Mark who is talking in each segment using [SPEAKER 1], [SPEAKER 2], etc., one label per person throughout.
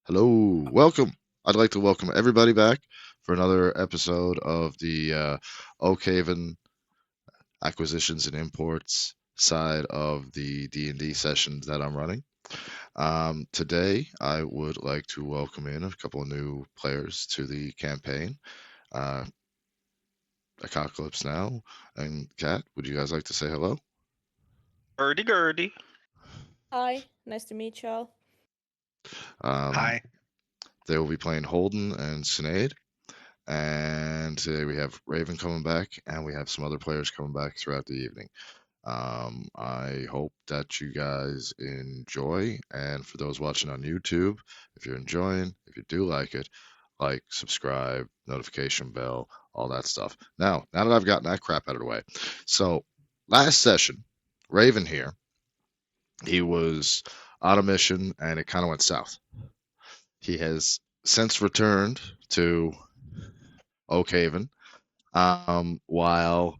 [SPEAKER 1] Hello, welcome. I'd like to welcome everybody back for another episode of the Oakhaven acquisitions and imports side of the D&D sessions that I'm running. Today, I would like to welcome in a couple of new players to the campaign. Uh, Apocalypse now and Kat, would you guys like to say hello?
[SPEAKER 2] Gurdy gurdy.
[SPEAKER 3] Hi, nice to meet y'all.
[SPEAKER 1] Um,
[SPEAKER 2] Hi.
[SPEAKER 1] they will be playing Holden and Sinead. And today we have Raven coming back, and we have some other players coming back throughout the evening. I hope that you guys enjoy. And for those watching on YouTube, if you're enjoying, if you do like, subscribe, notification bell, all that stuff. Now that I've gotten that crap out of the way. So, last session, Raven here, he was on a mission and it kind of went south. He has since returned to Oakhaven, while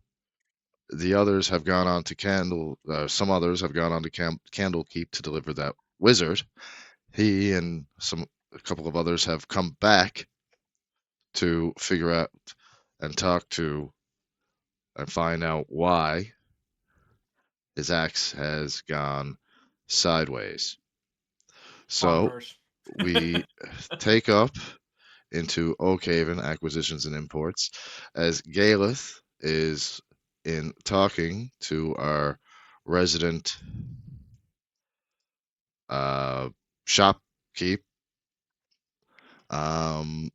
[SPEAKER 1] the others have gone on to some others have gone on to Candlekeep to deliver that wizard. He and a couple of others have come back to figure out and talk to and find out why his axe has gone sideways. So
[SPEAKER 4] Bonkers.
[SPEAKER 1] we take up into Oakhaven acquisitions and imports as Galeth is in talking to our resident uh, shopkeep, um,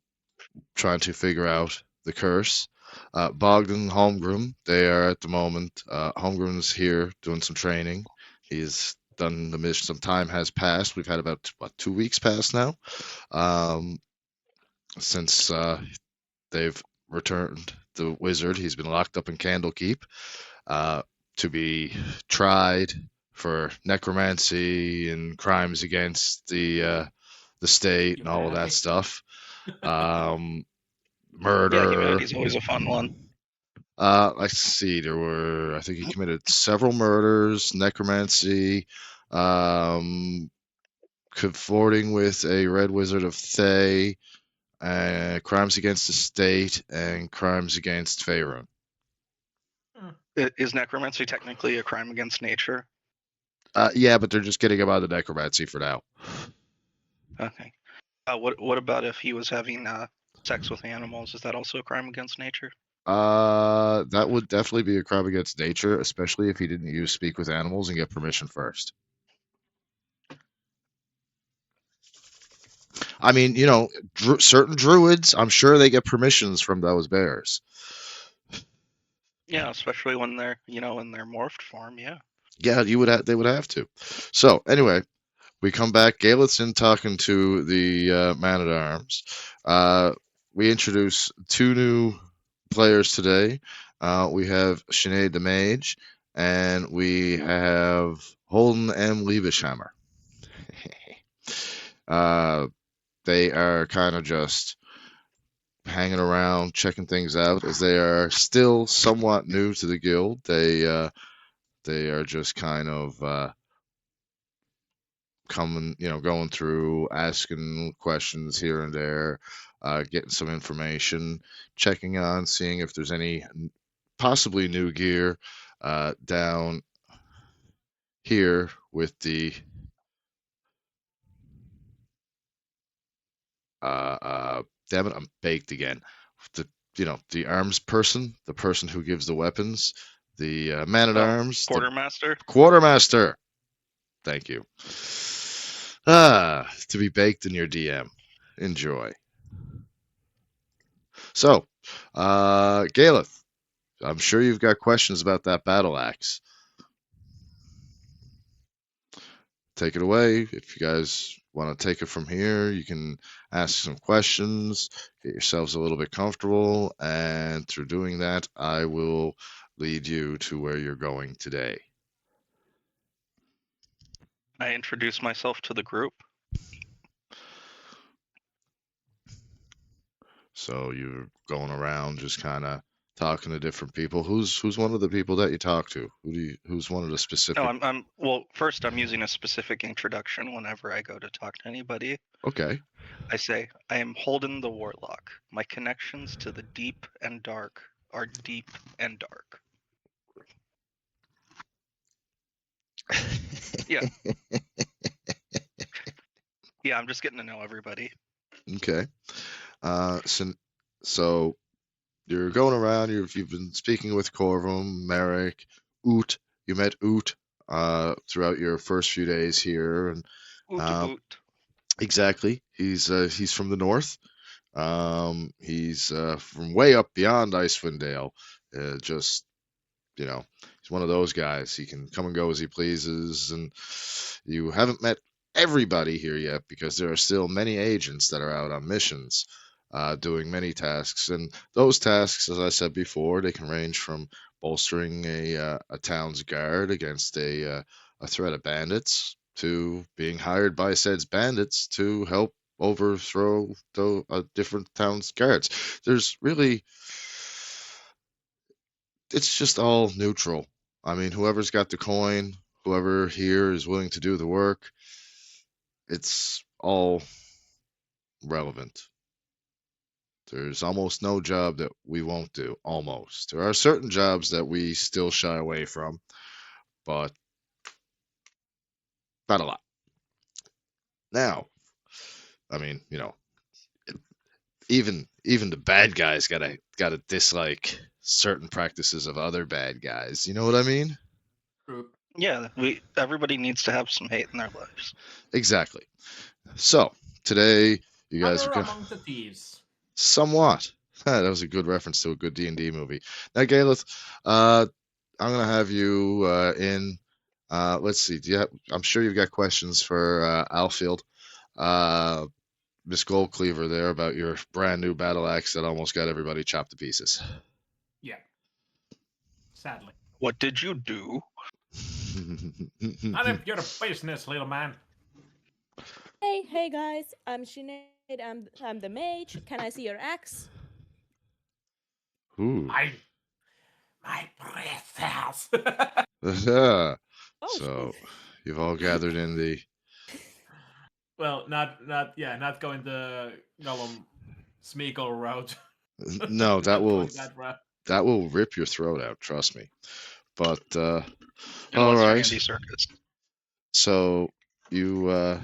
[SPEAKER 1] trying to figure out the curse. Bogdan Holmgren, they are at the moment. Holmgren's here doing some training. He's done the mission. Some time has passed. We've had about 2 weeks pass now, um, since they've returned the wizard. He's been locked up in Candlekeep, uh, to be tried for necromancy and crimes against the state and all of that
[SPEAKER 4] Humanity.
[SPEAKER 1] stuff. Um,
[SPEAKER 2] Yeah,
[SPEAKER 1] Murder.
[SPEAKER 2] humanity's always a fun one.
[SPEAKER 1] Let's see. I think he committed several murders, necromancy, um, cavorting with a red wizard of Thay, crimes against the state, and crimes against Faerun.
[SPEAKER 2] Is necromancy technically a crime against nature?
[SPEAKER 1] Yeah, but they're just getting him out of necromancy for now.
[SPEAKER 2] Okay. What about if he was having sex with animals? Is that also a crime against nature?
[SPEAKER 1] That would definitely be a crime against nature, especially if he didn't use speak with animals and get permission first. I mean, certain druids, I'm sure they get permissions from those bears.
[SPEAKER 2] Yeah, especially when they're in their morphed form. Yeah.
[SPEAKER 1] Yeah, they would have to. So anyway, we come back. Galet's in talking to the man at arms. We introduce two new players today. We have Sinead the Mage, and we have Holden M. Liebeshammer. They are kind of just hanging around, checking things out, as they are still somewhat new to the guild. They are just kind of coming, going through, asking questions here and there, getting some information, checking on, seeing if there's any possibly new gear down here with the damn it, I'm baked again. The the arms person, the person who gives the weapons, the man at
[SPEAKER 2] Oh,
[SPEAKER 1] arms, the
[SPEAKER 2] quartermaster.
[SPEAKER 1] quartermaster. Thank you. To be baked in your DM. Enjoy. So, Galeth, I'm sure you've got questions about that battle axe. Take it away. If you guys want to take it from here, you can ask some questions, get yourselves a little bit comfortable, and through doing that, I will lead you to where you're going today.
[SPEAKER 2] I introduce myself to the group.
[SPEAKER 1] So you're going around just kind of talking to different people. Who's one of the people that you talk to? Who's one of the
[SPEAKER 2] No,
[SPEAKER 1] specific?
[SPEAKER 2] well, first I'm using a specific introduction whenever I go to talk to anybody.
[SPEAKER 1] Okay.
[SPEAKER 2] I say, I am Holden the Warlock. My connections to the deep and dark are deep and dark. Yeah. Yeah, I'm just getting to know everybody.
[SPEAKER 1] Okay. So you're going around. You've been speaking with Corvum, Merrick, Oot. You met Oot throughout your first few days here, and
[SPEAKER 2] Oot to boot.
[SPEAKER 1] exactly. He's from the north. He's from way up beyond Icewind Dale. Just he's one of those guys. He can come and go as he pleases, and you haven't met everybody here yet because there are still many agents that are out on missions, doing many tasks. And those tasks, as I said before, they can range from bolstering a town's guard against a threat of bandits to being hired by said bandits to help overthrow a different town's guards. There's really it's just all neutral. I mean, whoever's got the coin, whoever here is willing to do the work, it's all relevant. There's almost no job that we won't do. Almost. There are certain jobs that we still shy away from, but not a lot. Now, I mean, even the bad guys gotta dislike certain practices of other bad guys. You know what I mean?
[SPEAKER 4] True.
[SPEAKER 2] Yeah, everybody needs to have some hate in their lives.
[SPEAKER 1] Exactly. So today, you guys are
[SPEAKER 4] Honor
[SPEAKER 1] gonna
[SPEAKER 4] among the thieves.
[SPEAKER 1] somewhat. That was a good reference to a good D&D movie. Now, Galeth, I'm gonna have you in. Let's see. I'm sure you've got questions for Alfield, Miss Goldcleaver there about your brand new battle axe that almost got everybody chopped to pieces.
[SPEAKER 4] Yeah. Sadly.
[SPEAKER 2] What did you do?
[SPEAKER 4] None of your business, little man.
[SPEAKER 3] Hey guys, I'm Sinead. I'm the mage. Can I see your axe?
[SPEAKER 1] Ooh.
[SPEAKER 4] My breath has.
[SPEAKER 1] Yeah.
[SPEAKER 3] Oh,
[SPEAKER 1] So you've all gathered in the.
[SPEAKER 4] Well, not going the Gollum Smeagol route.
[SPEAKER 1] No, that
[SPEAKER 4] Not
[SPEAKER 1] will
[SPEAKER 4] going that route.
[SPEAKER 1] that will rip your throat out. Trust me. But all
[SPEAKER 2] Unless you're
[SPEAKER 1] right.
[SPEAKER 2] Andy Serkis.
[SPEAKER 1] So you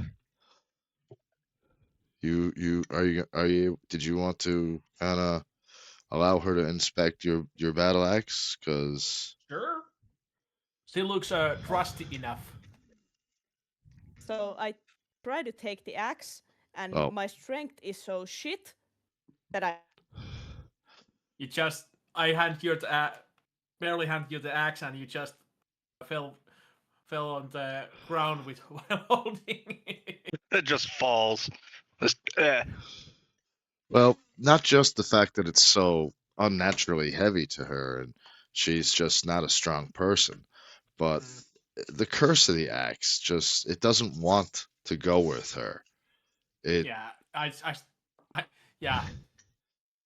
[SPEAKER 1] did you want to kind of allow her to inspect your battle axe? Because
[SPEAKER 4] Sure. She looks trusty enough.
[SPEAKER 3] so I try to take the axe, and
[SPEAKER 1] Oh.
[SPEAKER 3] my strength is so shit that I.
[SPEAKER 4] Barely hand you the axe, and you just fell on the ground with while holding it.
[SPEAKER 2] It just falls.
[SPEAKER 1] Well, not just the fact that it's so unnaturally heavy to her and she's just not a strong person, but the curse of the axe just it doesn't want to go with her. It
[SPEAKER 4] Yeah, yeah.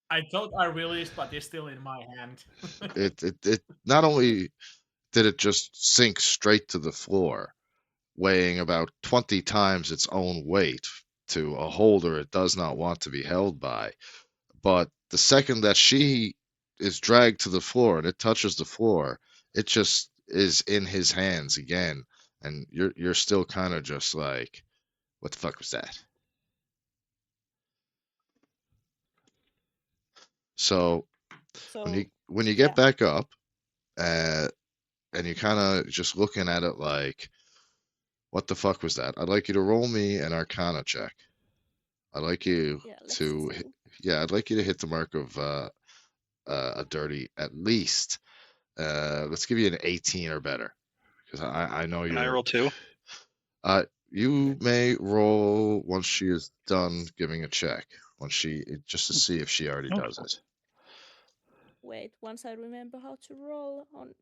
[SPEAKER 4] I thought I released, but it's still in my hand.
[SPEAKER 1] it not only did it just sink straight to the floor, weighing about 20 times its own weight to a holder it does not want to be held by. But the second that she is dragged to the floor and it touches the floor, it just is in his hands again. And you're still kind of just like, what the fuck was that? So
[SPEAKER 3] So
[SPEAKER 1] when you get
[SPEAKER 3] yeah.
[SPEAKER 1] back up, and you're kind of just looking at it like, what the fuck was that? I'd like you to roll me an Arcana check. I'd like you
[SPEAKER 3] Yeah, let's
[SPEAKER 1] to,
[SPEAKER 3] see.
[SPEAKER 1] I'd like you to hit the mark of a dirty at least. Let's give you an 18 or better, because I know
[SPEAKER 2] Can
[SPEAKER 1] you're.
[SPEAKER 2] I roll 2?
[SPEAKER 1] You may roll once she is done giving a check. Just to see if she already does it.
[SPEAKER 3] Wait, once I remember how to roll on.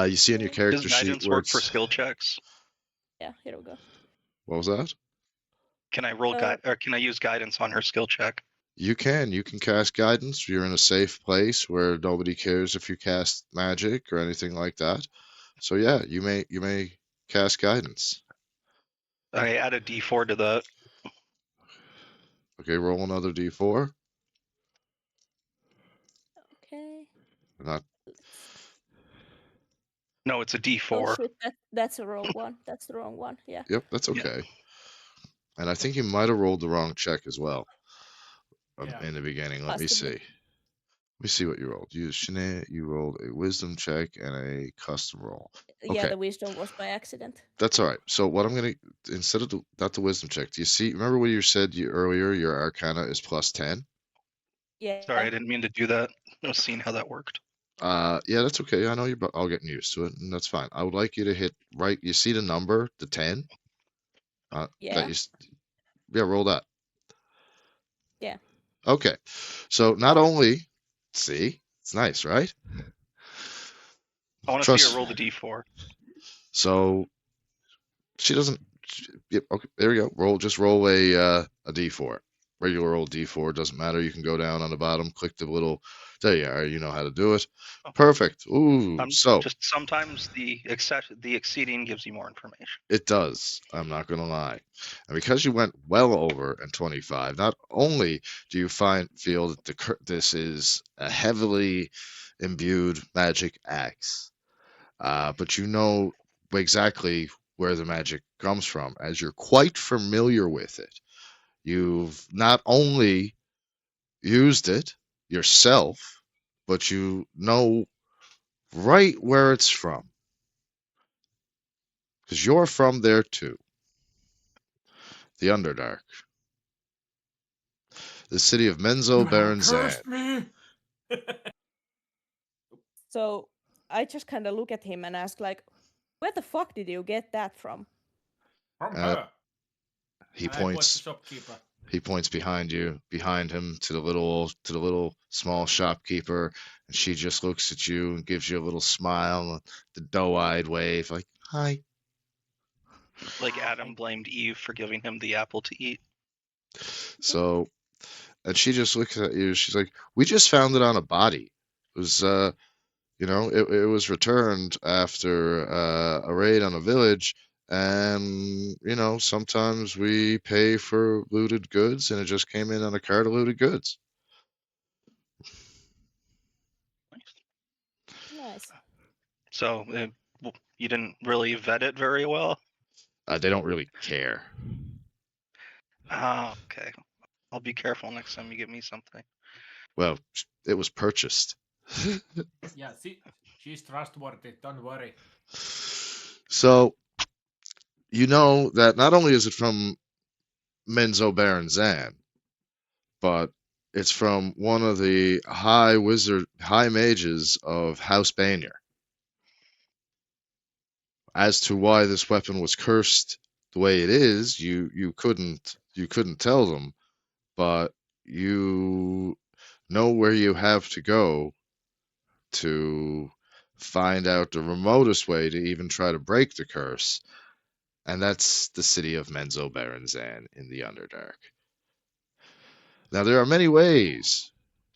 [SPEAKER 1] You see on your
[SPEAKER 2] Does
[SPEAKER 1] character sheet
[SPEAKER 2] guidance
[SPEAKER 1] where
[SPEAKER 2] work for
[SPEAKER 1] it's.
[SPEAKER 2] skill checks?
[SPEAKER 3] Yeah, here we go.
[SPEAKER 1] What was that?
[SPEAKER 2] Can I roll or can I use guidance on her skill check?
[SPEAKER 1] You can cast guidance. You're in a safe place where nobody cares if you cast magic or anything like that. So yeah, you may cast guidance.
[SPEAKER 2] I add a D4 to that.
[SPEAKER 1] Okay, roll another d4.
[SPEAKER 3] Okay.
[SPEAKER 1] Not
[SPEAKER 3] Let's...
[SPEAKER 2] No, it's a
[SPEAKER 3] Oh
[SPEAKER 2] D4.
[SPEAKER 3] shit, that's a wrong one. That's the wrong one. Yeah.
[SPEAKER 1] Yep, that's
[SPEAKER 2] Yeah.
[SPEAKER 1] okay. And I think you might have rolled the wrong check as well
[SPEAKER 4] Yeah.
[SPEAKER 1] in the beginning. Let me
[SPEAKER 3] Possibly.
[SPEAKER 1] see. Let me see what you rolled. You rolled a wisdom check and a custom roll.
[SPEAKER 3] Yeah,
[SPEAKER 1] Okay,
[SPEAKER 3] the wisdom was by accident.
[SPEAKER 1] that's all right. So what I'm gonna instead of not the wisdom check, do you see? Remember what you said earlier? Your Arcana is +10.
[SPEAKER 3] Yeah.
[SPEAKER 2] Sorry, I didn't mean to do that. I was seeing how that worked.
[SPEAKER 1] Yeah, that's okay. I know you're all getting used to it, and that's fine. I would like you to hit right. You see the number, the 10. That
[SPEAKER 3] Yeah.
[SPEAKER 1] yeah, roll that.
[SPEAKER 3] Yeah.
[SPEAKER 1] Okay, so not only see, it's nice, right?
[SPEAKER 2] I want to see her
[SPEAKER 1] Trust.
[SPEAKER 2] roll the D4.
[SPEAKER 1] So she doesn't. Yep. Okay. There we go. Just roll a d4. Regular old d4 doesn't matter. You can go down on the bottom, click the little. There you are. You know how to do it.
[SPEAKER 2] Oh,
[SPEAKER 1] Perfect. Ooh.
[SPEAKER 2] I'm
[SPEAKER 1] So
[SPEAKER 2] just sometimes the exceeding gives you more information.
[SPEAKER 1] it does. I'm not gonna lie. And because you went well over in 25, not only do you feel that this is a heavily imbued magic axe, but you know exactly where the magic comes from, as you're quite familiar with it. You've not only used it yourself, but you know right where it's from, because you're from there too. The Underdark, the city of Menzo
[SPEAKER 4] You have
[SPEAKER 1] Berenzan.
[SPEAKER 4] cursed me.
[SPEAKER 3] So I just kind of look at him and ask, like, where the fuck did you get that from?
[SPEAKER 4] From
[SPEAKER 1] Uh,
[SPEAKER 4] her.
[SPEAKER 1] he
[SPEAKER 4] And I point to
[SPEAKER 1] points.
[SPEAKER 4] shopkeeper.
[SPEAKER 1] He points behind him to the little small shopkeeper, and she just looks at you and gives you a little smile, the doe-eyed wave, like hi.
[SPEAKER 2] Like Adam blamed Eve for giving him the apple to eat.
[SPEAKER 1] So, and she just looks at you. She's like, "We just found it on a body. It was, it was returned after a raid on a village." And sometimes we pay for looted goods, and it just came in on a cart of looted goods.
[SPEAKER 3] Nice.
[SPEAKER 2] So you didn't really vet it very well.
[SPEAKER 1] They don't really care.
[SPEAKER 2] Ah, okay. I'll be careful next time you give me something.
[SPEAKER 1] Well, it was purchased.
[SPEAKER 4] Yeah, see, she's trustworthy. Don't worry.
[SPEAKER 1] So, you know that not only is it from Menzo Berenzan, but it's from one of the high mages of House Banyer. As to why this weapon was cursed the way it is, you couldn't tell them, but you know where you have to go to find out the remotest way to even try to break the curse, and that's the city of Menzo Berenzan in the Underdark. Now, there are many ways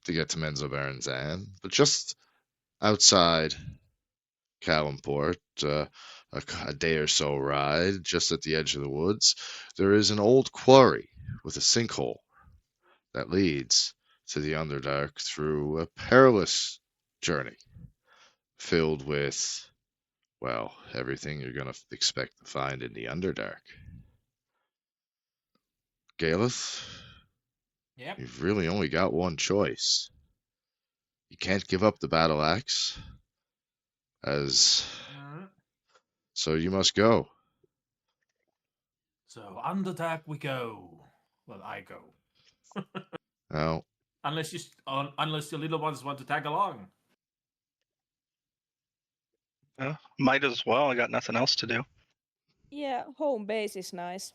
[SPEAKER 1] to get to Menzo Berenzan, but just outside Calimport, a day or so ride, just at the edge of the woods, there is an old quarry with a sinkhole that leads to the Underdark through a perilous journey filled with, well, everything you're going to expect to find in the Underdark. Galeth,
[SPEAKER 4] Yep.
[SPEAKER 1] you've really only got one choice. You can't give up the battle axe, so you must go.
[SPEAKER 4] So Underdark we go. Well, I go.
[SPEAKER 1] Now,
[SPEAKER 4] Unless unless your little ones want to tag along.
[SPEAKER 2] Might as well. I got nothing else to do.
[SPEAKER 3] Yeah, home base is nice.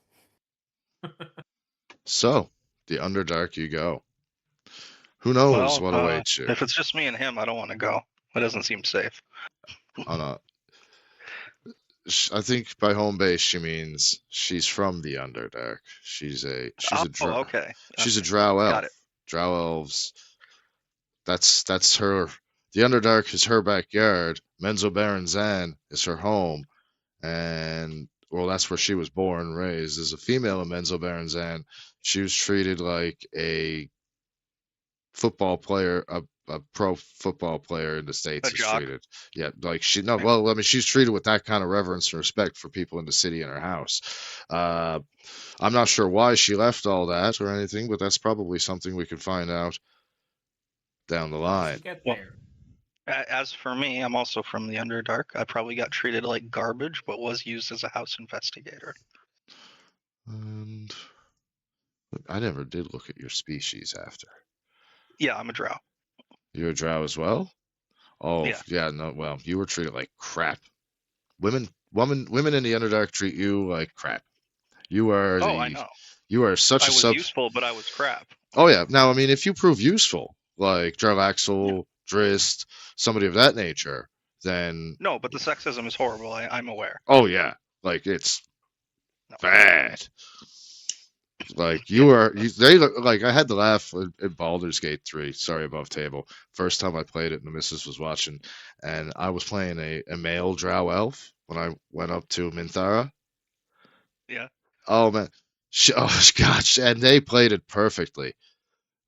[SPEAKER 1] so the Underdark you go. Who knows
[SPEAKER 2] Well,
[SPEAKER 1] what awaits you?
[SPEAKER 2] if it's just me and him, I don't want to go. It doesn't seem safe.
[SPEAKER 1] I think by home base she means she's from the Underdark. She's a
[SPEAKER 2] okay.
[SPEAKER 1] She's a drow elf.
[SPEAKER 2] Got it.
[SPEAKER 1] Drow elves. That's her. The Underdark is her backyard. Menzo Baron Zan is her home, and well, that's where she was born and raised. As a female in Menzo Baron Zan, she was treated like a football player, a pro football player in the
[SPEAKER 2] A
[SPEAKER 1] states is
[SPEAKER 2] jock.
[SPEAKER 1] treated. Yeah, like she no,
[SPEAKER 2] Yeah.
[SPEAKER 1] well, I mean, she's treated with that kind of reverence and respect for people in the city and her house. Uh, I'm not sure why she left all that or anything, but that's probably something we can find out down the
[SPEAKER 4] How did she
[SPEAKER 1] line.
[SPEAKER 4] get
[SPEAKER 2] Well,
[SPEAKER 4] there?
[SPEAKER 2] As for me, I'm also from the Underdark. I probably got treated like garbage, but was used as a house investigator.
[SPEAKER 1] And I never did look at your species after.
[SPEAKER 2] Yeah, I'm a drow.
[SPEAKER 1] You're a drow as well? Oh,
[SPEAKER 2] Yeah.
[SPEAKER 1] yeah, no, well, you were treated like crap. Women in the Underdark treat you like crap. You are
[SPEAKER 2] Oh, I
[SPEAKER 1] the,
[SPEAKER 2] know.
[SPEAKER 1] you are such
[SPEAKER 2] I
[SPEAKER 1] a
[SPEAKER 2] was
[SPEAKER 1] sub.
[SPEAKER 2] useful, but I was crap.
[SPEAKER 1] Oh yeah. Now, I mean, if you prove useful, like
[SPEAKER 2] Yeah.
[SPEAKER 1] Jarlaxle, Drist, somebody of that nature, then
[SPEAKER 2] No, but the sexism is horrible. I'm aware.
[SPEAKER 1] oh yeah, like it's
[SPEAKER 2] No.
[SPEAKER 1] bad. Like
[SPEAKER 2] Yeah.
[SPEAKER 1] they look like I had to laugh in Baldur's Gate 3. Sorry, above table. First time I played it, and the missus was watching, and I was playing a male Drow elf when I went up to Minthara.
[SPEAKER 2] Yeah.
[SPEAKER 1] Oh man, oh gosh, and they played it perfectly.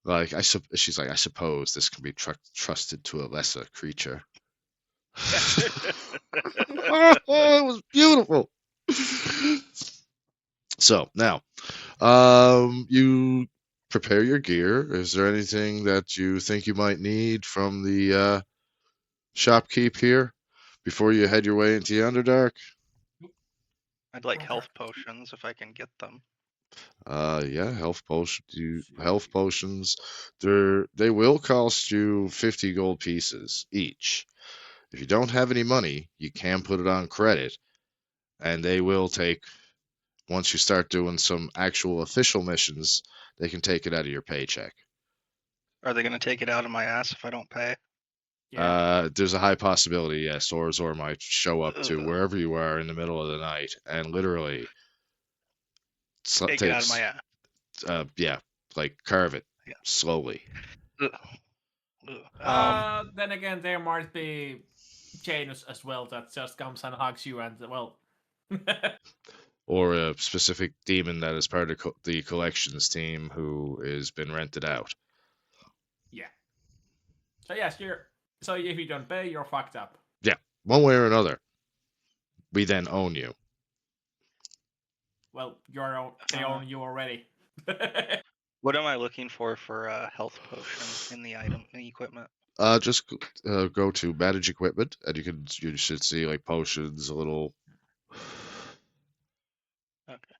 [SPEAKER 1] Like she's like, I suppose this can be trusted to a lesser creature. Oh, it was beautiful. So now, you prepare your gear. Is there anything that you think you might need from the shopkeep here before you head your way into the Underdark?
[SPEAKER 2] I'd like
[SPEAKER 4] Okay.
[SPEAKER 2] health potions if I can get them.
[SPEAKER 1] Yeah, health potions. They will cost you 50 gold pieces each. If you don't have any money, you can put it on credit, and they will take once you start doing some actual official missions, they can take it out of your paycheck.
[SPEAKER 2] Are they going to take it out of my ass if I don't pay?
[SPEAKER 4] Yeah.
[SPEAKER 1] There's a high possibility, yes, Orzor might show up to
[SPEAKER 2] Ugh.
[SPEAKER 1] wherever you are in the middle of the night and literally
[SPEAKER 2] Take it out of my
[SPEAKER 1] takes,
[SPEAKER 2] ass.
[SPEAKER 1] yeah, like carve it
[SPEAKER 2] Yeah.
[SPEAKER 1] slowly.
[SPEAKER 2] Ugh. Ugh.
[SPEAKER 4] Then again, there might be Janus as well that just comes and hugs you, and well,
[SPEAKER 1] Or a specific demon that is part of the collections team who has been rented out.
[SPEAKER 4] yeah. So yes, so if you don't pay, you're fucked up.
[SPEAKER 1] Yeah, one way or another. We then own you.
[SPEAKER 4] Well, they own you already.
[SPEAKER 2] What am I looking for a health potion in the item in the equipment?
[SPEAKER 1] Just go to manage equipment, and you should see like potions, a little,
[SPEAKER 2] Okay.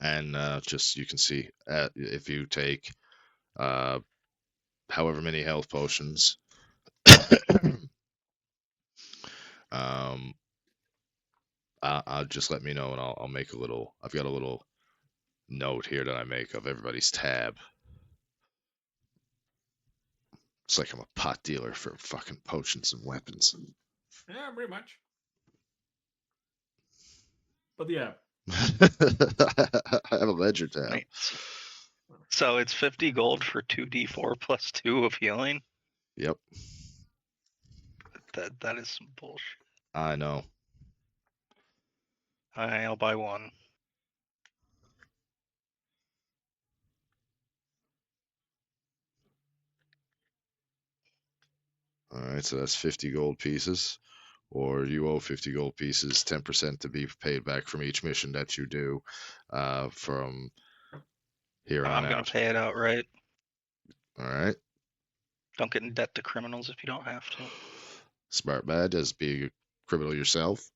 [SPEAKER 1] and just you can see if you take uh, however many health potions. um, I'll just let me know, and I'll make a little. I've got a little note here that I make of everybody's tab. It's like I'm a pot dealer for fucking potions and weapons.
[SPEAKER 4] Yeah, pretty much. But yeah,
[SPEAKER 1] I have a ledger tab.
[SPEAKER 2] Wait, so it's 50 gold for 2d4 plus 2 of healing?
[SPEAKER 1] Yep,
[SPEAKER 2] That is some bullshit.
[SPEAKER 1] I know.
[SPEAKER 2] I'll buy one.
[SPEAKER 1] All right, so that's 50 gold pieces, or you owe 50 gold pieces, 10% to be paid back from each mission that you do from here on
[SPEAKER 2] I'm gonna
[SPEAKER 1] out.
[SPEAKER 2] pay it outright.
[SPEAKER 1] All right,
[SPEAKER 2] Don't get in debt to criminals if you don't have to.
[SPEAKER 1] smart bad as being a criminal yourself.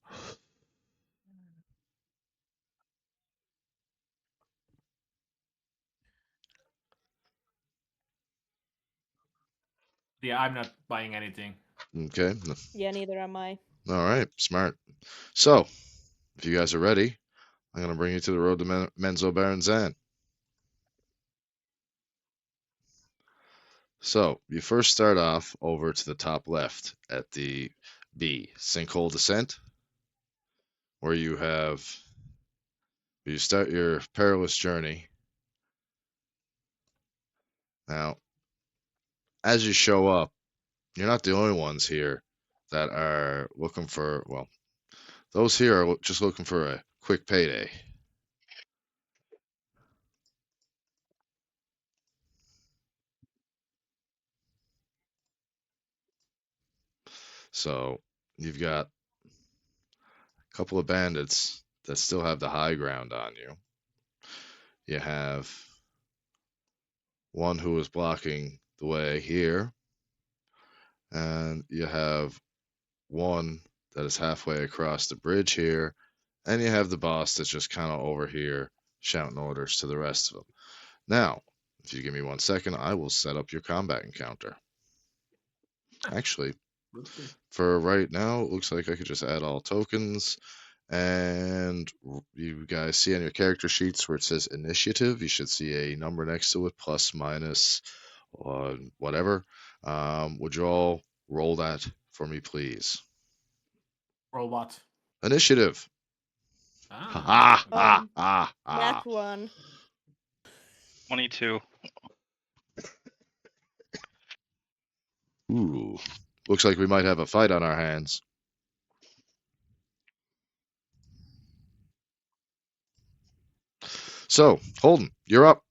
[SPEAKER 4] yeah, I'm not buying anything.
[SPEAKER 1] Okay,
[SPEAKER 3] Yeah, neither am I.
[SPEAKER 1] all right, smart. So, if you guys are ready, I'm gonna bring you to the road to Menzo Baron Zan. So you first start off over to the top left at the B, Sinkhole Descent, where you start your perilous journey. Now, as you show up, you're not the only ones here that are looking for, well, those here are just looking for a quick payday. So you've got a couple of bandits that still have the high ground on you. You have one who is blocking the way here, and you have one that is halfway across the bridge here, and you have the boss that's just kind of over here shouting orders to the rest of them. Now, if you give me 1 second, I will set up your combat encounter. Actually, for right now, it looks like I could just add all tokens. And you guys see on your character sheets where it says initiative, you should see a number next to it, plus, minus, whatever. Would you all roll that for me, please?
[SPEAKER 4] Robot.
[SPEAKER 1] Initiative.
[SPEAKER 4] Ah.
[SPEAKER 1] Ha ha ha
[SPEAKER 3] Nat
[SPEAKER 1] ha.
[SPEAKER 3] 1.
[SPEAKER 2] 22.
[SPEAKER 1] Ooh. Looks like we might have a fight on our hands. So, Holden, you're up.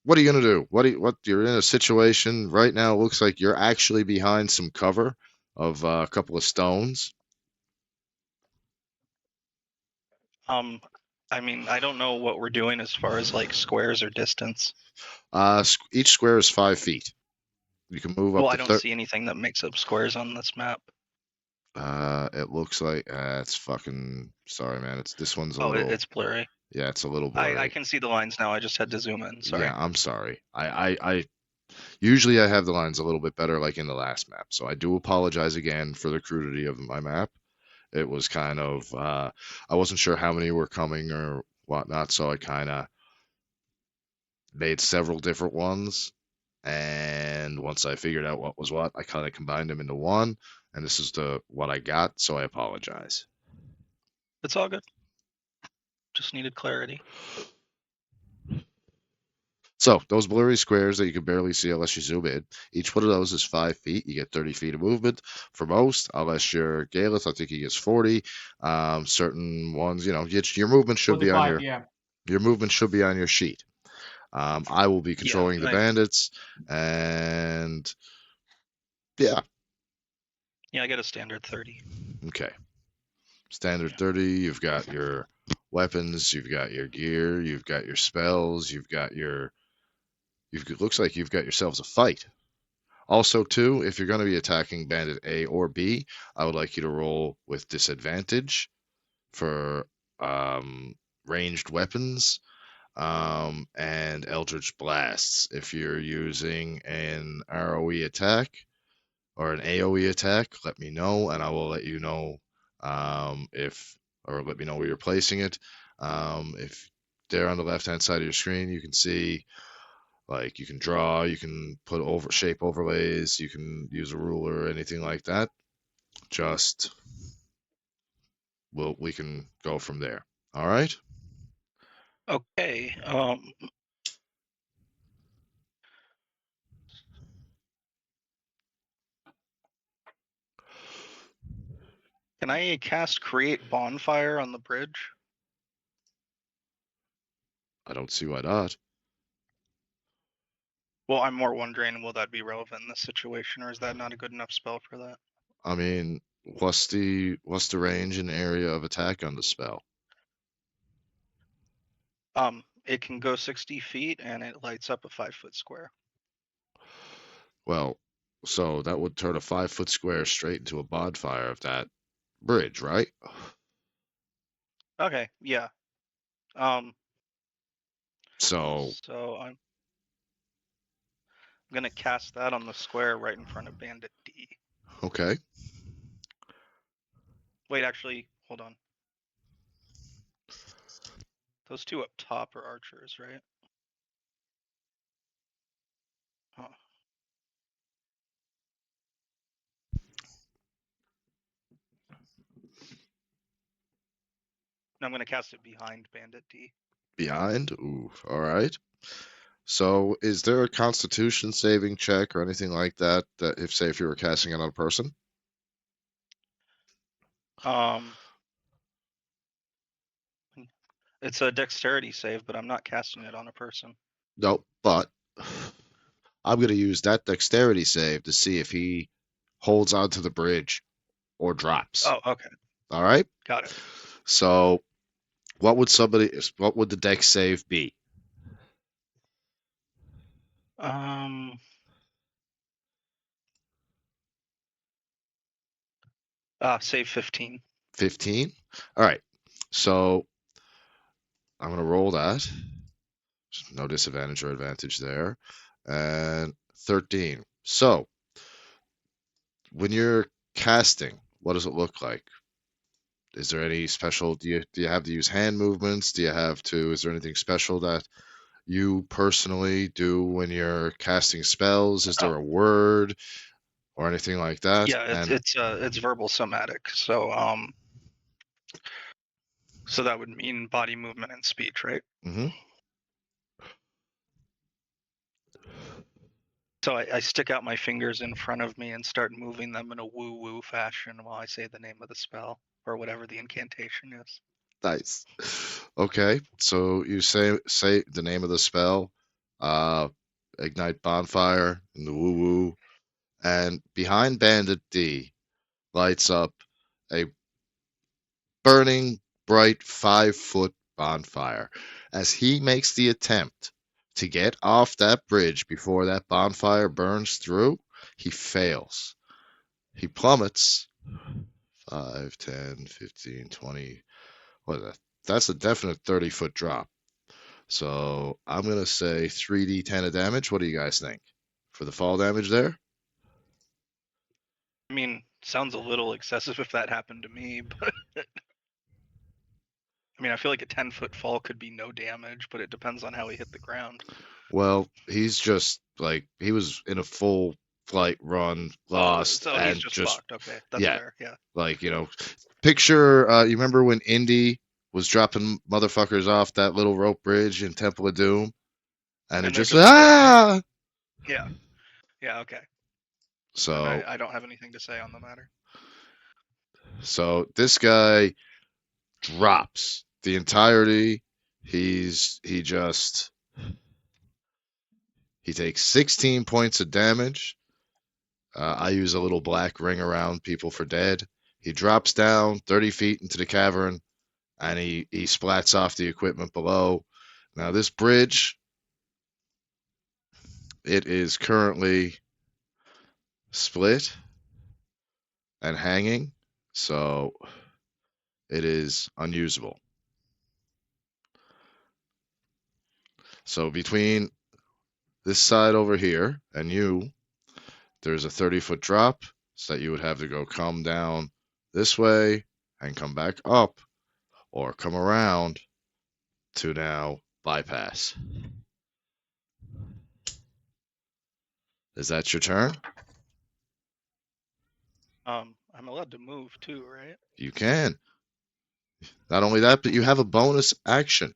[SPEAKER 1] What are you gonna do? What you're in a situation right now. It looks like you're actually behind some cover of a couple of stones.
[SPEAKER 2] I mean, I don't know what we're doing as far as like squares or distance.
[SPEAKER 1] Each square is 5 feet. You can move up
[SPEAKER 2] Well,
[SPEAKER 1] to
[SPEAKER 2] I don't see anything that makes up squares on this map.
[SPEAKER 1] It looks like it's fucking sorry, man. This one's a
[SPEAKER 2] Oh,
[SPEAKER 1] little
[SPEAKER 2] it's blurry.
[SPEAKER 1] yeah, it's a little blurry.
[SPEAKER 2] I can see the lines now. I just had to zoom in. Sorry.
[SPEAKER 1] Yeah, I'm sorry. I usually I have the lines a little bit better like in the last map, so I do apologize again for the crudity of my map. It was kind of I wasn't sure how many were coming or whatnot, so I kind of made several different ones. And once I figured out what was what, I kind of combined them into one. And this is what I got, so I apologize.
[SPEAKER 2] It's all good. Just needed clarity.
[SPEAKER 1] So those blurry squares that you can barely see unless you zoom in, each one of those is 5 feet. You get 30 feet of movement for most, unless you're Galeth. I think he gets 40. Certain ones, your movement should be on
[SPEAKER 4] 45, yeah.
[SPEAKER 1] your movement should be on your sheet. I will be controlling the bandits, and yeah.
[SPEAKER 2] Yeah, I get a standard 30.
[SPEAKER 1] Okay. Standard 30. You've got your weapons, you've got your gear, you've got your spells, it looks like you've got yourselves a fight. Also, too, if you're going to be attacking Bandit A or B, I would like you to roll with disadvantage for ranged weapons and Eldritch Blasts. If you're using an ROE attack or an AOE attack, let me know, and I will let you know let me know where you're placing it. If there on the left-hand side of your screen, you can see like you can draw, you can put shape overlays, you can use a ruler or anything like that. We can go from there. All right.
[SPEAKER 2] Okay. Can I cast Create Bonfire on the bridge?
[SPEAKER 1] I don't see why not.
[SPEAKER 2] Well, I'm more wondering, will that be relevant in this situation, or is that not a good enough spell for that?
[SPEAKER 1] I mean, what's the range and area of attack on the spell?
[SPEAKER 2] It can go 60 feet, and it lights up a 5-foot square.
[SPEAKER 1] Well, so that would turn a 5-foot square straight into a bonfire of that bridge, right?
[SPEAKER 2] Okay, yeah.
[SPEAKER 1] So
[SPEAKER 2] I'm gonna cast that on the square right in front of Bandit D.
[SPEAKER 1] okay.
[SPEAKER 2] Wait, actually, hold on. Those two up top are archers, right? Huh. I'm gonna cast it behind Bandit D.
[SPEAKER 1] Behind? Ooh, all right. So, is there a Constitution saving check or anything like that? That if, say, if you were casting it on a person?
[SPEAKER 2] Um, it's a dexterity save, but I'm not casting it on a person.
[SPEAKER 1] No, but I'm going to use that dexterity save to see if he holds onto the bridge or drops.
[SPEAKER 2] Oh, okay,
[SPEAKER 1] All right.
[SPEAKER 2] got it.
[SPEAKER 1] So, what would the dex save be?
[SPEAKER 2] Um, save 15.
[SPEAKER 1] 15. All right. So I'm going to roll that. No disadvantage or advantage there. And 13. So when you're casting, what does it look like? Is there any special? Do you have to use hand movements? Do you have to? Is there anything special that you personally do when you're casting spells? Is there
[SPEAKER 2] Oh,
[SPEAKER 1] a word or anything like that?
[SPEAKER 2] yeah,
[SPEAKER 1] And
[SPEAKER 2] it's verbal somatic. So that would mean body movement and speech, right?
[SPEAKER 1] mhm.
[SPEAKER 2] So I stick out my fingers in front of me and start moving them in a woo-woo fashion while I say the name of the spell or whatever the incantation is.
[SPEAKER 1] Nice. Okay, so you say the name of the spell, uh, ignite bonfire in the woo woo, and behind Bandit D lights up a burning bright 5 foot bonfire. As he makes the attempt to get off that bridge before that bonfire burns through, he fails. He plummets 5, 10, 15, 20. What is that? That's a definite 30-foot drop. So I'm going to say 3d10 of damage. What do you guys think? For the fall damage there?
[SPEAKER 2] I mean, sounds a little excessive if that happened to me, but I mean, I feel like a 10-foot fall could be no damage, but it depends on how he hit the ground.
[SPEAKER 1] Well, he's just like, he was in a full flight run, lost,
[SPEAKER 2] so he's
[SPEAKER 1] and
[SPEAKER 2] just
[SPEAKER 1] just,
[SPEAKER 2] fucked. Okay, that's
[SPEAKER 1] yeah,
[SPEAKER 2] fair. Yeah.
[SPEAKER 1] like, picture, you remember when Indy was dropping motherfuckers off that little rope bridge in Temple of Doom? And it
[SPEAKER 2] And they're
[SPEAKER 1] just,
[SPEAKER 2] just burning.
[SPEAKER 1] ah!
[SPEAKER 2] Yeah. Yeah, okay. And
[SPEAKER 1] So,
[SPEAKER 2] I don't have anything to say on the matter.
[SPEAKER 1] so this guy drops the entirety. He just He takes 16 points of damage. I use a little black ring around people for dead. He drops down 30 feet into the cavern, and he splats off the equipment below. Now, this bridge, it is currently split and hanging, so it is unusable. So between this side over here and you, there's a 30-foot drop, so that you would have to go come down this way and come back up, or come around to now bypass. Is that your turn?
[SPEAKER 2] I'm allowed to move too, right?
[SPEAKER 1] You can. Not only that, but you have a bonus action.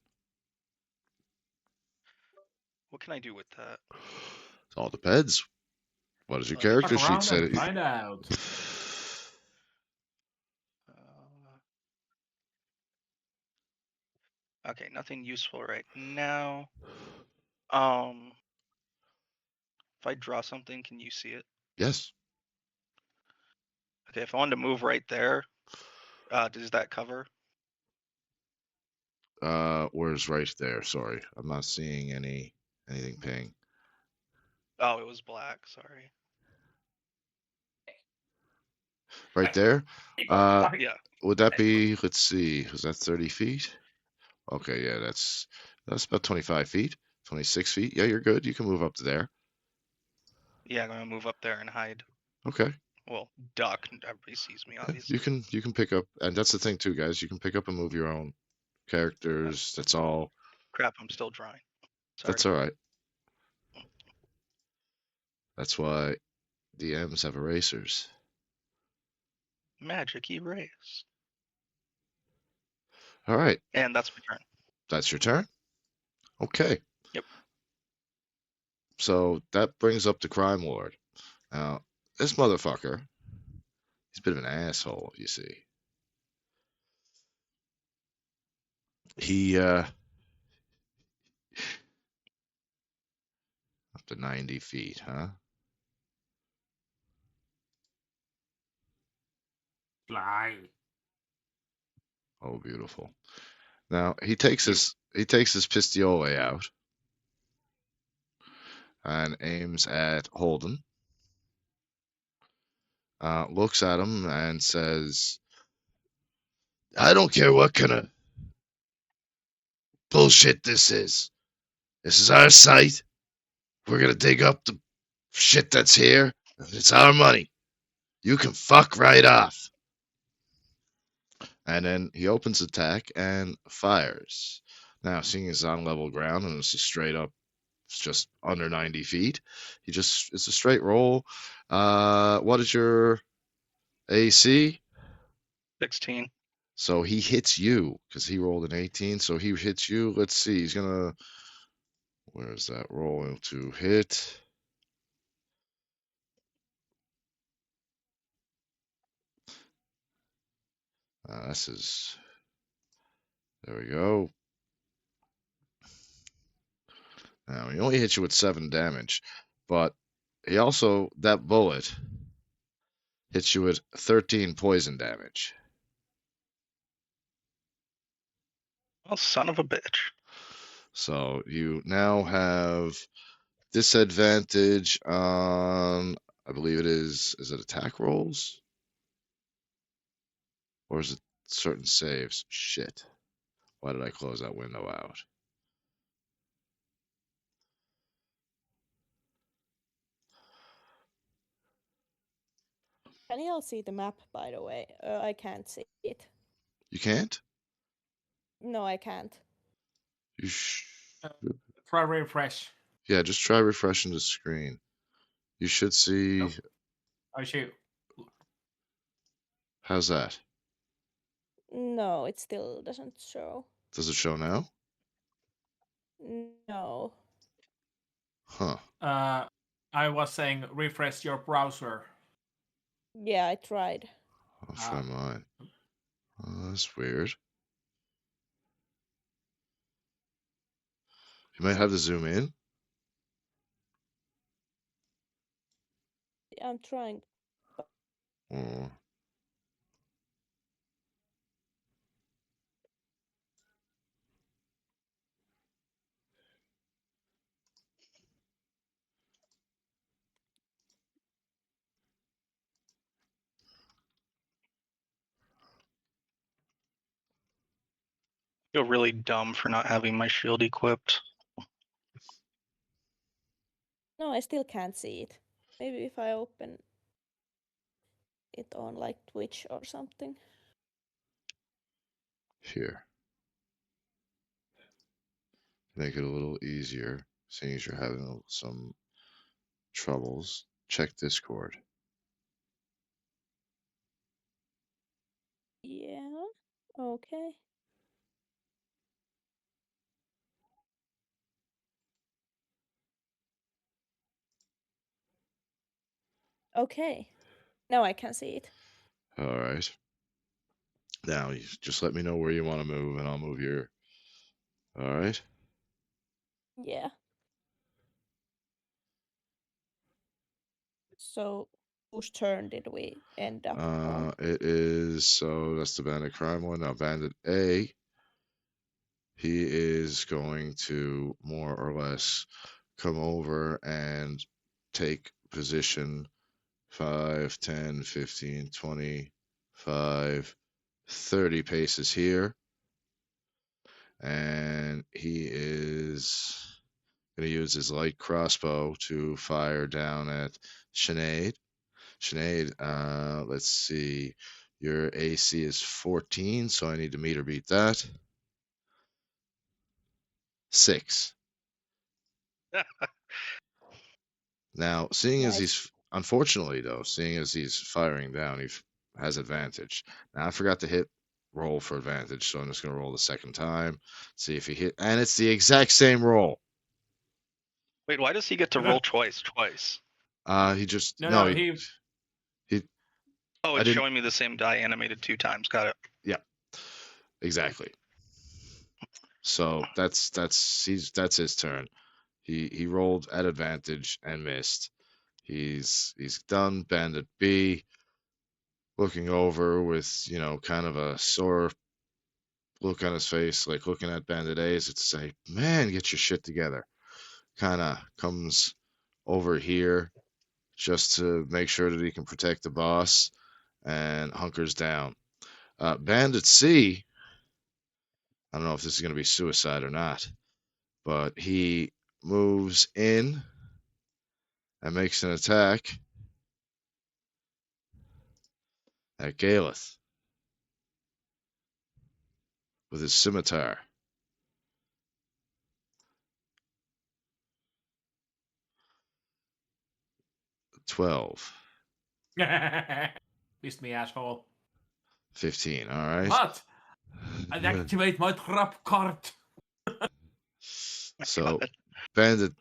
[SPEAKER 2] What can I do with that?
[SPEAKER 1] It all depends. What is your
[SPEAKER 4] Fuck
[SPEAKER 1] character sheet
[SPEAKER 4] around and
[SPEAKER 1] say?
[SPEAKER 4] find out.
[SPEAKER 2] Okay, nothing useful right now. If I draw something, can you see it?
[SPEAKER 1] Yes.
[SPEAKER 2] Okay, if I wanted to move right there, does that cover?
[SPEAKER 1] Where's right there? Sorry, I'm not seeing anything ping.
[SPEAKER 2] Oh, it was black. Sorry.
[SPEAKER 1] Right there. Uh,
[SPEAKER 2] Yeah.
[SPEAKER 1] would that be? Let's see. Was that 30 feet? Okay, yeah, that's about 25 feet, 26 feet. Yeah, you're good. You can move up to there.
[SPEAKER 2] Yeah, I'm gonna move up there and hide.
[SPEAKER 1] Okay.
[SPEAKER 2] Well, duck. Everybody sees me,
[SPEAKER 1] Yeah,
[SPEAKER 2] obviously.
[SPEAKER 1] you can pick up, and that's the thing too, guys. You can pick up and move your own characters. That's all.
[SPEAKER 2] Crap, I'm still drawing. Sorry.
[SPEAKER 1] That's all right. That's why DMs have erasers.
[SPEAKER 2] Magic erase.
[SPEAKER 1] All right,
[SPEAKER 2] And that's my turn.
[SPEAKER 1] that's your turn. Okay.
[SPEAKER 2] Yep.
[SPEAKER 1] So that brings up the crime lord. Now, this motherfucker, he's a bit of an asshole, you see. He up to 90 feet, huh?
[SPEAKER 4] Fly.
[SPEAKER 1] Oh, beautiful. Now he takes his pistolet out and aims at Holden. Looks at him and says, "I don't care what kind of bullshit this is. This is our site. We're gonna dig up the shit that's here. It's our money. You can fuck right off." And then he opens attack and fires. Now, seeing it's on level ground and it's a straight up, it's just under 90 feet. It's a straight roll. What is your AC?
[SPEAKER 2] 16.
[SPEAKER 1] So he hits you because he rolled an 18. So he hits you. Let's see. He's gonna. Where is that rolling to hit? This is. There we go. Now he only hits you with 7 damage, but he also that bullet hits you with 13 poison damage.
[SPEAKER 2] Oh, son of a bitch.
[SPEAKER 1] So you now have disadvantage on, I believe it is it attack rolls? Or is it certain saves? Shit. Why did I close that window out?
[SPEAKER 3] Can you all see the map, by the way? I can't see it.
[SPEAKER 1] You can't?
[SPEAKER 3] No, I can't.
[SPEAKER 1] You sh-
[SPEAKER 4] Try refresh.
[SPEAKER 1] Yeah, just try refreshing the screen. You should see.
[SPEAKER 4] Nope. I shoot.
[SPEAKER 1] How's that?
[SPEAKER 3] No, it still doesn't show.
[SPEAKER 1] Does it show now?
[SPEAKER 3] No.
[SPEAKER 1] Huh.
[SPEAKER 4] I was saying refresh your browser.
[SPEAKER 3] Yeah, I tried.
[SPEAKER 1] I'll try mine. Oh, that's weird. You might have to zoom in.
[SPEAKER 3] I'm trying.
[SPEAKER 1] Oh.
[SPEAKER 2] I feel really dumb for not having my shield equipped.
[SPEAKER 3] No, I still can't see it. Maybe if I open it on like Twitch or something.
[SPEAKER 1] Here. Make it a little easier, seeing as you're having some troubles. Check Discord.
[SPEAKER 3] Yeah. Okay. Okay. Now I can see it.
[SPEAKER 1] All right. Now, you just let me know where you want to move, and I'll move here. All right.
[SPEAKER 3] Yeah. So, whose turn did we end up on?
[SPEAKER 1] It is so that's the bandit crime one. Now, bandit A, he is going to more or less come over and take position 5, 10, 15, 25, 30 paces here. And he is going to use his light crossbow to fire down at Sinead. Sinead, let's see. Your AC is 14, so I need to meet or beat that. 6. Now, seeing as
[SPEAKER 3] Nice.
[SPEAKER 1] he's unfortunately though, seeing as he's firing down, he has advantage. Now I forgot to hit roll for advantage, so I'm just gonna roll the second time, see if he hit, and it's the exact same roll.
[SPEAKER 2] Wait, why does he get to
[SPEAKER 4] Okay.
[SPEAKER 2] roll twice?
[SPEAKER 1] He just
[SPEAKER 4] No,
[SPEAKER 1] he
[SPEAKER 2] Oh,
[SPEAKER 1] I
[SPEAKER 2] it's
[SPEAKER 1] didn't.
[SPEAKER 2] showing me the same die animated 2 times. Got it.
[SPEAKER 1] Yeah, exactly. So that's his turn. He rolled at advantage and missed. He's done. Bandit B looking over with kind of a sore look on his face, like looking at Bandit A as to say, "Man, get your shit together." Kind of comes over here just to make sure that he can protect the boss and hunkers down. Bandit C, I don't know if this is going to be suicide or not, but he moves in and makes an attack at Galeth with his scimitar. 12,
[SPEAKER 4] Missed me, asshole.
[SPEAKER 1] 15. All right.
[SPEAKER 4] What? I activate my trap card.
[SPEAKER 1] So Bandit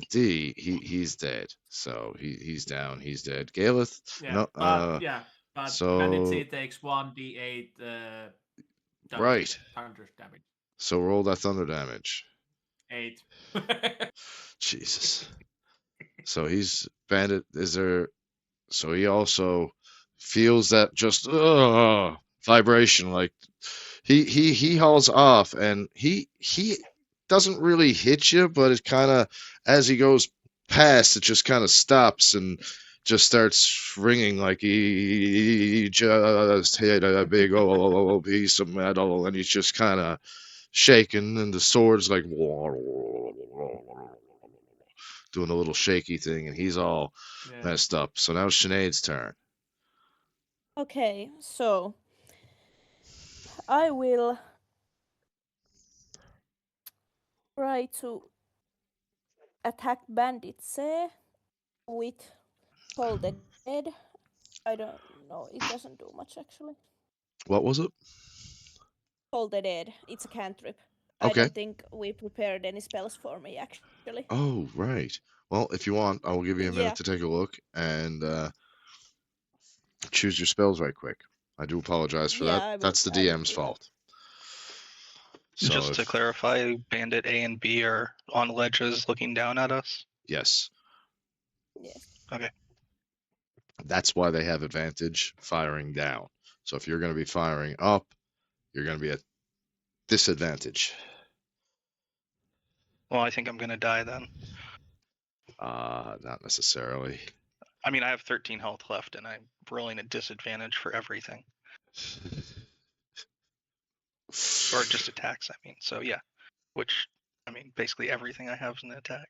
[SPEAKER 1] D, he's dead. So he's down. He's dead. Galeth,
[SPEAKER 4] Yeah,
[SPEAKER 1] no.
[SPEAKER 4] but
[SPEAKER 1] So
[SPEAKER 4] Bandit C takes 1d8
[SPEAKER 1] right.
[SPEAKER 4] thunder damage.
[SPEAKER 1] So roll that thunder damage.
[SPEAKER 4] 8.
[SPEAKER 1] Jesus. So he's Bandit. So he also feels that just vibration. Like he hauls off, and he doesn't really hit you, but it kind of, as he goes past, it just kind of stops and just starts ringing like he just hit a big old piece of metal, and he's just kind of shaking, and the sword's like doing a little shaky thing, and he's all messed up. So now Sinead's turn.
[SPEAKER 3] Okay, so I will try to attack Bandit C with Toll the Dead. I don't know, it doesn't do much actually.
[SPEAKER 1] What was it?
[SPEAKER 3] Toll the Dead, it's a cantrip. I
[SPEAKER 1] Okay.
[SPEAKER 3] don't think we prepared any spells for me actually.
[SPEAKER 1] Oh, right. Well, if you want, I will give you a minute
[SPEAKER 3] Yeah.
[SPEAKER 1] to take a look and choose your spells right quick. I do apologize for
[SPEAKER 3] Yeah,
[SPEAKER 1] that. That's the
[SPEAKER 3] I will
[SPEAKER 1] DM's
[SPEAKER 3] do that.
[SPEAKER 1] fault. So
[SPEAKER 2] Just to clarify, Bandit A and B are on ledges looking down at us.
[SPEAKER 1] yes,
[SPEAKER 3] Yes.
[SPEAKER 2] Okay.
[SPEAKER 1] that's why they have advantage firing down. So if you're going to be firing up, you're going to be at disadvantage.
[SPEAKER 2] Well, I think I'm gonna die then.
[SPEAKER 1] Not necessarily.
[SPEAKER 2] I mean, I have 13 health left, and I'm rolling at disadvantage for everything, or just attacks. I mean, so yeah. Which, I mean, basically everything I have is an attack.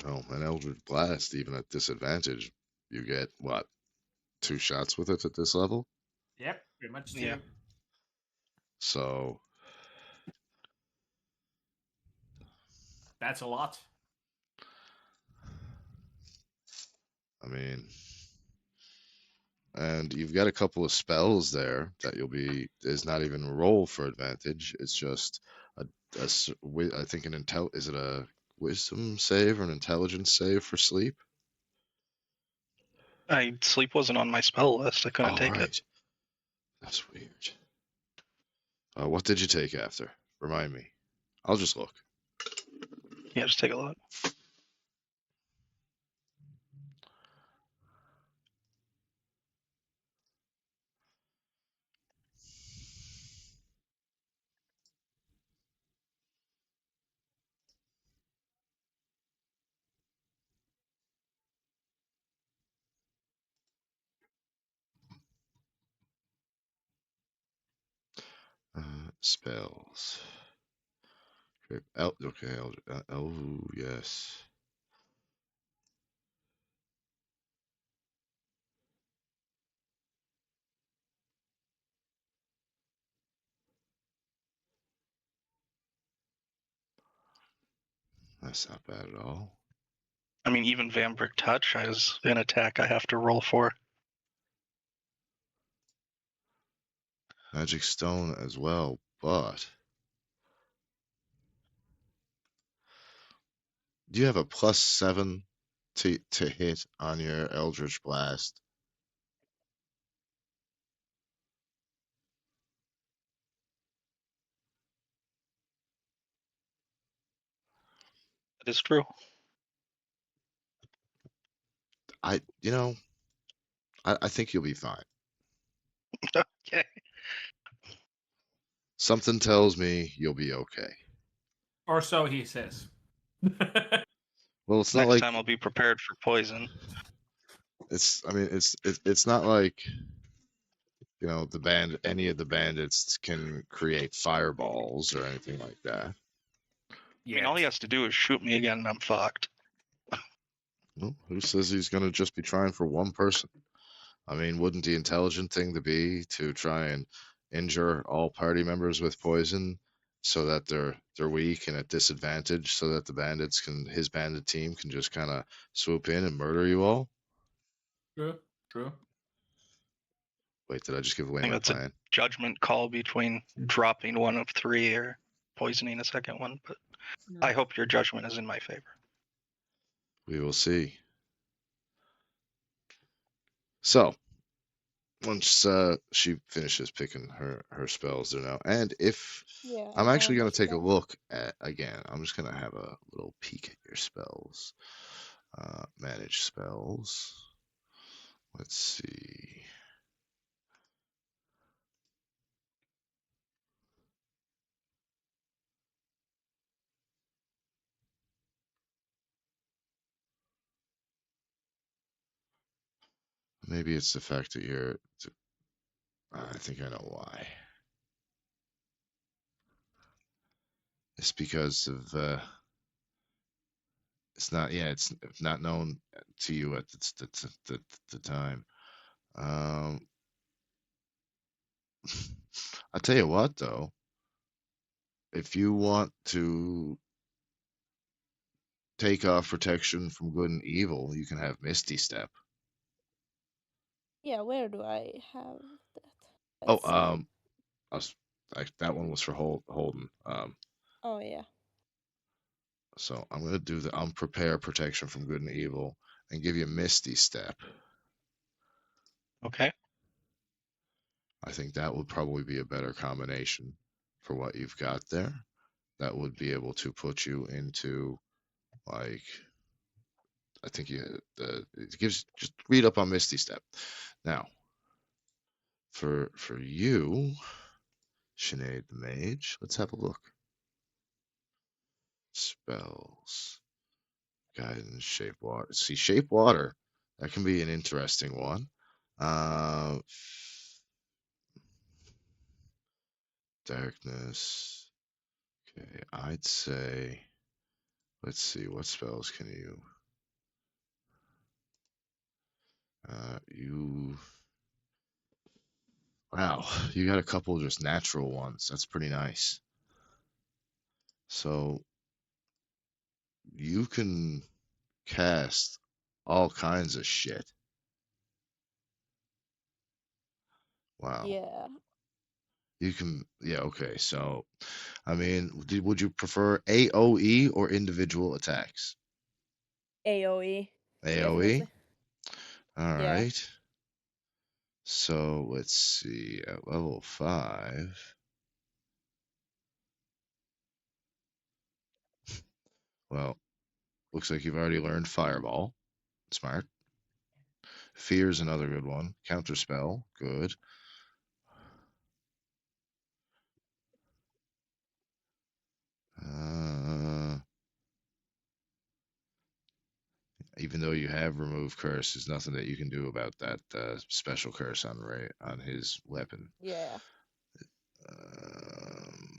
[SPEAKER 1] Oh, an Eldritch Blast, even at disadvantage, you get what? 2 shots with it at this level?
[SPEAKER 4] Yep, pretty much too.
[SPEAKER 2] Yeah.
[SPEAKER 1] So
[SPEAKER 4] That's a lot.
[SPEAKER 1] I mean, and you've got a couple of spells there that is not even roll for advantage. It's just I think is it a wisdom save or an intelligence save for sleep?
[SPEAKER 2] Sleep wasn't on my spell list. I couldn't take it.
[SPEAKER 1] That's weird. What did you take after? Remind me. I'll just look.
[SPEAKER 2] Yeah, just take a look.
[SPEAKER 1] Spells. Okay. Oh, yes. That's not bad at all.
[SPEAKER 2] I mean, even Vampiric Touch is an attack I have to roll for.
[SPEAKER 1] Magic Stone as well, but you have a +7 to hit on your Eldritch Blast.
[SPEAKER 2] That is true.
[SPEAKER 1] You know, I think you'll be fine.
[SPEAKER 2] Okay.
[SPEAKER 1] Something tells me you'll be okay.
[SPEAKER 4] Or so he says.
[SPEAKER 1] Well, it's not
[SPEAKER 2] Next
[SPEAKER 1] like
[SPEAKER 2] time I'll be prepared for poison.
[SPEAKER 1] it's. I mean, it's not like any of the bandits can create fireballs or anything like that.
[SPEAKER 2] I mean, all he has to do is shoot me again, and I'm fucked.
[SPEAKER 1] Well, who says he's going to just be trying for one person? I mean, wouldn't the intelligent thing to be to try and injure all party members with poison so that they're weak and at disadvantage, so that his bandit team can just kind of swoop in and murder you all?
[SPEAKER 4] True. True.
[SPEAKER 1] Wait, did I just give away
[SPEAKER 2] I think
[SPEAKER 1] my
[SPEAKER 2] that's a
[SPEAKER 1] plan?
[SPEAKER 2] judgment call between dropping one of three or poisoning a second one, but I hope your judgment is in my favor.
[SPEAKER 1] We will see. So, once she finishes picking her spells there now, and if
[SPEAKER 3] Yeah,
[SPEAKER 1] I'm
[SPEAKER 3] I
[SPEAKER 1] actually
[SPEAKER 3] have
[SPEAKER 1] going
[SPEAKER 3] a
[SPEAKER 1] to take a
[SPEAKER 3] spell.
[SPEAKER 1] look at again, I'm just going to have a little peek at your spells. Manage spells. Let's see. Maybe it's the fact that I think I know why. It's because of it's not. Yeah, it's not known to you at the time. Um, I'll tell you what, though. If you want to take off protection from good and evil, you can have Misty Step.
[SPEAKER 3] Yeah, where do I have that?
[SPEAKER 1] Oh,
[SPEAKER 3] Let's see.
[SPEAKER 1] I was, that one was for Holden.
[SPEAKER 3] Oh yeah.
[SPEAKER 1] So I'm gonna do the prepare protection from good and evil and give you Misty Step.
[SPEAKER 2] Okay.
[SPEAKER 1] I think that would probably be a better combination for what you've got there. That would be able to put you into like I think it gives just read up on Misty Step. Now, for you, Sinead the Mage, let's have a look. Spells. Guidance, shape water. See, shape water, that can be an interesting one. Uh, darkness. Okay, I'd say. Let's see, what spells can you? You. Wow, you got a couple just natural ones. That's pretty nice. So you can cast all kinds of shit. Wow.
[SPEAKER 3] Yeah.
[SPEAKER 1] You can, yeah, okay. So, I mean, would you prefer AoE or individual attacks?
[SPEAKER 3] AoE.
[SPEAKER 1] AoE?
[SPEAKER 3] Definitely.
[SPEAKER 1] All
[SPEAKER 3] Yeah.
[SPEAKER 1] right. So, let's see. At level 5, well, looks like you've already learned Fireball. Smart. Fear's another good one. Counterspell, good. Uh, even though you have remove curse, there's nothing that you can do about that special curse on on his weapon.
[SPEAKER 3] Yeah.
[SPEAKER 1] Um,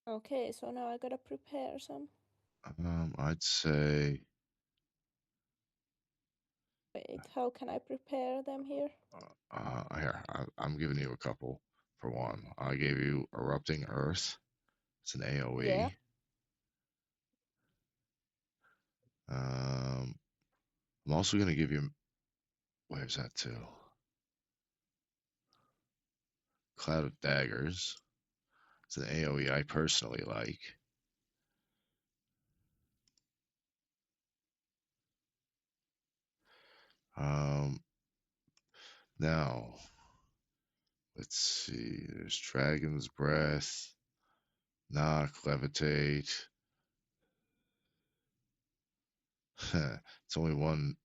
[SPEAKER 3] Okay, so now I gotta prepare some.
[SPEAKER 1] I'd say
[SPEAKER 3] Wait, how can I prepare them here?
[SPEAKER 1] here I'm giving you a couple for one. I gave you Erupting Earth. It's an
[SPEAKER 3] Yeah.
[SPEAKER 1] AOE. Um, I'm also gonna give you. Where's that too? Cloud of Daggers. It's an AOE I personally like. Um, now let's see. There's Dragon's Breath, Knock, Levitate. It's only one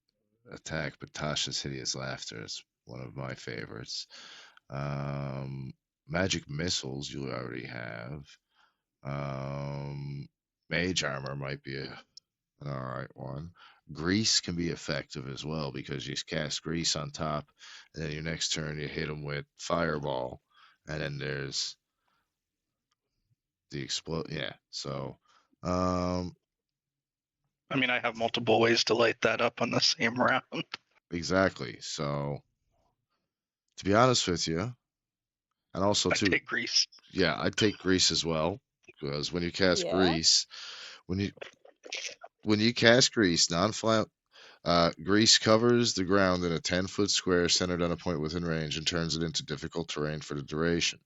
[SPEAKER 1] attack, but Tasha's Hideous Laughter is one of my favorites. Um, Magic Missiles you already have. Um, Mage Armor might be an alright one. Grease can be effective as well because you cast Grease on top, and then your next turn you hit them with Fireball, and then there's the explode. Yeah, so um,
[SPEAKER 2] I mean, I have multiple ways to light that up on the same round.
[SPEAKER 1] exactly. So to be honest with you, and also
[SPEAKER 2] I
[SPEAKER 1] too,
[SPEAKER 2] take grease.
[SPEAKER 1] yeah, I'd take Grease as well because when you cast
[SPEAKER 3] Yeah.
[SPEAKER 1] Grease, when you when you cast Grease, Grease covers the ground in a 10-foot square centered on a point within range and turns it into difficult terrain for the duration.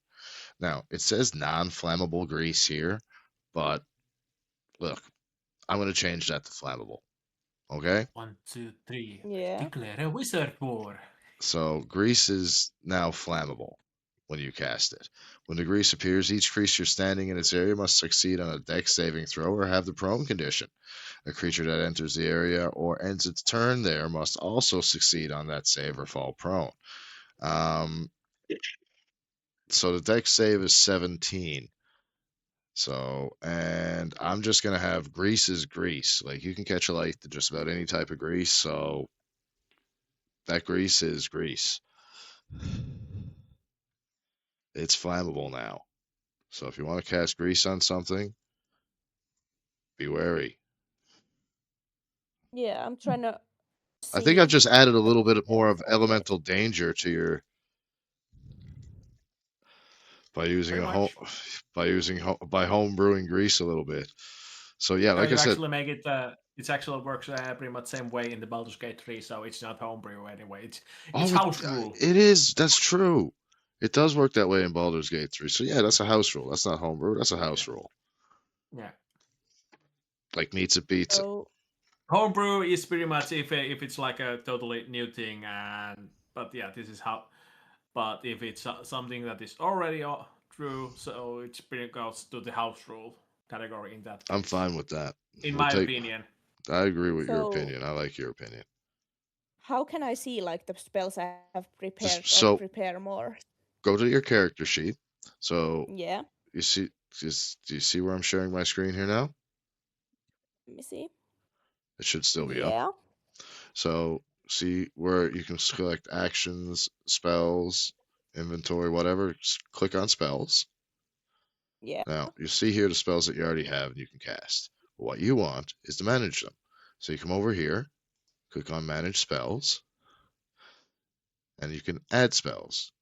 [SPEAKER 1] Now, it says non flammable grease here, but look, I'm going to change that to flammable. Okay?
[SPEAKER 4] 1, 2, 3.
[SPEAKER 3] Yeah.
[SPEAKER 4] Declare a wizard war.
[SPEAKER 1] So, grease is now flammable when you cast it. When the grease appears, each creature standing in its area must succeed on a dex saving throw or have the prone condition. A creature that enters the area or ends its turn there must also succeed on that save or fall prone. Um, so the dex save is 17. So, and I'm just gonna have grease is grease. Like you can catch a light to just about any type of grease. So that grease is grease. It's flammable now. So if you want to cast grease on something, be wary.
[SPEAKER 3] Yeah, I'm trying to
[SPEAKER 1] I think I've
[SPEAKER 3] see
[SPEAKER 1] just added a
[SPEAKER 3] the
[SPEAKER 1] little bit more
[SPEAKER 3] spells
[SPEAKER 1] of
[SPEAKER 3] I get.
[SPEAKER 1] elemental danger to your by using
[SPEAKER 4] Pretty
[SPEAKER 1] a home
[SPEAKER 4] much.
[SPEAKER 1] by home brewing grease a little bit. So yeah, like I
[SPEAKER 4] You
[SPEAKER 1] said,
[SPEAKER 4] actually make it. It actually works pretty much same way in the Baldur's Gate 3, so it's not homebrew anyway. It's
[SPEAKER 1] oh,
[SPEAKER 4] house rule.
[SPEAKER 1] it is. That's true. It does work that way in Baldur's Gate 3. So yeah, that's a house rule. That's not homebrew. That's a
[SPEAKER 4] Yeah,
[SPEAKER 1] house rule.
[SPEAKER 4] yeah.
[SPEAKER 1] Like meets it beats it.
[SPEAKER 3] So
[SPEAKER 4] Homebrew is pretty much if it's like a totally new thing, and but yeah, this is how. But if it's something that is already true, so it's pretty goes to the house rule category in that
[SPEAKER 1] I'm
[SPEAKER 4] case,
[SPEAKER 1] fine with that.
[SPEAKER 4] in
[SPEAKER 1] We'll
[SPEAKER 4] my
[SPEAKER 1] take.
[SPEAKER 4] opinion.
[SPEAKER 1] I agree with your
[SPEAKER 3] so
[SPEAKER 1] opinion. I like your opinion.
[SPEAKER 3] how can I see like the spells I have prepared
[SPEAKER 1] Just
[SPEAKER 3] or
[SPEAKER 1] so
[SPEAKER 3] prepare more?
[SPEAKER 1] go to your character sheet. So
[SPEAKER 3] Yeah,
[SPEAKER 1] you see, do you see where I'm sharing my screen here now?
[SPEAKER 3] let me see.
[SPEAKER 1] It should still be up.
[SPEAKER 3] Yeah,
[SPEAKER 1] So see where you can select actions, spells, inventory, whatever. Click on spells.
[SPEAKER 3] yeah,
[SPEAKER 1] Now you see here the spells that you already have and you can cast. What you want is to manage them. So you come over here, click on manage spells, and you can add spells.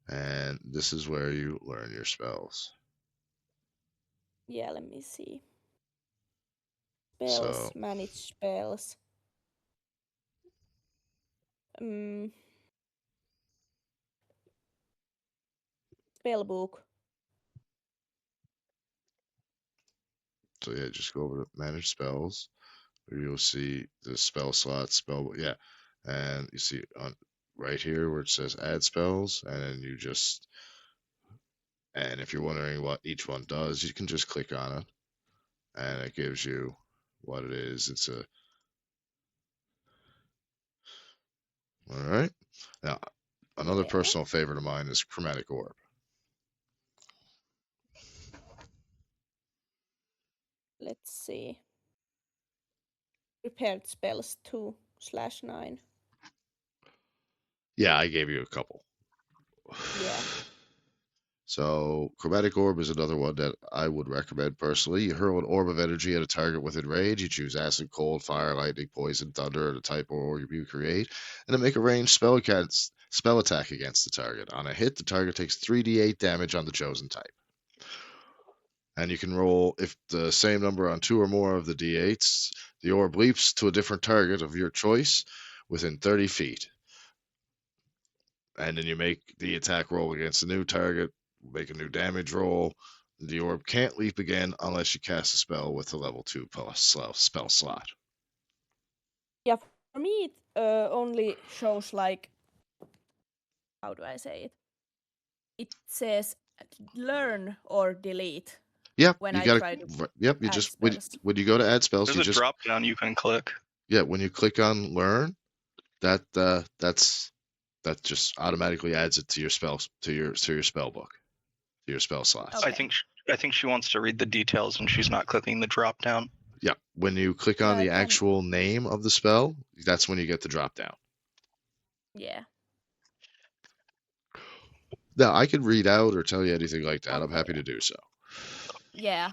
[SPEAKER 1] And this is where you learn your spells.
[SPEAKER 3] yeah, let me see. Spells,
[SPEAKER 1] So
[SPEAKER 3] manage spells. Um, spell book.
[SPEAKER 1] so yeah, just go over to manage spells. Where you'll see the spell slot, spell yeah, and you see on right here where it says add spells, and then you just and if you're wondering what each one does, you can just click on it, and it gives you what it is. It's a all right. Now another
[SPEAKER 3] Yeah,
[SPEAKER 1] personal favorite of mine is chromatic orb.
[SPEAKER 3] let's see. Prepared spells 2/9.
[SPEAKER 1] Yeah, I gave you a couple.
[SPEAKER 3] Yeah.
[SPEAKER 1] So, Chromatic Orb is another one that I would recommend personally. You hurl an orb of energy at a target within range. You choose acid, cold, fire, lightning, poison, thunder, or the type of orb you create, and then make a ranged spell attack against the target. On a hit, the target takes 3d8 damage on the chosen type. And you can roll if the same number on 2 or more of the d8s. The orb leaps to a different target of your choice within 30 feet. And then you make the attack roll against a new target, make a new damage roll. The orb can't leap again unless you cast a spell with a level 2 spell slot.
[SPEAKER 3] Yeah, for me it only shows like, how do I say it? It says learn or delete
[SPEAKER 1] Yeah,
[SPEAKER 3] when
[SPEAKER 1] you
[SPEAKER 3] I
[SPEAKER 1] gotta.
[SPEAKER 3] try to
[SPEAKER 1] Yep, you
[SPEAKER 3] add
[SPEAKER 1] just
[SPEAKER 3] spells.
[SPEAKER 1] when you go to add spells,
[SPEAKER 2] There's
[SPEAKER 1] you
[SPEAKER 2] a
[SPEAKER 1] just
[SPEAKER 2] drop down you can click.
[SPEAKER 1] when you click on learn, that just automatically adds it to your spells to your spell book, to your spell slots.
[SPEAKER 3] Okay.
[SPEAKER 2] I think she wants to read the details and she's not clicking the drop down.
[SPEAKER 1] Yeah, when you click on
[SPEAKER 3] Yeah, I
[SPEAKER 1] the
[SPEAKER 3] can.
[SPEAKER 1] actual name of the spell, that's when you get the drop down.
[SPEAKER 3] Yeah.
[SPEAKER 1] Now, I could read out or tell you anything like that. I'm
[SPEAKER 3] Okay.
[SPEAKER 1] happy to do so.
[SPEAKER 3] Yeah.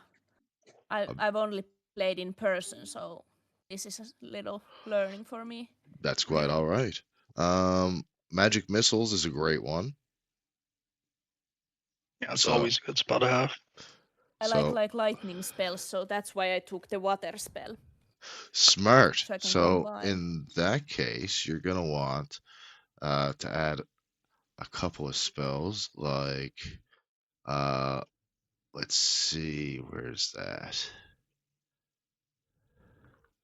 [SPEAKER 3] I've only played in person, so this is a little learning for me.
[SPEAKER 1] That's quite all right. Magic missiles is a great one.
[SPEAKER 2] Yeah, it's
[SPEAKER 1] So-
[SPEAKER 2] always a good spell to have.
[SPEAKER 3] I
[SPEAKER 1] So-
[SPEAKER 3] like lightning spells, so that's why I took the water spell.
[SPEAKER 1] Smart.
[SPEAKER 3] So I can
[SPEAKER 1] So
[SPEAKER 3] combine.
[SPEAKER 1] in that case, you're gonna want to add a couple of spells like let's see, where's that?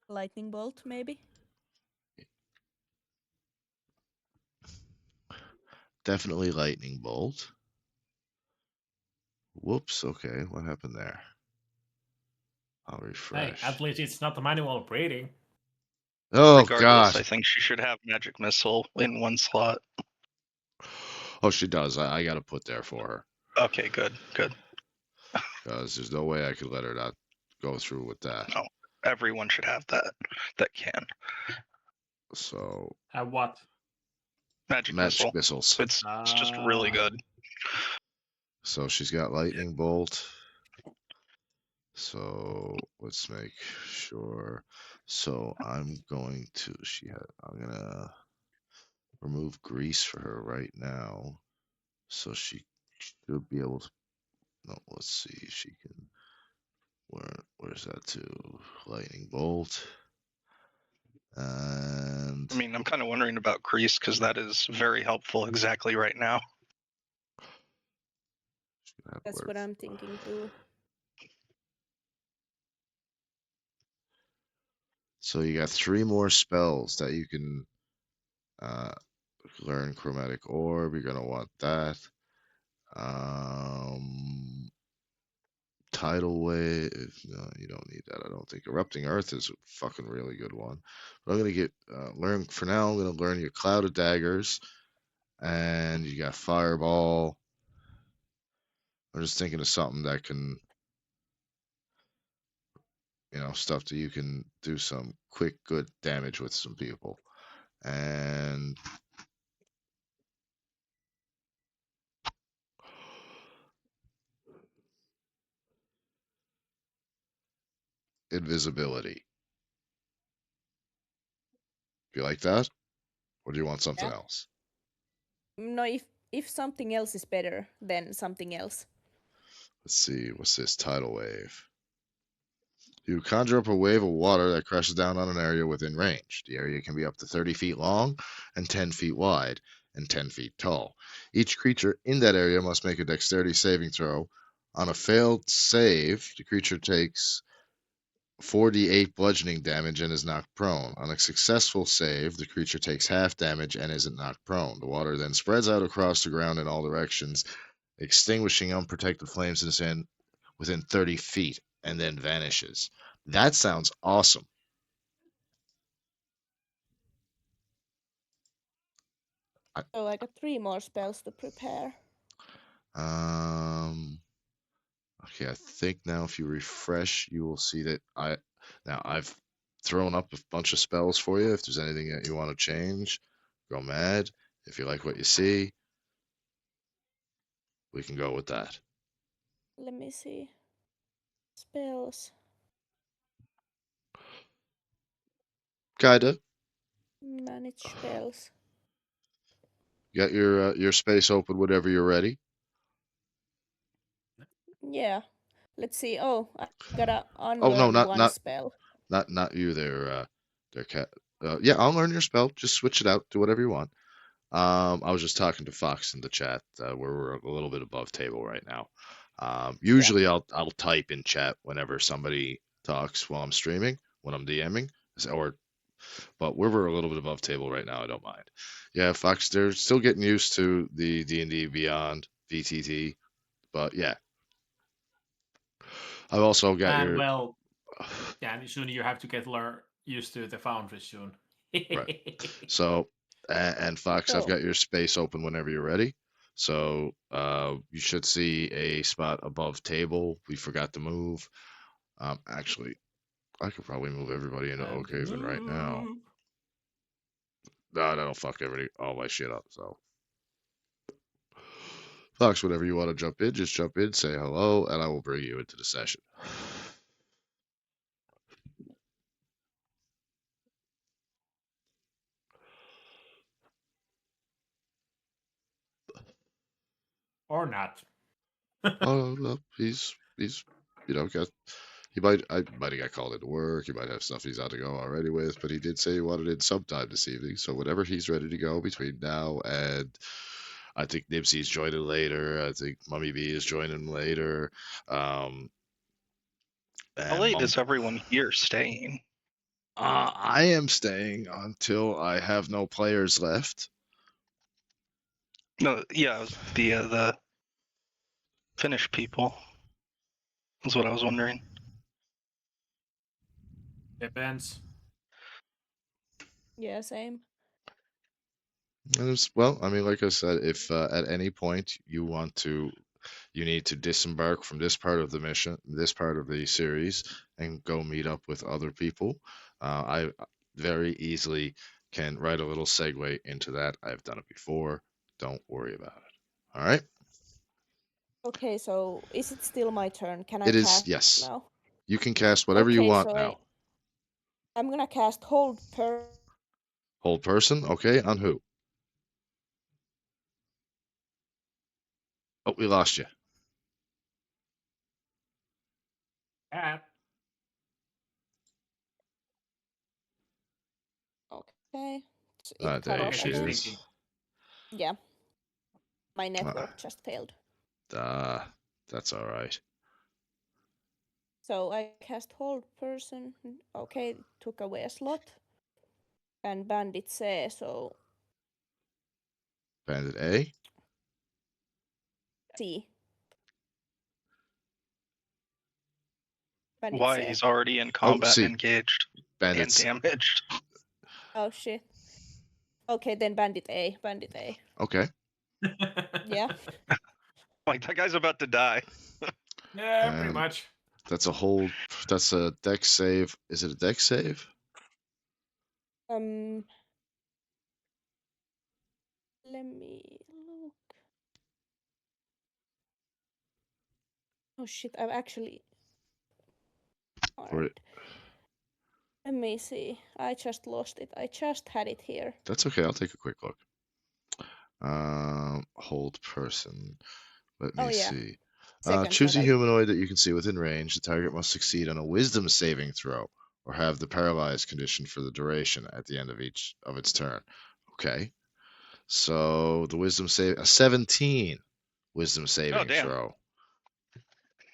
[SPEAKER 3] Lightning bolt, maybe?
[SPEAKER 1] Definitely lightning bolt. Whoops, okay, what happened there? I'll
[SPEAKER 4] Hey,
[SPEAKER 1] refresh.
[SPEAKER 4] at least it's not the manual of reading.
[SPEAKER 1] Oh
[SPEAKER 2] Regardless,
[SPEAKER 1] god.
[SPEAKER 2] I think she should have magic missile in one slot.
[SPEAKER 1] Oh, she does. I got to put there for her
[SPEAKER 2] Okay, good.
[SPEAKER 1] because there's no way I could let her not go through with that.
[SPEAKER 2] No, everyone should have that. That can
[SPEAKER 1] So
[SPEAKER 4] What?
[SPEAKER 2] magic
[SPEAKER 1] magic
[SPEAKER 2] missile.
[SPEAKER 1] missiles.
[SPEAKER 2] It's just really good.
[SPEAKER 1] So she's got lightning bolt. So let's make sure. So I'm going to. I'm gonna remove grease for her right now, so she should be able to. No, let's see. She can. Where's that to? Lightning bolt. And
[SPEAKER 2] I mean, I'm kind of wondering about grease because that is very helpful exactly right now.
[SPEAKER 3] That's what I'm thinking too.
[SPEAKER 1] So you got 3 more spells that you can learn. Chromatic orb. You're gonna want that. Tidal wave. No, you don't need that. I don't think. Erupting Earth is a fucking really good one. But I'm gonna get learn for now. I'm gonna learn your Cloud of Daggers, and you got Fireball. I'm just thinking of something that can, stuff that you can do some quick, good damage with some people. And invisibility. Do you like that? Or do you want something
[SPEAKER 3] Yeah.
[SPEAKER 1] else?
[SPEAKER 3] No, if something else is better, then something else.
[SPEAKER 1] Let's see. What's this? Tidal wave. You conjure up a wave of water that crashes down on an area within range. The area can be up to 30 feet long and 10 feet wide and 10 feet tall. Each creature in that area must make a dexterity saving throw. On a failed save, the creature takes 4d8 bludgeoning damage and is knocked prone. On a successful save, the creature takes half damage and isn't knocked prone. The water then spreads out across the ground in all directions, extinguishing unprotected flames in the sand within 30 feet and then vanishes. That sounds awesome.
[SPEAKER 3] So I got 3 more spells to prepare.
[SPEAKER 1] Okay, I think now if you refresh, you will see that I've thrown up a bunch of spells for you. If there's anything that you want to change, go mad. If you like what you see, we can go with that.
[SPEAKER 3] Let me see. Spells.
[SPEAKER 1] Kinda.
[SPEAKER 3] Manage spells.
[SPEAKER 1] Got your space open whenever you're ready.
[SPEAKER 3] Yeah. Let's see. Oh, I gotta
[SPEAKER 1] Oh no,
[SPEAKER 3] unlearn
[SPEAKER 1] not
[SPEAKER 3] one
[SPEAKER 1] not
[SPEAKER 3] spell.
[SPEAKER 1] not you there, cat. Yeah, I'll learn your spell. Just switch it out. Do whatever you want. I was just talking to Fox in the chat where we're a little bit above table right now.
[SPEAKER 3] Yeah.
[SPEAKER 1] Usually I'll type in chat whenever somebody talks while I'm streaming, when I'm DMing, but we're a little bit above table right now. I don't mind. Yeah, Fox, they're still getting used to the D&D Beyond VTT, but yeah, I've also got
[SPEAKER 4] And
[SPEAKER 1] your
[SPEAKER 4] well, yeah, and soon you have to get used to the Foundry soon.
[SPEAKER 1] right. So, and Fox, I've
[SPEAKER 3] So,
[SPEAKER 1] got your space open whenever you're ready. So you should see a spot above table. We forgot to move. Actually, I could probably move everybody into
[SPEAKER 4] Time to
[SPEAKER 1] Oakhaven right now.
[SPEAKER 4] move.
[SPEAKER 1] No, that'll fuck all my shit up. So, Fox, whenever you want to jump in, just jump in, say hello, and I will bring you into the session.
[SPEAKER 4] Or not.
[SPEAKER 1] Oh, no, he's got I might have got called into work. He might have stuff he's out to go already with, but he did say he wanted it sometime this evening. So whenever he's ready to go between now and I think Nipsey's joining later. I think Mummy B is joining later. Um,
[SPEAKER 2] How
[SPEAKER 1] and
[SPEAKER 2] late is everyone here staying?
[SPEAKER 1] I am staying until I have no players left.
[SPEAKER 2] No, yeah, the Finnish people is what I was wondering.
[SPEAKER 4] Depends.
[SPEAKER 3] yeah, same.
[SPEAKER 1] And well, I mean, like I said, if at any point you need to disembark from this part of the mission, this part of the series, and go meet up with other people, I very easily can write a little segue into that. I've done it before. Don't worry about it. All right.
[SPEAKER 3] Okay, so is it still my turn? Can I
[SPEAKER 1] It is,
[SPEAKER 3] cast
[SPEAKER 1] yes.
[SPEAKER 3] now?
[SPEAKER 1] You can cast whatever you
[SPEAKER 3] Okay,
[SPEAKER 1] want
[SPEAKER 3] so
[SPEAKER 1] now.
[SPEAKER 3] I'm gonna cast Hold Per.
[SPEAKER 1] Hold person, okay? On who? Oh, we lost you.
[SPEAKER 4] Cat.
[SPEAKER 3] Okay, it cut
[SPEAKER 1] There
[SPEAKER 3] off
[SPEAKER 4] Okay,
[SPEAKER 1] she
[SPEAKER 4] she's
[SPEAKER 3] again.
[SPEAKER 1] is.
[SPEAKER 4] thinking.
[SPEAKER 3] Yeah, my
[SPEAKER 1] Ah,
[SPEAKER 3] network just failed.
[SPEAKER 1] that's all right.
[SPEAKER 3] So I cast Hold Person. Okay, it took away a slot. And Bandit C, so
[SPEAKER 1] Bandit A.
[SPEAKER 3] C. Bandit
[SPEAKER 2] Why
[SPEAKER 3] C.
[SPEAKER 2] he's already in
[SPEAKER 1] Oh,
[SPEAKER 2] combat
[SPEAKER 1] C.
[SPEAKER 2] and engaged and
[SPEAKER 1] Bandits.
[SPEAKER 2] damaged.
[SPEAKER 3] Oh shit. Okay, then Bandit A. Bandit A.
[SPEAKER 1] Okay.
[SPEAKER 3] Yeah.
[SPEAKER 2] Like that guy's about to die.
[SPEAKER 4] Yeah, pretty
[SPEAKER 1] And
[SPEAKER 4] much.
[SPEAKER 1] that's a hold. That's a deck save. Is it a deck save?
[SPEAKER 3] Um. Let me look. Oh shit! I've actually.
[SPEAKER 1] Or
[SPEAKER 3] Alright. Let me see. I just lost it. I just had it here.
[SPEAKER 1] that's okay. I'll take a quick look. Hold person. Let
[SPEAKER 3] Oh
[SPEAKER 1] me
[SPEAKER 3] yeah.
[SPEAKER 1] see.
[SPEAKER 3] Second
[SPEAKER 1] Choose a
[SPEAKER 3] level.
[SPEAKER 1] humanoid that you can see within range. The target must succeed on a Wisdom saving throw, or have the paralyzed condition for the duration at the end of each of its turn. Okay. So the Wisdom save a 17 Wisdom saving
[SPEAKER 2] damn.
[SPEAKER 1] throw.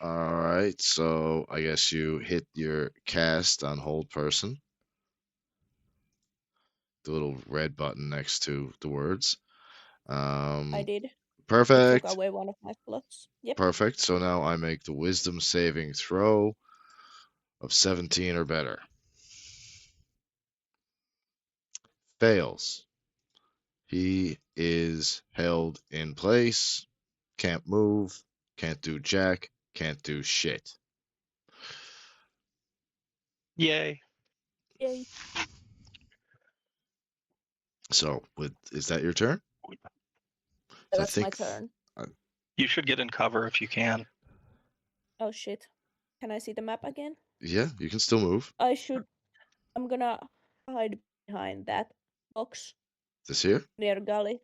[SPEAKER 1] All right. So I guess you hit your cast on hold person. The little red button next to the words.
[SPEAKER 3] I did. It took
[SPEAKER 1] Perfect.
[SPEAKER 3] away one of my slots. Yep.
[SPEAKER 1] Perfect. So now I make the Wisdom saving throw of 17 or better. Fails. He is held in place, can't move, can't do jack, can't do shit.
[SPEAKER 2] Yay.
[SPEAKER 3] Yay.
[SPEAKER 1] So, is that your turn? So I
[SPEAKER 3] That's my
[SPEAKER 1] think
[SPEAKER 3] turn.
[SPEAKER 2] You should get in cover if you can.
[SPEAKER 3] Oh shit. Can I see the map again?
[SPEAKER 1] Yeah, you can still move.
[SPEAKER 3] I should. I'm gonna hide behind that box
[SPEAKER 1] This here?
[SPEAKER 3] near gully.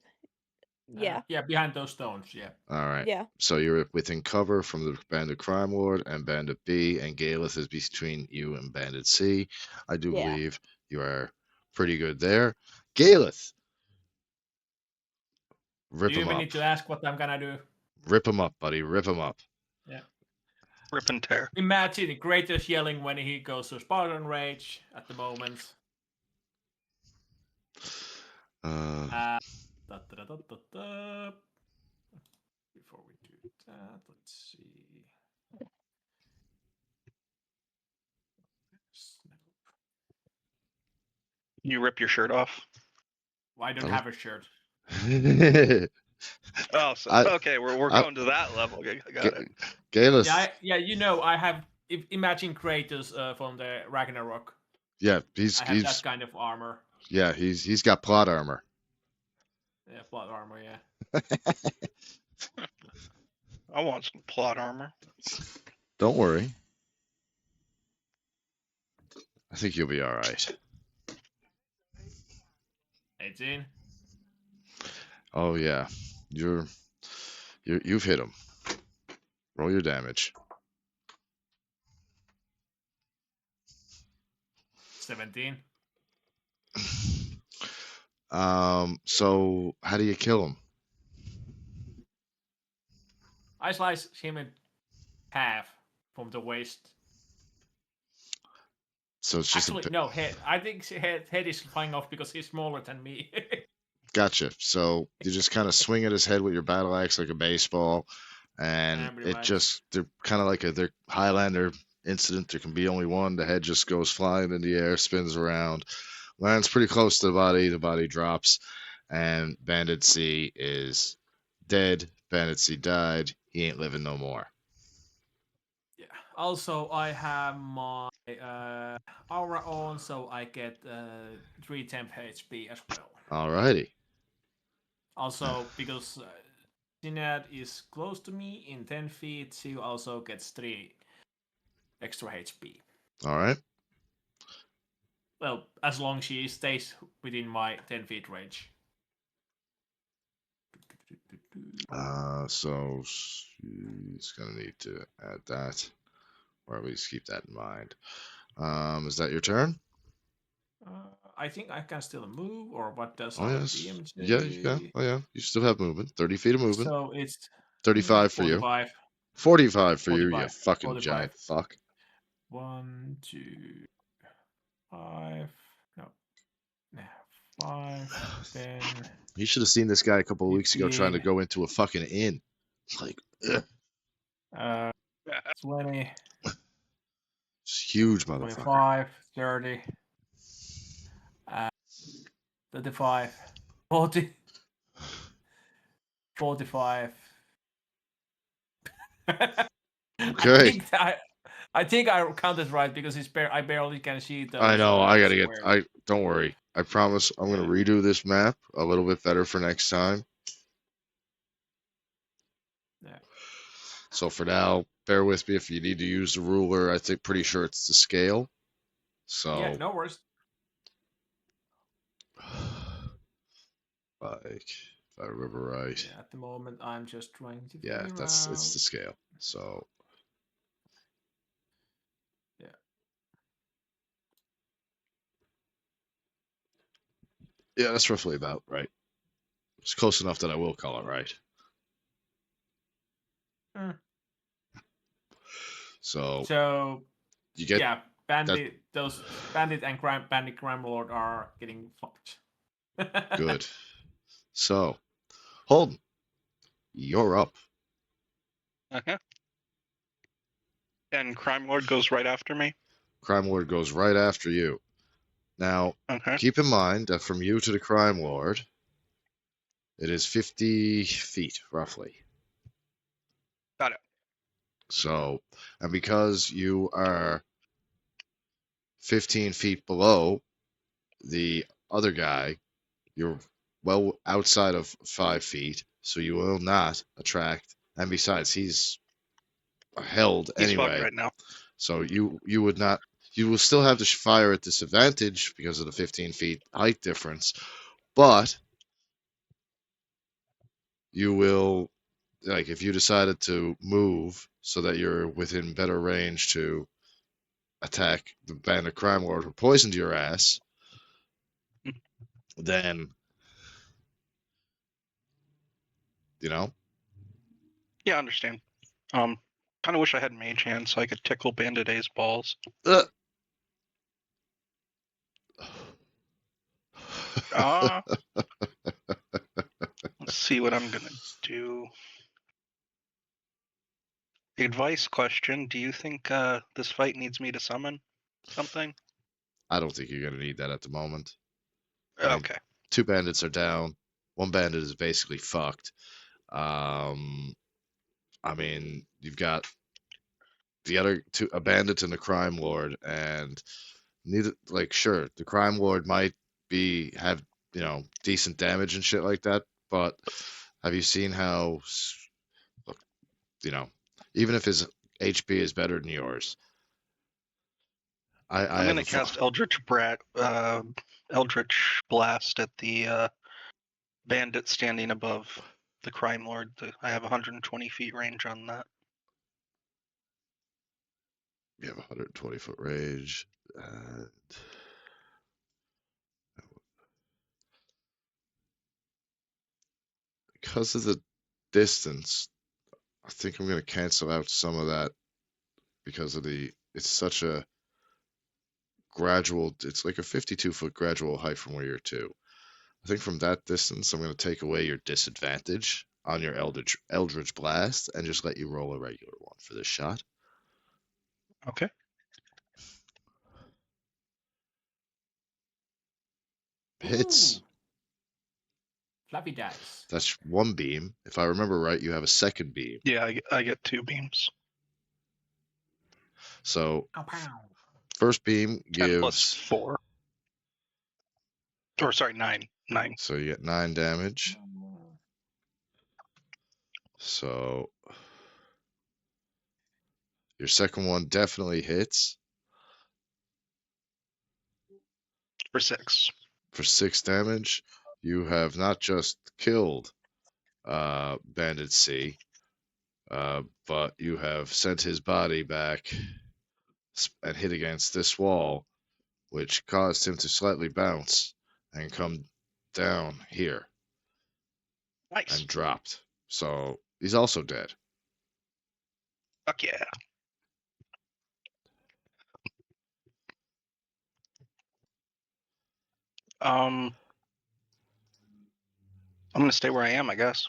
[SPEAKER 3] Yeah.
[SPEAKER 4] Yeah, behind those stones. Yeah.
[SPEAKER 1] All right.
[SPEAKER 3] Yeah.
[SPEAKER 1] So you're within cover from the Bandit Crime Lord and Bandit B, and Galeth is between you and Bandit C. I do
[SPEAKER 3] Yeah.
[SPEAKER 1] believe you are pretty good there. Galeth! Rip
[SPEAKER 4] Do you
[SPEAKER 1] him
[SPEAKER 4] even
[SPEAKER 1] up.
[SPEAKER 4] need to ask what I'm gonna do?
[SPEAKER 1] Rip him up, buddy. Rip him up.
[SPEAKER 4] Yeah.
[SPEAKER 2] Rip and tear.
[SPEAKER 4] Imagine Kratos yelling when he goes to Spartan Rage at the moment. Before we do that, let's see.
[SPEAKER 2] You rip your shirt off.
[SPEAKER 4] I don't
[SPEAKER 1] Oh.
[SPEAKER 4] have a shirt.
[SPEAKER 2] Oh, so,
[SPEAKER 1] I-
[SPEAKER 2] okay, we're
[SPEAKER 1] I-
[SPEAKER 2] going to that level. I got it.
[SPEAKER 1] Galeth.
[SPEAKER 4] Yeah, you know, I have. Imagine Kratos from the Ragnarok.
[SPEAKER 1] Yeah,
[SPEAKER 4] I have that kind of armor.
[SPEAKER 1] yeah, he's got plot armor.
[SPEAKER 4] Yeah, plot armor. Yeah.
[SPEAKER 2] I want some plot armor.
[SPEAKER 1] Don't worry. I think you'll be all right.
[SPEAKER 4] 18.
[SPEAKER 1] Oh yeah, you've hit him. Roll your damage.
[SPEAKER 4] 17.
[SPEAKER 1] So how do you kill him?
[SPEAKER 4] I slice him in half from the waist.
[SPEAKER 1] So it's just
[SPEAKER 4] Actually, no, head. I think head is flying off because he's smaller than me.
[SPEAKER 1] Gotcha. So you just kind of swing at his head with your battle axe like a baseball, and
[SPEAKER 4] Yeah, pretty
[SPEAKER 1] it
[SPEAKER 4] much.
[SPEAKER 1] just they're kind of like they're Highlander incident. There can be only one. The head just goes flying in the air, spins around, lands pretty close to the body. The body drops, and Bandit C is dead. Bandit C died. He ain't living no more.
[SPEAKER 4] Yeah. Also, I have my aura on, so I get 3 temp HP as well.
[SPEAKER 1] Alrighty.
[SPEAKER 4] Also, because Sinead is close to me in 10 feet, she also gets 3 extra HP.
[SPEAKER 1] All right.
[SPEAKER 4] Well, as long as she stays within my 10 feet range.
[SPEAKER 1] So she's gonna need to add that, or at least keep that in mind. Is that your turn?
[SPEAKER 4] I think I can still move, or what does
[SPEAKER 1] Oh
[SPEAKER 4] our
[SPEAKER 1] yes.
[SPEAKER 4] DM say?
[SPEAKER 1] Yeah, you can. Oh yeah, you still have movement. 30 feet of movement.
[SPEAKER 4] So it's
[SPEAKER 1] 35 for you.
[SPEAKER 4] 45.
[SPEAKER 1] 45 for you, you
[SPEAKER 4] 45.
[SPEAKER 1] fucking
[SPEAKER 4] 45.
[SPEAKER 1] giant fuck.
[SPEAKER 4] 1, 2, 5. No. 5, 10.
[SPEAKER 1] You should have seen this guy a couple of weeks ago trying to
[SPEAKER 4] 15.
[SPEAKER 1] go into a fucking inn. Like, ugh,
[SPEAKER 4] 20,
[SPEAKER 1] it's huge, motherfucker.
[SPEAKER 4] 25, 30, 35, 40, 45.
[SPEAKER 1] Okay.
[SPEAKER 4] I think I counted right because I barely can see those.
[SPEAKER 1] I know. I gotta
[SPEAKER 4] squares.
[SPEAKER 1] get. Don't worry. I promise. I'm gonna redo this map a little bit better for next time.
[SPEAKER 4] Yeah.
[SPEAKER 1] So for now, bear with me if you need to use the ruler. I think pretty sure it's the scale. So
[SPEAKER 4] Yeah, no worries.
[SPEAKER 1] like, if I remember right,
[SPEAKER 4] Yeah, at the moment, I'm just trying to.
[SPEAKER 1] yeah,
[SPEAKER 4] figure
[SPEAKER 1] it's
[SPEAKER 4] out.
[SPEAKER 1] the scale. So
[SPEAKER 4] Yeah.
[SPEAKER 1] yeah, that's roughly about right. It's close enough that I will call it right. So
[SPEAKER 4] So
[SPEAKER 1] you get
[SPEAKER 4] yeah, bandit and bandit crime lord are getting fucked.
[SPEAKER 1] good. So Holden, you're up.
[SPEAKER 2] Okay. And Crime Lord goes right after me.
[SPEAKER 1] Crime Lord goes right after you. Now,
[SPEAKER 2] Okay.
[SPEAKER 1] keep in mind that from you to the Crime Lord, it is 50 feet, roughly.
[SPEAKER 2] Got it.
[SPEAKER 1] So, and because you are 15 feet below the other guy, you're well outside of 5 feet, so you will not attract And besides, he's held
[SPEAKER 2] He's fucked
[SPEAKER 1] anyway.
[SPEAKER 2] right now.
[SPEAKER 1] So you would not. You will still have to fire at disadvantage because of the 15 feet height difference, but you will, like, if you decided to move so that you're within better range to attack the bandit crime lord who poisoned your ass, then you know.
[SPEAKER 2] Yeah, I understand. Kind of wish I had Mage Hand so I could tickle Bandit A's balls. Ah, let's see what I'm gonna do. Advice question: do you think this fight needs me to summon something?
[SPEAKER 1] I don't think you're gonna need that at the moment. I mean,
[SPEAKER 2] Okay.
[SPEAKER 1] 2 bandits are down. 1 bandit is basically fucked. I mean, you've got the other 2, a bandit and a crime lord, and neither, like, sure, the crime lord might have decent damage and shit like that, but have you seen how, look, even if his HP is better than yours, I
[SPEAKER 2] I'm
[SPEAKER 1] have
[SPEAKER 2] gonna cast Eldritch Blast at the bandit standing above the crime lord. I have 120 feet range on that.
[SPEAKER 1] we have 120-foot range. Because of the distance, I think I'm going to cancel out some of that because of it's such a gradual, it's like a 52-foot gradual height from where you're to. I think from that distance, I'm going to take away your disadvantage on your Eldritch Blast and just let you roll a regular one for this shot.
[SPEAKER 2] Okay.
[SPEAKER 1] Hits.
[SPEAKER 4] Ooh. Fluffy dice.
[SPEAKER 1] That's 1 beam. If I remember right, you have a 2nd beam.
[SPEAKER 2] Yeah, I get 2 beams.
[SPEAKER 1] So,
[SPEAKER 4] Ow, pow.
[SPEAKER 1] first beam
[SPEAKER 2] 10 plus
[SPEAKER 1] gives.
[SPEAKER 2] 4. Or sorry, 9. 9.
[SPEAKER 1] So you get 9 damage. So your second one definitely hits
[SPEAKER 2] For 6.
[SPEAKER 1] for 6 damage. You have not just killed Bandit C, but you have sent his body back and hit against this wall, which caused him to slightly bounce and come down here
[SPEAKER 2] Nice.
[SPEAKER 1] and dropped. So he's also dead.
[SPEAKER 2] Fuck yeah. I'm gonna stay where I am, I guess.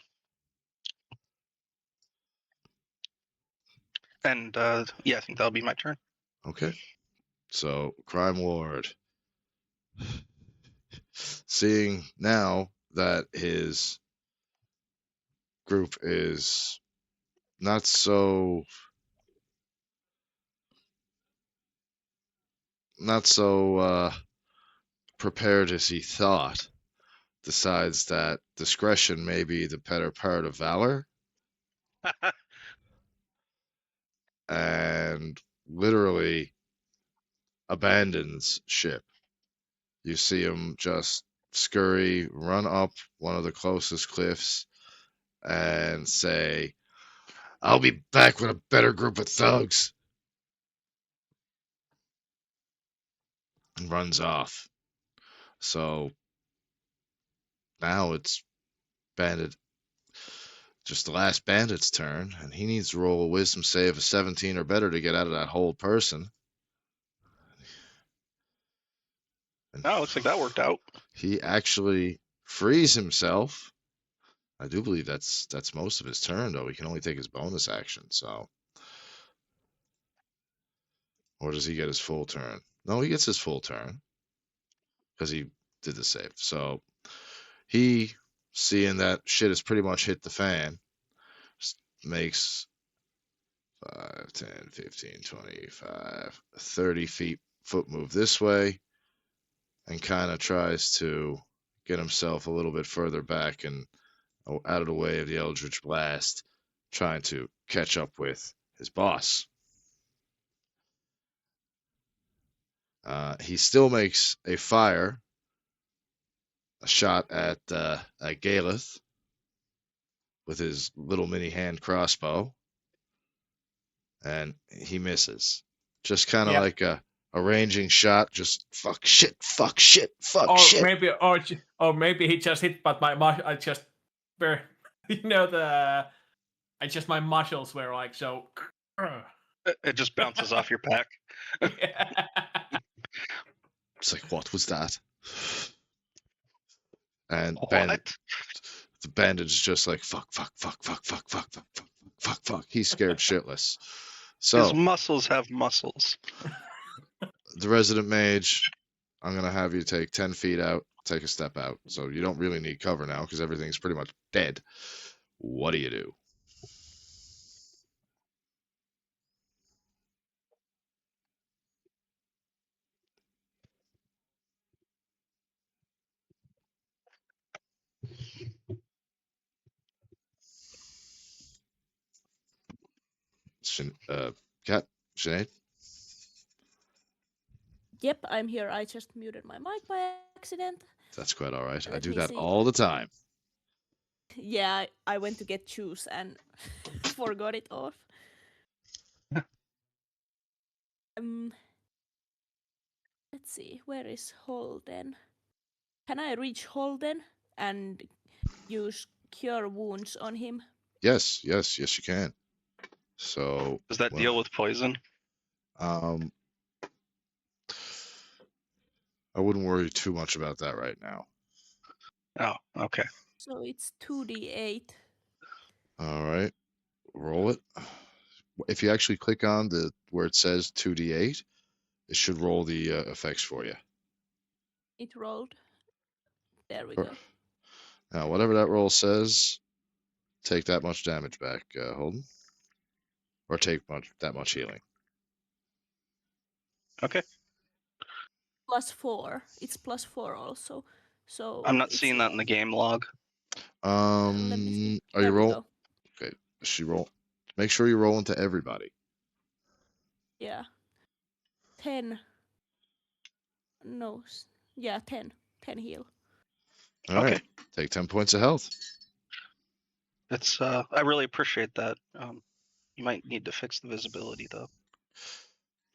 [SPEAKER 2] And yeah, I think that'll be my turn.
[SPEAKER 1] Okay. So Crime Lord, seeing now that his group is not so prepared as he thought, decides that discretion may be the better part of valor, and literally abandons ship. You see him just scurry, run up one of the closest cliffs, and say, "I'll be back with a better group of thugs," and runs off. So now it's Bandit, just the last bandit's turn, and he needs to roll a wisdom save of 17 or better to get out of that hold person. And
[SPEAKER 2] Oh, looks like that worked out.
[SPEAKER 1] he actually frees himself. I do believe that's most of his turn, though. He can only take his bonus action, so. Or does he get his full turn? No, he gets his full turn because he did the save. So he, seeing that shit has pretty much hit the fan, makes 5, 10, 15, 25, 30 feet foot move this way and kind of tries to get himself a little bit further back and out of the way of the Eldritch Blast trying to catch up with his boss. He still makes a shot at Galeth with his little mini hand crossbow, and he misses. Just kind of
[SPEAKER 4] Yeah.
[SPEAKER 1] like a ranging shot. Just fuck shit, fuck shit, fuck
[SPEAKER 4] Or
[SPEAKER 1] shit.
[SPEAKER 4] maybe he just hit, but I just were, my muscles were like so.
[SPEAKER 2] It just bounces off your pack.
[SPEAKER 1] It's like, what was that? And
[SPEAKER 2] What?
[SPEAKER 1] the bandit is just like, fuck, fuck, fuck, fuck, fuck, fuck, fuck, fuck, fuck, fuck. He's scared shitless.
[SPEAKER 2] His
[SPEAKER 1] So
[SPEAKER 2] muscles have muscles.
[SPEAKER 1] the resident mage, I'm gonna have you take 10 feet out, take a step out. So you don't really need cover now because everything's pretty much dead. What do you do? Cat, Sinead?
[SPEAKER 3] Yep, I'm here. I just muted my mic by accident.
[SPEAKER 1] That's quite all right. I
[SPEAKER 3] Let
[SPEAKER 1] do
[SPEAKER 3] me
[SPEAKER 1] that
[SPEAKER 3] see.
[SPEAKER 1] all the time.
[SPEAKER 3] Yeah, I went to get juice and forgot it off. Let's see. Where is Holden? Can I reach Holden and use cure wounds on him?
[SPEAKER 1] Yes, you can. So
[SPEAKER 2] Does that deal with poison?
[SPEAKER 1] I wouldn't worry too much about that right now.
[SPEAKER 2] Oh, okay.
[SPEAKER 3] So it's 2d8.
[SPEAKER 1] All right, roll it. If you actually click on the where it says 2d8, it should roll the effects for you.
[SPEAKER 3] It rolled. There we go.
[SPEAKER 1] Now, whatever that roll says, take that much damage back, Holden, or take that much healing.
[SPEAKER 2] Okay.
[SPEAKER 3] +4. It's +4 also. So
[SPEAKER 2] I'm not
[SPEAKER 3] it's
[SPEAKER 2] seeing that in the game log.
[SPEAKER 3] Let me see.
[SPEAKER 1] Are
[SPEAKER 3] There
[SPEAKER 1] you
[SPEAKER 3] we
[SPEAKER 1] roll?
[SPEAKER 3] go.
[SPEAKER 1] Okay, she roll. Make sure you roll into everybody.
[SPEAKER 3] Yeah. 10. No. Yeah, 10. 10 heal.
[SPEAKER 1] All right, take 10 points of health.
[SPEAKER 2] It's I really appreciate that. You might need to fix the visibility though.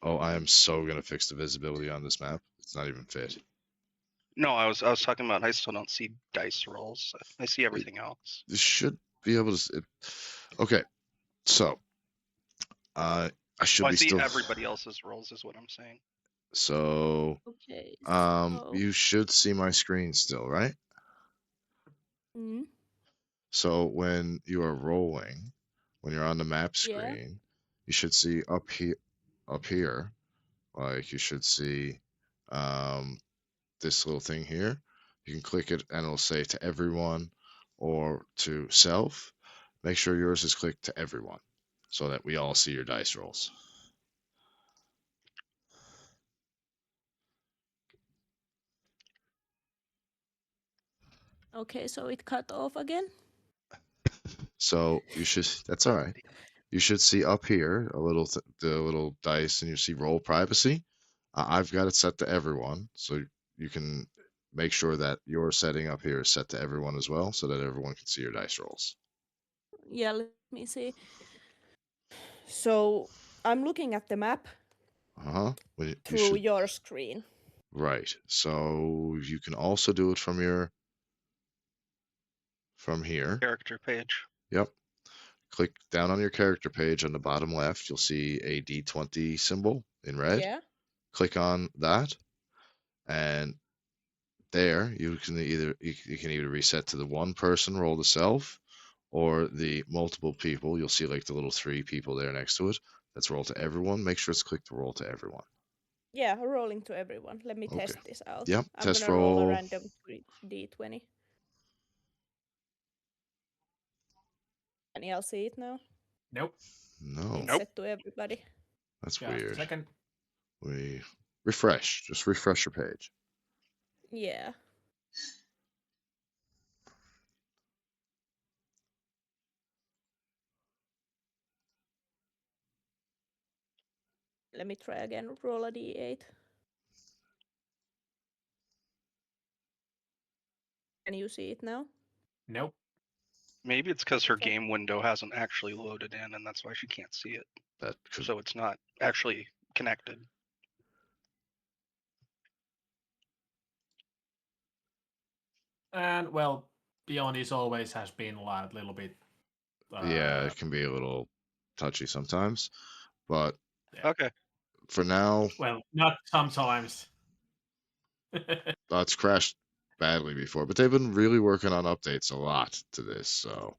[SPEAKER 1] Oh, I am so gonna fix the visibility on this map. It's not even fit.
[SPEAKER 2] No, I was talking about I still don't see dice rolls. I see everything else.
[SPEAKER 1] This should be able to. Okay, so I should
[SPEAKER 2] Well, I
[SPEAKER 1] be
[SPEAKER 2] see
[SPEAKER 1] still.
[SPEAKER 2] everybody else's rolls is what I'm saying.
[SPEAKER 1] So
[SPEAKER 3] Okay.
[SPEAKER 1] you should see my screen still, right?
[SPEAKER 3] Mm,
[SPEAKER 1] So when you are rolling, when you're on the map
[SPEAKER 3] yeah.
[SPEAKER 1] screen, you should see up here, like you should see this little thing here. You can click it and it'll say to everyone or to self. Make sure yours is clicked to everyone so that we all see your dice rolls.
[SPEAKER 3] Okay, so it cut off again.
[SPEAKER 1] So you should. That's all right. You should see up here a little the little dice, and you see roll privacy. I've got it set to everyone, so you can make sure that your setting up here is set to everyone as well, so that everyone can see your dice rolls.
[SPEAKER 3] Yeah, let me see. So I'm looking at the map through your screen.
[SPEAKER 1] Right. So you can also do it from here.
[SPEAKER 2] Character page.
[SPEAKER 1] Yep. Click down on your character page on the bottom left. You'll see a D20 symbol in red.
[SPEAKER 3] Yeah.
[SPEAKER 1] Click on that, and there you can either reset to the one person roll to self, or the multiple people. You'll see like the little 3 people there next to it. That's roll to everyone. Make sure it's clicked to roll to everyone.
[SPEAKER 3] Yeah, rolling to everyone. Let me test this out.
[SPEAKER 1] Yep,
[SPEAKER 3] I'm
[SPEAKER 1] test
[SPEAKER 3] gonna roll a
[SPEAKER 1] roll.
[SPEAKER 3] random d20. Can y'all see it now?
[SPEAKER 4] Nope.
[SPEAKER 1] No.
[SPEAKER 3] It's set to everybody.
[SPEAKER 1] That's
[SPEAKER 4] Just
[SPEAKER 1] weird.
[SPEAKER 4] a second.
[SPEAKER 1] We refresh. Just refresh your page.
[SPEAKER 3] Yeah. Let me try again. Roll a d8. Can you see it now?
[SPEAKER 4] Nope.
[SPEAKER 2] Maybe it's because her
[SPEAKER 3] Okay.
[SPEAKER 2] game window hasn't actually loaded in, and that's why she can't see it.
[SPEAKER 1] That could.
[SPEAKER 2] So it's not actually connected.
[SPEAKER 4] And well, Beyondis always has been a little bit.
[SPEAKER 1] Yeah, it can be a little touchy sometimes, but
[SPEAKER 2] Okay.
[SPEAKER 1] for now,
[SPEAKER 4] Well, not sometimes.
[SPEAKER 1] it's crashed badly before, but they've been really working on updates a lot to this. So,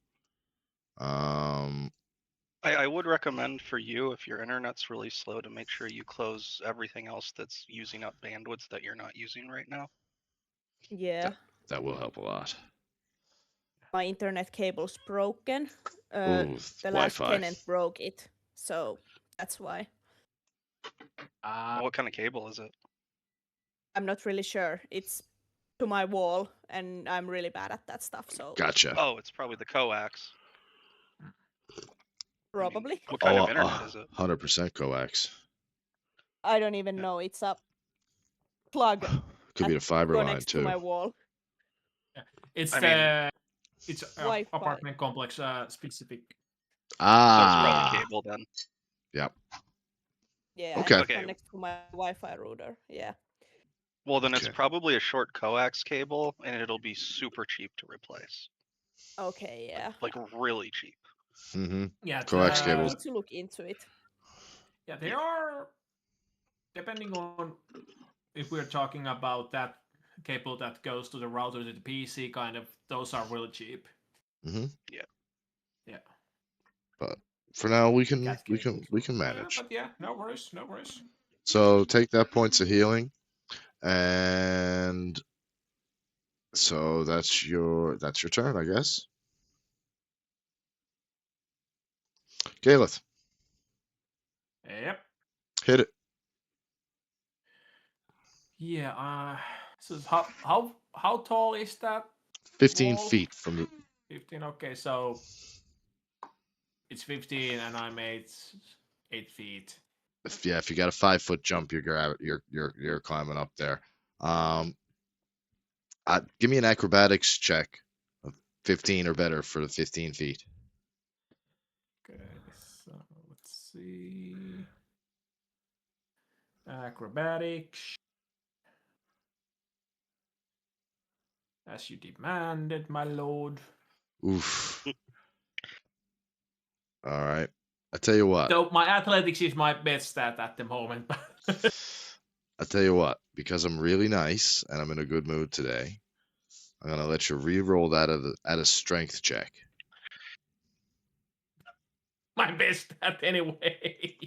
[SPEAKER 2] I would recommend for you, if your internet's really slow, to make sure you close everything else that's using up bandwidth that you're not using right now.
[SPEAKER 3] Yeah.
[SPEAKER 1] that will help a lot.
[SPEAKER 3] My internet cable's broken.
[SPEAKER 1] Ooh,
[SPEAKER 3] The last
[SPEAKER 1] Wi-Fi.
[SPEAKER 3] tenant broke it, so that's why.
[SPEAKER 2] What kind of cable is it?
[SPEAKER 3] I'm not really sure. It's to my wall, and I'm really bad at that stuff, so
[SPEAKER 1] Gotcha.
[SPEAKER 2] Oh, it's probably the coax.
[SPEAKER 3] probably.
[SPEAKER 2] What kind of internet is it?
[SPEAKER 1] 100% coax.
[SPEAKER 3] I don't even know. It's a plug
[SPEAKER 1] Could be the fiber line
[SPEAKER 3] connects to
[SPEAKER 1] too.
[SPEAKER 3] my wall.
[SPEAKER 4] It's
[SPEAKER 2] I mean-
[SPEAKER 4] it's
[SPEAKER 3] Wi-Fi.
[SPEAKER 4] apartment complex specific.
[SPEAKER 2] So it's probably
[SPEAKER 1] Ah,
[SPEAKER 2] cable then.
[SPEAKER 3] Yeah,
[SPEAKER 1] Okay.
[SPEAKER 3] and it
[SPEAKER 2] Okay.
[SPEAKER 3] connects to my Wi-Fi router. Yeah.
[SPEAKER 2] Well, then it's
[SPEAKER 1] Okay.
[SPEAKER 2] probably a short coax cable, and it'll be super cheap to replace.
[SPEAKER 3] Okay, yeah.
[SPEAKER 2] Like really cheap.
[SPEAKER 1] Mm-hmm.
[SPEAKER 4] Yeah,
[SPEAKER 1] Coax
[SPEAKER 3] I
[SPEAKER 1] cables.
[SPEAKER 3] need to look into it.
[SPEAKER 4] Yeah, they are depending on if we're talking about that cable that goes to the router to the PC, kind of those are really cheap.
[SPEAKER 1] Mm-hmm.
[SPEAKER 2] Yeah.
[SPEAKER 4] Yeah.
[SPEAKER 1] But for now, we can
[SPEAKER 4] Cat
[SPEAKER 1] we can
[SPEAKER 4] cables.
[SPEAKER 1] we can
[SPEAKER 4] Yeah,
[SPEAKER 1] manage.
[SPEAKER 4] but yeah, no worries, no worries.
[SPEAKER 1] So take that points of healing, and so that's your turn, I guess. Galeth,
[SPEAKER 4] Yep.
[SPEAKER 1] hit it.
[SPEAKER 4] Yeah. So how tall is that?
[SPEAKER 1] 15
[SPEAKER 4] Wall?
[SPEAKER 1] feet from the.
[SPEAKER 4] 15. Okay, so it's 15, and I'm 8 feet.
[SPEAKER 1] If you got a 5-foot jump, you're climbing up there. Give me an acrobatics check of 15 or better for the 15 feet.
[SPEAKER 4] Okay, so let's see. Acrobatics. As you demanded, my lord.
[SPEAKER 1] Oof. All right. I tell you what.
[SPEAKER 4] So my athletics is my best stat at the moment.
[SPEAKER 1] I tell you what. Because I'm really nice and I'm in a good mood today, I'm gonna let you re-roll that at a strength check.
[SPEAKER 4] My best stat anyway.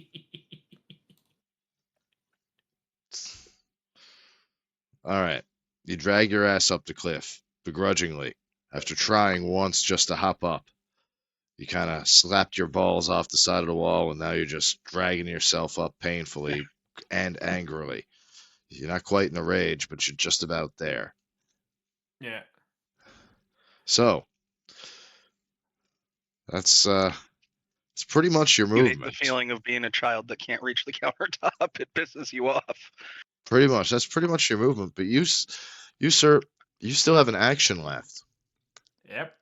[SPEAKER 1] All right. You drag your ass up the cliff, begrudgingly, after trying once just to hop up. You kind of slapped your balls off the side of the wall, and now you're just dragging yourself up painfully and angrily. You're not quite in a rage, but you're just about there.
[SPEAKER 4] Yeah.
[SPEAKER 1] So, it's pretty much your
[SPEAKER 2] You hate
[SPEAKER 1] movement.
[SPEAKER 2] the feeling of being a child that can't reach the countertop. It pisses you off.
[SPEAKER 1] Pretty much. That's pretty much your movement. But you, sir, you still have an action left.
[SPEAKER 4] Yep.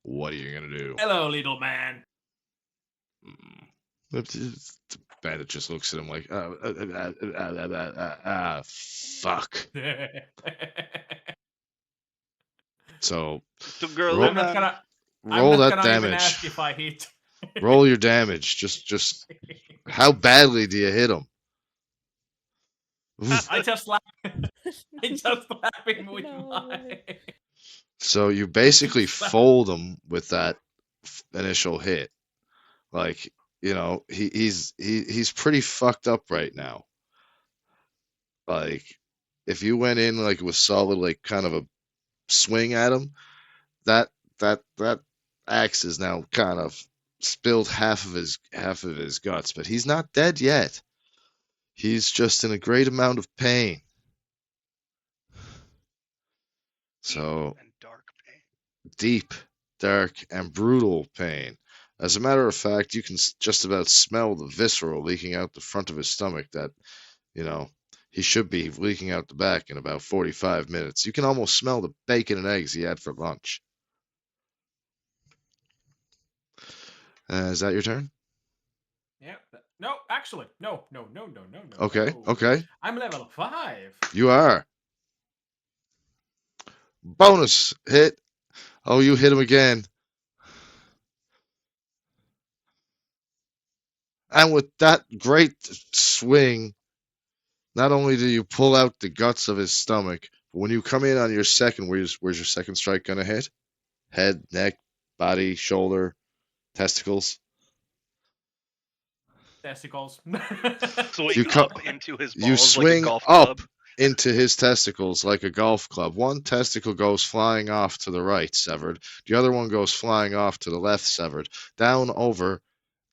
[SPEAKER 1] What are you gonna do?
[SPEAKER 4] Hello, little man.
[SPEAKER 1] The bandit just looks at him like, fuck. So
[SPEAKER 2] The girl
[SPEAKER 1] Roll-
[SPEAKER 4] I'm not gonna.
[SPEAKER 1] roll
[SPEAKER 4] I'm not
[SPEAKER 1] that
[SPEAKER 4] gonna even
[SPEAKER 1] damage.
[SPEAKER 4] ask if I hit.
[SPEAKER 1] Roll your damage. Just how badly do you hit him? Oof.
[SPEAKER 4] I just laugh. I just laughing with
[SPEAKER 3] No
[SPEAKER 4] my.
[SPEAKER 3] way.
[SPEAKER 1] So you basically fold him with that initial hit. Like, he's pretty fucked up right now. Like, if you went in like with solid, like kind of a swing at him, that axe is now kind of spilled half of his guts, but he's not dead yet. He's just in a great amount of pain. So
[SPEAKER 2] And dark pain.
[SPEAKER 1] deep, dark, and brutal pain. As a matter of fact, you can just about smell the visceral leaking out the front of his stomach that, you know, he should be leaking out the back in about 45 minutes. You can almost smell the bacon and eggs he had for lunch. Is that your turn?
[SPEAKER 4] Yeah. No, actually, no.
[SPEAKER 1] Okay, okay.
[SPEAKER 4] I'm level 5.
[SPEAKER 1] You are. Bonus hit. Oh, you hit him again. And with that great swing, not only do you pull out the guts of his stomach, but when you come in on your second, where's your second strike going to hit? Head, neck, body, shoulder, testicles.
[SPEAKER 4] Testicles.
[SPEAKER 2] Swing
[SPEAKER 1] co-
[SPEAKER 2] up into his
[SPEAKER 1] You
[SPEAKER 2] balls like a
[SPEAKER 1] swing
[SPEAKER 2] golf
[SPEAKER 1] up
[SPEAKER 2] club.
[SPEAKER 1] into his testicles like a golf club. One testicle goes flying off to the right, severed. The other one goes flying off to the left, severed. Down over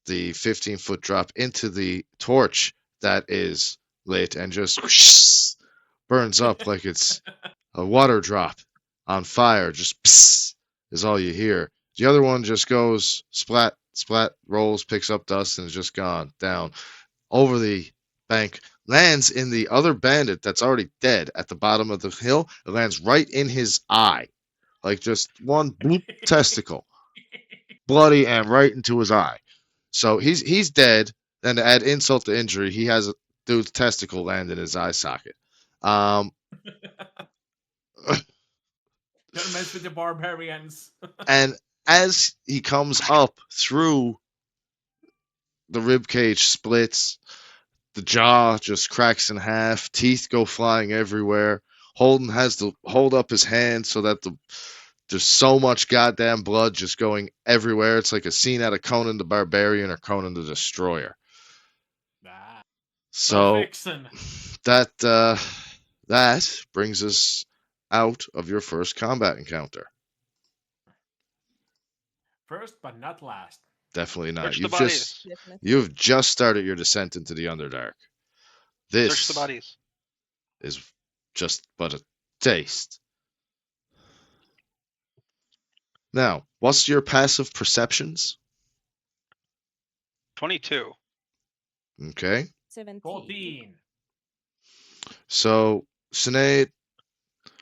[SPEAKER 1] the 15-foot drop into the torch that is lit and just whoosh, burns up like it's a water drop on fire. Just psst, is all you hear. The other one just goes splat, splat, rolls, picks up dust, and is just gone down over the bank. Lands in the other bandit that's already dead at the bottom of the hill. It lands right in his eye. Like just one bloop testicle. Bloody and right into his eye. So he's dead. And to add insult to injury, he has a dude's testicle land in his eye socket.
[SPEAKER 4] Don't mess with the barbarians.
[SPEAKER 1] And as he comes up through the rib cage splits, the jaw just cracks in half, teeth go flying everywhere. Holden has to hold up his hand so that there's so much goddamn blood just going everywhere. It's like a scene out of Conan the Barbarian or Conan the Destroyer. So that brings us out of your first combat encounter.
[SPEAKER 4] First but not last.
[SPEAKER 1] Definitely not.
[SPEAKER 2] Search
[SPEAKER 1] You've just started your descent into the Underdark. This
[SPEAKER 2] Search the bodies.
[SPEAKER 1] is just but a taste. Now, what's your passive perceptions?
[SPEAKER 2] 22.
[SPEAKER 1] Okay.
[SPEAKER 3] 17.
[SPEAKER 4] 14.
[SPEAKER 1] So, Sinead,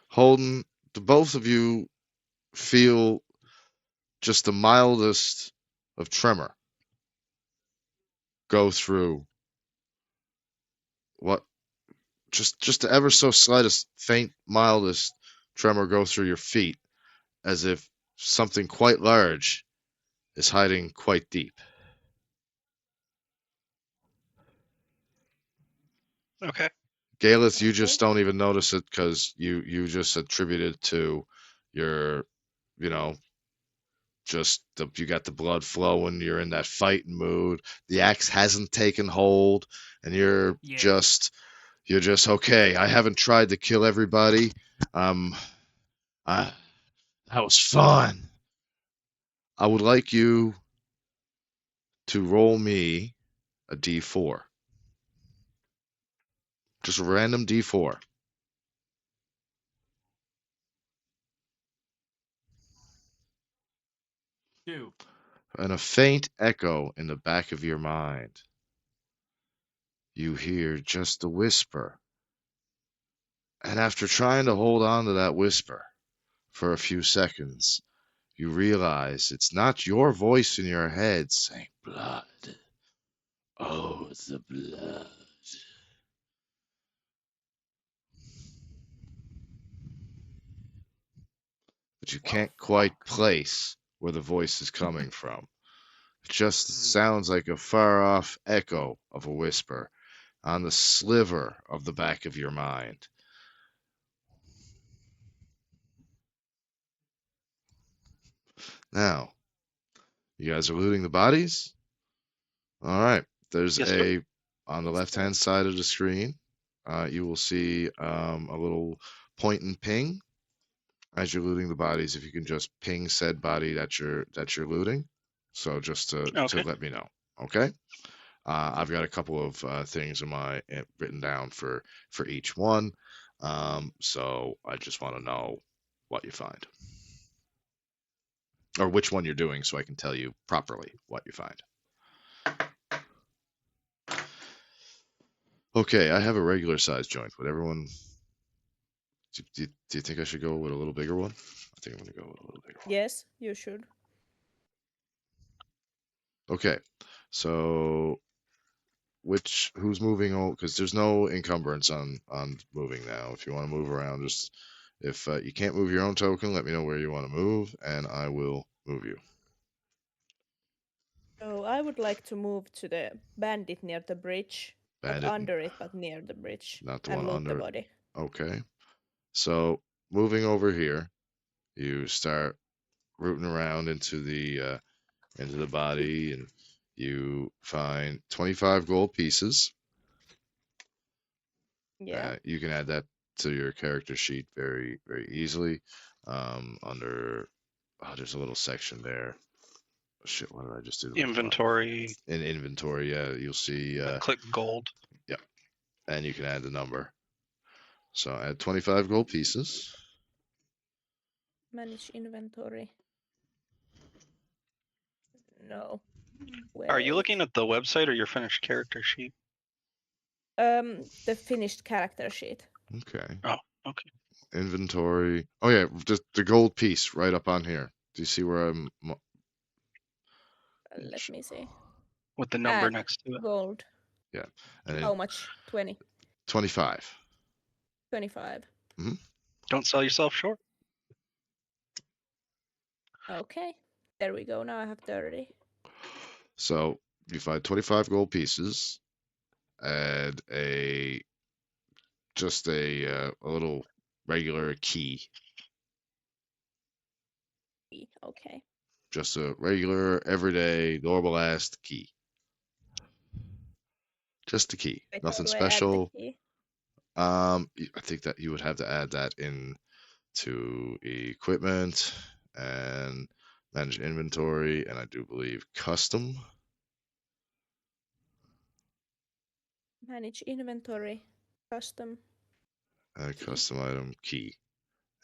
[SPEAKER 1] Holden, the both of you feel just the mildest of tremor go through what just the ever so slightest faint mildest tremor go through your feet as if something quite large is hiding quite deep.
[SPEAKER 2] Okay.
[SPEAKER 1] Galeth, you just don't even notice it because you just attribute it to your, you know, you got the blood flowing, you're in that fighting mood, the axe hasn't taken hold, and you're just okay. I haven't tried to kill everybody. That was fun. I would like you to roll me a d4. Just a random d4.
[SPEAKER 4] 2.
[SPEAKER 1] And a faint echo in the back of your mind. You hear just a whisper. And after trying to hold on to that whisper for a few seconds, you realize it's not your voice in your head saying, blood. Oh, the blood. But you can't quite place where the voice is coming from. It just sounds like a far off echo of a whisper on the sliver of the back of your mind. Now, you guys are looting the bodies? All right. There's on the left-hand side of the screen, you will see a little point and ping as you're looting the bodies. If you can just ping said body that you're looting, so just to let me know. Okay. I've got a couple of things in my written down for each one, so I just want to know what you find. or which one you're doing, so I can tell you properly what you find. Okay, I have a regular size joint. Would everyone? Do you think I should go with a little bigger one? I think I'm gonna go with a little bigger one.
[SPEAKER 3] Yes, you should.
[SPEAKER 1] Okay, so who's moving? Because there's no encumbrance on moving now. If you want to move around, just if you can't move your own token, let me know where you want to move, and I will move you.
[SPEAKER 3] So I would like to move to the bandit near the bridge.
[SPEAKER 1] Bandit,
[SPEAKER 3] Not under it, but near the bridge.
[SPEAKER 1] not the
[SPEAKER 3] And
[SPEAKER 1] one
[SPEAKER 3] loot the
[SPEAKER 1] under.
[SPEAKER 3] body.
[SPEAKER 1] Okay, so moving over here, you start rooting around into the body, and you find 25 gold pieces.
[SPEAKER 3] Yeah.
[SPEAKER 1] You can add that to your character sheet very, very easily. Under, there's a little section there. Shit, what did I just do?
[SPEAKER 2] Inventory.
[SPEAKER 1] In inventory, yeah, you'll see.
[SPEAKER 2] Click gold.
[SPEAKER 1] Yeah, and you can add the number. So add 25 gold pieces.
[SPEAKER 3] Manage inventory. No.
[SPEAKER 2] Are you
[SPEAKER 3] Wait.
[SPEAKER 2] looking at the website or your finished character sheet?
[SPEAKER 3] The finished character sheet.
[SPEAKER 1] Okay.
[SPEAKER 2] Oh, okay.
[SPEAKER 1] Inventory. Oh yeah, just the gold piece right up on here. Do you see where I'm?
[SPEAKER 3] Let me see.
[SPEAKER 2] With the number
[SPEAKER 3] Add
[SPEAKER 2] next to it.
[SPEAKER 3] gold.
[SPEAKER 1] Yeah, and then
[SPEAKER 3] How much? 20.
[SPEAKER 1] 25.
[SPEAKER 3] 25.
[SPEAKER 2] Don't sell yourself short.
[SPEAKER 3] Okay. There we go. Now I have 30.
[SPEAKER 1] So you find 25 gold pieces. Add just a little regular key.
[SPEAKER 3] Okay.
[SPEAKER 1] Just a regular, everyday, normal ass key. Just a key.
[SPEAKER 3] Wait,
[SPEAKER 1] Nothing
[SPEAKER 3] how do I add the
[SPEAKER 1] special.
[SPEAKER 3] key?
[SPEAKER 1] I think that you would have to add that in to equipment and manage inventory, and I do believe custom.
[SPEAKER 3] Manage inventory. Custom.
[SPEAKER 1] Custom item key.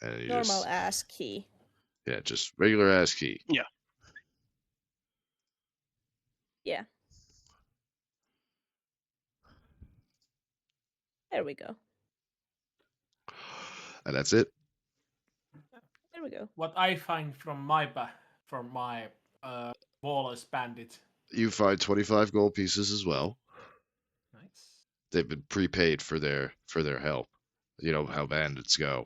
[SPEAKER 1] And you
[SPEAKER 3] Normal
[SPEAKER 1] just,
[SPEAKER 3] ass key.
[SPEAKER 1] yeah, just regular ass key.
[SPEAKER 2] Yeah.
[SPEAKER 3] Yeah. There we go.
[SPEAKER 1] And that's it.
[SPEAKER 3] There we go.
[SPEAKER 4] What I find from my Wallace Bandit.
[SPEAKER 1] You find 25 gold pieces as well.
[SPEAKER 4] Nice.
[SPEAKER 1] They've been prepaid for their help. You know how bandits go.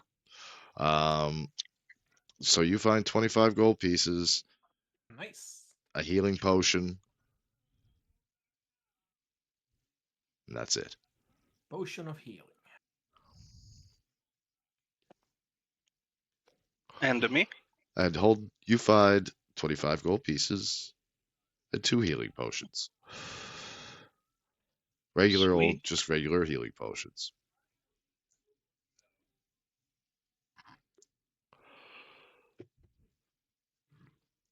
[SPEAKER 1] So you find 25 gold pieces,
[SPEAKER 4] Nice.
[SPEAKER 1] a healing potion, and that's it.
[SPEAKER 4] Potion of healing.
[SPEAKER 2] And to me?
[SPEAKER 1] And you find 25 gold pieces and 2 healing potions. Just regular healing potions.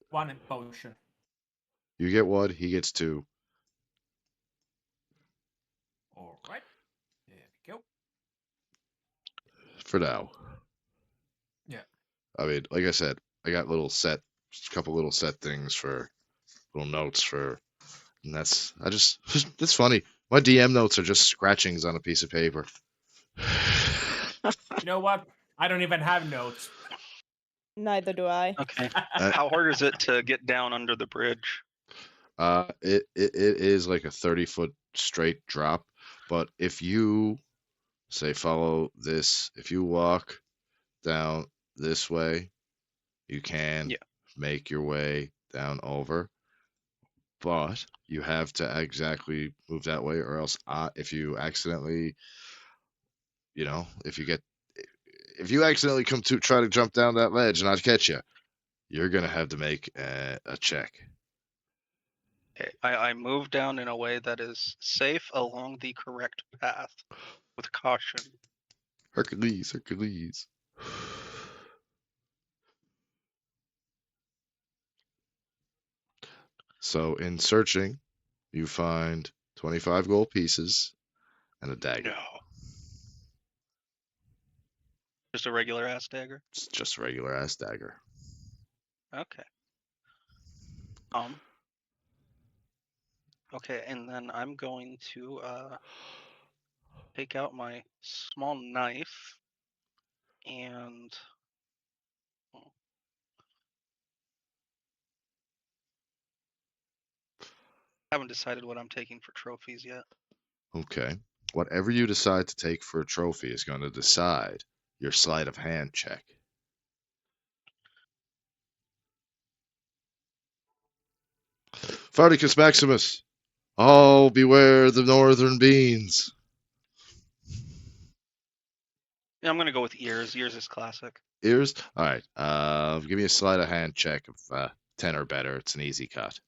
[SPEAKER 4] One potion.
[SPEAKER 1] You get 1, he gets 2.
[SPEAKER 4] All right. There we go.
[SPEAKER 1] For now.
[SPEAKER 4] Yeah.
[SPEAKER 1] I mean, like I said, I got a couple little set things for little notes for, and it's funny. My DM notes are just scratchings on a piece of paper.
[SPEAKER 4] You know what? I don't even have notes.
[SPEAKER 3] Neither do I.
[SPEAKER 2] Okay. How hard is it to get down under the bridge?
[SPEAKER 1] It is like a 30-foot straight drop, but if you say follow this, if you walk down this way, you can make your way down over, but you have to exactly move that way, or else if you accidentally, if you accidentally come to try to jump down that ledge and I catch you, you're gonna have to make a check.
[SPEAKER 2] Okay. I move down in a way that is safe along the correct path with caution.
[SPEAKER 1] Hercules. So in searching, you find 25 gold pieces and a dagger.
[SPEAKER 2] No. Just a regular ass dagger?
[SPEAKER 1] It's just a regular ass dagger.
[SPEAKER 2] Okay. Okay, and then I'm going to take out my small knife and haven't decided what I'm taking for trophies yet.
[SPEAKER 1] Okay. Whatever you decide to take for a trophy is going to decide your sleight of hand check. Farticus Maximus. Oh, beware the northern beans.
[SPEAKER 2] Yeah, I'm gonna go with ears. Ears is classic.
[SPEAKER 1] Ears? All right. Give me a sleight of hand check of 10 or better. It's an easy cut.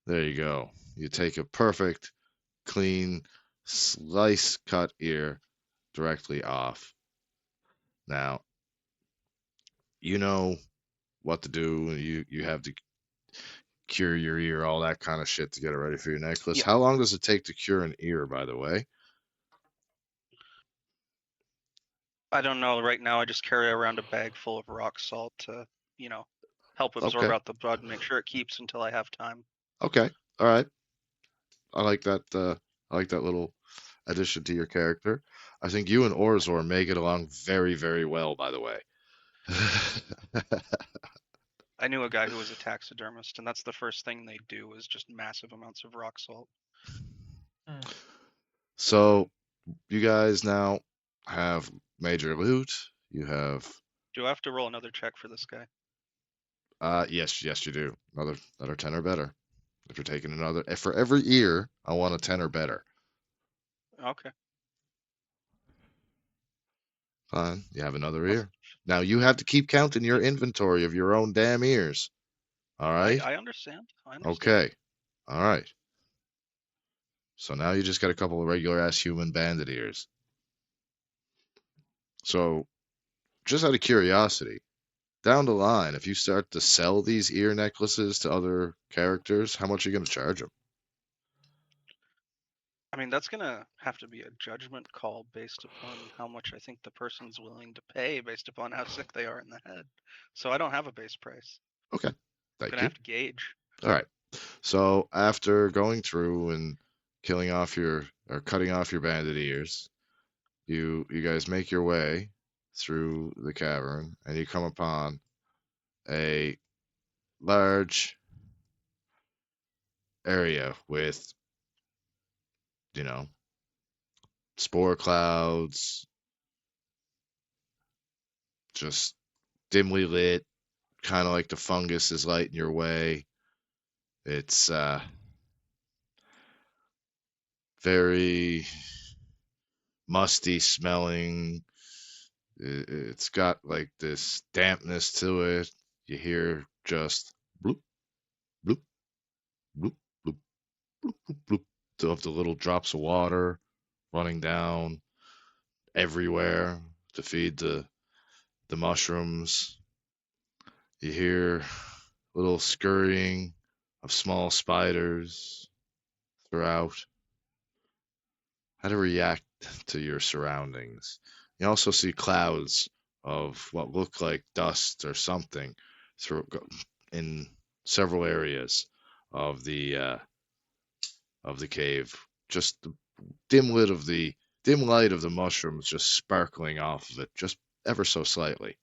[SPEAKER 1] There you go. You take a perfect, clean, slice cut ear directly off. Now, you know what to do. You have to cure your ear, all that kind of shit to get it ready for your necklace.
[SPEAKER 2] Yeah.
[SPEAKER 1] How long does it take to cure an ear, by the way?
[SPEAKER 2] I don't know. Right now, I just carry around a bag full of rock salt to, help absorb
[SPEAKER 1] Okay.
[SPEAKER 2] out the blood and make sure it keeps until I have time.
[SPEAKER 1] Okay. All right. I like that. I like that little addition to your character. I think you and Orzor may get along very, very well, by the way.
[SPEAKER 2] I knew a guy who was a taxidermist, and that's the first thing they do is just massive amounts of rock salt.
[SPEAKER 1] So, you guys now have major loot. You have.
[SPEAKER 2] Do I have to roll another check for this guy?
[SPEAKER 1] Yes, you do. Another 10 or better. If you're taking another, for every ear, I want a 10 or better.
[SPEAKER 2] Okay.
[SPEAKER 1] Fine. You have another ear. Now you have to keep counting your inventory of your own damn ears. All right?
[SPEAKER 2] I understand.
[SPEAKER 1] Okay. All right. So now you just got a couple of regular ass human bandit ears. So, just out of curiosity, down the line, if you start to sell these ear necklaces to other characters, how much are you going to charge them?
[SPEAKER 2] I mean, that's gonna have to be a judgment call based upon how much I think the person's willing to pay based upon how sick they are in the head. So I don't have a base price.
[SPEAKER 1] Okay.
[SPEAKER 2] I'm
[SPEAKER 1] Thank
[SPEAKER 2] gonna
[SPEAKER 1] you.
[SPEAKER 2] have to gauge.
[SPEAKER 1] All right. So after going through and killing off your or cutting off your bandit ears, you guys make your way through the cavern and you come upon a large area with, you know, spore clouds, just dimly lit, kind of like the fungus is lighting your way. It's very musty smelling. It's got like this dampness to it. You hear just bloop, bloop, bloop, bloop, bloop, bloop, bloop of the little drops of water running down everywhere to feed the mushrooms. You hear little scurrying of small spiders throughout. How to react to your surroundings. You also see clouds of what look like dust or something through in several areas of the cave. Just the dim light of the mushrooms just sparkling off of it, just ever so slightly.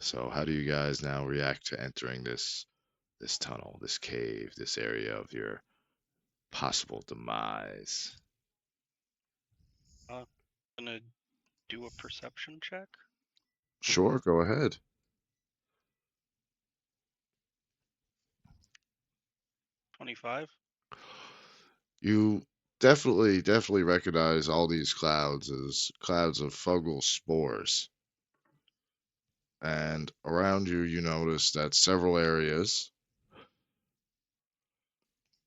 [SPEAKER 1] So how do you guys now react to entering this tunnel, this cave, this area of your possible demise?
[SPEAKER 2] I'm gonna do a perception check.
[SPEAKER 1] Sure, go ahead.
[SPEAKER 2] 25.
[SPEAKER 1] You definitely recognize all these clouds as clouds of fungal spores. And around you, you notice that several areas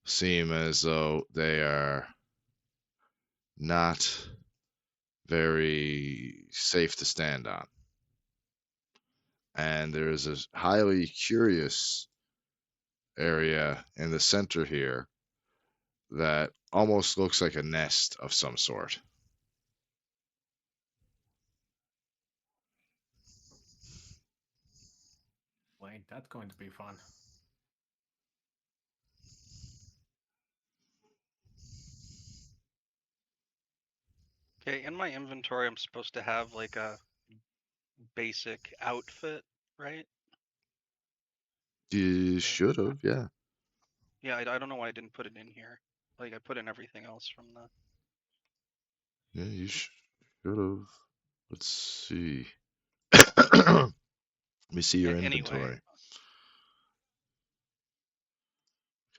[SPEAKER 1] seem as though they are not very safe to stand on. And there is a highly curious area in the center here that almost looks like a nest of some sort.
[SPEAKER 4] Well, ain't that going to be fun?
[SPEAKER 2] Okay, in my inventory, I'm supposed to have like a basic outfit, right?
[SPEAKER 1] You should have, yeah.
[SPEAKER 2] Yeah, I don't know why I didn't put it in here. Like I put in everything else from the.
[SPEAKER 1] Yeah, you should have. Let's see. Let me see your
[SPEAKER 2] Anyway,
[SPEAKER 1] inventory.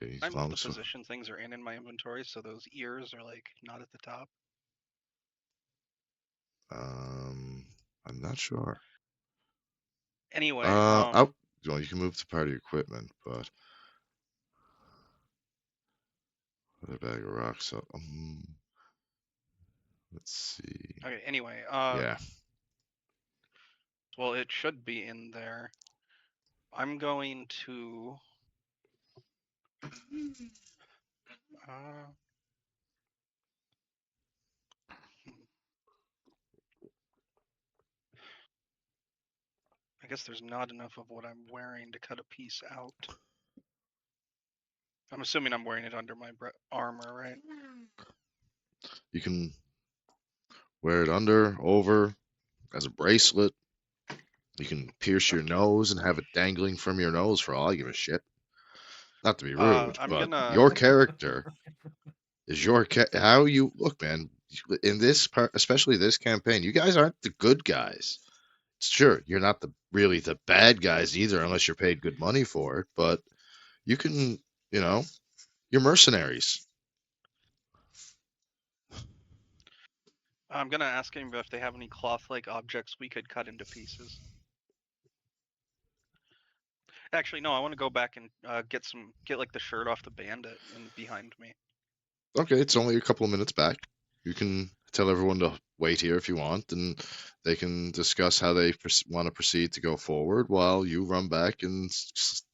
[SPEAKER 1] Okay,
[SPEAKER 2] I move
[SPEAKER 1] long
[SPEAKER 2] the
[SPEAKER 1] so.
[SPEAKER 2] position things are in my inventory, so those ears are like not at the top.
[SPEAKER 1] I'm not sure.
[SPEAKER 2] Anyway,
[SPEAKER 1] Oh, well, you can move to part of your equipment, but put a bag of rocks up. Let's see.
[SPEAKER 2] okay. Anyway,
[SPEAKER 1] Yeah,
[SPEAKER 2] well, it should be in there. I'm going to. Uh, I guess there's not enough of what I'm wearing to cut a piece out. I'm assuming I'm wearing it under my armor, right?
[SPEAKER 1] you can wear it under, over, as a bracelet. You can pierce your
[SPEAKER 2] Okay.
[SPEAKER 1] nose and have it dangling from your nose for all I give a shit. Not to be rude,
[SPEAKER 2] I'm
[SPEAKER 1] but
[SPEAKER 2] gonna.
[SPEAKER 1] your character is how you look, man. In this part, especially this campaign, you guys aren't the good guys. Sure, you're not really the bad guys either, unless you're paid good money for it. But you can, you know, you're mercenaries.
[SPEAKER 2] I'm gonna ask him if they have any cloth-like objects we could cut into pieces. Actually, no. I want to go back and get like the shirt off the bandit and behind me.
[SPEAKER 1] Okay, it's only a couple of minutes back. You can tell everyone to wait here if you want, and they can discuss how they want to proceed to go forward while you run back and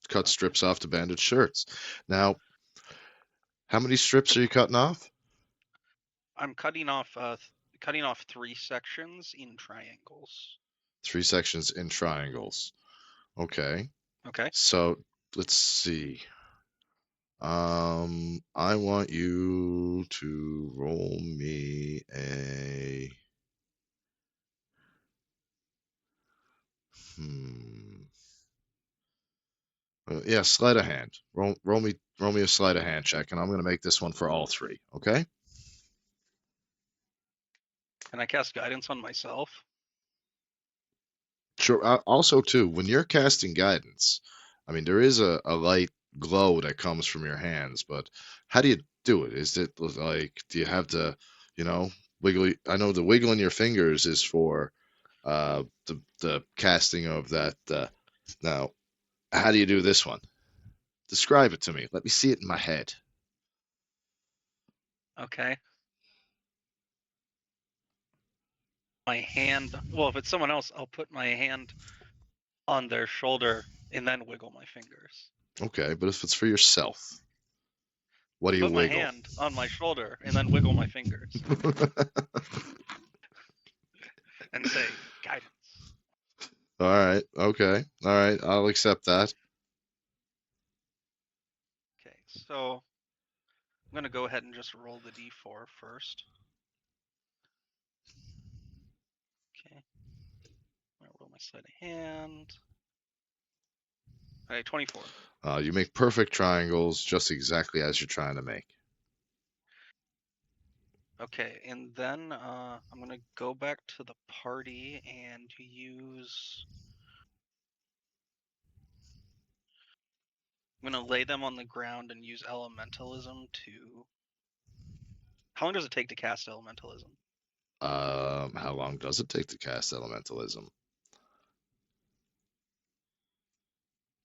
[SPEAKER 1] cut
[SPEAKER 2] Okay.
[SPEAKER 1] strips off the bandit shirts. Now, how many strips are you cutting off?
[SPEAKER 2] I'm cutting off 3 sections in triangles.
[SPEAKER 1] 3 sections in triangles. Okay.
[SPEAKER 2] Okay.
[SPEAKER 1] So let's see. I want you to roll me a. Hmm. Yeah, sleight of hand. Roll me a sleight of hand check, and I'm gonna make this one for all three. Okay.
[SPEAKER 2] Can I cast guidance on myself?
[SPEAKER 1] Sure. Also, too, when you're casting guidance, I mean, there is a light glow that comes from your hands, but how do you do it? Is it like, do you have to, you know, wiggle? I know the wiggling your fingers is for the casting of that. Now, how do you do this one? Describe it to me. Let me see it in my head.
[SPEAKER 2] Okay. My hand. Well, if it's someone else, I'll put my hand on their shoulder and then wiggle my fingers.
[SPEAKER 1] Okay, but if it's for yourself, what do you
[SPEAKER 2] Put my
[SPEAKER 1] wiggle?
[SPEAKER 2] hand on my shoulder and then wiggle my fingers and say guidance.
[SPEAKER 1] All right. Okay. All right. I'll accept that.
[SPEAKER 2] Okay, so I'm gonna go ahead and just roll the d4 first. Okay. I'm gonna roll my sleight of hand. All right, 24.
[SPEAKER 1] You make perfect triangles just exactly as you're trying to make.
[SPEAKER 2] Okay, and then I'm gonna go back to the party and use. I'm gonna lay them on the ground and use elementalism to. How long does it take to cast elementalism?
[SPEAKER 1] How long does it take to cast elementalism?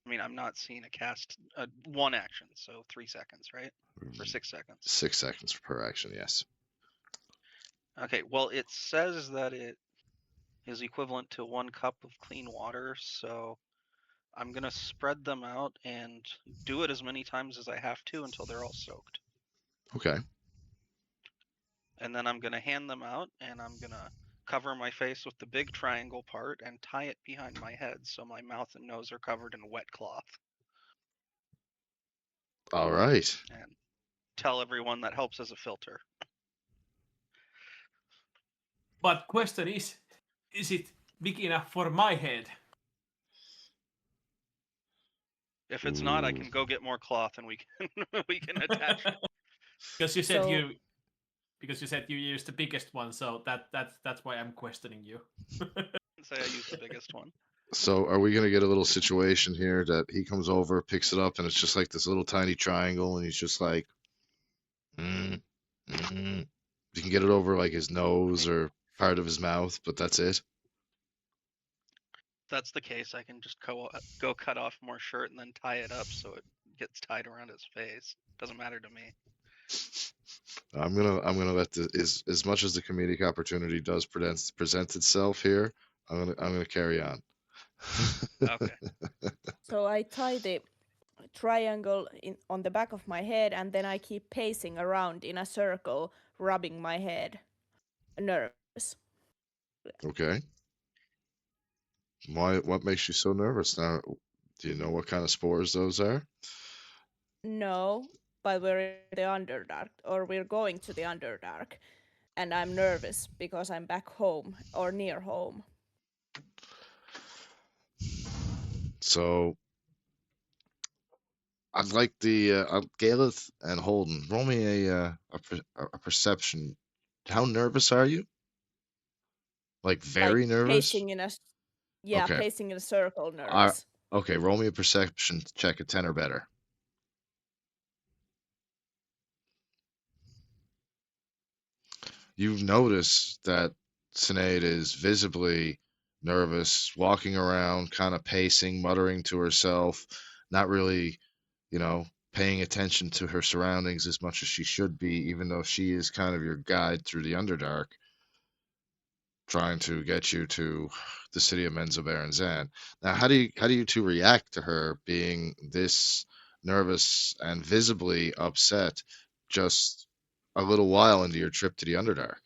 [SPEAKER 2] I mean, I'm not seeing a cast one action, so 3 seconds, right? Or 6 seconds.
[SPEAKER 1] 6 seconds per action, yes.
[SPEAKER 2] Okay, well, it says that it is equivalent to 1 cup of clean water, so I'm gonna spread them out and do it as many times as I have to until they're all soaked.
[SPEAKER 1] Okay.
[SPEAKER 2] And then I'm gonna hand them out, and I'm gonna cover my face with the big triangle part and tie it behind my head so my mouth and nose are covered in wet cloth.
[SPEAKER 1] All right.
[SPEAKER 2] And tell everyone that helps as a filter.
[SPEAKER 4] But question is it big enough for my head?
[SPEAKER 2] If it's not, I
[SPEAKER 1] Ooh.
[SPEAKER 2] can go get more cloth and we can we can attach it.
[SPEAKER 4] Because you said
[SPEAKER 3] So-
[SPEAKER 4] you used the biggest one, so that's why I'm questioning you.
[SPEAKER 2] Say I use the biggest one.
[SPEAKER 1] So are we gonna get a little situation here that he comes over, picks it up, and it's just like this little tiny triangle, and he's just like, mm, mm. You can get it over like his nose or part of his mouth, but that's it.
[SPEAKER 2] If that's the case, I can just go cut off more shirt and then tie it up so it gets tied around his face. Doesn't matter to me.
[SPEAKER 1] I'm gonna let as much as the comedic opportunity does present itself here. I'm gonna carry on.
[SPEAKER 2] Okay.
[SPEAKER 3] So I tie the triangle on the back of my head, and then I keep pacing around in a circle, rubbing my head. Nervous.
[SPEAKER 1] Okay. Why? What makes you so nervous now? Do you know what kind of spores those are?
[SPEAKER 3] No, but we're in the Underdark, or we're going to the Underdark, and I'm nervous because I'm back home or near home.
[SPEAKER 1] So I'd like the Galeth and Holden. Roll me a perception. How nervous are you? Like very
[SPEAKER 3] Like
[SPEAKER 1] nervous?
[SPEAKER 3] pacing in a
[SPEAKER 1] Okay.
[SPEAKER 3] pacing in a circle,
[SPEAKER 1] Uh,
[SPEAKER 3] nervous.
[SPEAKER 1] okay. Roll me a perception check, a 10 or better. You notice that Sinead is visibly nervous, walking around, kind of pacing, muttering to herself, not really, paying attention to her surroundings as much as she should be, even though she is kind of your guide through the Underdark, trying to get you to the city of Menzoberranzan. Now, how do you two react to her being this nervous and visibly upset just a little while into your trip to the Underdark?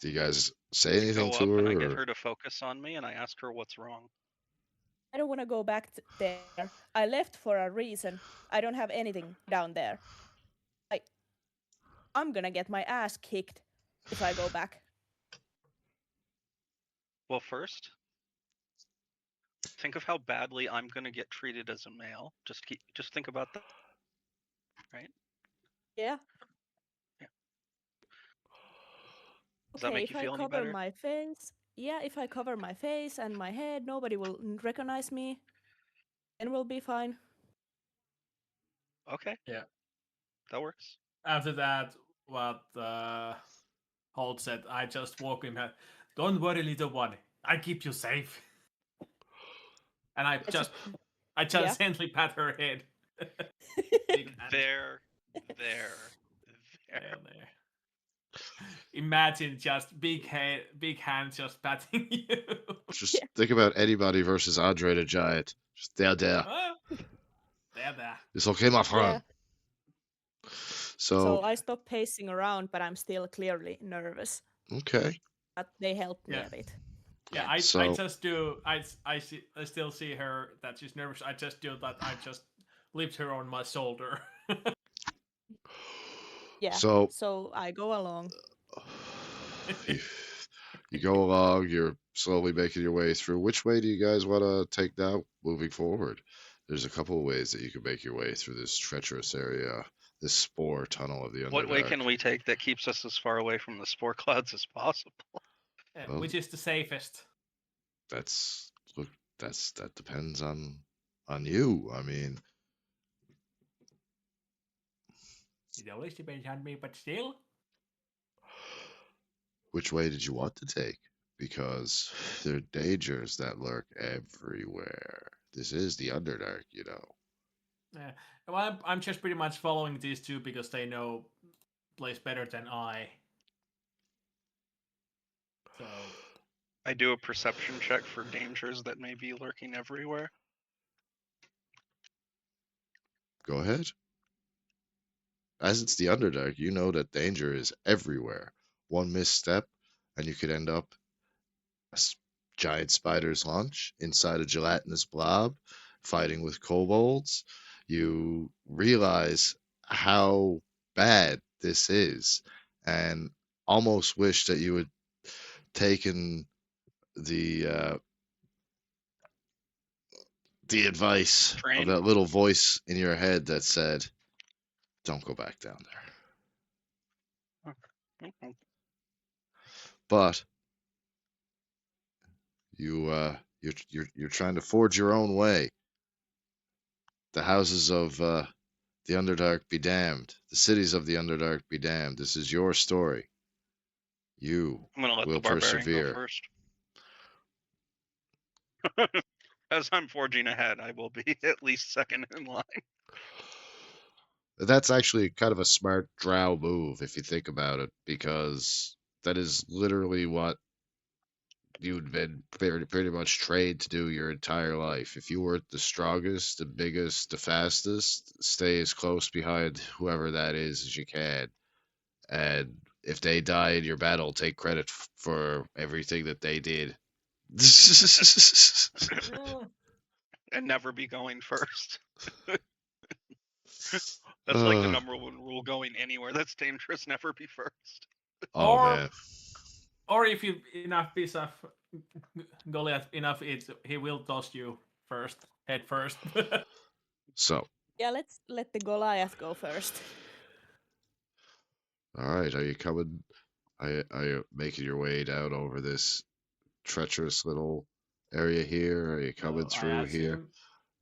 [SPEAKER 1] Do you guys say
[SPEAKER 2] I
[SPEAKER 1] anything
[SPEAKER 2] go
[SPEAKER 1] to
[SPEAKER 2] up and I
[SPEAKER 1] her?
[SPEAKER 2] get
[SPEAKER 1] Or...
[SPEAKER 2] her to focus on me and I ask her what's wrong.
[SPEAKER 3] I don't want to go back there. I left for a reason. I don't have anything down there. I'm gonna get my ass kicked if I go back.
[SPEAKER 2] Well, first, think of how badly I'm gonna get treated as a male. Just think about that, right?
[SPEAKER 3] Yeah.
[SPEAKER 2] Yeah. Does that
[SPEAKER 3] Okay,
[SPEAKER 2] make
[SPEAKER 3] if
[SPEAKER 2] you
[SPEAKER 3] I
[SPEAKER 2] feel any
[SPEAKER 3] cover
[SPEAKER 2] better?
[SPEAKER 3] my face, if I cover my face and my head, nobody will recognize me, and we'll be fine.
[SPEAKER 2] Okay.
[SPEAKER 4] Yeah.
[SPEAKER 2] That works.
[SPEAKER 4] After that, what Holt said, I just walk in. Don't worry, little one. I keep you safe. And I
[SPEAKER 3] just- yeah.
[SPEAKER 4] gently pat her head. Big hand.
[SPEAKER 2] There.
[SPEAKER 4] There. Imagine just big hand just patting you.
[SPEAKER 1] Just think about anybody versus Andre the Giant. Just there.
[SPEAKER 4] Ah, there.
[SPEAKER 1] It's okay, my friend.
[SPEAKER 3] Yeah.
[SPEAKER 1] So,
[SPEAKER 3] So I stop pacing around, but I'm still clearly nervous.
[SPEAKER 1] okay.
[SPEAKER 3] But they helped me
[SPEAKER 4] Yeah.
[SPEAKER 3] a bit.
[SPEAKER 4] Yeah, I just do. I still see her that she's nervous. I just do that. I just lift her on my shoulder.
[SPEAKER 3] Yeah.
[SPEAKER 1] So,
[SPEAKER 3] So I go along.
[SPEAKER 1] you go along, you're slowly making your way through. Which way do you guys want to take now moving forward? There's a couple of ways that you can make your way through this treacherous area, this spore tunnel of the Underdark.
[SPEAKER 2] What way can we take that keeps us as far away from the spore clouds as possible?
[SPEAKER 1] Well,
[SPEAKER 4] which is the safest?
[SPEAKER 1] That depends on you. I mean,
[SPEAKER 4] It always depends on me, but still.
[SPEAKER 1] which way did you want to take? Because there are dangers that lurk everywhere. This is the Underdark, you know.
[SPEAKER 4] Yeah. Well, I'm just pretty much following these two because they know place better than I. So
[SPEAKER 2] I do a perception check for dangers that may be lurking everywhere.
[SPEAKER 1] Go ahead. as it's the Underdark, you know that danger is everywhere. One misstep, and you could end up a giant spider's lunch inside a gelatinous blob, fighting with kobolds. You realize how bad this is, and almost wish that you had taken the the advice of
[SPEAKER 2] Train.
[SPEAKER 1] that little voice in your head that said, "Don't go back down there."
[SPEAKER 2] Mhm.
[SPEAKER 1] But you're trying to forge your own way. The houses of the Underdark be damned. The cities of the Underdark be damned. This is your story. You
[SPEAKER 2] I'm gonna let the
[SPEAKER 1] will
[SPEAKER 2] barbarian go
[SPEAKER 1] persevere.
[SPEAKER 2] first. As I'm forging ahead, I will be at least second in line.
[SPEAKER 1] That's actually kind of a smart drow move if you think about it, because that is literally what you'd been pretty much trained to do your entire life. If you were the strongest, the biggest, the fastest, stay as close behind whoever that is as you can. And if they die in your battle, take credit for everything that they did.
[SPEAKER 2] And never be going first. That's like the
[SPEAKER 1] Uh,
[SPEAKER 2] number one rule going anywhere that's dangerous, never be first.
[SPEAKER 1] oh
[SPEAKER 4] Or
[SPEAKER 1] man.
[SPEAKER 4] or if you enough piece of Goliath enough, he will toss you first, head first.
[SPEAKER 1] So,
[SPEAKER 3] Yeah, let's let the Goliath go first.
[SPEAKER 1] all right, are you coming? Are you making your way down over this treacherous little area here? Are you coming
[SPEAKER 4] I
[SPEAKER 1] through here?
[SPEAKER 4] assume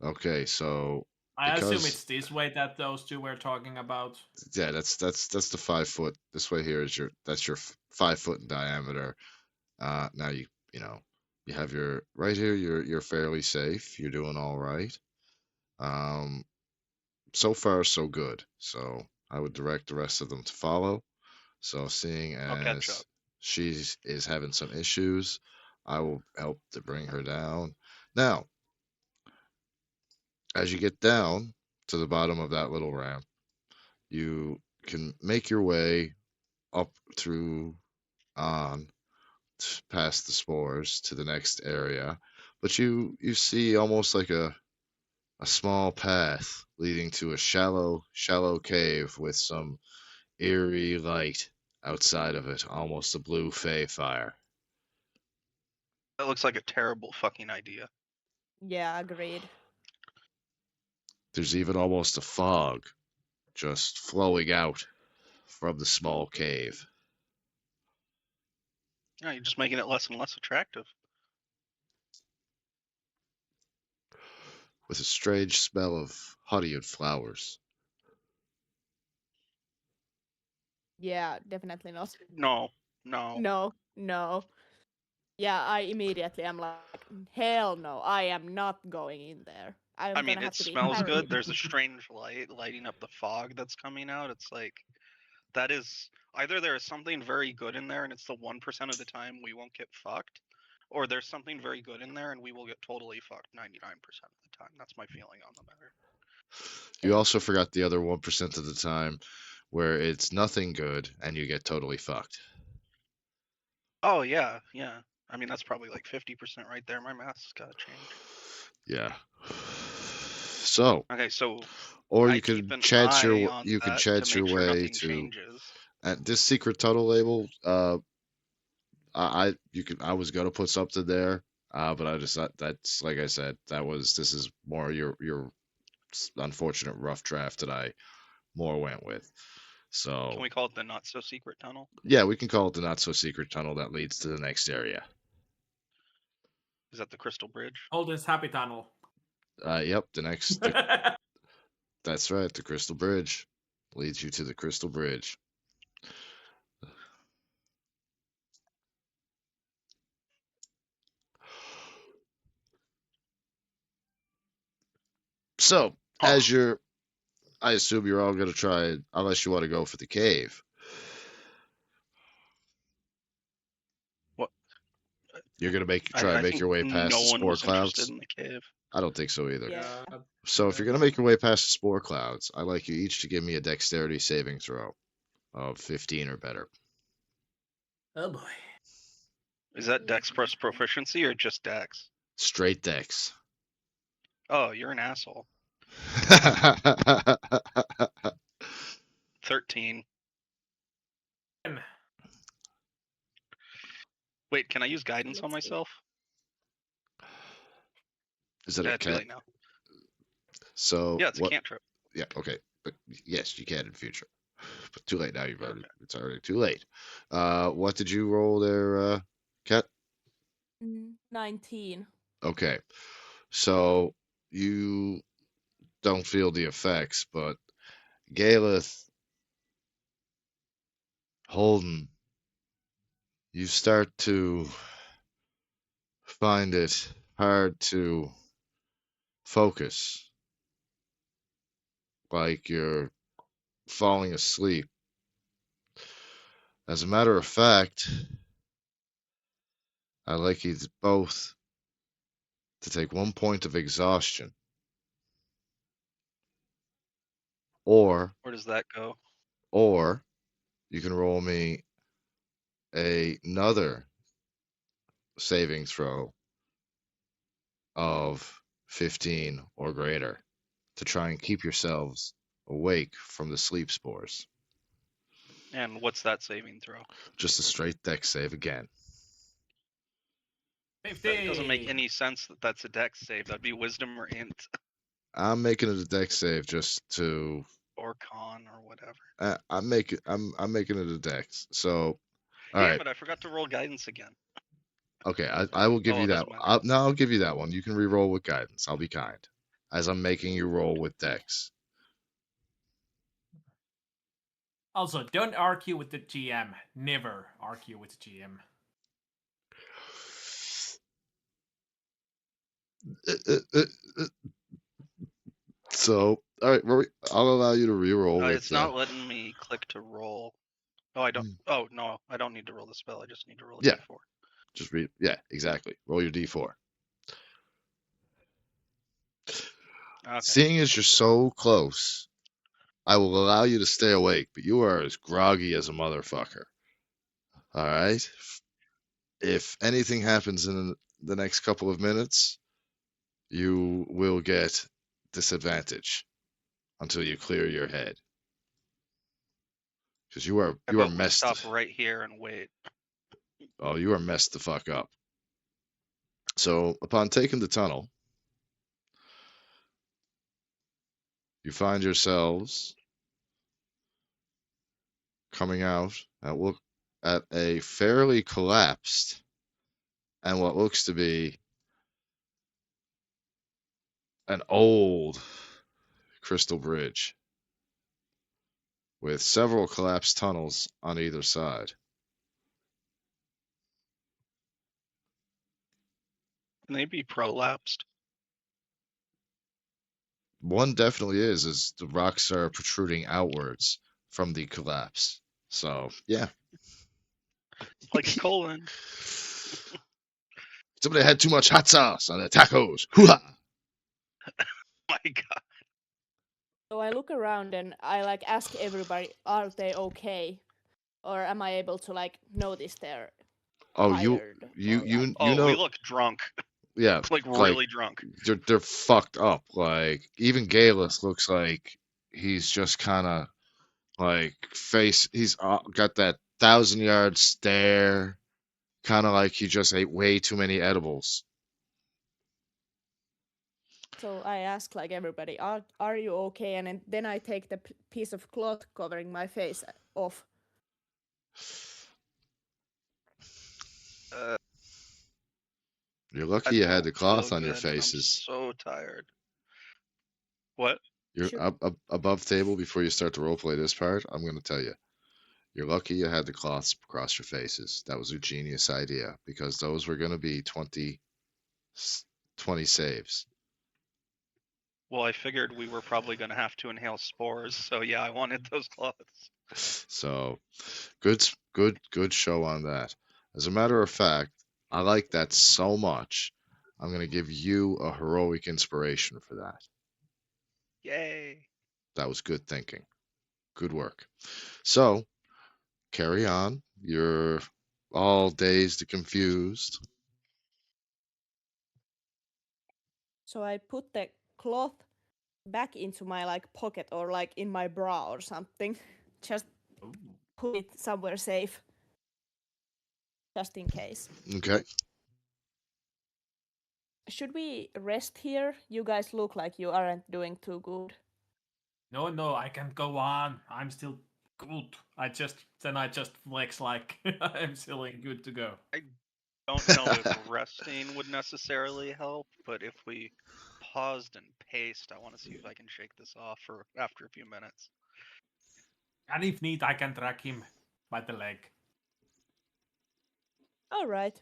[SPEAKER 1] Okay, so
[SPEAKER 4] I assume
[SPEAKER 1] because
[SPEAKER 4] it's this way that those two were talking about.
[SPEAKER 1] yeah, that's the 5 foot. This way here is that's your 5 foot in diameter. Now you know you have your right here. You're fairly safe. You're doing all right. Um, so far so good. So I would direct the rest of them to follow. So seeing
[SPEAKER 2] I'll catch
[SPEAKER 1] as
[SPEAKER 2] up.
[SPEAKER 1] she is having some issues, I will help to bring her down. Now, as you get down to the bottom of that little ramp, you can make your way up through on past the spores to the next area, but you see almost like a small path leading to a shallow cave with some eerie light outside of it, almost a blue fey fire.
[SPEAKER 2] That looks like a terrible fucking idea.
[SPEAKER 3] Yeah, agreed.
[SPEAKER 1] There's even almost a fog just flowing out from the small cave,
[SPEAKER 2] Yeah, you're just making it less and less attractive.
[SPEAKER 1] with a strange smell of honey and flowers.
[SPEAKER 3] Yeah, definitely not.
[SPEAKER 2] No, no.
[SPEAKER 3] No, no. Yeah, I immediately am like, hell no, I am not going in there. I'm
[SPEAKER 2] I
[SPEAKER 3] gonna
[SPEAKER 2] mean,
[SPEAKER 3] have
[SPEAKER 2] it
[SPEAKER 3] to be
[SPEAKER 2] smells good.
[SPEAKER 3] paranoid.
[SPEAKER 2] There's a strange light lighting up the fog that's coming out. It's like that is either there is something very good in there and it's the 1% of the time we won't get fucked, or there's something very good in there and we will get totally fucked 99% of the time. That's my feeling on the matter.
[SPEAKER 1] You also forgot the other 1% of the time where it's nothing good and you get totally fucked.
[SPEAKER 2] Oh yeah, yeah. I mean that's probably like 50% right there. My math's gotta change.
[SPEAKER 1] Yeah. So,
[SPEAKER 2] Okay, so
[SPEAKER 1] or
[SPEAKER 2] I keep an eye on
[SPEAKER 1] you can
[SPEAKER 2] that to
[SPEAKER 1] chance your
[SPEAKER 2] make sure
[SPEAKER 1] way
[SPEAKER 2] nothing
[SPEAKER 1] to
[SPEAKER 2] changes.
[SPEAKER 1] at this secret tunnel label. I was gonna put something there, but I just that's like I said, this is more your unfortunate rough draft that I more went with.
[SPEAKER 2] Can
[SPEAKER 1] So
[SPEAKER 2] we call it the not so secret tunnel?
[SPEAKER 1] yeah, we can call it the not so secret tunnel that leads to the next area.
[SPEAKER 2] Is that the Crystal Bridge?
[SPEAKER 4] Holden's happy tunnel.
[SPEAKER 1] Yep, that's right, the Crystal Bridge leads you to the Crystal Bridge. So,
[SPEAKER 2] Huh.
[SPEAKER 1] I assume you're all gonna try, unless you want to go for the cave.
[SPEAKER 2] What?
[SPEAKER 1] You're gonna try and
[SPEAKER 2] I
[SPEAKER 1] make
[SPEAKER 2] think
[SPEAKER 1] your way past
[SPEAKER 2] no
[SPEAKER 1] the
[SPEAKER 2] one
[SPEAKER 1] spore
[SPEAKER 2] was interested
[SPEAKER 1] clouds.
[SPEAKER 2] in the cave.
[SPEAKER 1] I don't think so either.
[SPEAKER 3] Yeah.
[SPEAKER 1] So if you're gonna make your way past the spore clouds, I'd like you each to give me a dexterity saving throw of 15 or better.
[SPEAKER 4] Oh boy.
[SPEAKER 2] Is that Dex plus proficiency or just Dex?
[SPEAKER 1] Straight dex.
[SPEAKER 2] Oh, you're an asshole. 13. Wait, can I use guidance on
[SPEAKER 3] Let's see.
[SPEAKER 2] myself?
[SPEAKER 1] Is that
[SPEAKER 2] Yeah,
[SPEAKER 1] a
[SPEAKER 2] too
[SPEAKER 1] cat?
[SPEAKER 2] late now.
[SPEAKER 1] So
[SPEAKER 2] Yeah, it's a
[SPEAKER 1] what?
[SPEAKER 2] cantrip.
[SPEAKER 1] Yeah, okay. But yes, you can in future. But too late now.
[SPEAKER 2] Okay.
[SPEAKER 1] It's already too late. What did you roll there, Cat?
[SPEAKER 3] 19.
[SPEAKER 1] Okay. So you don't feel the effects, but Galeth, Holden, you start to find it hard to focus, like you're falling asleep. As a matter of fact, I'd like you both to take 1 point of exhaustion, or
[SPEAKER 2] Where does that go?
[SPEAKER 1] or you can roll me another saving throw of 15 or greater to try and keep yourselves awake from the sleep spores.
[SPEAKER 2] And what's that saving throw?
[SPEAKER 1] Just a straight dex save again.
[SPEAKER 4] 50.
[SPEAKER 2] That doesn't make any sense that that's a Dex save. That'd be Wisdom or Int
[SPEAKER 1] I'm making it a dex save just to.
[SPEAKER 2] or Con or whatever.
[SPEAKER 1] I'm making it a dex. So, all
[SPEAKER 2] Damn
[SPEAKER 1] right,
[SPEAKER 2] it! I forgot to roll guidance again.
[SPEAKER 1] okay. I will give
[SPEAKER 2] Oh,
[SPEAKER 1] you
[SPEAKER 2] it
[SPEAKER 1] that.
[SPEAKER 2] doesn't matter.
[SPEAKER 1] No, I'll give you that one. You can re-roll with guidance. I'll be kind, as I'm making you roll with dex.
[SPEAKER 4] Also, don't argue with the GM. Never argue with the GM.
[SPEAKER 1] So, all right, Rory, I'll allow you to re-roll with.
[SPEAKER 2] It's not letting me click to roll. Oh, I don't. Oh no, I don't need to roll the spell. I just need to roll a
[SPEAKER 1] Yeah.
[SPEAKER 2] d4.
[SPEAKER 1] Just read. Yeah, exactly. Roll your d4.
[SPEAKER 2] Okay.
[SPEAKER 1] Seeing as you're so close, I will allow you to stay awake, but you are as groggy as a motherfucker. All right? If anything happens in the next couple of minutes, you will get disadvantage until you clear your head. Because you are
[SPEAKER 2] How about we
[SPEAKER 1] messed.
[SPEAKER 2] stop right here and wait?
[SPEAKER 1] Oh, you are messed the fuck up. So, upon taking the tunnel, you find yourselves coming out at a fairly collapsed and what looks to be an old crystal bridge with several collapsed tunnels on either side.
[SPEAKER 2] Can they be prolapsed?
[SPEAKER 1] One definitely is, as the rocks are protruding outwards from the collapse. So, yeah.
[SPEAKER 2] Like a colon.
[SPEAKER 1] Somebody had too much hot sauce on their tacos. Hoo-ha!
[SPEAKER 2] My God.
[SPEAKER 3] So I look around and I like ask everybody, are they okay? Or am I able to like notice they're
[SPEAKER 1] Oh,
[SPEAKER 3] tired?
[SPEAKER 1] you
[SPEAKER 2] Oh,
[SPEAKER 1] know,
[SPEAKER 2] we look drunk.
[SPEAKER 1] yeah,
[SPEAKER 2] Like really drunk.
[SPEAKER 1] they're fucked up. Like even Galus looks like he's just kind of like he's got that 1,000-yard stare, kind of like he just ate way too many edibles.
[SPEAKER 3] So I ask like everybody, are you okay? And then I take the piece of cloth covering my face off.
[SPEAKER 2] Uh,
[SPEAKER 1] You're
[SPEAKER 2] I
[SPEAKER 1] lucky you had
[SPEAKER 2] don't
[SPEAKER 1] the cloth
[SPEAKER 2] feel
[SPEAKER 1] on your
[SPEAKER 2] good, and I'm
[SPEAKER 1] faces.
[SPEAKER 2] so tired. What?
[SPEAKER 1] You're
[SPEAKER 3] Should-
[SPEAKER 1] up above table before you start to roleplay this part. I'm going to tell you. You're lucky you had the cloths across your faces. That was a genius idea because those were going to be 20 saves.
[SPEAKER 2] Well, I figured we were probably going to have to inhale spores, so yeah, I wanted those cloths.
[SPEAKER 1] So, good show on that. As a matter of fact, I like that so much. I'm going to give you a heroic inspiration for that.
[SPEAKER 2] Yay.
[SPEAKER 1] That was good thinking. Good work. So, carry on. You're all dazed and confused.
[SPEAKER 3] So I put the cloth back into my like pocket or like in my bra or something. Just
[SPEAKER 4] Ooh.
[SPEAKER 3] put it somewhere safe. Just in case.
[SPEAKER 1] Okay.
[SPEAKER 3] Should we rest here? You guys look like you aren't doing too good.
[SPEAKER 4] No, I can go on. I'm still good. I just flex like I'm still good to go.
[SPEAKER 2] I don't know if resting would necessarily help, but if we paused and paced, I want to see if I can shake this off for after a few minutes.
[SPEAKER 4] And if need, I can drag him by the leg.
[SPEAKER 3] All right.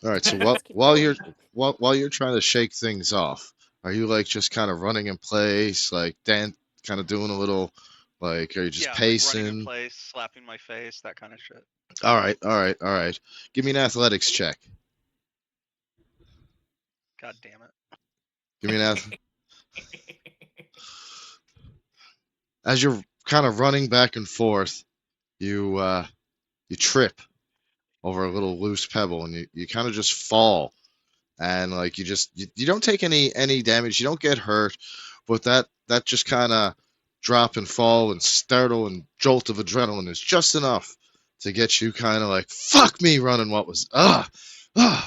[SPEAKER 1] All right. So
[SPEAKER 3] Let's keep going.
[SPEAKER 1] while you're trying to shake things off, are you like just kind of running in place, like kind of doing a little, like, are you just
[SPEAKER 2] Yeah, like running in
[SPEAKER 1] pacing?
[SPEAKER 2] place, slapping my face, that kind of shit.
[SPEAKER 1] All right. All right. All right. Give me an athletics check.
[SPEAKER 2] God damn it.
[SPEAKER 1] Give me an As you're kind of running back and forth, you trip over a little loose pebble and you kind of just fall and like you don't take any damage, you don't get hurt, but that just kind of drop and fall and startle and jolt of adrenaline is just enough to get you kind of like fuck me running what was all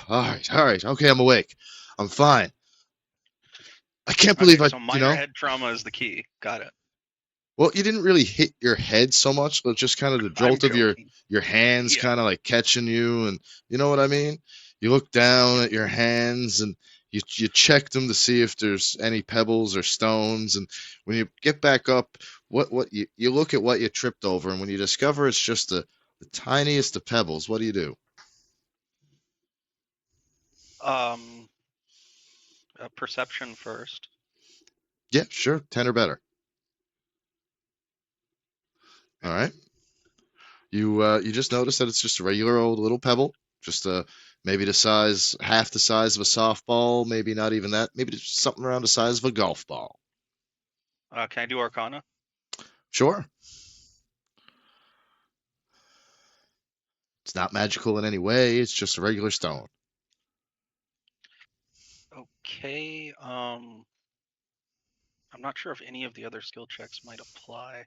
[SPEAKER 1] right, okay, I'm awake, I'm fine. I can't believe
[SPEAKER 2] Okay, so
[SPEAKER 1] you
[SPEAKER 2] minor
[SPEAKER 1] know
[SPEAKER 2] head trauma is the key. Got it.
[SPEAKER 1] Well, you didn't really hit your head so much, but just kind of the
[SPEAKER 2] I'm
[SPEAKER 1] jolt of
[SPEAKER 2] joking.
[SPEAKER 1] your hands
[SPEAKER 2] Yeah.
[SPEAKER 1] kind of like catching you, and you know what I mean? You look down at your hands and you check them to see if there's any pebbles or stones, and when you get back up, what you look at what you tripped over, and when you discover it's just the tiniest of pebbles, what do you do?
[SPEAKER 2] Um, perception first.
[SPEAKER 1] Yeah, sure, 10 or better. All
[SPEAKER 2] Okay.
[SPEAKER 1] right. You just notice that it's just a regular old little pebble, just maybe half the size of a softball, maybe not even that, maybe just something around the size of a golf ball.
[SPEAKER 2] Can I do Arcana?
[SPEAKER 1] Sure, it's not magical in any way. It's just a regular stone.
[SPEAKER 2] Okay. I'm not sure if any of the other skill checks might apply.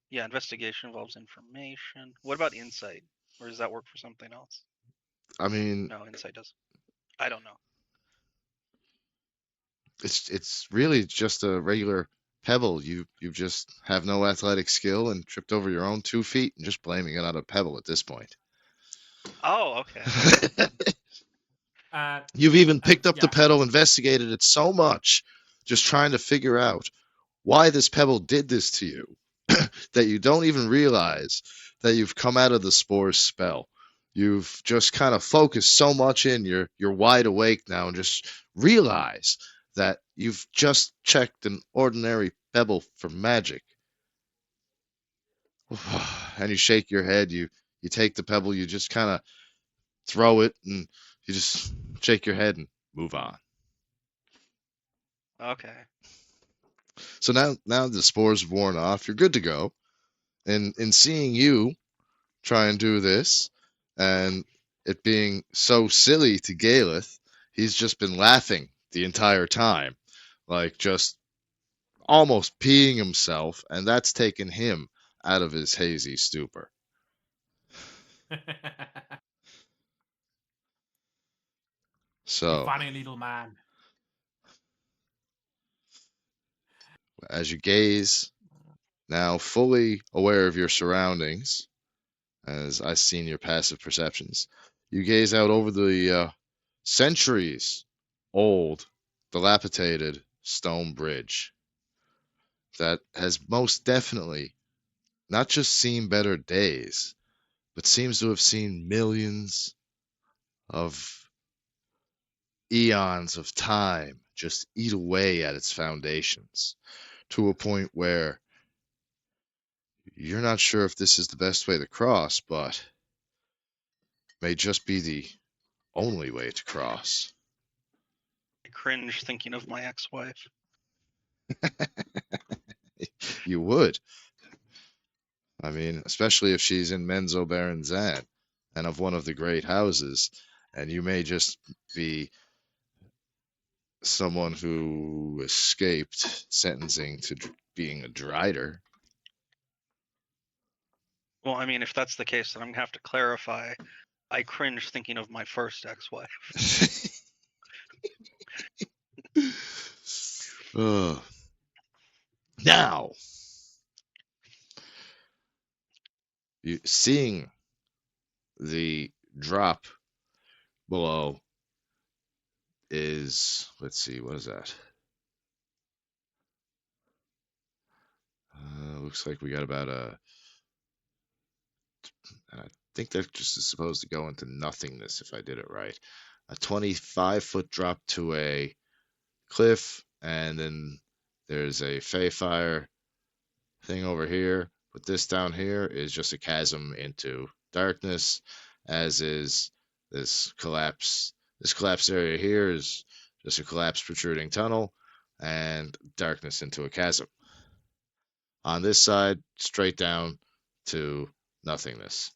[SPEAKER 2] Yeah, investigation involves information. What about insight? Or does that work for something else?
[SPEAKER 1] I mean,
[SPEAKER 2] No, insight does. I don't know.
[SPEAKER 1] it's really just a regular pebble. You just have no athletic skill and tripped over your own 2 feet and just blaming it on a pebble at this point.
[SPEAKER 2] Oh, okay.
[SPEAKER 1] You've even picked up the
[SPEAKER 4] Yeah.
[SPEAKER 1] pedal, investigated it so much, just trying to figure out why this pebble did this to you that you don't even realize that you've come out of the spore's spell. You've just kind of focused so much in, you're wide awake now and just realize that you've just checked an ordinary pebble for magic. And you shake your head, you take the pebble, you just kind of throw it and you just shake your head and move on.
[SPEAKER 2] Okay.
[SPEAKER 1] So now the spores have worn off, you're good to go. And in seeing you try and do this, and it being so silly to Galeth, he's just been laughing the entire time, like just almost peeing himself, and that's taken him out of his hazy stupor.
[SPEAKER 4] You
[SPEAKER 1] So,
[SPEAKER 4] funny little man.
[SPEAKER 1] as you gaze, now fully aware of your surroundings, as I've seen your passive perceptions, you gaze out over the centuries old, dilapidated stone bridge that has most definitely not just seen better days, but seems to have seen millions of eons of time just eat away at its foundations to a point where you're not sure if this is the best way to cross, but may just be the only way to cross.
[SPEAKER 2] I cringe thinking of my ex-wife.
[SPEAKER 1] You would. I mean, especially if she's in Menzo Berenzan and of one of the great houses, and you may just be someone who escaped sentencing to being a drider.
[SPEAKER 2] Well, I mean, if that's the case, then I'm gonna have to clarify. I cringe thinking of my first ex-wife.
[SPEAKER 1] Now, you seeing the drop below is, let's see, what is that? Looks like we got about I think that just is supposed to go into nothingness if I did it right. A 25-foot drop to a cliff, and then there's a Feyfire thing over here. But this down here is just a chasm into darkness, as is this collapse. This collapsed area here is just a collapsed protruding tunnel and darkness into a chasm. On this side, straight down to nothingness.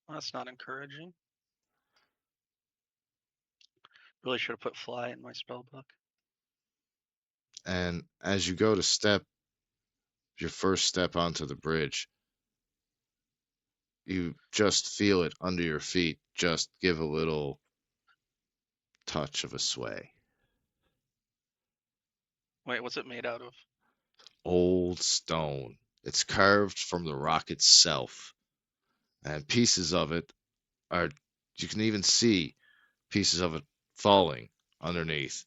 [SPEAKER 2] That's not encouraging. Really should have put fly in my spell book.
[SPEAKER 1] And as you go to step your first step onto the bridge, you just feel it under your feet just give a little touch of a sway.
[SPEAKER 2] Wait, what's it made out of?
[SPEAKER 1] Old stone. It's carved from the rock itself. And pieces of it are, you can even see pieces of it falling underneath.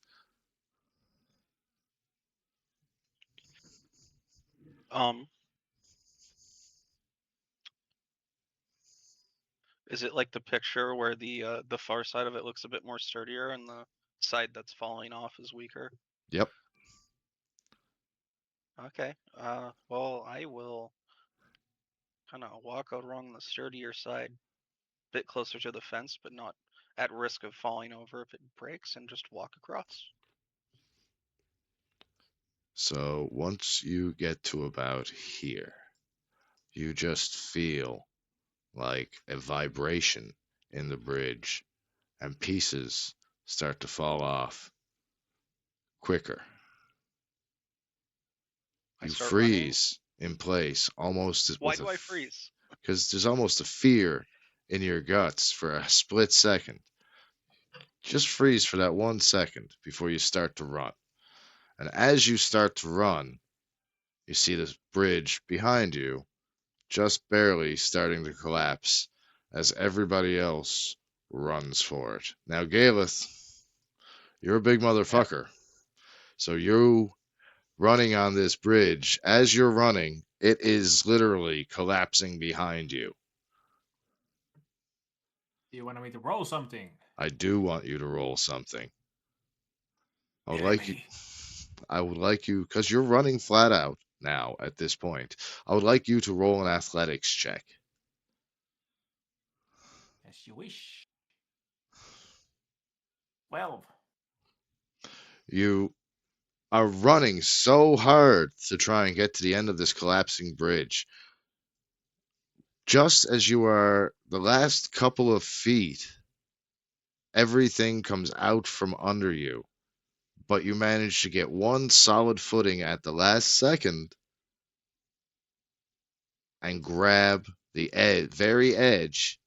[SPEAKER 2] Is it like the picture where the far side of it looks a bit more sturdier and the side that's falling off is weaker?
[SPEAKER 1] Yep.
[SPEAKER 2] Okay. Well, I will kind of walk along the sturdier side, a bit closer to the fence, but not at risk of falling over if it breaks, and just walk across.
[SPEAKER 1] So once you get to about here, you just feel like a vibration in the bridge, and pieces start to fall off quicker. You freeze in place almost.
[SPEAKER 2] Why do I freeze?
[SPEAKER 1] Because there's almost a fear in your guts for a split second. Just freeze for that 1 second before you start to run. And as you start to run, you see this bridge behind you just barely starting to collapse as everybody else runs for it. Now, Galeth, you're a big motherfucker. So you running on this bridge, as you're running, it is literally collapsing behind you.
[SPEAKER 4] Do you want me to roll something?
[SPEAKER 1] I do want you to roll something. I would like you, because you're running flat out now at this point. I would like you to roll an athletics check.
[SPEAKER 4] As you wish. 12.
[SPEAKER 1] You are running so hard to try and get to the end of this collapsing bridge. Just as you are the last couple of feet, everything comes out from under you, but you manage to get one solid footing at the last second and grab the very edge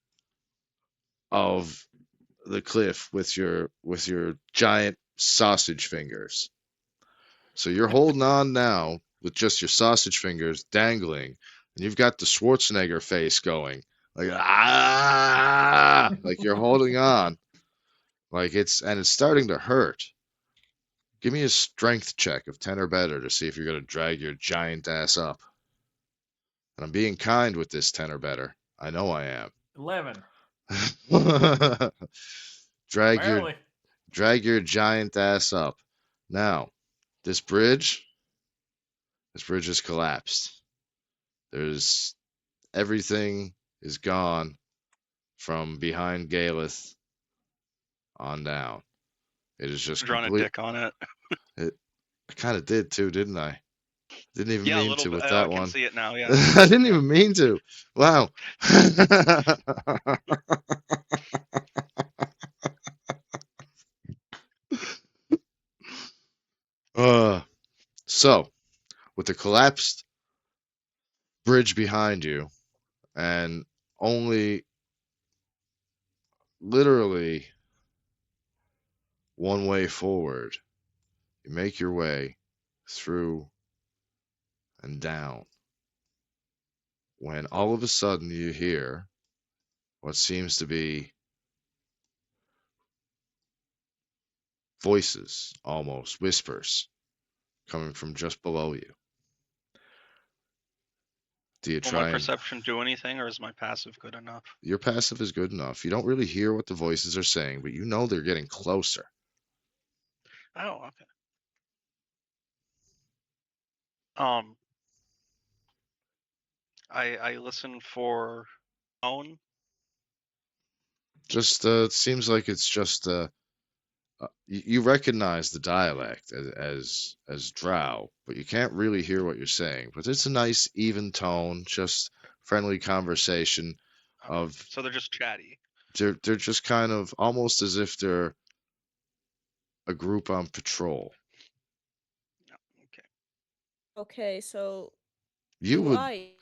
[SPEAKER 1] of the cliff with your giant sausage fingers. So you're holding on now with just your sausage fingers dangling, and you've got the Schwarzenegger face going, like like you're holding on, like it's starting to hurt. Give me a strength check of 10 or better to see if you're gonna drag your giant ass up. And I'm being kind with this 10 or better. I know I am.
[SPEAKER 4] 11.
[SPEAKER 1] Drag your giant ass up. Now, this bridge, This bridge has collapsed. There's everything is gone from behind Galeth on down. It is just
[SPEAKER 2] Drawing a
[SPEAKER 1] complete.
[SPEAKER 2] dick on it.
[SPEAKER 1] I kind of did too, didn't I? Didn't even
[SPEAKER 2] Yeah, a
[SPEAKER 1] mean
[SPEAKER 2] little
[SPEAKER 1] to
[SPEAKER 2] bit.
[SPEAKER 1] with
[SPEAKER 2] I
[SPEAKER 1] that
[SPEAKER 2] can
[SPEAKER 1] one.
[SPEAKER 2] see it now. Yeah.
[SPEAKER 1] I didn't even mean to. Wow. uh, so, with the collapsed bridge behind you and only literally one way forward, you make your way through and down when all of a sudden you hear what seems to be voices, almost whispers, coming from just below you. Do you
[SPEAKER 2] Will my
[SPEAKER 1] try and
[SPEAKER 2] perception do anything, or is my passive good enough?
[SPEAKER 1] your passive is good enough. You don't really hear what the voices are saying, but you know they're getting closer.
[SPEAKER 2] Oh, okay. Um, I listen for tone.
[SPEAKER 1] Just it seems like it's just you recognize the dialect as Drow, but you can't really hear what you're saying. But it's a nice even tone, just friendly conversation
[SPEAKER 2] Okay.
[SPEAKER 1] of
[SPEAKER 2] So they're just chatty.
[SPEAKER 1] they're just kind of almost as if they're a group on patrol.
[SPEAKER 2] Yeah, okay.
[SPEAKER 3] Okay, so
[SPEAKER 1] You
[SPEAKER 3] do
[SPEAKER 1] would
[SPEAKER 3] I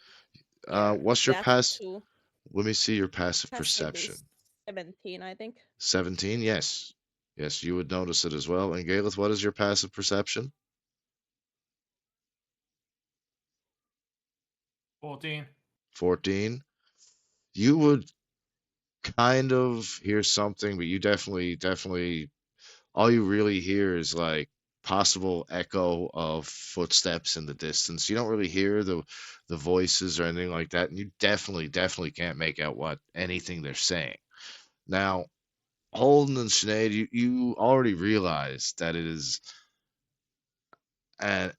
[SPEAKER 3] hear
[SPEAKER 1] what's your
[SPEAKER 3] that
[SPEAKER 1] pass?
[SPEAKER 3] too?
[SPEAKER 1] Let me see your passive
[SPEAKER 3] Passive
[SPEAKER 1] perception.
[SPEAKER 3] is 17, I think.
[SPEAKER 1] 17, yes. Yes, you would notice it as well. And Galeth, what is your passive perception?
[SPEAKER 4] 14.
[SPEAKER 1] 14. You would kind of hear something, but you definitely, all you really hear is like possible echo of footsteps in the distance. You don't really hear the voices or anything like that, and you definitely can't make out what anything they're saying. Now, Holden and Sinead, you already realize that it is and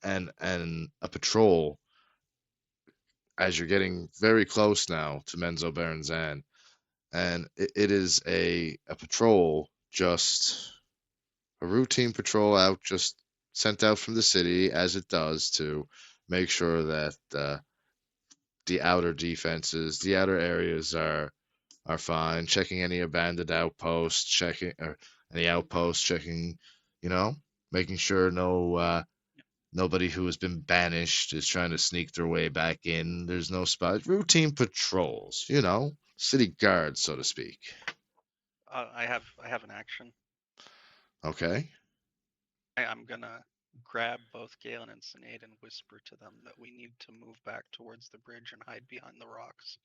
[SPEAKER 1] a patrol as you're getting very close now to Menzo Berenzan, and it is a patrol, just a routine patrol out, just sent out from the city as it does to make sure that the outer defenses, the outer areas are fine. Checking any abandoned outposts, checking or any outposts, checking, you know, making sure nobody who has been banished is trying to sneak their way back in. There's no spot. Routine patrols, city guards, so to speak.
[SPEAKER 2] I have an action.
[SPEAKER 1] Okay.
[SPEAKER 2] I'm gonna grab both Galen and Sinead and whisper to them that we need to move back towards the bridge and hide behind the rocks.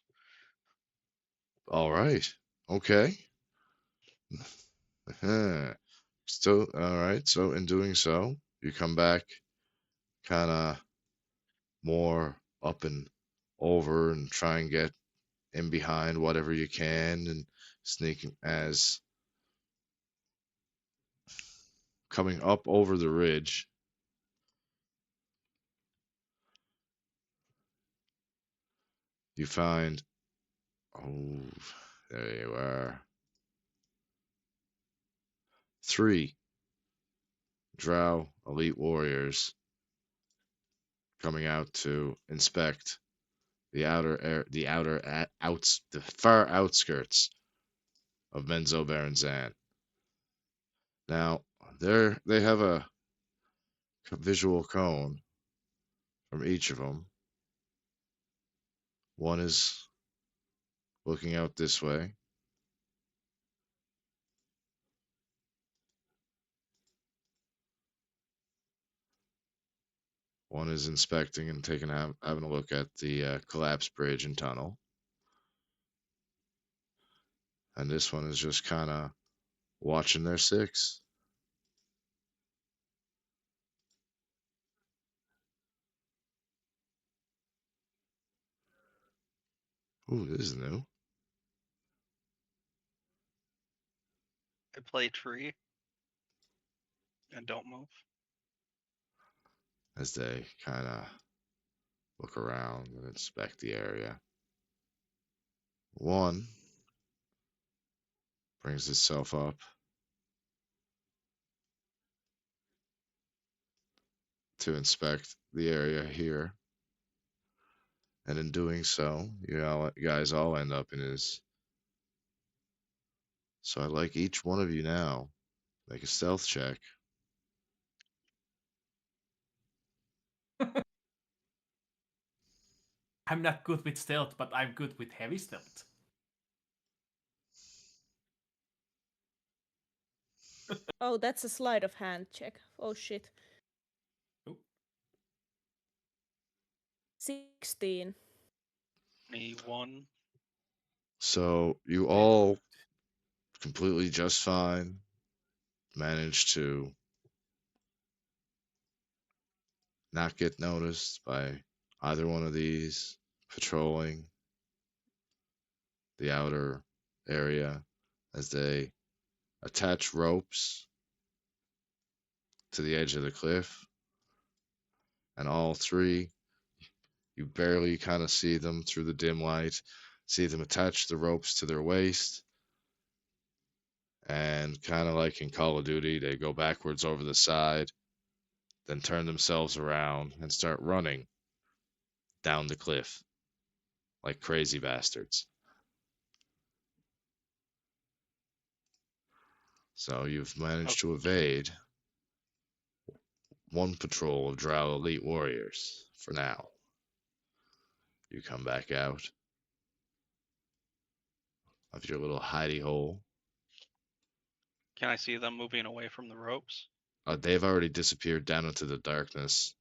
[SPEAKER 1] All right. Okay. Still, all right. So, in doing so, you come back kind of more up and over and try and get in behind whatever you can and sneaking as coming up over the ridge. You find, oh, there you are. 3 Drow elite warriors coming out to inspect the far outskirts of Menzo Berenzan. Now, they have a visual cone from each of them. One is looking out this way. One is inspecting and having a look at the collapsed bridge and tunnel. And this one is just kind of watching their 6. Ooh, this is new.
[SPEAKER 2] I play tree and don't move.
[SPEAKER 1] As they kind of look around and inspect the area. One brings itself up to inspect the area here, and in doing so, you guys all end up in his. So I'd like each one of you now make a stealth check.
[SPEAKER 4] I'm not good with stealth, but I'm good with heavy stealth.
[SPEAKER 3] Oh, that's a sleight of hand check. Oh shit.
[SPEAKER 4] Ooh.
[SPEAKER 3] 16.
[SPEAKER 2] 21.
[SPEAKER 1] So you all completely just fine managed to not get noticed by either one of these patrolling the outer area as they attach ropes to the edge of the cliff. And all three, you barely kind of see them through the dim light, see them attach the ropes to their waist. And kind of like in Call of Duty, they go backwards over the side, then turn themselves around and start running down the cliff like crazy bastards. So you've managed to evade one patrol of Drow elite warriors for now. You come back out of your little hidey hole.
[SPEAKER 2] Can I see them moving away from the ropes?
[SPEAKER 1] They've already disappeared down into the darkness.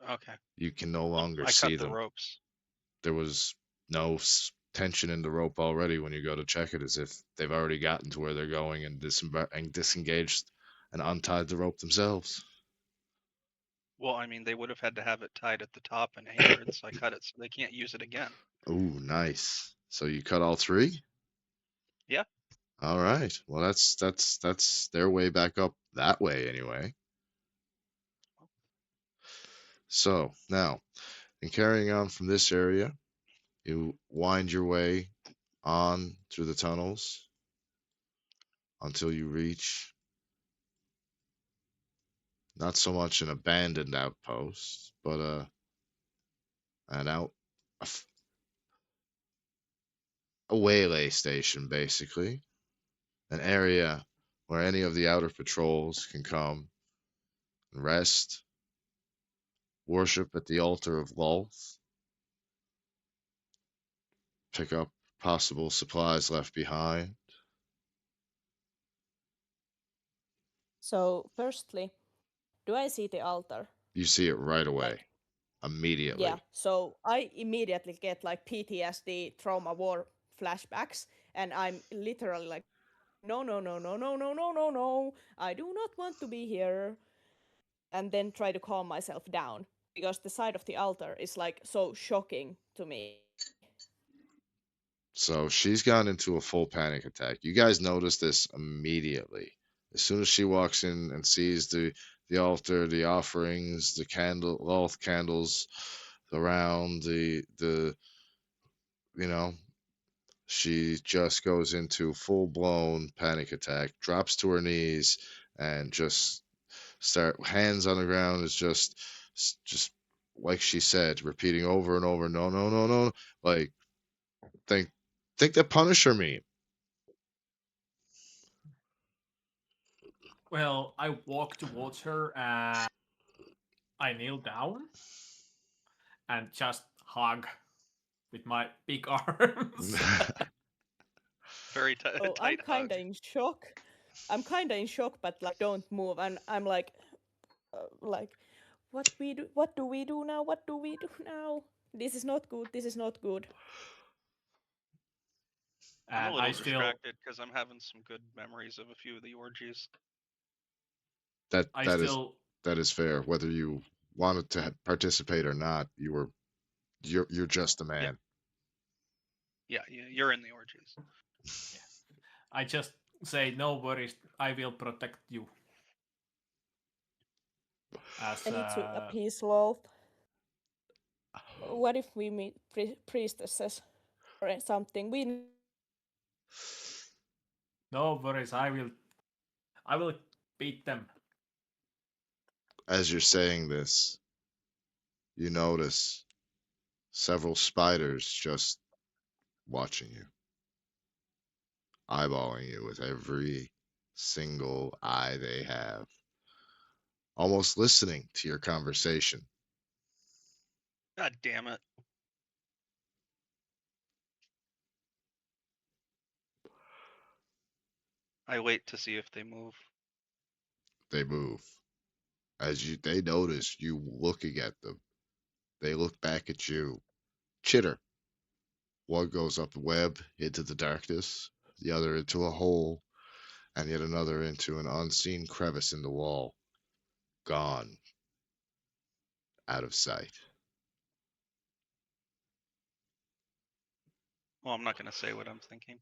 [SPEAKER 2] Okay.
[SPEAKER 1] You can no longer
[SPEAKER 2] I
[SPEAKER 1] see
[SPEAKER 2] cut the
[SPEAKER 1] them.
[SPEAKER 2] ropes.
[SPEAKER 1] There was no tension in the rope already when you go to check it, as if they've already gotten to where they're going and disengaged and untied the rope themselves.
[SPEAKER 2] Well, I mean, they would have had to have it tied at the top and anchored, so I cut it so they can't use it again.
[SPEAKER 1] Ooh, nice. So you cut all three?
[SPEAKER 2] Yeah.
[SPEAKER 1] All right. Well, that's their way back up that way anyway. So now, in carrying on from this area, you wind your way on through the tunnels until you reach not so much an abandoned outpost, but an out a, a waylay station, basically, an area where any of the outer patrols can come and rest, worship at the altar of Lolth, pick up possible supplies left behind.
[SPEAKER 3] So, firstly, do I see the altar?
[SPEAKER 1] You see it right
[SPEAKER 3] Like,
[SPEAKER 1] away,
[SPEAKER 3] yeah.
[SPEAKER 1] immediately.
[SPEAKER 3] So I immediately get like PTSD, trauma war flashbacks, and I'm literally like, no, no, no, no, no, no, no, no, no. I do not want to be here. And then try to calm myself down because the side of the altar is like so shocking to me.
[SPEAKER 1] So she's gone into a full panic attack. You guys notice this immediately. As soon as she walks in and sees the altar, the offerings, the candle, Lolth candles around the you know, she just goes into full blown panic attack, drops to her knees, and just start hands on the ground is just like she said, repeating over and over, no, no, no, no, like think think that Punisher meme.
[SPEAKER 4] Well, I walk towards her and I kneel down and just hug with my big arms.
[SPEAKER 2] Very
[SPEAKER 3] Oh, I'm
[SPEAKER 2] tight hug.
[SPEAKER 3] kind of in shock. I'm kind of in shock, but like don't move. And I'm like, what do we do now? What do we do now? This is not good. This is not good.
[SPEAKER 2] I'm a
[SPEAKER 4] And I
[SPEAKER 2] little
[SPEAKER 4] still,
[SPEAKER 2] distracted because I'm having some good memories of a few of the orgies.
[SPEAKER 1] that
[SPEAKER 4] I
[SPEAKER 1] that is
[SPEAKER 4] still,
[SPEAKER 1] that is fair. Whether you wanted to participate or not, you're just a
[SPEAKER 2] Yeah,
[SPEAKER 1] man.
[SPEAKER 2] you're in the orgies.
[SPEAKER 4] yeah, I just say no worries. I will protect you. As
[SPEAKER 3] I need to appease Lolth. what if we meet priestesses or something? We know them.
[SPEAKER 4] No worries, I will beat them.
[SPEAKER 1] As you're saying this, you notice several spiders just watching you, eyeballing you with every single eye they have, almost listening to your conversation.
[SPEAKER 2] God damn it. I wait to see if they move.
[SPEAKER 1] They move. They notice you looking at them. They look back at you. Chitter. One goes up the web into the darkness, the other into a hole, and yet another into an unseen crevice in the wall. Gone. Out of sight.
[SPEAKER 2] Well, I'm not going to say what I'm thinking.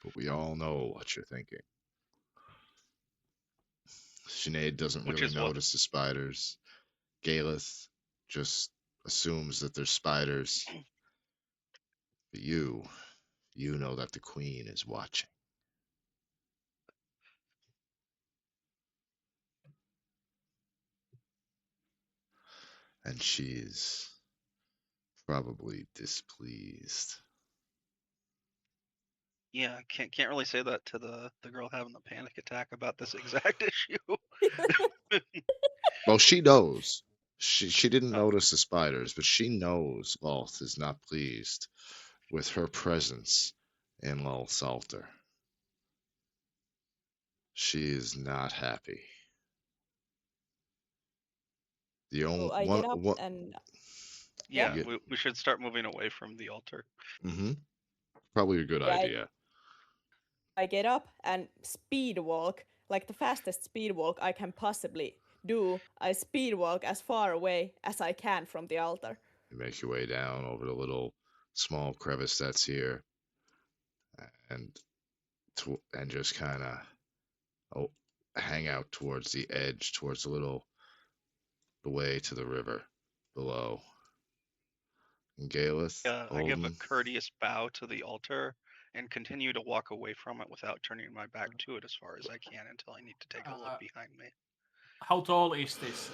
[SPEAKER 1] But we all know what you're thinking. Sinead doesn't
[SPEAKER 2] Which
[SPEAKER 1] really
[SPEAKER 2] is what?
[SPEAKER 1] notice the spiders. Galeth just assumes that there's spiders. But you know that the queen is watching. And she's probably displeased.
[SPEAKER 2] Yeah, can't really say that to the girl having the panic attack about this exact issue.
[SPEAKER 1] Well, she knows. She didn't
[SPEAKER 2] Oh,
[SPEAKER 1] notice the spiders, but she knows Lolth is not pleased with her presence in Lolth's altar. She is not happy. The only
[SPEAKER 3] So I
[SPEAKER 1] one,
[SPEAKER 3] get up
[SPEAKER 1] what?
[SPEAKER 3] and yeah,
[SPEAKER 2] yeah, we should start moving away from the altar.
[SPEAKER 1] Mm-hmm. Probably a good
[SPEAKER 3] yeah.
[SPEAKER 1] idea.
[SPEAKER 3] I get up and speed walk, like the fastest speed walk I can possibly do. I speed walk as far away as I can from the altar.
[SPEAKER 1] You make your way down over the little small crevice that's here, and and just kind of oh, hang out towards the edge, towards the way to the river below. And Galeth,
[SPEAKER 2] I give a
[SPEAKER 1] Olden,
[SPEAKER 2] courteous bow to the altar and continue to walk away from it without turning my back to it as far as I can until I need to take a look
[SPEAKER 4] Uh,
[SPEAKER 2] behind me.
[SPEAKER 4] how tall is this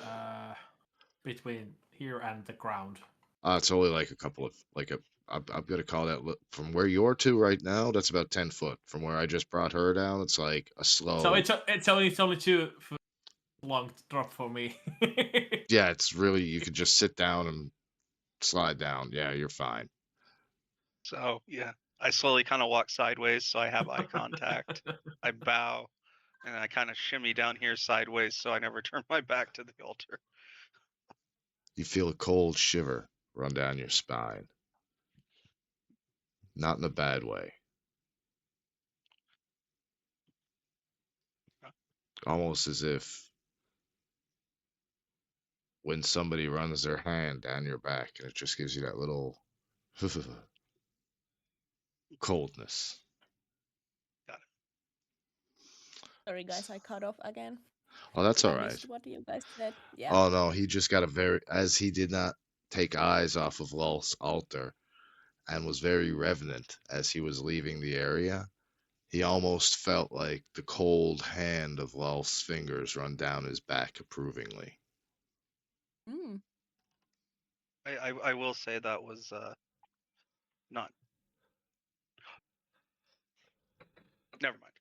[SPEAKER 4] between here and the ground?
[SPEAKER 1] it's only like a couple of like a. I'm gonna call that from where you're to right now. That's about 10 foot. From where I just brought her down, it's like a
[SPEAKER 4] So
[SPEAKER 1] slow.
[SPEAKER 4] it's only 2 foot long drop for me.
[SPEAKER 1] Yeah, it's really you could just sit down and slide down. Yeah, you're fine.
[SPEAKER 2] So yeah, I slowly kind of walk sideways so I have eye contact. I bow and I kind of shimmy down here sideways so I never turn my back to the altar.
[SPEAKER 1] You feel a cold shiver run down your spine. Not in a bad way. Almost as if when somebody runs their hand down your back and it just gives you that little coldness.
[SPEAKER 2] Got it.
[SPEAKER 3] Sorry, guys, I cut off again.
[SPEAKER 1] Oh, that's all
[SPEAKER 3] I
[SPEAKER 1] right.
[SPEAKER 3] missed what you guys said. Yeah.
[SPEAKER 1] Oh no, he just got a very as he did not take eyes off of Lul's altar and was very revenant as he was leaving the area. He almost felt like the cold hand of Lul's fingers run down his back approvingly.
[SPEAKER 3] Mm.
[SPEAKER 2] I will say that was not. Never mind.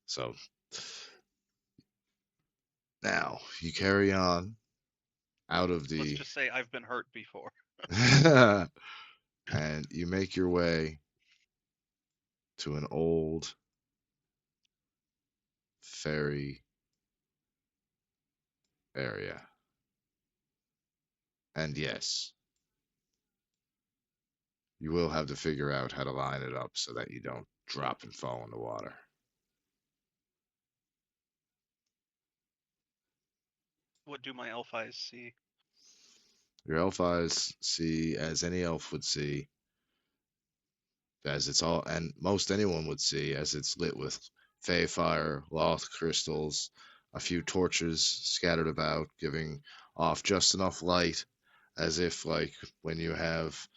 [SPEAKER 1] So now you carry on out of
[SPEAKER 2] Let's
[SPEAKER 1] the
[SPEAKER 2] just say I've been hurt before.
[SPEAKER 1] and you make your way to an old ferry area. And yes, you will have to figure out how to line it up so that you don't drop and fall in the water.
[SPEAKER 2] What do my elf eyes see?
[SPEAKER 1] Your elf eyes see as any elf would see, as it's all, and most anyone would see, as it's lit with fey fire, loth crystals, a few torches scattered about, giving off just enough light as if like when you have,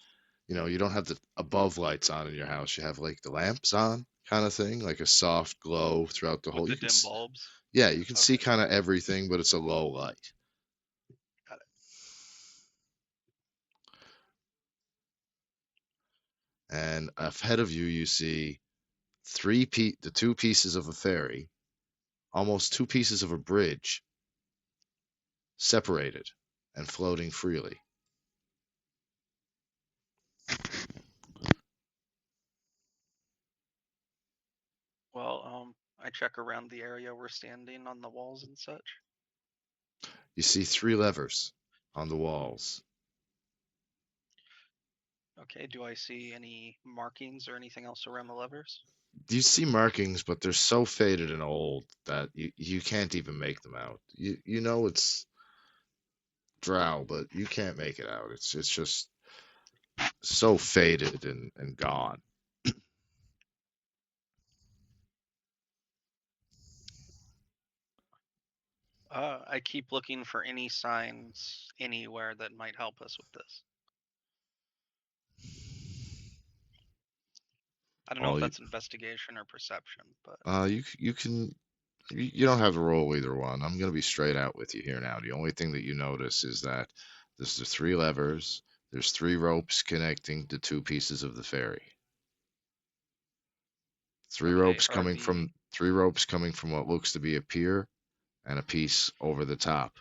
[SPEAKER 1] you don't have the above lights on in your house, you have like the lamps on kind of thing, like a soft glow throughout the
[SPEAKER 2] with
[SPEAKER 1] whole.
[SPEAKER 2] the dim bulbs.
[SPEAKER 1] Yeah, you can see
[SPEAKER 2] Okay,
[SPEAKER 1] kind of everything, but it's a low light.
[SPEAKER 2] got it.
[SPEAKER 1] And ahead of you, you see the two pieces of a ferry, almost two pieces of a bridge, separated and floating freely.
[SPEAKER 2] Well, I check around the area we're standing on the walls and such.
[SPEAKER 1] You see three levers on the walls.
[SPEAKER 2] Okay, do I see any markings or anything else around the levers?
[SPEAKER 1] You see markings, but they're so faded and old that you can't even make them out. You know it's drow, but you can't make it out. It's just so faded and gone.
[SPEAKER 2] I keep looking for any signs anywhere that might help us with this. I don't know
[SPEAKER 1] All
[SPEAKER 2] if
[SPEAKER 1] you
[SPEAKER 2] that's investigation or perception, but
[SPEAKER 1] you can you don't have to roll either one. I'm gonna be straight out with you here now. The only thing that you notice is that there's the three levers. There's three ropes connecting the two pieces of the ferry.
[SPEAKER 2] okay, are the
[SPEAKER 1] Three ropes coming from what looks to be a pier, and a piece over the top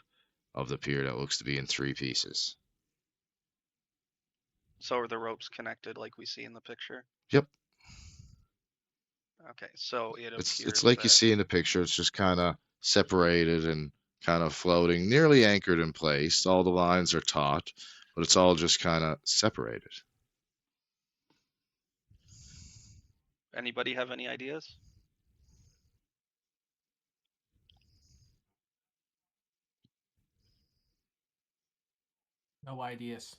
[SPEAKER 1] of the pier that looks to be in three pieces.
[SPEAKER 2] so are the ropes connected like we see in the picture?
[SPEAKER 1] Yep.
[SPEAKER 2] Okay, so it
[SPEAKER 1] It's
[SPEAKER 2] appears
[SPEAKER 1] like you
[SPEAKER 2] that
[SPEAKER 1] see in the picture. It's just kind of separated and kind of floating, nearly anchored in place. All the lines are taut, but it's all just kind of separated.
[SPEAKER 2] anybody have any ideas?
[SPEAKER 4] No ideas.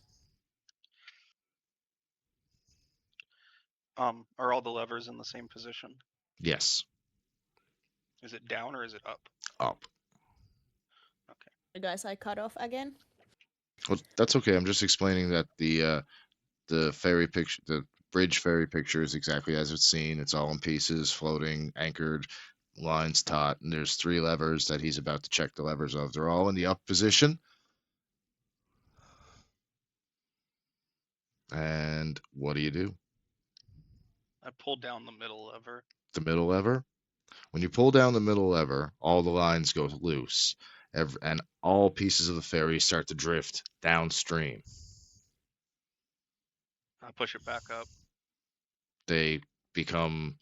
[SPEAKER 2] Are all the levers in the same position?
[SPEAKER 1] Yes.
[SPEAKER 2] Is it down or is it up?
[SPEAKER 1] Up.
[SPEAKER 2] Okay.
[SPEAKER 3] Guys, I cut off again.
[SPEAKER 1] Well, that's okay. I'm just explaining that the ferry picture, the bridge ferry picture is exactly as it's seen. It's all in pieces, floating, anchored, lines taut, and there's three levers that he's about to check the levers of. They're all in the up position. And what do?
[SPEAKER 2] I pulled down the middle lever.
[SPEAKER 1] The middle lever. When you pull down the middle lever, all the lines go loose, and all pieces of the ferry start to drift downstream.
[SPEAKER 2] I push it back up.
[SPEAKER 1] They become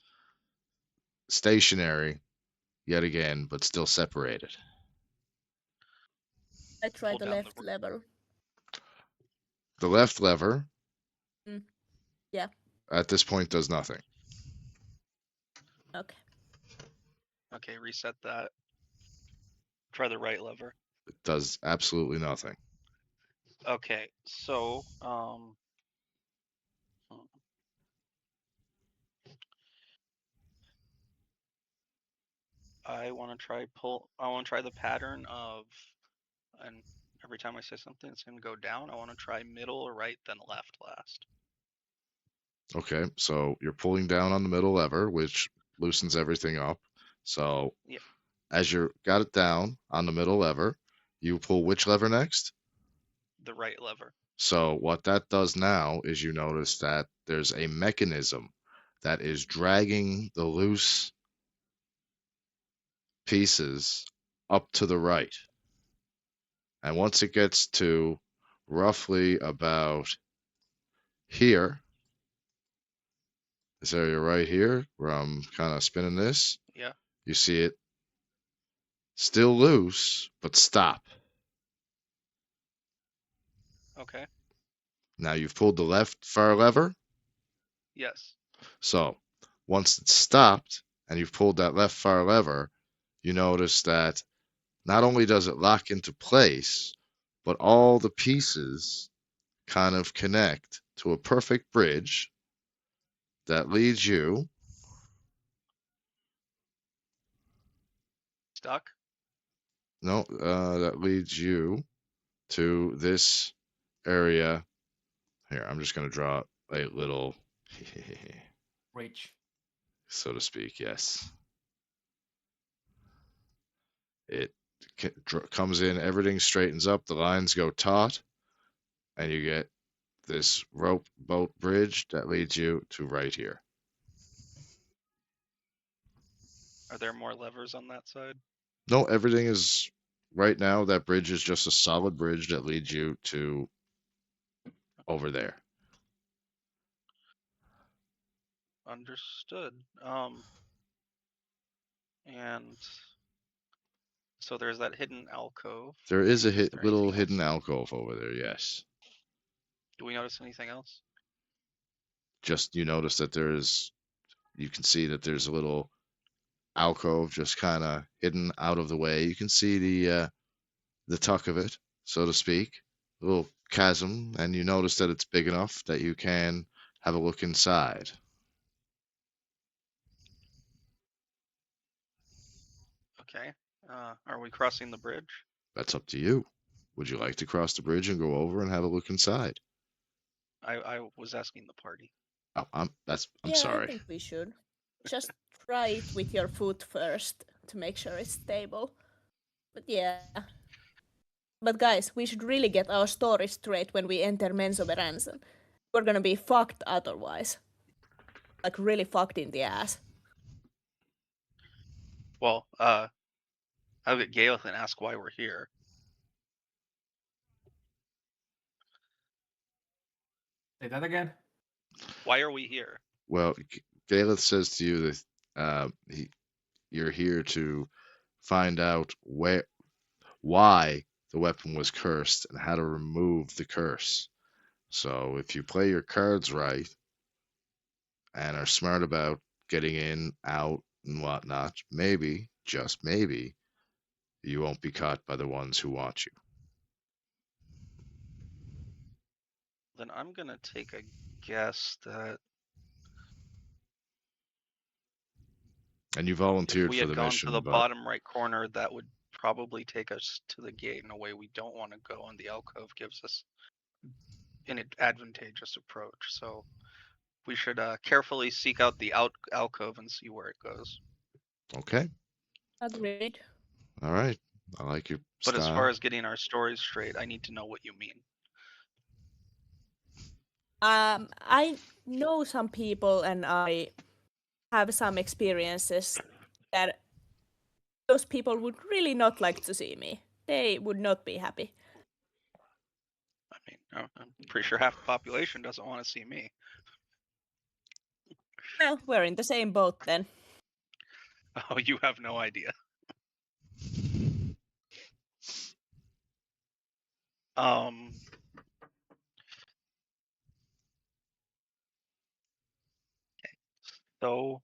[SPEAKER 1] stationary yet again, but still separated.
[SPEAKER 3] I try
[SPEAKER 2] Pull
[SPEAKER 3] the
[SPEAKER 2] down
[SPEAKER 3] left lever.
[SPEAKER 1] The left lever,
[SPEAKER 3] Yeah.
[SPEAKER 1] at this point, does nothing.
[SPEAKER 3] Okay.
[SPEAKER 2] Okay, reset that. Try the right lever.
[SPEAKER 1] It does absolutely nothing.
[SPEAKER 2] Okay, so I want to try the pattern of, and every time I say something, it's going to go down. I want to try middle or right, then left last.
[SPEAKER 1] Okay, so you're pulling down on the middle lever, which loosens everything up. So
[SPEAKER 2] Yeah,
[SPEAKER 1] as you got it down on the middle lever, you pull which lever next?
[SPEAKER 2] the right lever.
[SPEAKER 1] So what that does now is you notice that there's a mechanism that is dragging the loose pieces up to the right. And once it gets to roughly about here, this area right here, where I'm kind of spinning this,
[SPEAKER 2] Yeah.
[SPEAKER 1] you see it still loose, but stop.
[SPEAKER 2] Okay.
[SPEAKER 1] Now you've pulled the left far lever.
[SPEAKER 2] Yes.
[SPEAKER 1] So once it's stopped and you've pulled that left far lever, you notice that not only does it lock into place, but all the pieces kind of connect to a perfect bridge that leads you
[SPEAKER 2] stuck?
[SPEAKER 1] No, that leads you to this area. Here, I'm just going to draw a little,
[SPEAKER 4] Rich.
[SPEAKER 1] so to speak. Yes. It comes in, everything straightens up, the lines go taut, and you get this rope boat bridge that leads you to right here.
[SPEAKER 2] Are there more levers on that side?
[SPEAKER 1] No, everything is right now. That bridge is just a solid bridge that leads you to over there.
[SPEAKER 2] Understood. And so there's that hidden alcove.
[SPEAKER 1] There is a
[SPEAKER 2] Is there
[SPEAKER 1] little
[SPEAKER 2] anything
[SPEAKER 1] hidden
[SPEAKER 2] else?
[SPEAKER 1] alcove over there. Yes.
[SPEAKER 2] Do we notice anything else?
[SPEAKER 1] Just you notice that there's. You can see that there's a little alcove just kind of hidden out of the way. You can see the tuck of it, so to speak, a little chasm, and you notice that it's big enough that you can have a look inside.
[SPEAKER 2] Okay. Are we crossing the bridge?
[SPEAKER 1] That's up to you. Would you like to cross the bridge and go over and have a look inside?
[SPEAKER 2] I was asking the party.
[SPEAKER 1] Oh, I'm
[SPEAKER 3] Yeah, I
[SPEAKER 1] sorry.
[SPEAKER 3] think we should. Just try it with your foot first to make sure it's stable. But yeah. But guys, we should really get our story straight when we enter Mensoveransen. We're gonna be fucked otherwise. Like really fucked in the ass.
[SPEAKER 2] Well, I'll get Galeth and ask why we're here.
[SPEAKER 4] Say that again.
[SPEAKER 2] Why are we here?
[SPEAKER 1] Well, Galeth says to you that you're here to find out why the weapon was cursed and how to remove the curse. So if you play your cards right and are smart about getting in, out, and whatnot, maybe, just maybe, you won't be caught by the ones who want you.
[SPEAKER 2] Then I'm gonna take a guess that
[SPEAKER 1] And you
[SPEAKER 2] if
[SPEAKER 1] volunteered
[SPEAKER 2] we
[SPEAKER 1] for
[SPEAKER 2] had
[SPEAKER 1] the
[SPEAKER 2] gone
[SPEAKER 1] mission,
[SPEAKER 2] to the
[SPEAKER 1] but
[SPEAKER 2] bottom right corner, that would probably take us to the gate in a way we don't want to go, and the alcove gives us an advantageous approach. So we should carefully seek out the alcove and see where it goes.
[SPEAKER 1] okay,
[SPEAKER 3] Agreed.
[SPEAKER 1] all right. I like your
[SPEAKER 2] But as
[SPEAKER 1] style.
[SPEAKER 2] far as getting our stories straight, I need to know what you mean.
[SPEAKER 3] I know some people and I have some experiences that those people would really not like to see me. They would not be happy.
[SPEAKER 2] I mean, I'm pretty sure half the population doesn't want to see me.
[SPEAKER 3] Well, we're in the same boat then.
[SPEAKER 2] Oh, you have no idea. Um, so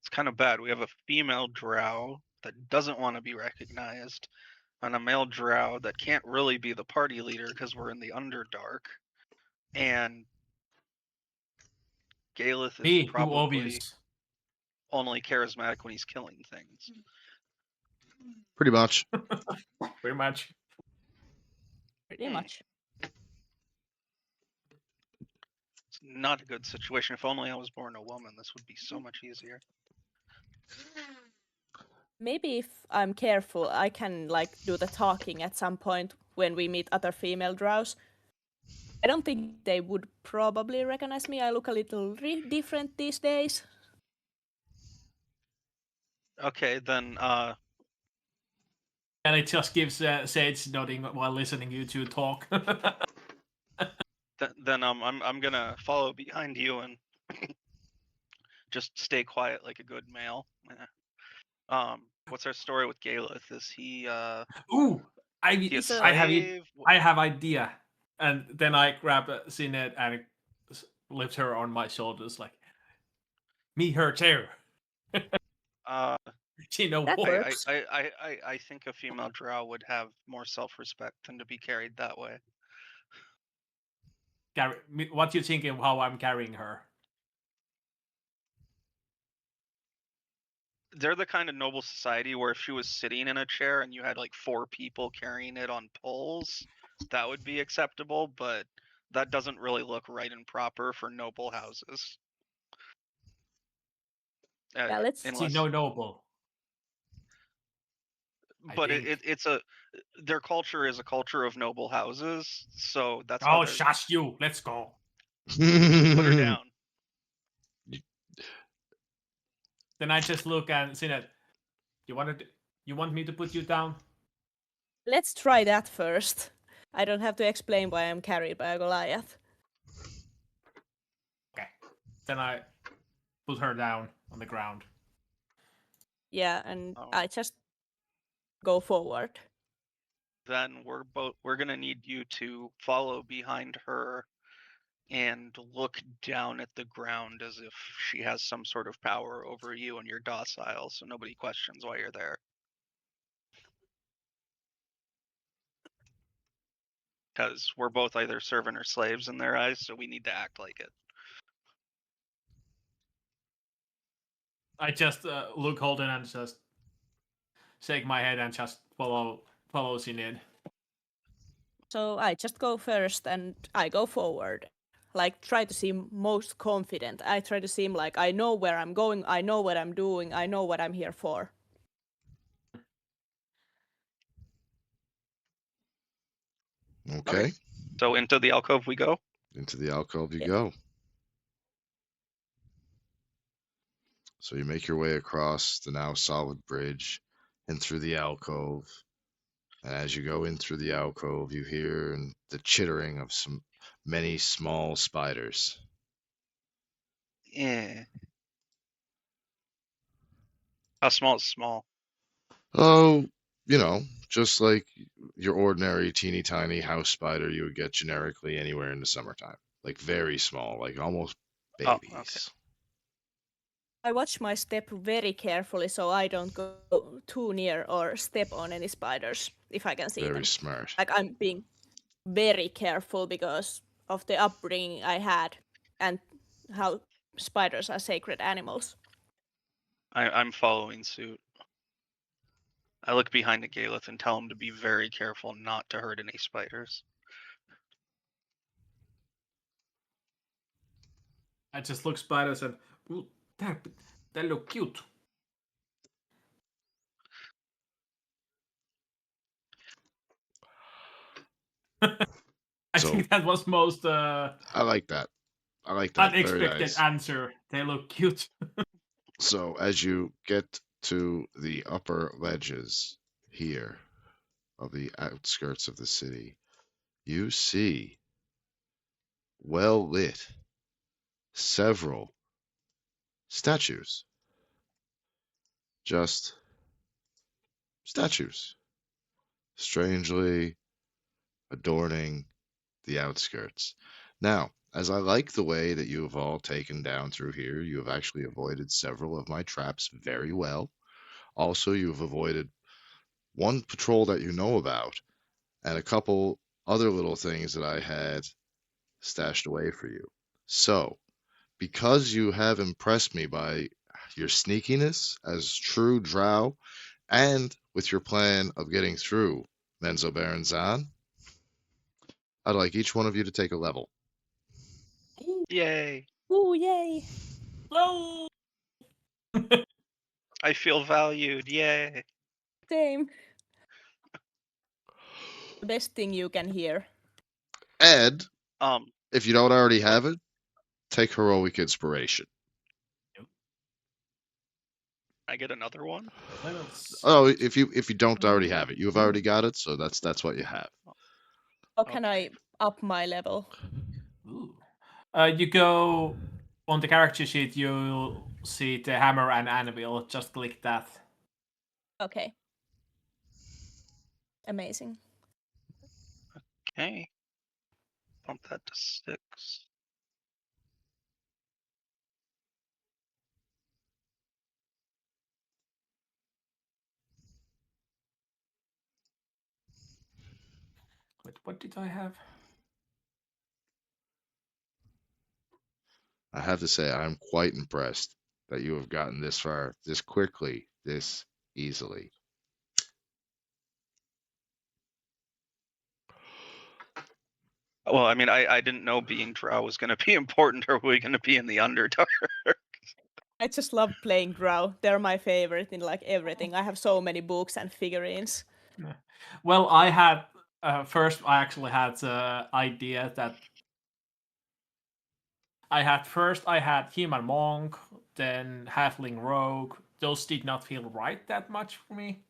[SPEAKER 2] it's kind of bad. We have a female drow that doesn't want to be recognized, and a male drow that can't really be the party leader because we're in the Underdark, and Galeth is
[SPEAKER 4] Me, too
[SPEAKER 2] probably
[SPEAKER 4] obvious.
[SPEAKER 2] only charismatic when he's killing things.
[SPEAKER 1] Pretty much.
[SPEAKER 4] Pretty much.
[SPEAKER 3] Pretty much.
[SPEAKER 2] It's not a good situation. If only I was born a woman, this would be so much easier.
[SPEAKER 3] Maybe if I'm careful, I can like do the talking at some point when we meet other female drows. I don't think they would probably recognize me. I look a little different these days.
[SPEAKER 2] Okay, then
[SPEAKER 4] And it just gives Sage nodding while listening you two talk.
[SPEAKER 2] then I'm gonna follow behind you and just stay quiet like a good male. What's our story with Galeth? Is he
[SPEAKER 4] Ooh,
[SPEAKER 2] he a
[SPEAKER 3] He's a-
[SPEAKER 2] slave?
[SPEAKER 4] I have idea. And then I grab Sinead and lift her on my shoulders like, me her too.
[SPEAKER 2] Uh,
[SPEAKER 4] She know
[SPEAKER 3] That
[SPEAKER 4] what?
[SPEAKER 3] works.
[SPEAKER 2] I think a female drow would have more self-respect than to be carried that way.
[SPEAKER 4] What you thinking of how I'm carrying her?
[SPEAKER 2] they're the kind of noble society where if she was sitting in a chair and you had like 4 people carrying it on poles, that would be acceptable, but that doesn't really look right and proper for noble houses.
[SPEAKER 3] Yeah, let's.
[SPEAKER 4] She
[SPEAKER 2] Unless,
[SPEAKER 4] no noble. I
[SPEAKER 2] but
[SPEAKER 4] think.
[SPEAKER 2] it's a their culture is a culture of noble houses, so that's how
[SPEAKER 4] Oh,
[SPEAKER 2] they're.
[SPEAKER 4] shush you. Let's go.
[SPEAKER 2] Put her down.
[SPEAKER 4] Then I just look and see that you want me to put you down?
[SPEAKER 3] Let's try that first. I don't have to explain why I'm carried by a Goliath.
[SPEAKER 4] Okay. Then I put her down on the ground.
[SPEAKER 3] Yeah, and
[SPEAKER 2] Oh.
[SPEAKER 3] I just go forward.
[SPEAKER 2] Then we're gonna need you to follow behind her and look down at the ground as if she has some sort of power over you and you're docile, so nobody questions why you're there. Because we're both either servant or slaves in their eyes, so we need to act like it.
[SPEAKER 4] I just look Holden and just shake my head and just follow Sinead.
[SPEAKER 3] So I just go first and I go forward. Like, try to seem most confident. I try to seem like I know where I'm going, I know what I'm doing, I know what I'm here for.
[SPEAKER 1] Okay.
[SPEAKER 2] So into the alcove we go.
[SPEAKER 1] Into the alcove you
[SPEAKER 3] Yeah.
[SPEAKER 1] go. So you make your way across the now solid bridge and through the alcove. And as you go in through the alcove, you hear the chittering of many small spiders.
[SPEAKER 2] Yeah. How small is small?
[SPEAKER 1] Oh, just like your ordinary teeny tiny house spider you would get generically anywhere in the summertime. Like very small, like almost
[SPEAKER 2] Oh,
[SPEAKER 1] babies.
[SPEAKER 2] okay.
[SPEAKER 3] I watch my step very carefully so I don't go too near or step on any spiders if I can see
[SPEAKER 1] Very
[SPEAKER 3] them.
[SPEAKER 1] smart.
[SPEAKER 3] Like, I'm being very careful because of the upbringing I had and how spiders are sacred animals.
[SPEAKER 2] I'm following suit. I look behind the Galeth and tell him to be very careful not to hurt any spiders.
[SPEAKER 4] I just look spiders and ooh, they look cute. I
[SPEAKER 1] So
[SPEAKER 4] think that was most
[SPEAKER 1] I like that. I like that. Very
[SPEAKER 4] unexpected
[SPEAKER 1] nice.
[SPEAKER 4] answer. They look cute.
[SPEAKER 1] So as you get to the upper ledges here of the outskirts of the city, you see well lit several statues. Just statues, strangely adorning the outskirts. Now, as I like the way that you have all taken down through here, you have actually avoided several of my traps very well. Also, you've avoided one patrol that you know about and a couple other little things that I had stashed away for you. So, because you have impressed me by your sneakiness as true drow and with your plan of getting through Menzo Baranzan, I'd like each one of you to take a level.
[SPEAKER 2] Yay!
[SPEAKER 3] Ooh, yay!
[SPEAKER 4] Hello.
[SPEAKER 2] I feel valued. Yay!
[SPEAKER 3] Same. The best thing you can hear.
[SPEAKER 1] Ed,
[SPEAKER 2] Um,
[SPEAKER 1] if you don't already have it, take heroic inspiration.
[SPEAKER 2] I get another one.
[SPEAKER 1] Oh, if you don't already have it, you've already got it, so that's what you have.
[SPEAKER 3] How can I up my level?
[SPEAKER 4] Ooh. You go on the character sheet. You'll see the hammer and anvil. Just click that.
[SPEAKER 3] Okay. Amazing.
[SPEAKER 2] Okay. Bump that to 6.
[SPEAKER 4] Wait, what did I have?
[SPEAKER 1] I have to say, I'm quite impressed that you have gotten this far, this quickly, this easily.
[SPEAKER 2] Well, I mean, I didn't know being Drow was going to be important. Or were we going to be in the Underdark?
[SPEAKER 3] I just love playing Drow. They're my favorite in like everything. I have so many books and figurines.
[SPEAKER 4] Well, I had first. I actually had the idea that I had human monk, then halfling rogue. Those did not feel right that much for me.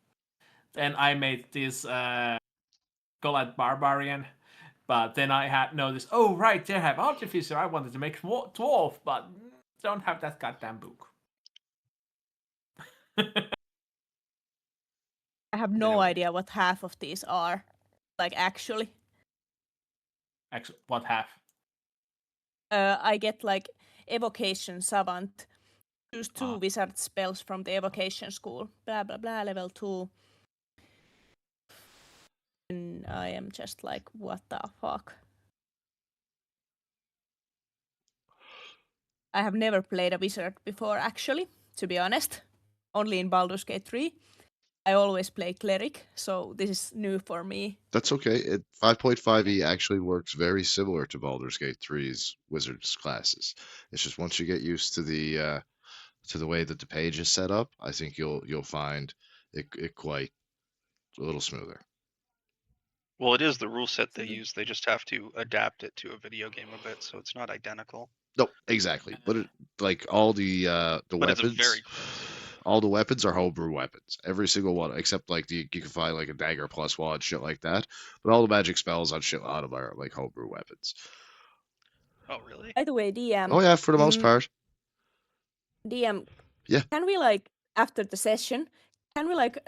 [SPEAKER 4] Then I made this Golad barbarian, but then I had noticed. Oh right, they have artificer. I wanted to make dwarf, but don't have that goddamn book.
[SPEAKER 3] I have no idea what half of these are. Like actually.
[SPEAKER 4] Actually, what half?
[SPEAKER 3] I get like evocation savant. Choose 2 wizard spells from the evocation school. Blah blah blah. Level 2. And I am just like, what the fuck? I have never played a wizard before, actually, to be honest. Only in Baldur's Gate 3. I always play cleric, so this is new for me.
[SPEAKER 1] That's okay. 5.5e actually works very similar to Baldur's Gate 3's wizards classes. It's just once you get used to the way that the page is set up, I think you'll find it quite a little smoother.
[SPEAKER 2] Well, it is the rule set they use. They just have to adapt it to a video game a bit, so it's not identical.
[SPEAKER 1] No, exactly. But like all the
[SPEAKER 2] But
[SPEAKER 1] weapons,
[SPEAKER 2] it's very close.
[SPEAKER 1] all the weapons are homebrew weapons. Every single one, except like you can find like a dagger +1, shit like that. But all the magic spells on shit out of are like homebrew weapons.
[SPEAKER 2] Oh, really?
[SPEAKER 3] By the way, DM.
[SPEAKER 1] Oh yeah, for the most part.
[SPEAKER 3] DM.
[SPEAKER 1] Yeah.
[SPEAKER 3] Can we like after the session? Can we like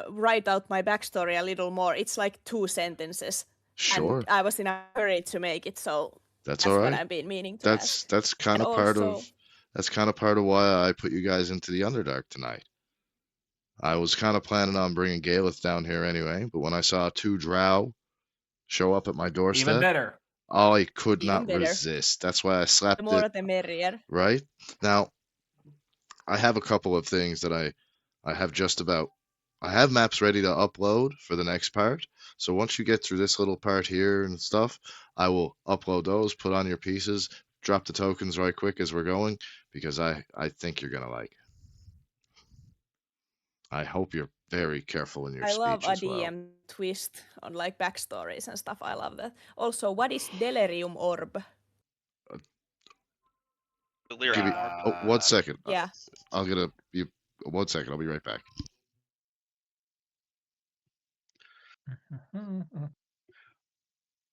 [SPEAKER 3] write out my backstory a little more? It's like 2 sentences.
[SPEAKER 1] Sure.
[SPEAKER 3] And I was in a hurry to make it, so
[SPEAKER 1] that's all right.
[SPEAKER 3] what I've been meaning to ask.
[SPEAKER 1] That's kind of part of why I put you guys into the Underdark tonight. I was kind of planning on bringing Galeth down here anyway, but when I saw 2 drow show up at my doorstep,
[SPEAKER 4] Even better.
[SPEAKER 1] I could
[SPEAKER 3] Even
[SPEAKER 1] not
[SPEAKER 3] better.
[SPEAKER 1] resist. That's why I slapped
[SPEAKER 3] The more
[SPEAKER 1] it.
[SPEAKER 3] the merrier.
[SPEAKER 1] Right now, I have a couple of things that I have just about. I have maps ready to upload for the next part. So once you get through this little part here and stuff, I will upload those, put on your pieces, drop the tokens right quick as we're going, because I think you're gonna like it. I hope you're very careful in your
[SPEAKER 3] I love
[SPEAKER 1] speech
[SPEAKER 3] a
[SPEAKER 1] as well.
[SPEAKER 3] DM twist on like backstories and stuff. I love that. Also, what is Delirium Orb?
[SPEAKER 1] Give me 1 second.
[SPEAKER 3] Yeah.
[SPEAKER 1] I'll get 1 second. I'll be right back.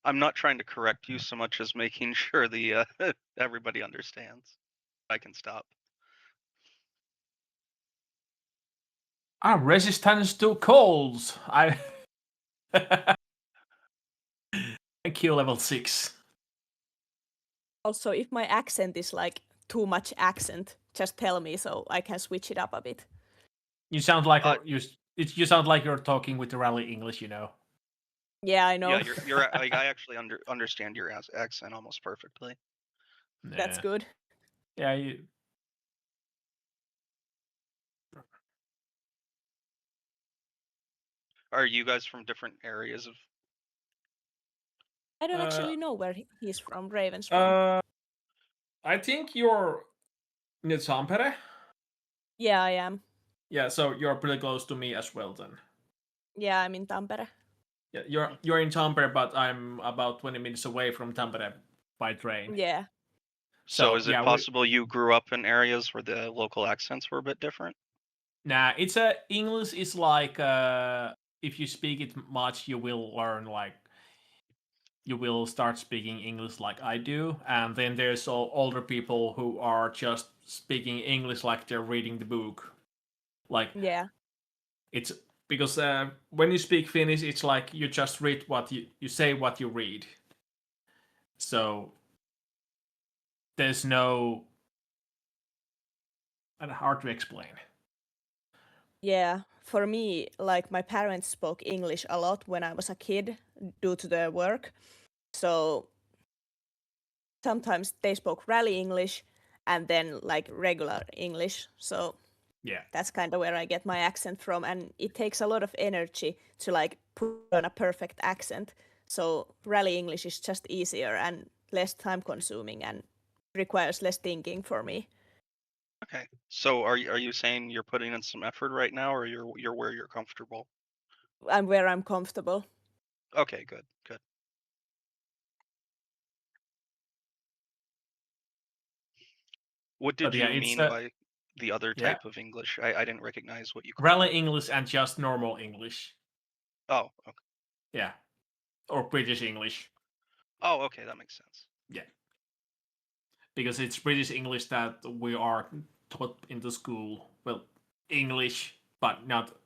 [SPEAKER 2] I'm not trying to correct you so much as making sure the everybody understands. I can stop.
[SPEAKER 4] Resistance to colds. Thank you, level 6.
[SPEAKER 3] Also, if my accent is like too much accent, just tell me so I can switch it up a bit.
[SPEAKER 4] You sound like you sound like you're talking with the rally English, you know.
[SPEAKER 3] Yeah, I know.
[SPEAKER 2] Yeah, you're like, I actually understand your accent almost perfectly.
[SPEAKER 3] That's good.
[SPEAKER 4] Yeah,
[SPEAKER 2] Are you guys from different areas of?
[SPEAKER 3] I don't actually know where he's from. Raven's from.
[SPEAKER 4] I think you're near Tampere.
[SPEAKER 3] Yeah, I am.
[SPEAKER 4] Yeah, so you're pretty close to me as well then.
[SPEAKER 3] Yeah, I'm in Tampere.
[SPEAKER 4] Yeah, you're in Tampere, but I'm about 20 minutes away from Tampere by train.
[SPEAKER 3] Yeah.
[SPEAKER 2] So is it possible you grew up in areas where the local accents were a bit different?
[SPEAKER 4] Nah, English is like if you speak it much, you will learn like you will start speaking English like I do, and then there's older people who are just speaking English like they're reading the book. Like
[SPEAKER 3] yeah,
[SPEAKER 4] it's because when you speak Finnish, it's like you just read what you say what you read. So there's no, and hard to explain.
[SPEAKER 3] Yeah, for me, like my parents spoke English a lot when I was a kid due to their work. So sometimes they spoke rally English, and then like regular English. So
[SPEAKER 4] Yeah.
[SPEAKER 3] that's kind of where I get my accent from, and it takes a lot of energy to like put on a perfect accent. So rally English is just easier and less time consuming and requires less thinking for me.
[SPEAKER 2] Okay. So are you saying you're putting in some effort right now, or you're where you're comfortable?
[SPEAKER 3] I'm where I'm comfortable.
[SPEAKER 2] Okay, good, good. What
[SPEAKER 4] But
[SPEAKER 2] did
[SPEAKER 4] yeah,
[SPEAKER 2] you
[SPEAKER 4] it's
[SPEAKER 2] mean by the other
[SPEAKER 4] yeah,
[SPEAKER 2] type of English? I didn't recognize what you called
[SPEAKER 4] rally
[SPEAKER 2] it.
[SPEAKER 4] English and just normal English.
[SPEAKER 2] Oh, okay.
[SPEAKER 4] Yeah, or British English.
[SPEAKER 2] Oh, okay, that makes sense.
[SPEAKER 4] Yeah, because it's British English that we are taught in the school. Well, English, but not.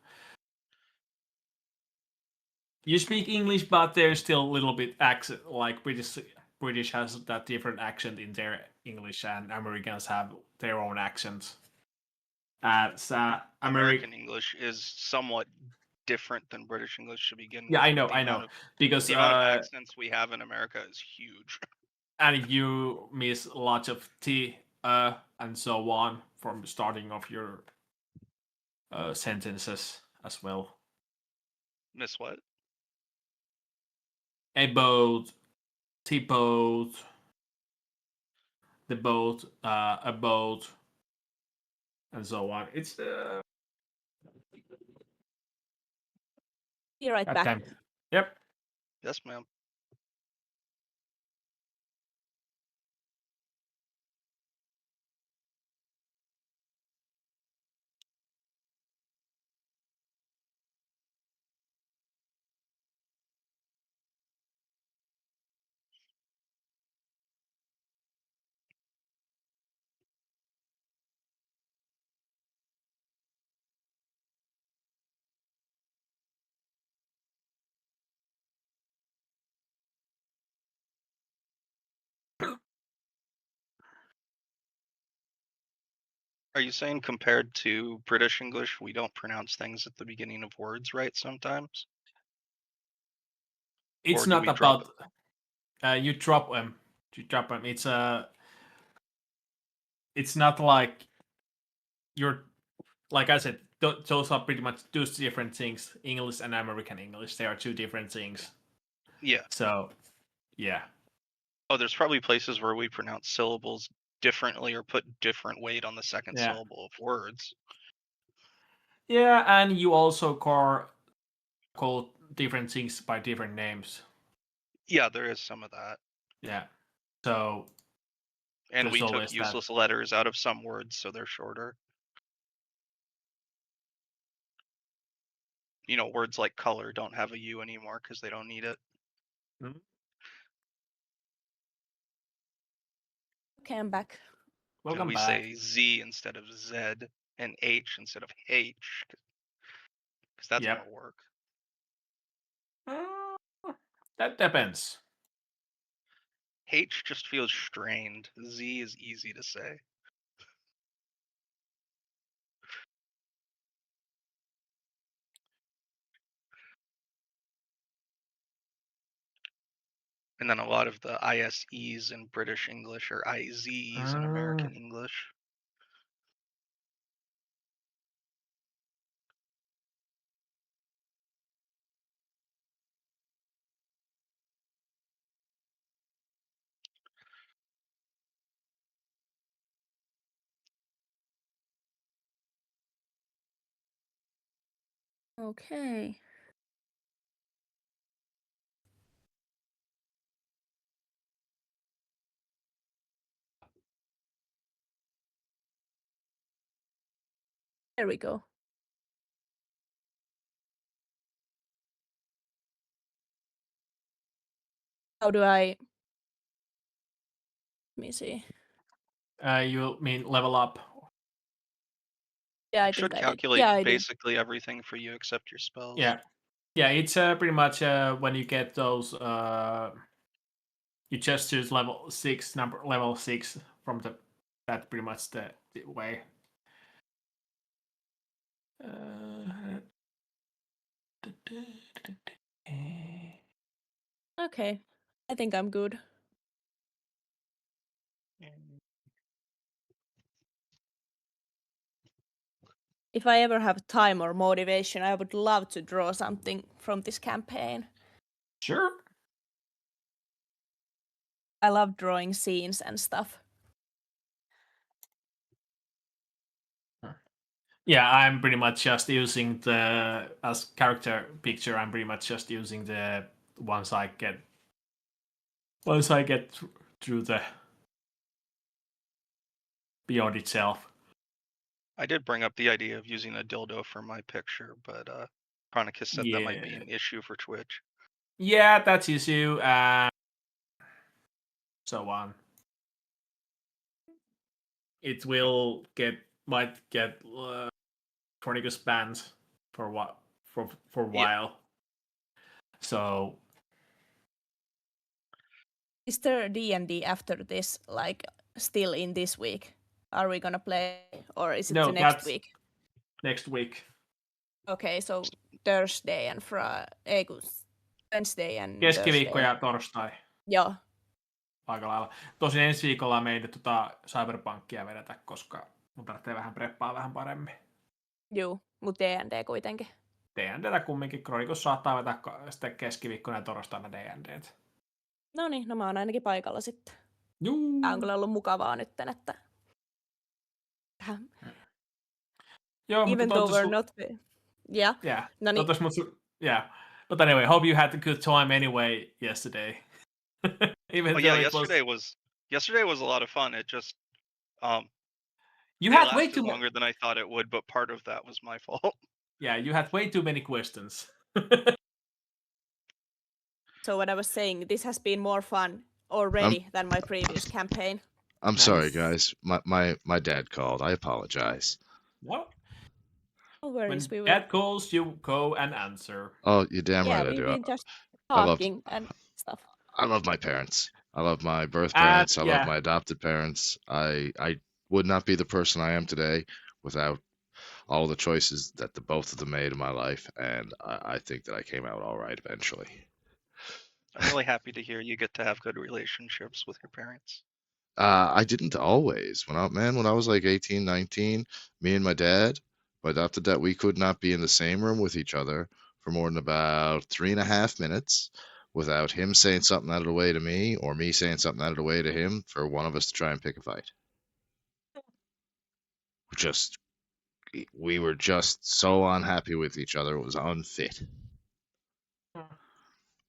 [SPEAKER 4] You speak English, but there's still a little bit accent. Like British has that different accent in their English, and Americans have their own accent. As
[SPEAKER 2] American English is somewhat different than British English to begin
[SPEAKER 4] yeah,
[SPEAKER 2] with.
[SPEAKER 4] I know, because
[SPEAKER 2] The amount of accents we have in America is huge.
[SPEAKER 4] and you miss lots of t, and so on from the starting of your sentences as well.
[SPEAKER 2] Miss what?
[SPEAKER 4] A boat, t boat, the boat, a boat, and so on. It's
[SPEAKER 3] Be right
[SPEAKER 4] that
[SPEAKER 3] back.
[SPEAKER 4] time. Yep.
[SPEAKER 2] Yes, ma'am. Are you saying compared to British English, we don't pronounce things at the beginning of words right sometimes?
[SPEAKER 4] It's
[SPEAKER 2] Or do
[SPEAKER 4] not
[SPEAKER 2] we drop
[SPEAKER 4] about
[SPEAKER 2] it?
[SPEAKER 4] you drop them. You drop them. It's not like you're like I said. Those are pretty much two different things. English and American English. They are two different things.
[SPEAKER 2] Yeah.
[SPEAKER 4] So yeah.
[SPEAKER 2] Oh, there's probably places where we pronounce syllables differently or put different weight on the second
[SPEAKER 4] Yeah.
[SPEAKER 2] syllable of words.
[SPEAKER 4] Yeah, and you also call different things by different names.
[SPEAKER 2] Yeah, there is some of that.
[SPEAKER 4] Yeah. So
[SPEAKER 2] And
[SPEAKER 4] there's
[SPEAKER 2] we took
[SPEAKER 4] always that.
[SPEAKER 2] useless letters out of some words, so they're shorter. You know, words like color don't have a U anymore because they don't need it.
[SPEAKER 4] Mhm.
[SPEAKER 3] Okay, I'm back.
[SPEAKER 2] And
[SPEAKER 4] Welcome
[SPEAKER 2] we
[SPEAKER 4] back.
[SPEAKER 2] say Z instead of Z and H instead of H because that's
[SPEAKER 4] Yep.
[SPEAKER 2] more work.
[SPEAKER 4] That depends.
[SPEAKER 2] H just feels strained. Z is easy to say. And then a lot of the ISEs in British English are IZs in American English.
[SPEAKER 3] Okay. There we go. How do I? Let me see.
[SPEAKER 4] You mean level up?
[SPEAKER 3] Yeah, I
[SPEAKER 2] It should
[SPEAKER 3] think I did.
[SPEAKER 2] calculate
[SPEAKER 3] Yeah, I did.
[SPEAKER 2] basically everything for you except your spells.
[SPEAKER 4] Yeah. Yeah, it's pretty much when you get those you just choose level 6 from the that's pretty much the way.
[SPEAKER 3] Okay. I think I'm good. if I ever have time or motivation, I would love to draw something from this campaign.
[SPEAKER 4] Sure.
[SPEAKER 3] I love drawing scenes and stuff.
[SPEAKER 4] Yeah, I'm pretty much just using the as character picture. I'm pretty much just using the once I get through the beyond itself.
[SPEAKER 2] I did bring up the idea of using a dildo for my picture, but Chronicus said that might be
[SPEAKER 4] Yeah.
[SPEAKER 2] an issue for Twitch.
[SPEAKER 4] Yeah, that's issue and so on. It will might get Chronicus banned for what for a
[SPEAKER 2] Yeah.
[SPEAKER 4] while. So
[SPEAKER 3] Is there D&D after this, like, still in this week? Are we gonna play, or is it the
[SPEAKER 4] no,
[SPEAKER 3] next
[SPEAKER 4] that's
[SPEAKER 3] week?
[SPEAKER 4] next week.
[SPEAKER 3] Okay, so Thursday and Wednesday and
[SPEAKER 4] Keskiviikko
[SPEAKER 3] Thursday.
[SPEAKER 4] ja torstai
[SPEAKER 3] Joo,
[SPEAKER 4] aika lailla. Tosin ensi viikolla me ei nyt Cyberpunkia vedetä, koska mun tarvitsee vähän preppaa vähän paremmin.
[SPEAKER 3] juu, mut D&D kuitenkin.
[SPEAKER 4] D&Dtä kumminkin. Kronikos saattaa vetää sitten keskiviikkona ja torstaina D&Dtä.
[SPEAKER 3] No niin, no mä oon ainakin paikalla sitten.
[SPEAKER 4] Juu.
[SPEAKER 3] Tää on kyllä ollut mukavaa nyt, että...
[SPEAKER 4] Joo, mutta
[SPEAKER 3] Even though we're not... Yeah.
[SPEAKER 4] Yeah.
[SPEAKER 3] No niin,
[SPEAKER 4] Yeah. But anyway, hope you had a good time anyway yesterday. Even
[SPEAKER 2] Oh
[SPEAKER 4] though
[SPEAKER 2] yeah,
[SPEAKER 4] it
[SPEAKER 2] yesterday was a lot of fun. It just
[SPEAKER 4] you
[SPEAKER 2] it
[SPEAKER 4] had way
[SPEAKER 2] lasted
[SPEAKER 4] too
[SPEAKER 2] longer than I thought it would, but part of that was my fault.
[SPEAKER 4] Yeah, you had way too many questions.
[SPEAKER 3] so what I was saying, this has been more fun already than my previous campaign.
[SPEAKER 1] I'm sorry,
[SPEAKER 4] Nice.
[SPEAKER 1] guys. My dad called. I apologize.
[SPEAKER 4] What?
[SPEAKER 3] No
[SPEAKER 4] When
[SPEAKER 3] worries, we will...
[SPEAKER 4] dad calls, you go and answer.
[SPEAKER 1] Oh, you're damn
[SPEAKER 3] Yeah,
[SPEAKER 1] right I
[SPEAKER 3] we've
[SPEAKER 1] do.
[SPEAKER 3] been just
[SPEAKER 1] I love
[SPEAKER 3] talking and stuff.
[SPEAKER 1] I love my parents. I love my birth
[SPEAKER 4] And,
[SPEAKER 1] parents. I
[SPEAKER 4] yeah.
[SPEAKER 1] love my adopted parents. I would not be the person I am today without all the choices that the both of them made in my life, and I think that I came out all right eventually.
[SPEAKER 2] I'm really happy to hear you get to have good relationships with your parents.
[SPEAKER 1] I didn't always. When I was like 18, 19, me and my dad, my adopted dad, we could not be in the same room with each other for more than about 3.5 minutes without him saying something out of the way to me or me saying something out of the way to him for one of us to try and pick a fight. We were just so unhappy with each other. It was unfit.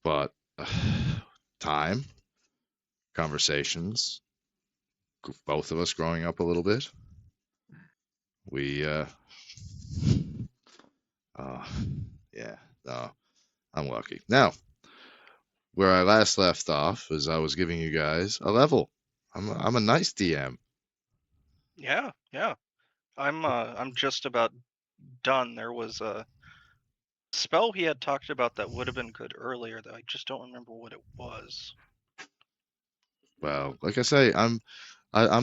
[SPEAKER 1] But time, conversations, both of us growing up a little bit, we I'm lucky. Now, where I last left off is I was giving you guys a level. I'm a nice DM.
[SPEAKER 2] Yeah. I'm just about done. There was a spell he had talked about that would have been good earlier that I just don't remember what it was.
[SPEAKER 1] Well, like I say, I'm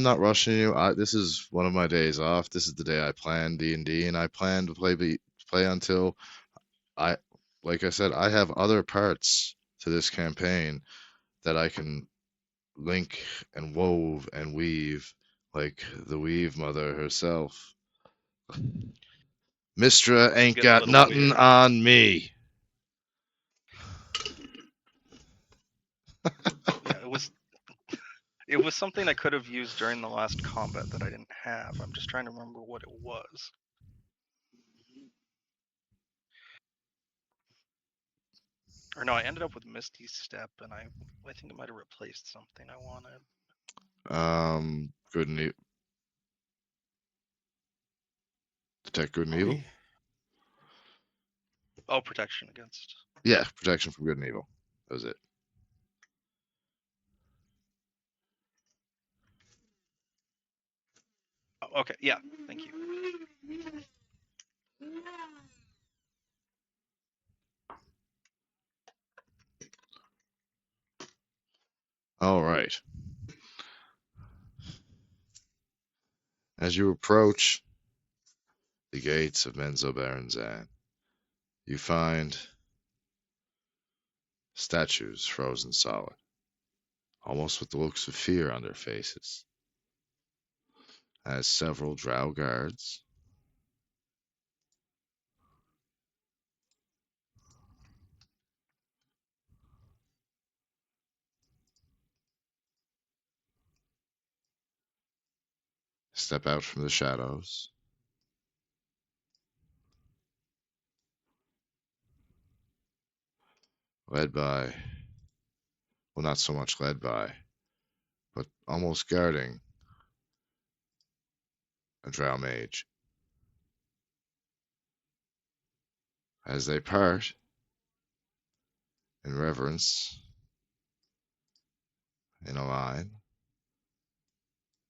[SPEAKER 1] not rushing you. This is one of my days off. This is the day I plan D&D, and I plan to play until like I said, I have other parts to this campaign that I can link and wove and weave, like the Weave Mother herself. Mistra ain't
[SPEAKER 2] Getting a
[SPEAKER 1] got
[SPEAKER 2] little
[SPEAKER 1] nothing
[SPEAKER 2] weird.
[SPEAKER 1] on me.
[SPEAKER 2] Yeah, it was something I could have used during the last combat that I didn't have. I'm just trying to remember what it was. Or no, I ended up with Misty Step, and I think it might have replaced something I wanted.
[SPEAKER 1] Good and evil. Detect good and evil.
[SPEAKER 2] Oh, protection against.
[SPEAKER 1] Yeah, protection from good and evil. That was it.
[SPEAKER 2] Oh, okay, yeah, thank you.
[SPEAKER 1] All right. As you approach the gates of Menzoberranzan, you find statues frozen solid, almost with the looks of fear on their faces, as several drow guards step out from the shadows. Led by, well, not so much led by, but almost guarding a drow mage. As they part in reverence in a line,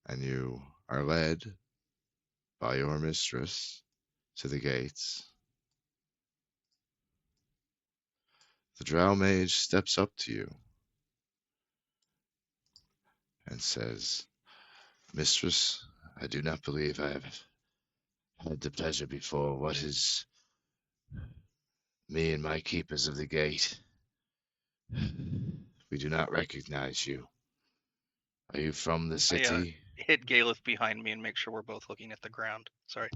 [SPEAKER 1] and you are led by your mistress to the gates, the drow mage steps up to you and says, Mistress, I do not believe I have had the pleasure before. What is me and my keepers of the gate? We do not recognize you. Are you from the
[SPEAKER 2] I
[SPEAKER 1] city?
[SPEAKER 2] hit Galeth behind me and make sure we're both looking at the ground. Sorry.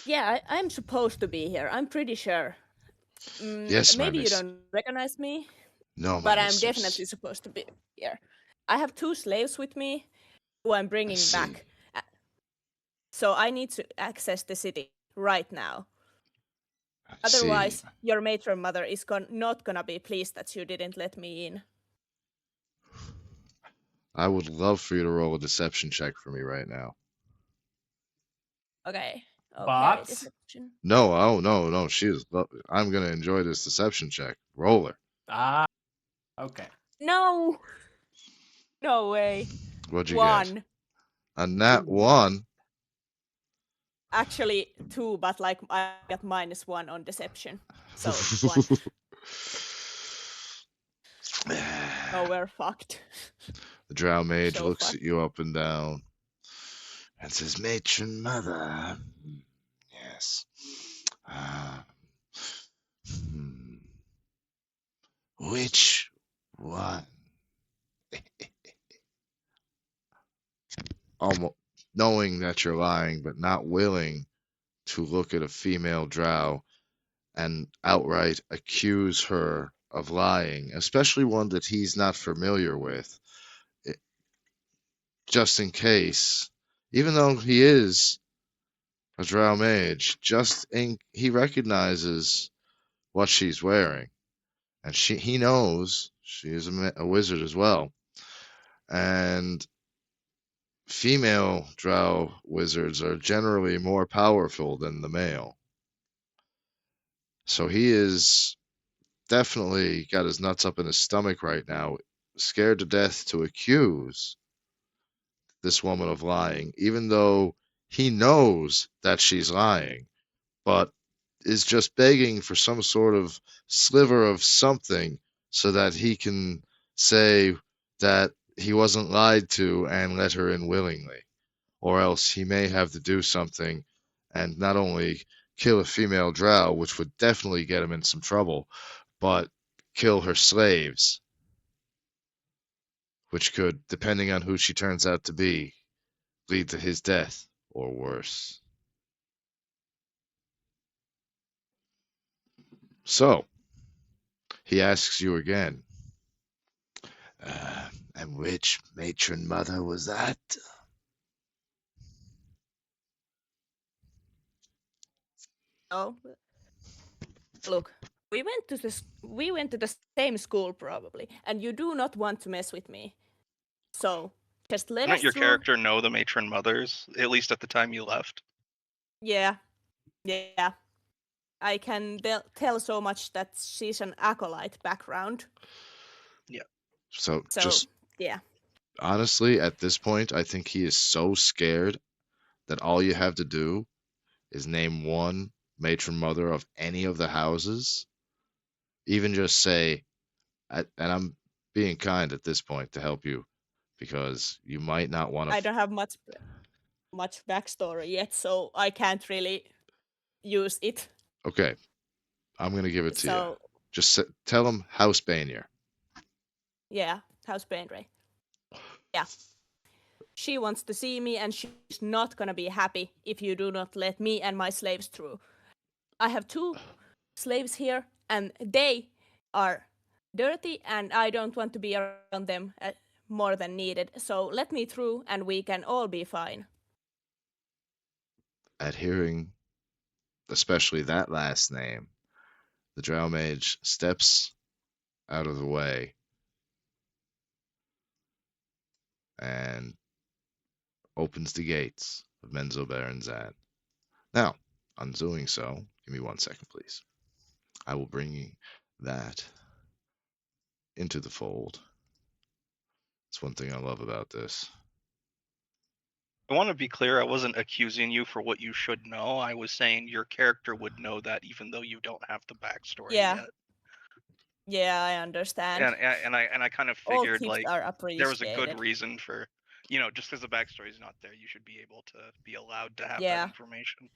[SPEAKER 3] Yeah, I'm supposed to be here. I'm pretty sure.
[SPEAKER 1] Yes, my
[SPEAKER 3] Maybe you
[SPEAKER 1] miss.
[SPEAKER 3] don't recognize me,
[SPEAKER 1] No, my
[SPEAKER 3] but I'm definitely
[SPEAKER 1] mistress.
[SPEAKER 3] supposed to be here. I have 2 slaves with me who I'm
[SPEAKER 1] I
[SPEAKER 3] bringing
[SPEAKER 1] see.
[SPEAKER 3] back. So I need to access the city right now.
[SPEAKER 1] I see.
[SPEAKER 3] Otherwise, your matron mother is not gonna be pleased that you didn't let me in.
[SPEAKER 1] I would love for you to roll a deception check for me right now.
[SPEAKER 3] Okay. Okay,
[SPEAKER 4] But
[SPEAKER 3] deception.
[SPEAKER 1] No, oh no, no, she is. I'm gonna enjoy this deception check. Roll her.
[SPEAKER 4] ah, okay.
[SPEAKER 3] No! No way.
[SPEAKER 1] What'd you get?
[SPEAKER 3] 1.
[SPEAKER 1] A nat
[SPEAKER 4] Ooh.
[SPEAKER 1] one.
[SPEAKER 3] Actually, 2, but like I got -1 on deception. So 1. Oh, we're fucked.
[SPEAKER 1] The drow mage
[SPEAKER 3] So
[SPEAKER 1] looks
[SPEAKER 3] fucked.
[SPEAKER 1] at you up and down and says, Matron mother. Yes. Uh, hmm. Which one? Almost knowing that you're lying, but not willing to look at a female drow and outright accuse her of lying, especially one that he's not familiar with, just in case. Even though he is a drow mage, he recognizes what she's wearing, and he knows she is a wizard as well. And female drow wizards are generally more powerful than the male. So he is definitely got his nuts up in his stomach right now, scared to death to accuse this woman of lying, even though he knows that she's lying, but is just begging for some sort of sliver of something so that he can say that he wasn't lied to and let her in willingly. Or else he may have to do something and not only kill a female drow, which would definitely get him in some trouble, but kill her slaves, which could, depending on who she turns out to be, lead to his death or worse. So, he asks you again, and which matron mother was that?
[SPEAKER 3] Oh, look. We went to the same school probably, and you do not want to mess with me. So, just let
[SPEAKER 2] Didn't
[SPEAKER 3] us
[SPEAKER 2] your
[SPEAKER 3] through.
[SPEAKER 2] character know the matron mothers, at least at the time you left?
[SPEAKER 3] Yeah. Yeah. I can tell so much that she's an acolyte background.
[SPEAKER 2] Yeah.
[SPEAKER 1] So,
[SPEAKER 3] So,
[SPEAKER 1] just
[SPEAKER 3] yeah.
[SPEAKER 1] honestly, at this point, I think he is so scared that all you have to do is name one matron mother of any of the houses. Even just say, and I'm being kind at this point to help you because you might not want
[SPEAKER 3] I
[SPEAKER 1] to.
[SPEAKER 3] don't have much backstory yet, so I can't really use it.
[SPEAKER 1] Okay, I'm gonna give it to you.
[SPEAKER 3] So,
[SPEAKER 1] Just tell him House Banier.
[SPEAKER 3] yeah, House Brainray. Yeah. She wants to see me, and she's not gonna be happy if you do not let me and my slaves through. I have 2 slaves here, and they are dirty, and I don't want to be around them more than needed. So let me through and we can all be fine.
[SPEAKER 1] At hearing especially that last name, the Drow Mage steps out of the way and opens the gates of Menzo Baranzan. Now, on doing so, give me 1 second, please. I will bring that into the fold. It's one thing I love about this.
[SPEAKER 2] I want to be clear, I wasn't accusing you for what you should know. I was saying your character would know that even though you don't have the backstory
[SPEAKER 3] Yeah.
[SPEAKER 2] yet.
[SPEAKER 3] Yeah, I understand.
[SPEAKER 2] And I kind of
[SPEAKER 3] All
[SPEAKER 2] figured
[SPEAKER 3] tips
[SPEAKER 2] like
[SPEAKER 3] are
[SPEAKER 2] there was a good
[SPEAKER 3] appreciated.
[SPEAKER 2] reason for, just because the backstory is not there, you should be able to be allowed to have that
[SPEAKER 3] Yeah.
[SPEAKER 2] information.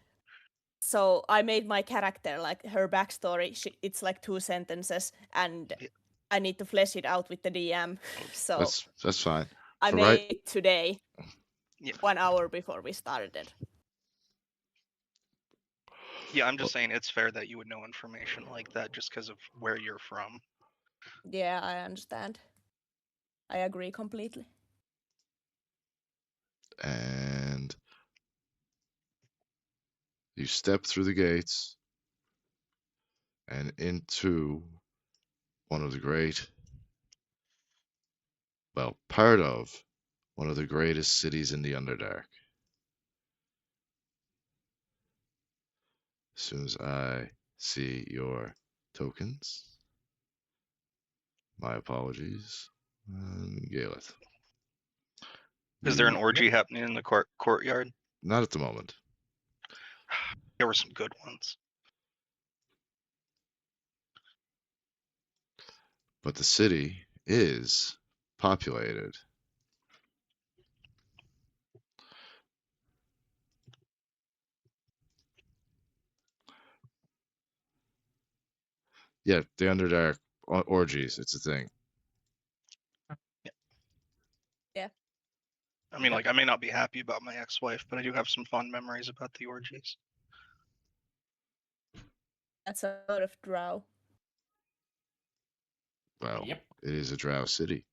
[SPEAKER 3] So I made my character like her backstory. It's like 2 sentences, and
[SPEAKER 2] Yeah.
[SPEAKER 3] I need to flesh it out with the DM. So
[SPEAKER 1] That's fine.
[SPEAKER 3] I
[SPEAKER 1] For
[SPEAKER 3] made
[SPEAKER 1] right,
[SPEAKER 3] it today,
[SPEAKER 2] Yeah.
[SPEAKER 3] 1 hour before we started.
[SPEAKER 2] Yeah, I'm just saying it's fair that you would know information like that just because of where you're from.
[SPEAKER 3] Yeah, I understand. I agree completely.
[SPEAKER 1] and you step through the gates and into one of the great, well, part of one of the greatest cities in the Underdark. As soon as I see your tokens, my apologies, Galeth.
[SPEAKER 2] Is there an
[SPEAKER 1] You,
[SPEAKER 2] orgy happening in the courtyard?
[SPEAKER 1] not at the moment,
[SPEAKER 2] There were some good ones.
[SPEAKER 1] but the city is populated. Yeah, the Underdark orgies, it's a thing.
[SPEAKER 3] Yeah.
[SPEAKER 2] I mean,
[SPEAKER 4] Yep.
[SPEAKER 2] like, I may not be happy about my ex-wife, but I do have some fond memories about the orgies.
[SPEAKER 3] That's a lot of drow.
[SPEAKER 1] Well,
[SPEAKER 4] Yep.
[SPEAKER 1] it is a drow city.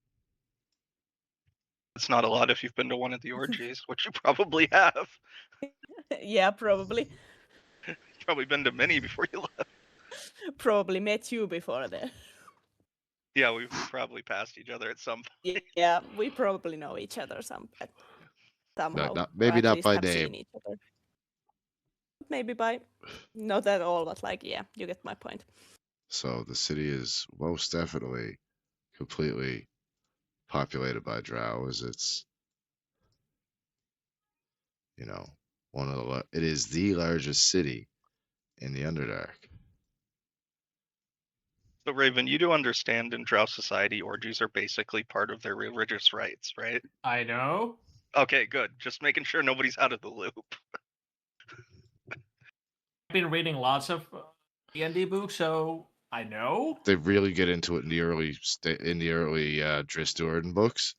[SPEAKER 2] It's not a lot if you've been to one of the orgies, which you probably have.
[SPEAKER 3] Yeah, probably.
[SPEAKER 2] You've probably been to many before you left.
[SPEAKER 3] Probably met you before then.
[SPEAKER 2] Yeah, we probably passed each other at some point.
[SPEAKER 3] Yeah, we probably know each other somehow, or
[SPEAKER 1] Maybe
[SPEAKER 3] at
[SPEAKER 1] not
[SPEAKER 3] least
[SPEAKER 1] by
[SPEAKER 3] have
[SPEAKER 1] name.
[SPEAKER 3] seen each other. Maybe by not at all, but like, yeah, you get my point.
[SPEAKER 1] So the city is most definitely completely populated by drow, as it's, you know, it is the largest city in the Underdark.
[SPEAKER 2] So, Raven, you do understand in Drow society, orgies are basically part of their religious rites, right?
[SPEAKER 4] I know.
[SPEAKER 2] Okay, good. Just making sure nobody's out of the loop.
[SPEAKER 4] I've been reading lots of D&D books, so I know.
[SPEAKER 1] They really get into it in the early Dristurin books.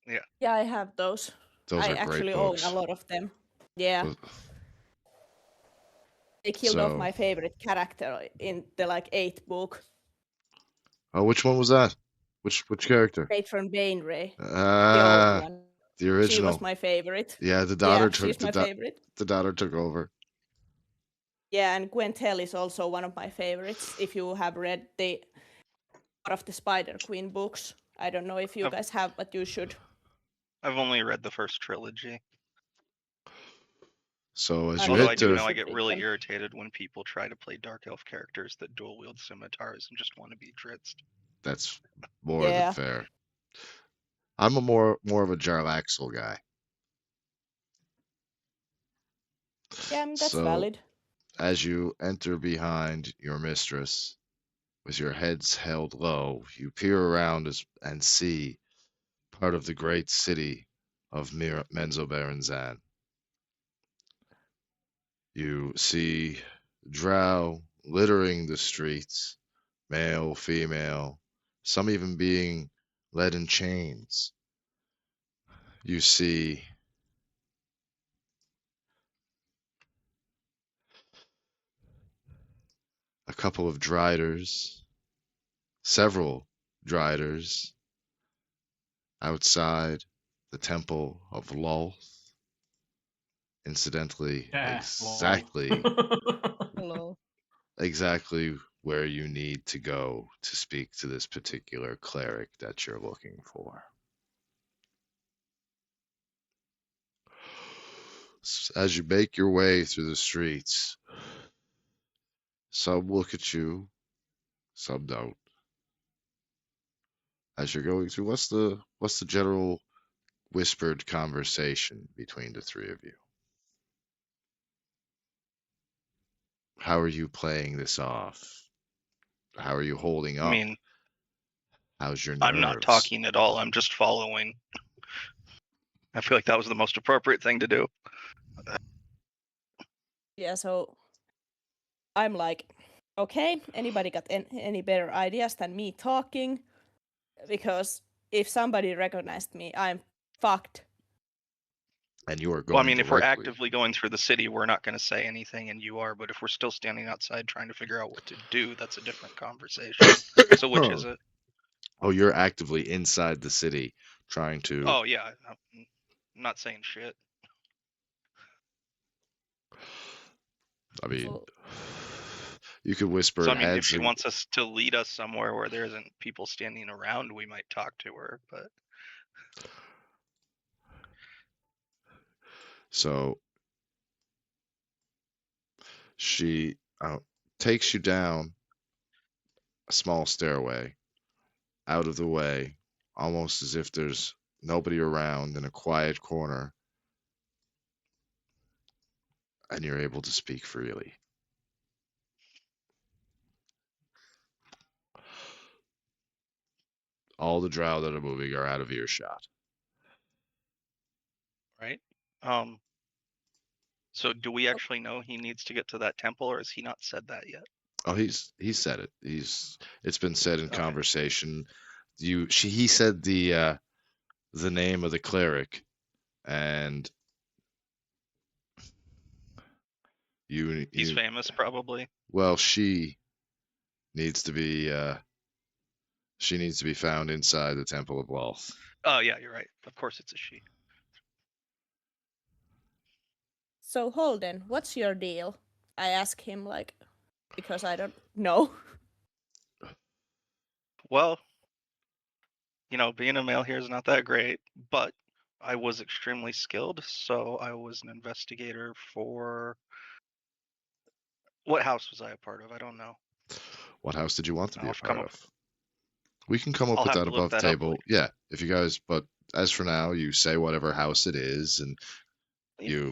[SPEAKER 3] Yeah, I have those.
[SPEAKER 1] Those
[SPEAKER 3] I
[SPEAKER 1] are great
[SPEAKER 3] actually own a
[SPEAKER 1] books.
[SPEAKER 3] lot of them. Yeah.
[SPEAKER 1] Those-
[SPEAKER 3] They killed off
[SPEAKER 1] So,
[SPEAKER 3] my favorite character in the like 8th book,
[SPEAKER 1] oh, which one was that? Which character?
[SPEAKER 3] Patron Bainray, the old
[SPEAKER 1] Ah,
[SPEAKER 3] one.
[SPEAKER 1] the
[SPEAKER 3] She was
[SPEAKER 1] original.
[SPEAKER 3] my favorite.
[SPEAKER 1] Yeah,
[SPEAKER 3] Yeah, she's my favorite.
[SPEAKER 1] the daughter took over.
[SPEAKER 3] Yeah, and Gwenthel is also one of my favorites. If you have read the War of the Spider Queen books, I don't know if you
[SPEAKER 2] I've-
[SPEAKER 3] guys have, but you should.
[SPEAKER 2] I've only read the first trilogy.
[SPEAKER 1] So as you
[SPEAKER 2] Although
[SPEAKER 1] head
[SPEAKER 2] I do
[SPEAKER 1] to
[SPEAKER 2] know I
[SPEAKER 3] should
[SPEAKER 2] get
[SPEAKER 3] read
[SPEAKER 2] really
[SPEAKER 3] them.
[SPEAKER 2] irritated when people try to play dark elf characters that dual wield scimitars and just want to be dritzed.
[SPEAKER 1] that's more than
[SPEAKER 3] Yeah.
[SPEAKER 1] fair. I'm a more of a Jarlaxle guy.
[SPEAKER 3] Yeah, that's
[SPEAKER 1] So
[SPEAKER 3] valid.
[SPEAKER 1] as you enter behind your mistress, with your heads held low, you peer around and see part of the great city of Menzoberranzan. You see drow littering the streets, male, female, some even being led in chains. You see a couple of driders, several driders, outside the Temple of Lolth. Incidentally,
[SPEAKER 4] Yeah, lol.
[SPEAKER 3] Hello.
[SPEAKER 1] exactly where you need to go to speak to this particular cleric that you're looking for. As you make your way through the streets, some look at you, some don't. As you're going through, what's the general whispered conversation between the three of you? How are you playing this off? How are you holding
[SPEAKER 2] I
[SPEAKER 1] up?
[SPEAKER 2] mean,
[SPEAKER 1] How's your
[SPEAKER 2] I'm not
[SPEAKER 1] nerves?
[SPEAKER 2] talking at all. I'm just following. I feel like that was the most appropriate thing to do.
[SPEAKER 3] Yeah, so I'm like, okay, anybody got any better ideas than me talking? Because if somebody recognized me, I'm fucked.
[SPEAKER 1] And you are
[SPEAKER 2] Well, I
[SPEAKER 1] going
[SPEAKER 2] mean, if we're
[SPEAKER 1] directly.
[SPEAKER 2] actively going through the city, we're not going to say anything, and you are. But if we're still standing outside trying to figure out what to do, that's a different conversation. So which is it?
[SPEAKER 1] Oh, you're actively inside the city trying to.
[SPEAKER 2] Oh yeah, I'm not saying shit.
[SPEAKER 1] I mean,
[SPEAKER 3] So,
[SPEAKER 1] you could whisper
[SPEAKER 2] So
[SPEAKER 1] in
[SPEAKER 2] I mean, if
[SPEAKER 1] heads.
[SPEAKER 2] she wants us to lead us somewhere where there isn't people standing around, we might talk to her. But
[SPEAKER 1] So she takes you down a small stairway, out of the way, almost as if there's nobody around in a quiet corner, and you're able to speak freely. All the drow that are moving are out of earshot.
[SPEAKER 2] right. Um. So do we actually know he needs to get to that temple, or has he not said that yet?
[SPEAKER 1] Oh, he said it. It's been said in
[SPEAKER 2] Okay.
[SPEAKER 1] conversation. He said the name of the cleric, and
[SPEAKER 2] He's
[SPEAKER 1] you
[SPEAKER 2] famous, probably.
[SPEAKER 1] well, needs to be she needs to be found inside the Temple of Wealth.
[SPEAKER 2] Oh yeah, you're right. Of course, it's a she.
[SPEAKER 3] so Holden, what's your deal? I ask him, like, because I don't know.
[SPEAKER 2] Well, being a male here is not that great, but I was extremely skilled, so I was an investigator for what house was I a part of? I don't know.
[SPEAKER 1] What house did you want to be
[SPEAKER 2] I'll
[SPEAKER 1] a
[SPEAKER 2] have to come
[SPEAKER 1] part
[SPEAKER 2] up.
[SPEAKER 1] of? We can come up
[SPEAKER 2] I'll
[SPEAKER 1] with
[SPEAKER 2] have
[SPEAKER 1] that
[SPEAKER 2] to look
[SPEAKER 1] above the
[SPEAKER 2] that up
[SPEAKER 1] table.
[SPEAKER 2] later.
[SPEAKER 1] Yeah, if you guys. But as for now, you say whatever house it is, and
[SPEAKER 2] Yeah,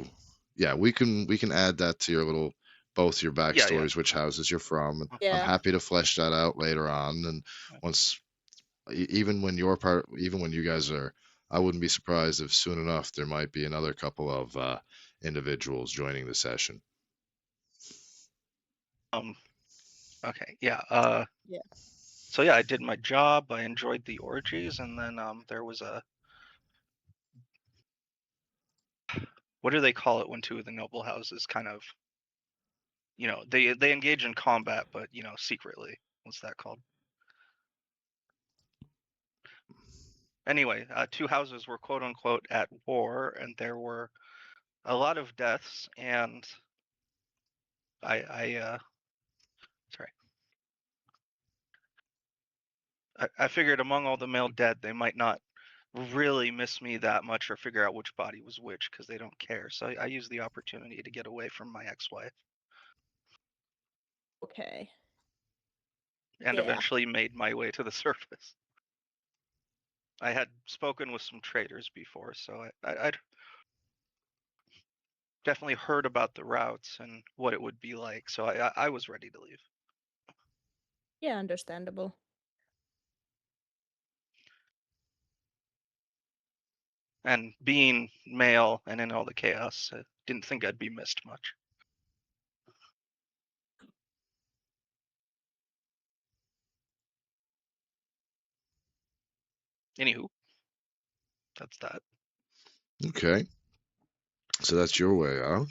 [SPEAKER 1] yeah, we can add that to your little both your
[SPEAKER 2] yeah, yeah.
[SPEAKER 1] backstories, which houses you're from. And I'm
[SPEAKER 3] Yeah.
[SPEAKER 1] happy to flesh that out later on. And once, even when even when you guys are, I wouldn't be surprised if soon enough there might be another couple of individuals joining the session.
[SPEAKER 2] Um. Okay. Yeah.
[SPEAKER 3] Yeah.
[SPEAKER 2] So yeah, I did my job. I enjoyed the orgies, and then there was a what do they call it when two of the noble houses kind of they engage in combat, but secretly. What's that called? Anyway, two houses were quote unquote at war, and there were a lot of deaths, and I sorry, I figured among all the male dead, they might not really miss me that much or figure out which body was which because they don't care. So I used the opportunity to get away from my ex-wife
[SPEAKER 3] Okay.
[SPEAKER 2] and
[SPEAKER 3] Yeah.
[SPEAKER 2] eventually made my way to the surface. I had spoken with some traders before, so I'd definitely heard about the routes and what it would be like. So I was ready to leave.
[SPEAKER 3] Yeah, understandable.
[SPEAKER 2] And being male and in all the chaos, I didn't think I'd be missed much. Anywho, that's that.
[SPEAKER 1] Okay, so that's your way out.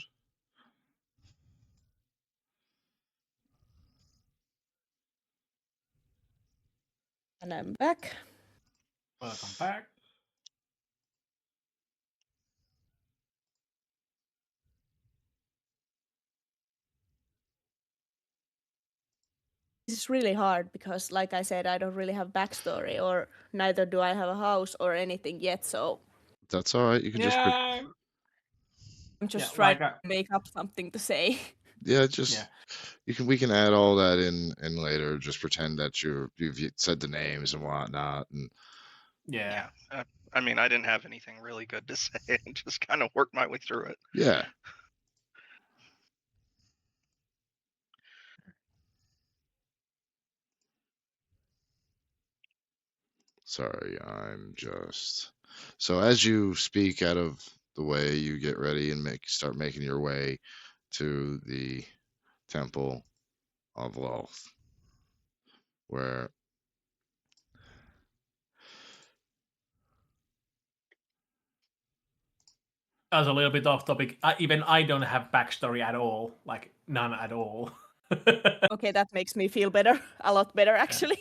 [SPEAKER 3] And I'm back.
[SPEAKER 4] Welcome back.
[SPEAKER 3] This is really hard because, like I said, I don't really have backstory, or neither do I have a house or anything yet. So
[SPEAKER 1] That's all right. You can just
[SPEAKER 4] Yeah,
[SPEAKER 3] I'm
[SPEAKER 4] yeah,
[SPEAKER 3] just trying
[SPEAKER 4] like
[SPEAKER 3] to make up something to say.
[SPEAKER 1] yeah,
[SPEAKER 4] yeah,
[SPEAKER 1] just we can add all that in later. Just pretend that you've said the names and whatnot, and
[SPEAKER 4] yeah.
[SPEAKER 2] Yeah. I mean, I didn't have anything really good to say and just kind of worked my way through it.
[SPEAKER 1] yeah. Sorry, I'm just so as you speak out of the way, you get ready and start making your way to the Temple of Loth, where
[SPEAKER 4] As a little bit off topic, even I don't have backstory at all, like none at all.
[SPEAKER 3] Okay, that makes me feel better, a lot better actually.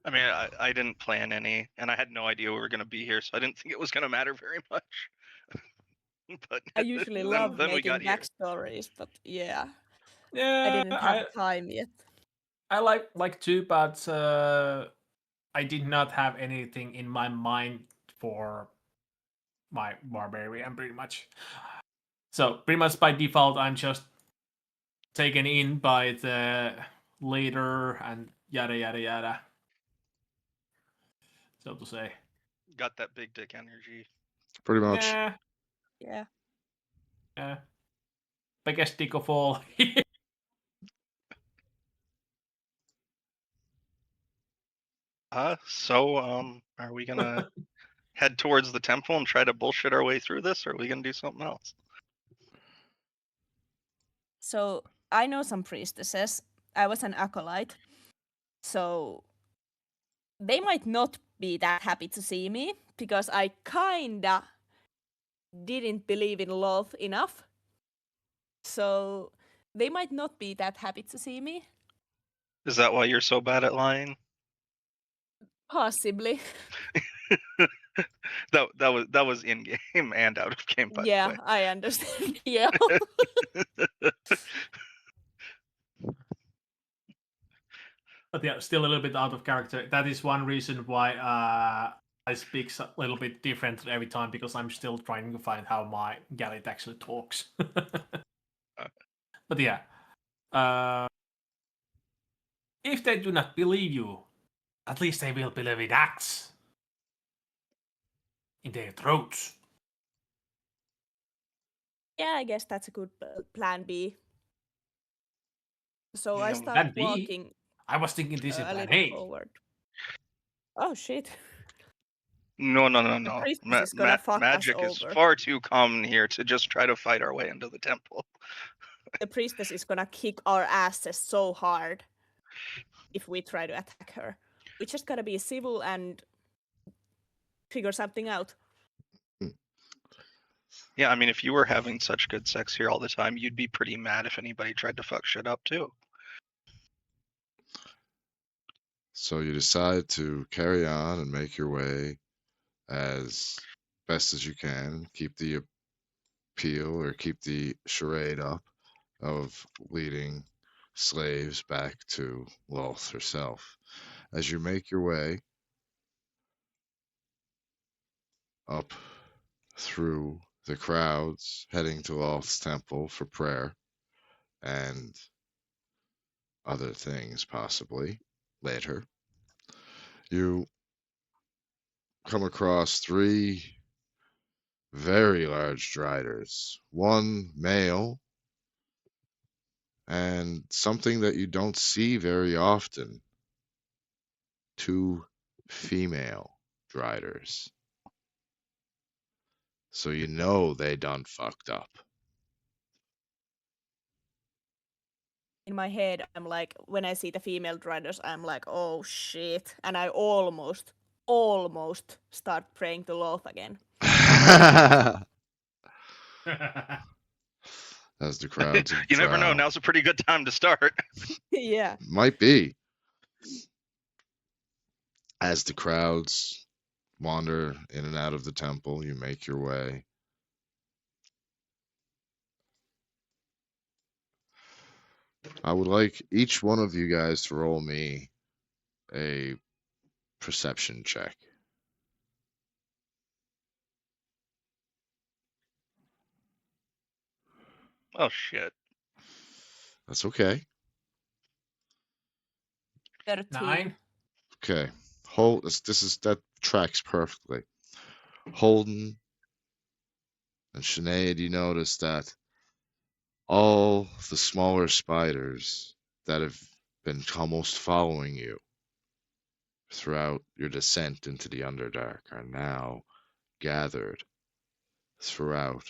[SPEAKER 2] I mean, I didn't plan any, and I had no idea we were going to be here, so I didn't think it was going to matter very much. But
[SPEAKER 3] I usually
[SPEAKER 2] then,
[SPEAKER 3] love
[SPEAKER 2] then we
[SPEAKER 3] making
[SPEAKER 2] got here.
[SPEAKER 3] backstories, but yeah, I
[SPEAKER 4] Yeah,
[SPEAKER 3] didn't have time yet.
[SPEAKER 4] I like to, but I did not have anything in my mind for my barbarian pretty much. So pretty much by default, I'm just taken in by the leader and yada yada yada, so to say.
[SPEAKER 2] Got that big dick energy.
[SPEAKER 1] pretty much.
[SPEAKER 4] Yeah,
[SPEAKER 3] Yeah.
[SPEAKER 4] yeah. Biggest dick of all.
[SPEAKER 2] So are we gonna head towards the temple and try to bullshit our way through this, or are we gonna do something else?
[SPEAKER 3] So I know some priestesses. I was an acolyte, so they might not be that happy to see me because I kinda didn't believe in love enough. So they might not be that happy to see me.
[SPEAKER 2] Is that why you're so bad at lying?
[SPEAKER 3] Possibly.
[SPEAKER 2] That was in game and out of game, by the
[SPEAKER 3] Yeah,
[SPEAKER 2] way.
[SPEAKER 3] I understand. Yeah.
[SPEAKER 4] But yeah, still a little bit out of character. That is one reason why I speak a little bit different every time, because I'm still trying to find how my Gallit actually talks. But yeah, uh, if they do not believe you, at least they will believe in acts in their throats.
[SPEAKER 3] Yeah, I guess that's a good plan B. So I
[SPEAKER 2] No,
[SPEAKER 3] start
[SPEAKER 4] Plan B.
[SPEAKER 3] walking
[SPEAKER 4] I was thinking this is
[SPEAKER 3] a
[SPEAKER 4] plan
[SPEAKER 3] little
[SPEAKER 4] A.
[SPEAKER 3] forward. Oh shit. The
[SPEAKER 2] no.
[SPEAKER 3] priestess is gonna fuck us
[SPEAKER 2] Magic is
[SPEAKER 3] over.
[SPEAKER 2] far too common here to just try to fight our way into the temple.
[SPEAKER 3] The priestess is gonna kick our asses so hard if we try to attack her. We just gotta be civil and figure something out.
[SPEAKER 2] Yeah, I mean, if you were having such good sex here all the time, you'd be pretty mad if anybody tried to fuck shit up too.
[SPEAKER 1] So you decide to carry on and make your way as best as you can. Keep the appeal or keep the charade up of leading slaves back to Loth herself. As you make your way up through the crowds heading to Loth's temple for prayer and other things, possibly later, you come across three very large driders. One male and something that you don't see very often, two female driders. So you know they done fucked up.
[SPEAKER 3] In my head, I'm like, when I see the female riders, I'm like, oh shit. And I almost start praying to Loth again.
[SPEAKER 1] As the crowds
[SPEAKER 2] You never know.
[SPEAKER 1] drow.
[SPEAKER 2] Now's a pretty good time to start.
[SPEAKER 3] Yeah.
[SPEAKER 1] Might be. As the crowds wander in and out of the temple, you make your way. I would like each one of you guys to roll me a perception check.
[SPEAKER 2] Oh shit.
[SPEAKER 1] That's okay.
[SPEAKER 3] 13.
[SPEAKER 4] 9.
[SPEAKER 1] Okay. Hold this is that tracks perfectly. Holden and Sinead, you notice that all the smaller spiders that have been almost following you throughout your descent into the Underdark are now gathered throughout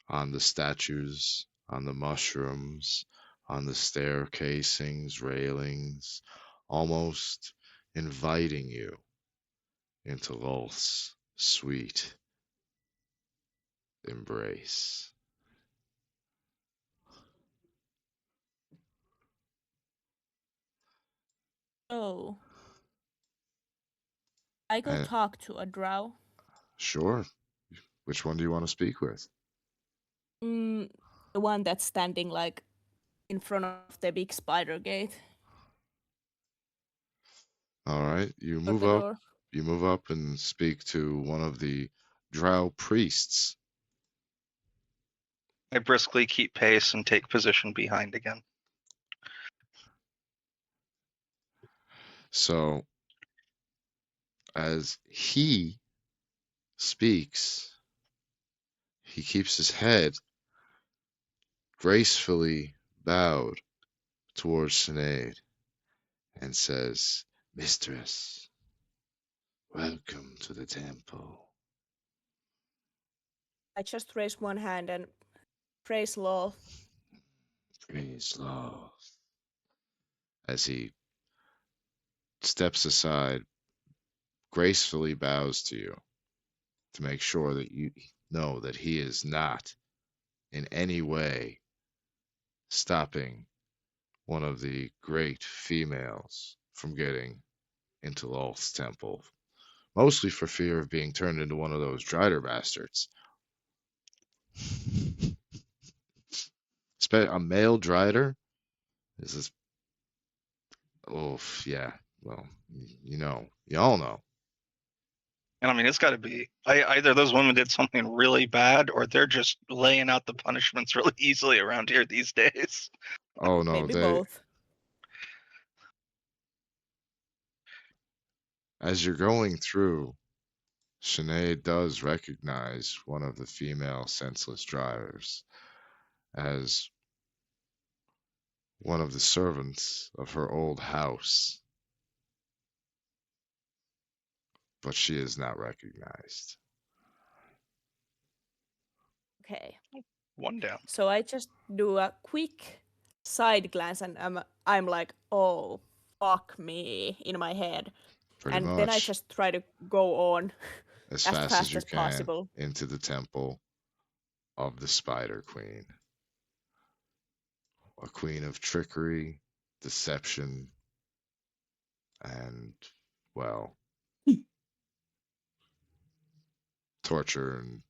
[SPEAKER 1] on the statues, on the mushrooms, on the stair casings, railings, almost inviting you into Lolth's sweet embrace.
[SPEAKER 3] Oh, I go
[SPEAKER 1] And
[SPEAKER 3] talk to a drow.
[SPEAKER 1] sure, which one do you want to speak with?
[SPEAKER 3] Mm, the one that's standing like in front of the big spider gate
[SPEAKER 1] All right,
[SPEAKER 3] or the door.
[SPEAKER 1] You move up and speak to one of the drow priests.
[SPEAKER 2] I briskly keep pace and take position behind again.
[SPEAKER 1] So, as he speaks, he keeps his head gracefully bowed towards Sinead and says, Mistress, welcome to the temple.
[SPEAKER 3] I just raise one hand and praise law.
[SPEAKER 1] Praise Lord. As he steps aside, gracefully bows to you to make sure that you know that he is not in any way stopping one of the great females from getting into Lolth's temple, mostly for fear of being turned into one of those Drider bastards. A male Drider is this. Oh, yeah. Well, you all know.
[SPEAKER 2] And I mean, it's got to be either those women did something really bad, or they're just laying out the punishments really easily around here these days.
[SPEAKER 1] Oh no,
[SPEAKER 3] Maybe
[SPEAKER 1] they.
[SPEAKER 3] both.
[SPEAKER 1] As you're going through, Sinead does recognize one of the female senseless drivers as one of the servants of her old house, but she is not recognized.
[SPEAKER 3] Okay.
[SPEAKER 2] One down.
[SPEAKER 3] So I just do a quick side glance and I'm like, oh, fuck me in my head.
[SPEAKER 1] Pretty
[SPEAKER 3] And then I
[SPEAKER 1] much
[SPEAKER 3] just try to go on
[SPEAKER 1] as
[SPEAKER 3] as
[SPEAKER 1] fast as
[SPEAKER 3] fast
[SPEAKER 1] you
[SPEAKER 3] as
[SPEAKER 1] can
[SPEAKER 3] possible.
[SPEAKER 1] into the temple of the Spider Queen, a queen of trickery, deception, and, well, torture and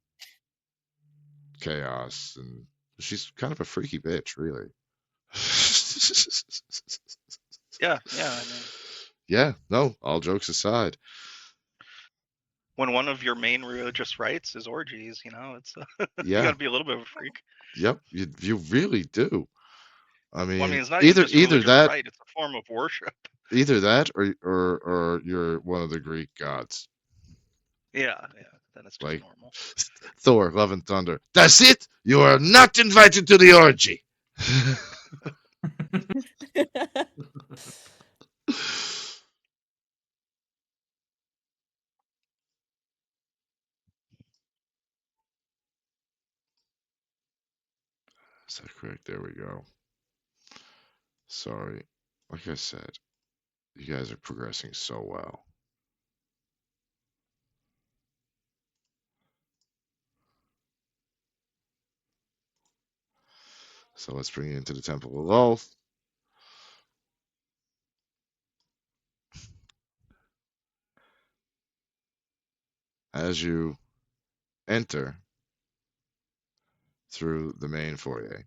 [SPEAKER 1] chaos. And she's kind of a freaky bitch, really.
[SPEAKER 2] Yeah, I mean,
[SPEAKER 1] Yeah, no, all jokes aside.
[SPEAKER 2] when one of your main religious rites is orgies, it's you got
[SPEAKER 1] Yeah,
[SPEAKER 2] to be a little bit of a freak.
[SPEAKER 1] yep, you really do. I
[SPEAKER 2] Well, I mean,
[SPEAKER 1] mean,
[SPEAKER 2] it's not even just a
[SPEAKER 1] either
[SPEAKER 2] religious
[SPEAKER 1] that
[SPEAKER 2] rite; it's a form of worship.
[SPEAKER 1] or you're one of the Greek gods.
[SPEAKER 2] Yeah, then it's just
[SPEAKER 1] Like
[SPEAKER 2] normal.
[SPEAKER 1] Thor, Love and Thunder. That's it. You are not invited to the orgy. Is that correct? There we go. Sorry. Like I said, you guys are progressing so well. So let's bring you into the Temple of Lolth. As you enter through the main foyer,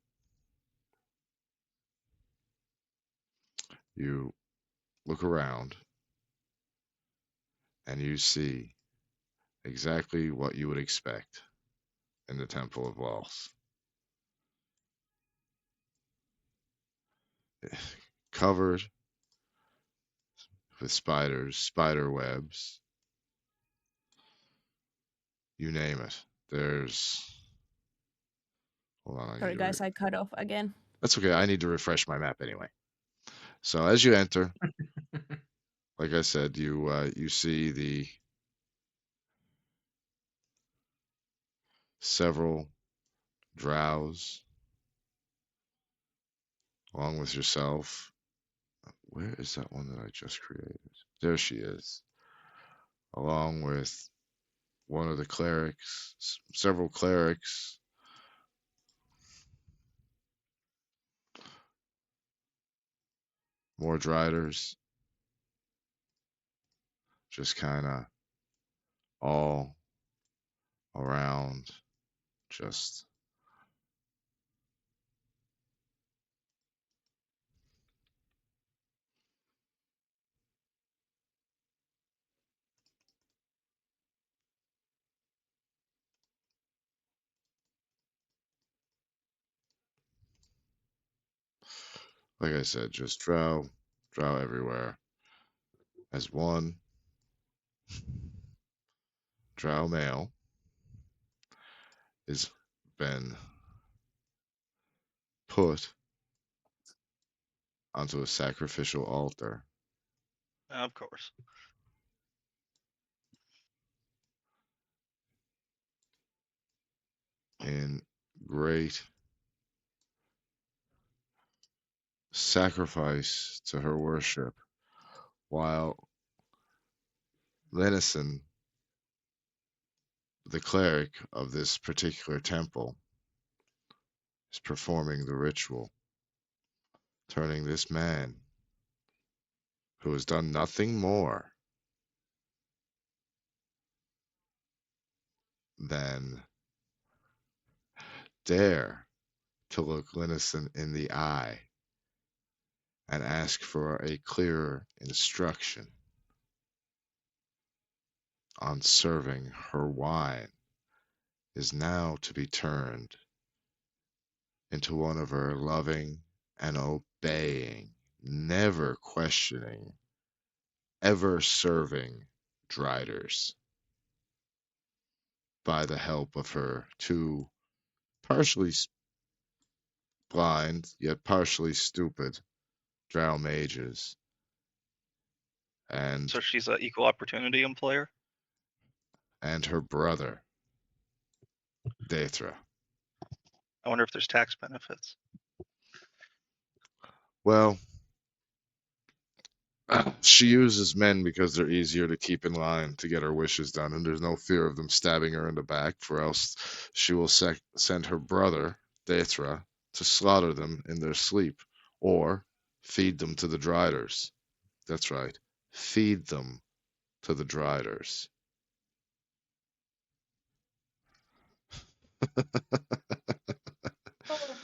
[SPEAKER 1] You look around and you see exactly what you would expect in the Temple of Walls. Covered with spiders, spider webs, you name it. There's. Hold on, I need
[SPEAKER 3] Sorry,
[SPEAKER 1] to.
[SPEAKER 3] guys, I cut off again.
[SPEAKER 1] That's okay. I need to refresh my map anyway. So as you enter, like I said, you see the several drows along with yourself. Where is that one that I just created? There she is, along with one of the clerics, several clerics, more driders, just kind of all around, just like I said, just drow everywhere. As one drow male is been put onto a sacrificial altar
[SPEAKER 2] Of course.
[SPEAKER 1] in great sacrifice to her worship, while Lenison, the cleric of this particular temple, is performing the ritual, turning this man who has done nothing more than dare to look Lenison in the eye and ask for a clearer instruction on serving her wine, is now to be turned into one of her loving and obeying, never questioning, ever serving driders by the help of her two partially blind yet partially stupid drow mages and
[SPEAKER 2] So she's an equal opportunity employer.
[SPEAKER 1] her brother Daethra.
[SPEAKER 2] I wonder if there's tax benefits.
[SPEAKER 1] Well, she uses men because they're easier to keep in line to get her wishes done, and there's no fear of them stabbing her in the back, for else she will send her brother, Daethra, to slaughter them in their sleep, or feed them to the driders. That's right, feed them to the driders.
[SPEAKER 3] Oh.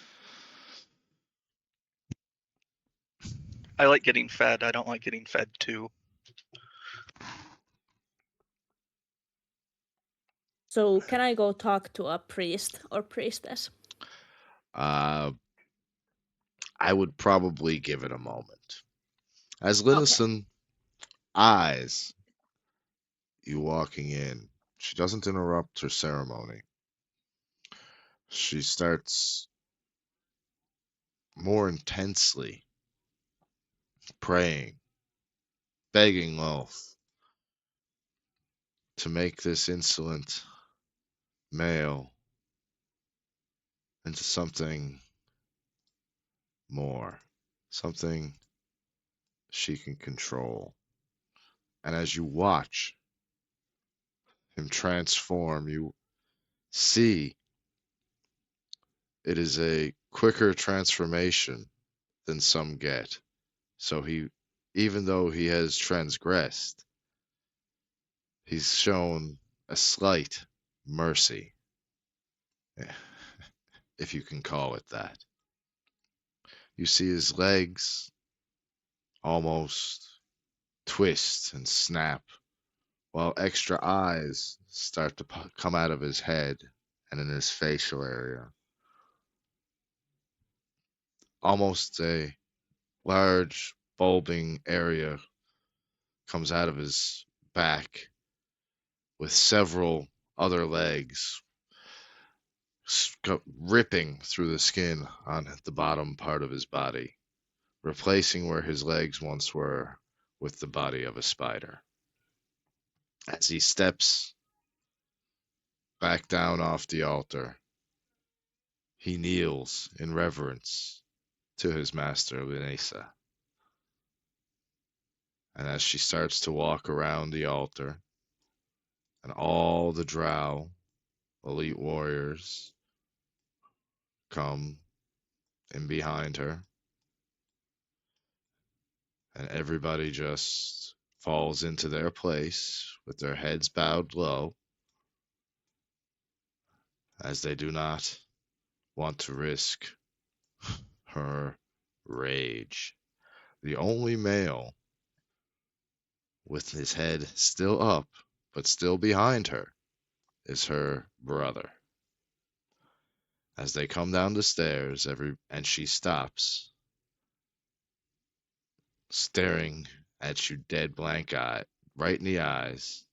[SPEAKER 2] I like getting fed. I don't like getting fed too.
[SPEAKER 3] So can I go talk to a priest or priestess?
[SPEAKER 1] uh, I would probably give it a moment. As
[SPEAKER 3] Okay.
[SPEAKER 1] Linnison eyes you walking in, she doesn't interrupt her ceremony. She starts more intensely praying, begging Lolth to make this insolent male into something more, something she can control. And as you watch him transform, you see it is a quicker transformation than some get. So even though he has transgressed, he's shown a slight mercy, if you can call it that. You see his legs almost twist and snap, while extra eyes start to come out of his head and in his facial area. Almost a large bulbing area comes out of his back with several other legs ripping through the skin on the bottom part of his body, replacing where his legs once were with the body of a spider. As he steps back down off the altar, he kneels in reverence to his master, Lunesa. And as she starts to walk around the altar, and all the drow, elite warriors, come in behind her, and everybody just falls into their place with their heads bowed low, as they do not want to risk her rage. The only male with his head still up, but still behind her, is her brother. As they come down the stairs, and she stops, staring at you dead blank eye, right in the eyes,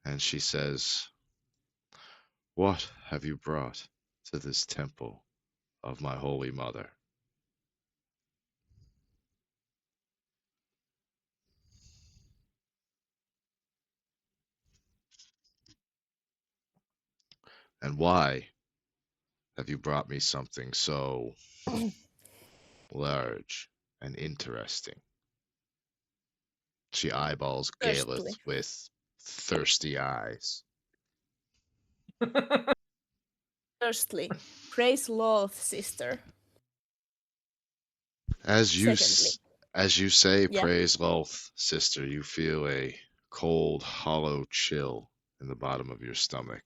[SPEAKER 1] and she says, "What have you brought to this temple of my holy mother?" And why have you brought me something so large and interesting? She eyeballs Galeth
[SPEAKER 3] Firstly,
[SPEAKER 1] with thirsty eyes.
[SPEAKER 3] firstly, praise Loth, sister.
[SPEAKER 1] As you
[SPEAKER 3] Secondly,
[SPEAKER 1] as you say,
[SPEAKER 3] yeah,
[SPEAKER 1] praise Loth, sister, you feel a cold, hollow chill in the bottom of your stomach,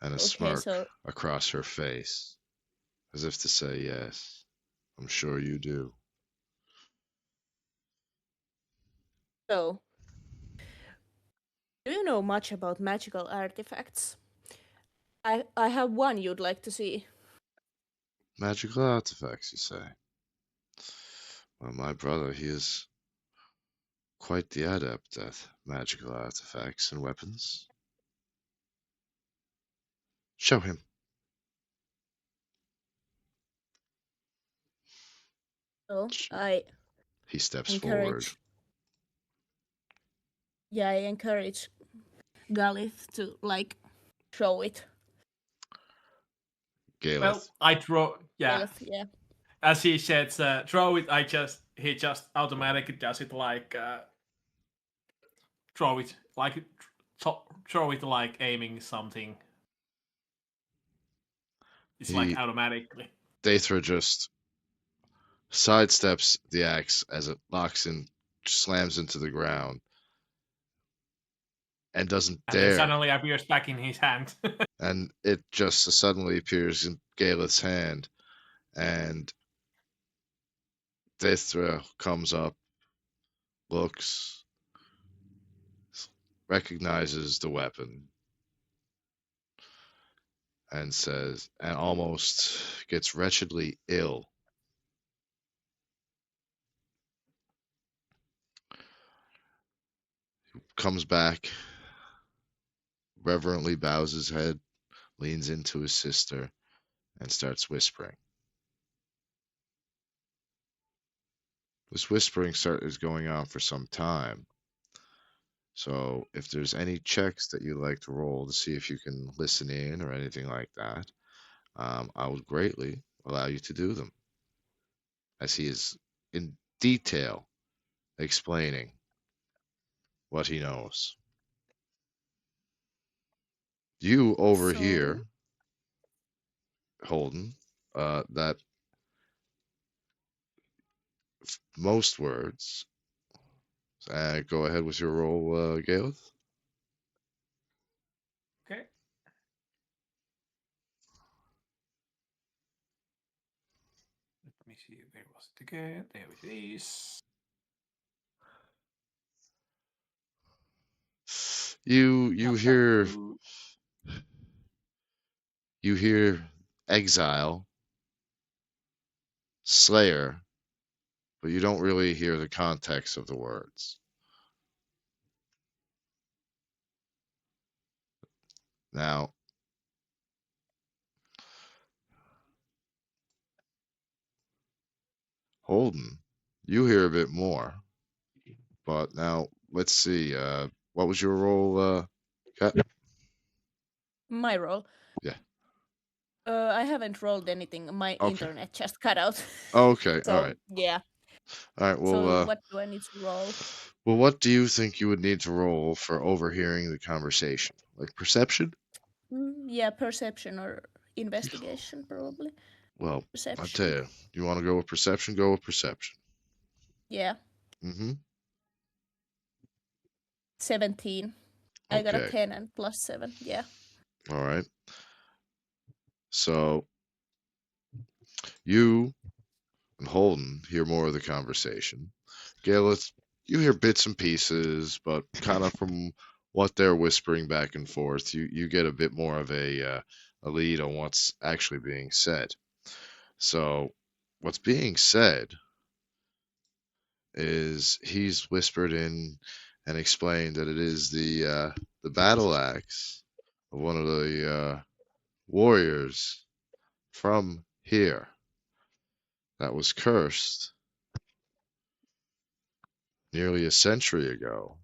[SPEAKER 1] and a
[SPEAKER 3] okay,
[SPEAKER 1] smirk
[SPEAKER 3] so
[SPEAKER 1] across her face, as if to say, "Yes, I'm sure you do."
[SPEAKER 3] so do you know much about magical artifacts? I have one you'd like to see.
[SPEAKER 1] Magical artifacts, you say? Well, my brother, he is quite the adept at magical artifacts and weapons. Show him.
[SPEAKER 3] So I
[SPEAKER 1] He steps forward.
[SPEAKER 3] encourage, yeah, I encourage Galith to like show it.
[SPEAKER 4] Well,
[SPEAKER 1] Galeth.
[SPEAKER 4] I draw. Yeah,
[SPEAKER 3] Galith, yeah.
[SPEAKER 4] as he said, draw it. He just automatically does it like draw it like draw it like aiming something. It's like
[SPEAKER 1] He
[SPEAKER 4] automatically.
[SPEAKER 1] Dathra just sidesteps the axe as it locks in, slams into the ground, and doesn't
[SPEAKER 4] And then
[SPEAKER 1] dare.
[SPEAKER 4] suddenly appears back in his hand.
[SPEAKER 1] And it just suddenly appears in Galeth's hand, and Dathra comes up, looks, recognizes the weapon, and says, and almost gets wretchedly ill. Comes back, reverently bows his head, leans into his sister, and starts whispering. This whispering is going on for some time. So if there's any checks that you'd like to roll to see if you can listen in or anything like that, I would greatly allow you to do them, as he is in detail explaining what he knows. You
[SPEAKER 3] So
[SPEAKER 1] overhear, Holden, that most words. Go ahead with your roll, Galeth.
[SPEAKER 4] Okay. Let me see. Where was again. There it is.
[SPEAKER 1] You hear
[SPEAKER 4] Chapter 2.
[SPEAKER 1] you hear exile, slayer, but you don't really hear the context of the words. Now, Holden, you hear a bit more, but now let's see. What was your role, Kat?
[SPEAKER 3] My role.
[SPEAKER 1] Yeah.
[SPEAKER 3] I haven't rolled anything. My
[SPEAKER 1] Okay.
[SPEAKER 3] internet just cut out.
[SPEAKER 1] Okay. All
[SPEAKER 3] So
[SPEAKER 1] right.
[SPEAKER 3] yeah.
[SPEAKER 1] All right. Well,
[SPEAKER 3] So what do I need to roll?
[SPEAKER 1] well, what do you think you would need to roll for overhearing the conversation? Like perception?
[SPEAKER 3] Yeah, perception or investigation, probably.
[SPEAKER 1] Well, I
[SPEAKER 3] Perception.
[SPEAKER 1] tell you, you want to go with perception? Go with perception.
[SPEAKER 3] Yeah,
[SPEAKER 1] Mm-hmm.
[SPEAKER 3] 17. I got a
[SPEAKER 1] Okay.
[SPEAKER 3] 10 and plus 7. Yeah.
[SPEAKER 1] All right. So you and Holden hear more of the conversation. Gail, you hear bits and pieces, but kind of from what they're whispering back and forth, you get a bit more of a lead on what's actually being said. So what's being said is he's whispered in and explained that it is the battle axe of one of the warriors from here that was cursed nearly a century ago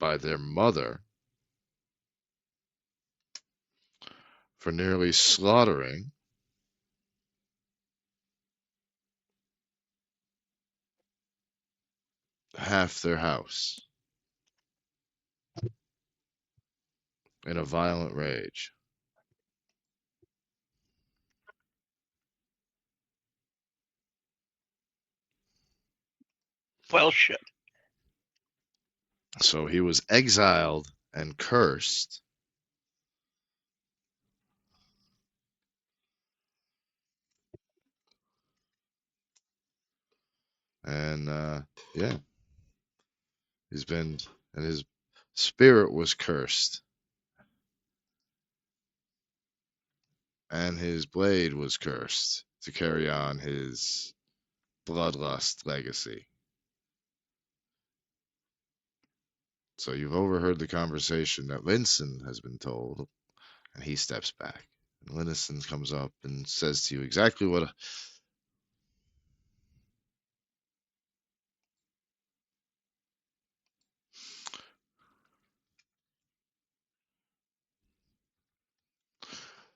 [SPEAKER 1] by their mother for nearly slaughtering half their house in a violent rage.
[SPEAKER 2] Well, shit.
[SPEAKER 1] So he was exiled and cursed. And yeah, he's been, and his spirit was cursed. And his blade was cursed to carry on his bloodlust legacy. So you've overheard the conversation that Linson has been told, and he steps back. And Linson comes up and says to you exactly what.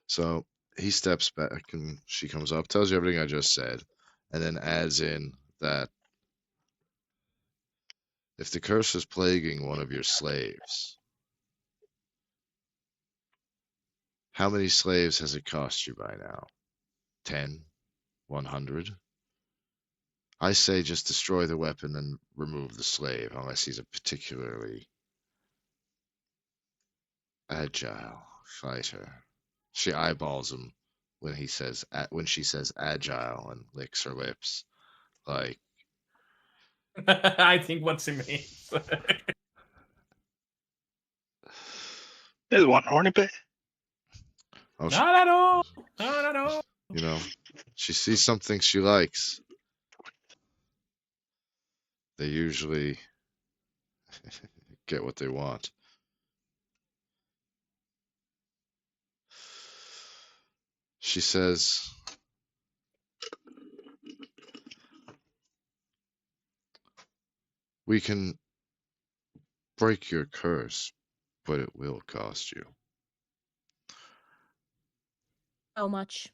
[SPEAKER 1] So he steps back and she comes up, tells you everything I just said, and then adds in that if the curse is plaguing one of your slaves, how many slaves has it cost you by now? 10? 100? I say just destroy the weapon and remove the slave, unless he's a particularly agile fighter. She eyeballs him when she says agile and licks her lips like
[SPEAKER 4] I think what she means.
[SPEAKER 2] There's one horny bit.
[SPEAKER 1] oh,
[SPEAKER 4] Not at all. Not at all.
[SPEAKER 1] you know, she sees something she likes. They usually get what they want. She says, we can break your curse, but it will cost you.
[SPEAKER 3] How much?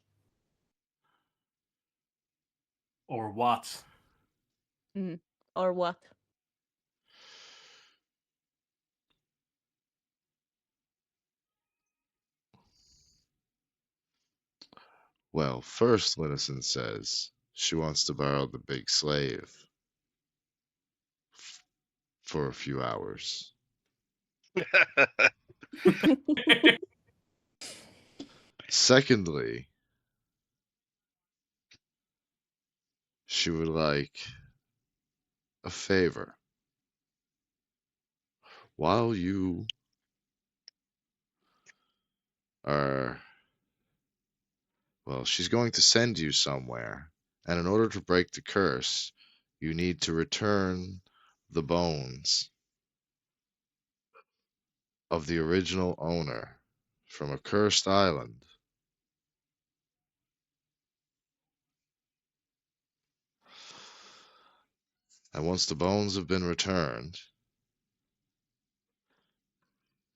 [SPEAKER 4] Or what?
[SPEAKER 3] Or what?
[SPEAKER 1] Well, first, Linnison says she wants to borrow the big slave for a few hours. Secondly, she would like a favor. While you are, well, she's going to send you somewhere, and in order to break the curse, you need to return the bones of the original owner from a cursed island. And once the bones have been returned,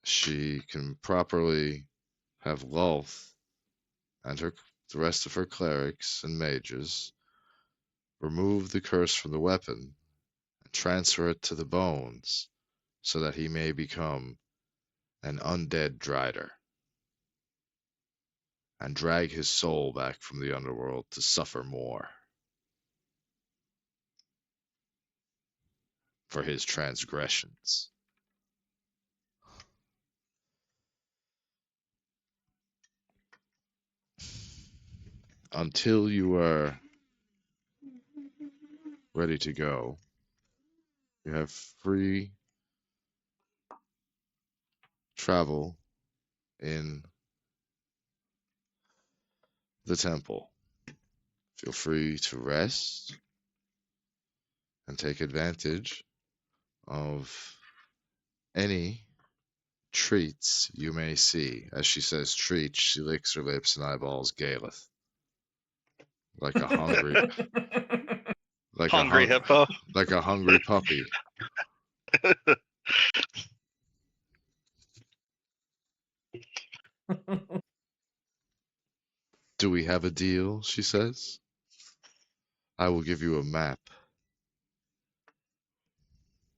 [SPEAKER 1] she can properly have Lulth and the rest of her clerics and mages remove the curse from the weapon and transfer it to the bones so that he may become an undead Drider and drag his soul back from the underworld to suffer more for his transgressions. Until you are ready to go, you have free travel in the temple. Feel free to rest and take advantage of any treats you may see. As she says treats, she licks her lips and eyeballs Galeth. Like a hungry like a
[SPEAKER 2] Hungry
[SPEAKER 1] hung
[SPEAKER 2] hippo.
[SPEAKER 1] like a hungry puppy. Do we have a deal? She says. I will give you a map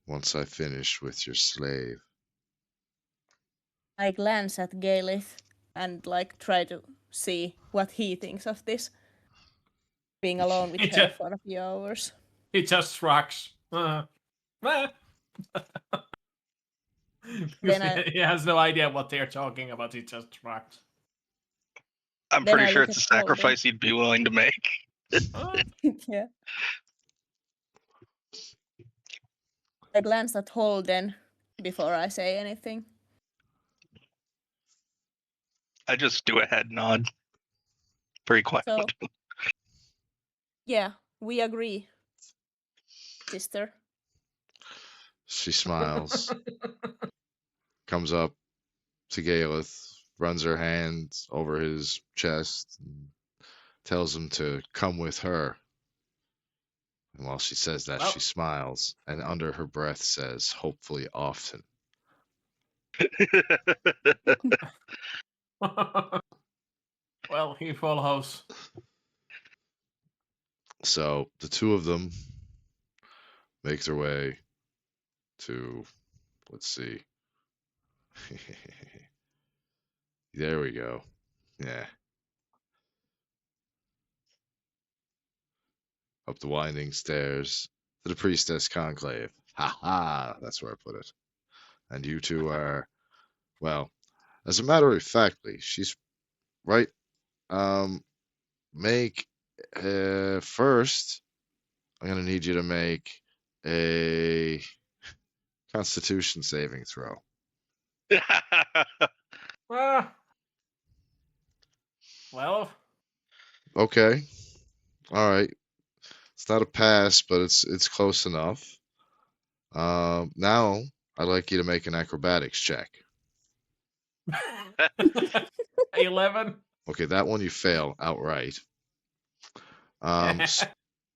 [SPEAKER 1] once I finish with your slave.
[SPEAKER 3] I glance at Galeth and like try to see what he thinks of this. Being alone with her for a few hours.
[SPEAKER 4] He just shrugs.
[SPEAKER 3] Then
[SPEAKER 4] he has no idea what they're talking about. He just shrugs.
[SPEAKER 2] I'm
[SPEAKER 3] Then
[SPEAKER 2] pretty
[SPEAKER 3] I
[SPEAKER 2] sure
[SPEAKER 3] look
[SPEAKER 2] it's a
[SPEAKER 3] at Holden.
[SPEAKER 2] sacrifice you'd be willing to make.
[SPEAKER 3] Yeah. I glance at Holden before I say anything.
[SPEAKER 2] I just do a head nod. Very quiet.
[SPEAKER 3] So, yeah, we agree, sister.
[SPEAKER 1] She smiles, comes up to Galeth, runs her hand over his chest, and tells him to come with her. And while she says that, she smiles and under her breath says, hopefully often.
[SPEAKER 4] Well, he follows.
[SPEAKER 1] So the two of them make their way to, let's see. There we go. Yeah. Up the winding stairs to the priestess conclave. Ha ha! That's where I put it. And you two are, well, as a matter of factly, she's right. Make first. I'm gonna need you to make a Constitution saving throw.
[SPEAKER 4] Well,
[SPEAKER 1] Okay. All right. It's not a pass, but it's close enough. Now I'd like you to make an acrobatics check.
[SPEAKER 4] 11.
[SPEAKER 1] Okay, that one you fail outright.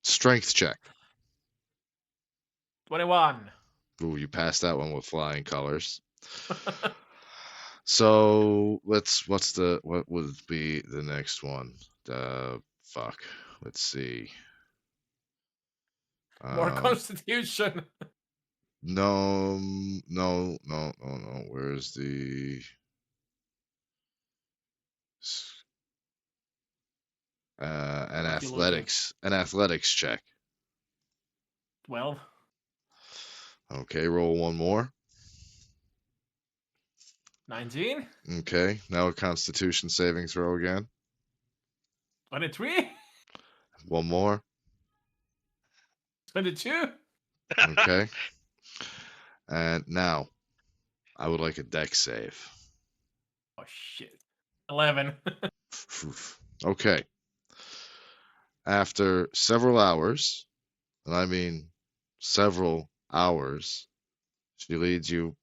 [SPEAKER 1] Strength check.
[SPEAKER 4] 21.
[SPEAKER 1] Ooh, you passed that one with flying colors. So what would be the next one? Fuck. Let's see.
[SPEAKER 4] More Constitution.
[SPEAKER 1] No. Where's the an athletics check.
[SPEAKER 4] 12.
[SPEAKER 1] Okay, roll one more.
[SPEAKER 4] 19.
[SPEAKER 1] Okay, now a Constitution saving throw again.
[SPEAKER 4] 23.
[SPEAKER 1] One more.
[SPEAKER 4] 22.
[SPEAKER 1] Okay. And now, I would like a dex save.
[SPEAKER 4] Oh shit. 11.
[SPEAKER 1] Okay. After several hours, and I mean several hours, she leads you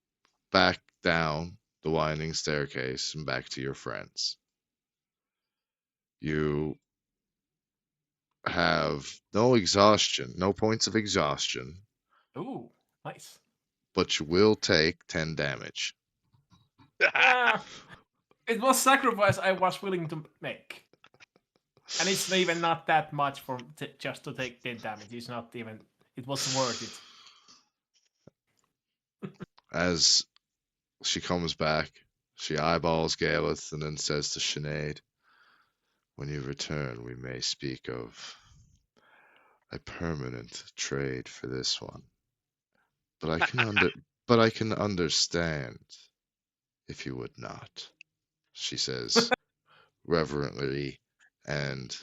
[SPEAKER 1] back down the winding staircase and back to your friends. You have no exhaustion, no points of exhaustion,
[SPEAKER 4] Ooh, nice.
[SPEAKER 1] but you will take 10 damage.
[SPEAKER 4] Ah, it was sacrifice I was willing to make. And it's even not that much for just to take 10 damage. It's not even. It was worth it.
[SPEAKER 1] As she comes back, she eyeballs Galeth and then says to Sinead, "When you return, we may speak of a permanent trade for this one. But I can understand if you would not," she says reverently and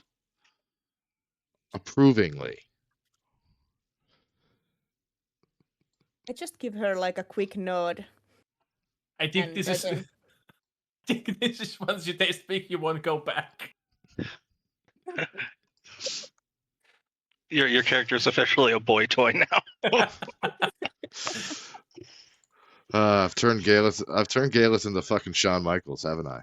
[SPEAKER 1] approvingly.
[SPEAKER 3] I just give her like a quick nod.
[SPEAKER 4] I think
[SPEAKER 3] And
[SPEAKER 4] this is.
[SPEAKER 3] again.
[SPEAKER 4] I think this is once you taste big, you won't go back.
[SPEAKER 2] Your character's officially a boy toy now.
[SPEAKER 1] I've turned Galeth into fucking Shawn Michaels, haven't I?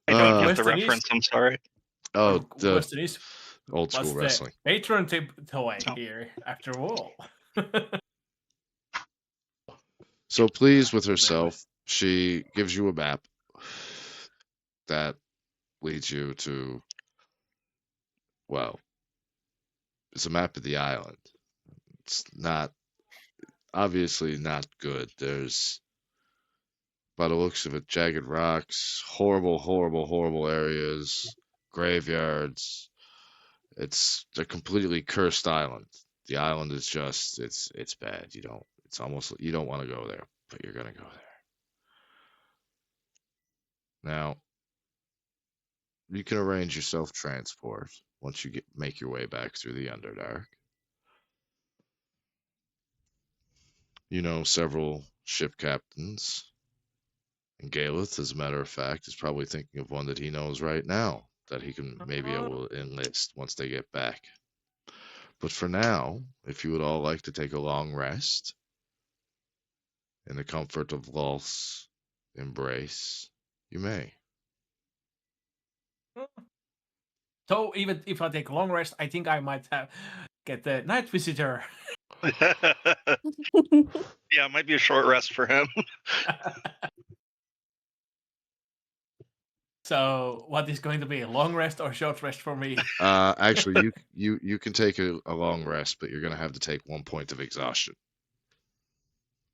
[SPEAKER 2] I don't get
[SPEAKER 1] Uh,
[SPEAKER 2] the
[SPEAKER 4] Question is-
[SPEAKER 2] reference. I'm sorry.
[SPEAKER 1] oh, the
[SPEAKER 4] Question is,
[SPEAKER 1] old school
[SPEAKER 4] what's
[SPEAKER 1] wrestling.
[SPEAKER 4] the patron toy
[SPEAKER 2] Oh.
[SPEAKER 4] here after all?
[SPEAKER 1] So pleased with herself, she gives you a map that leads you to, well, it's a map of the island. It's not, obviously not good. There's, by the looks of it, jagged rocks, horrible, horrible, horrible areas, graveyards. It's a completely cursed island. The island is just, it's bad. It's almost, you don't want to go there, but you're gonna go there. Now, you can arrange your self transport once you make your way back through the Underdark. You know several ship captains, and Galeth, as a matter of fact, is probably thinking of one that he knows right now that he can maybe able to enlist once they get back. But for now, if you would all like to take a long rest in the comfort of Lolth's embrace, you may.
[SPEAKER 4] So even if I take a long rest, I think I might get the night visitor.
[SPEAKER 2] Yeah, it might be a short rest for him.
[SPEAKER 4] So what is going to be a long rest or short rest for me?
[SPEAKER 1] Actually, you can take a long rest, but you're gonna have to take 1 point of exhaustion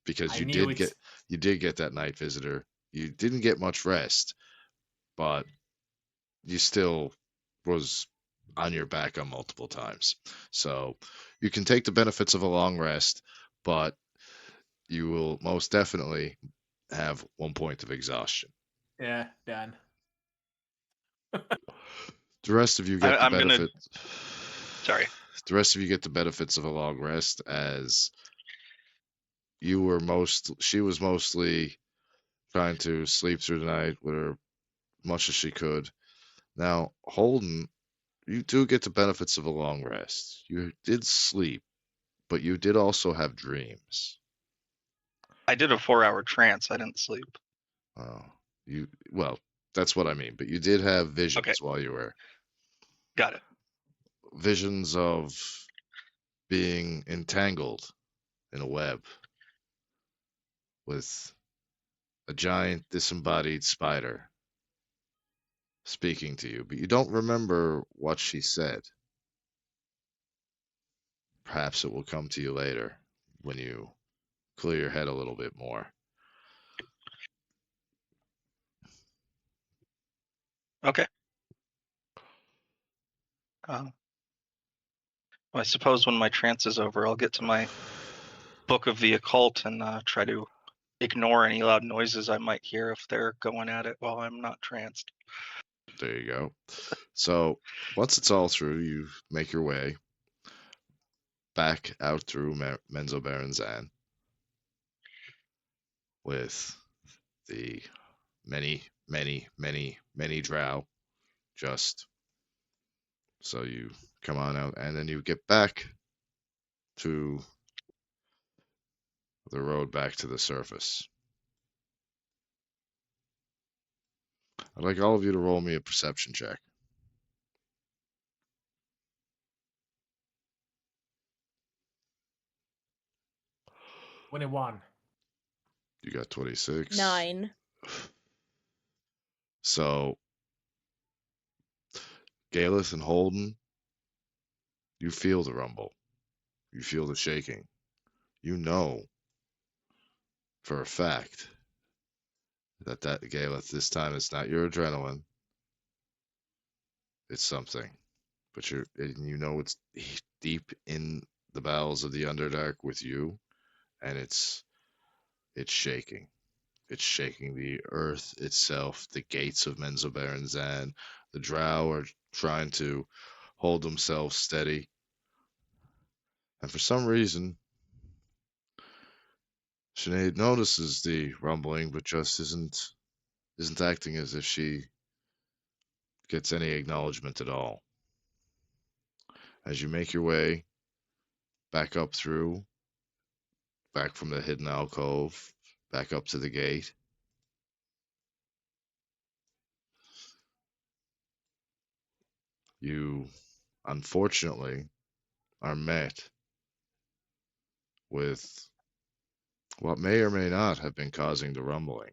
[SPEAKER 1] because
[SPEAKER 4] I
[SPEAKER 1] you
[SPEAKER 4] knew
[SPEAKER 1] did get that night visitor. You didn't get much rest, but you still was on your back on multiple times. So you can take the benefits of a long rest, but you will most definitely have 1 point of exhaustion.
[SPEAKER 4] Yeah, done.
[SPEAKER 1] The rest of you get
[SPEAKER 2] I'm
[SPEAKER 1] the
[SPEAKER 2] gonna-
[SPEAKER 1] benefit.
[SPEAKER 2] Sorry.
[SPEAKER 1] The rest of you get the benefits of a long rest, as she was mostly trying to sleep through the night with her much as she could. Now, Holden, you do get the benefits of a long rest. You did sleep, but you did also have dreams.
[SPEAKER 2] I did a 4-hour trance. I didn't sleep.
[SPEAKER 1] Oh, well, that's what I mean. But you did have visions
[SPEAKER 2] Okay.
[SPEAKER 1] while you were
[SPEAKER 2] Got it.
[SPEAKER 1] visions of being entangled in a web with a giant disembodied spider speaking to you, but you don't remember what she said. Perhaps it will come to you later when you clear your head a little bit more.
[SPEAKER 2] Okay. I suppose when my trance is over, I'll get to my book of the occult and try to ignore any loud noises I might hear if they're going at it while I'm not tranced.
[SPEAKER 1] There you go. So once it's all through, you make your way back out through Menzo Berenzan with the many, many, many, many drow. Just so you come on out, and then you get back to the road back to the surface. I'd like all of you to roll me a perception check.
[SPEAKER 4] 21.
[SPEAKER 1] You got 26.
[SPEAKER 3] 9.
[SPEAKER 1] So, Galeth and Holden, you feel the rumble. You feel the shaking. You know for a fact that Galeth, this time it's not your adrenaline. It's something. But you know it's deep in the bowels of the Underdark with you, and it's shaking. It's shaking the earth itself, the gates of Menzoberranzan. The drow are trying to hold themselves steady. And for some reason, Sinead notices the rumbling, but just isn't acting as if she gets any acknowledgement at all. As you make your way back up through, back from the hidden alcove, back up to the gate, you unfortunately are met with what may or may not have been causing the rumbling.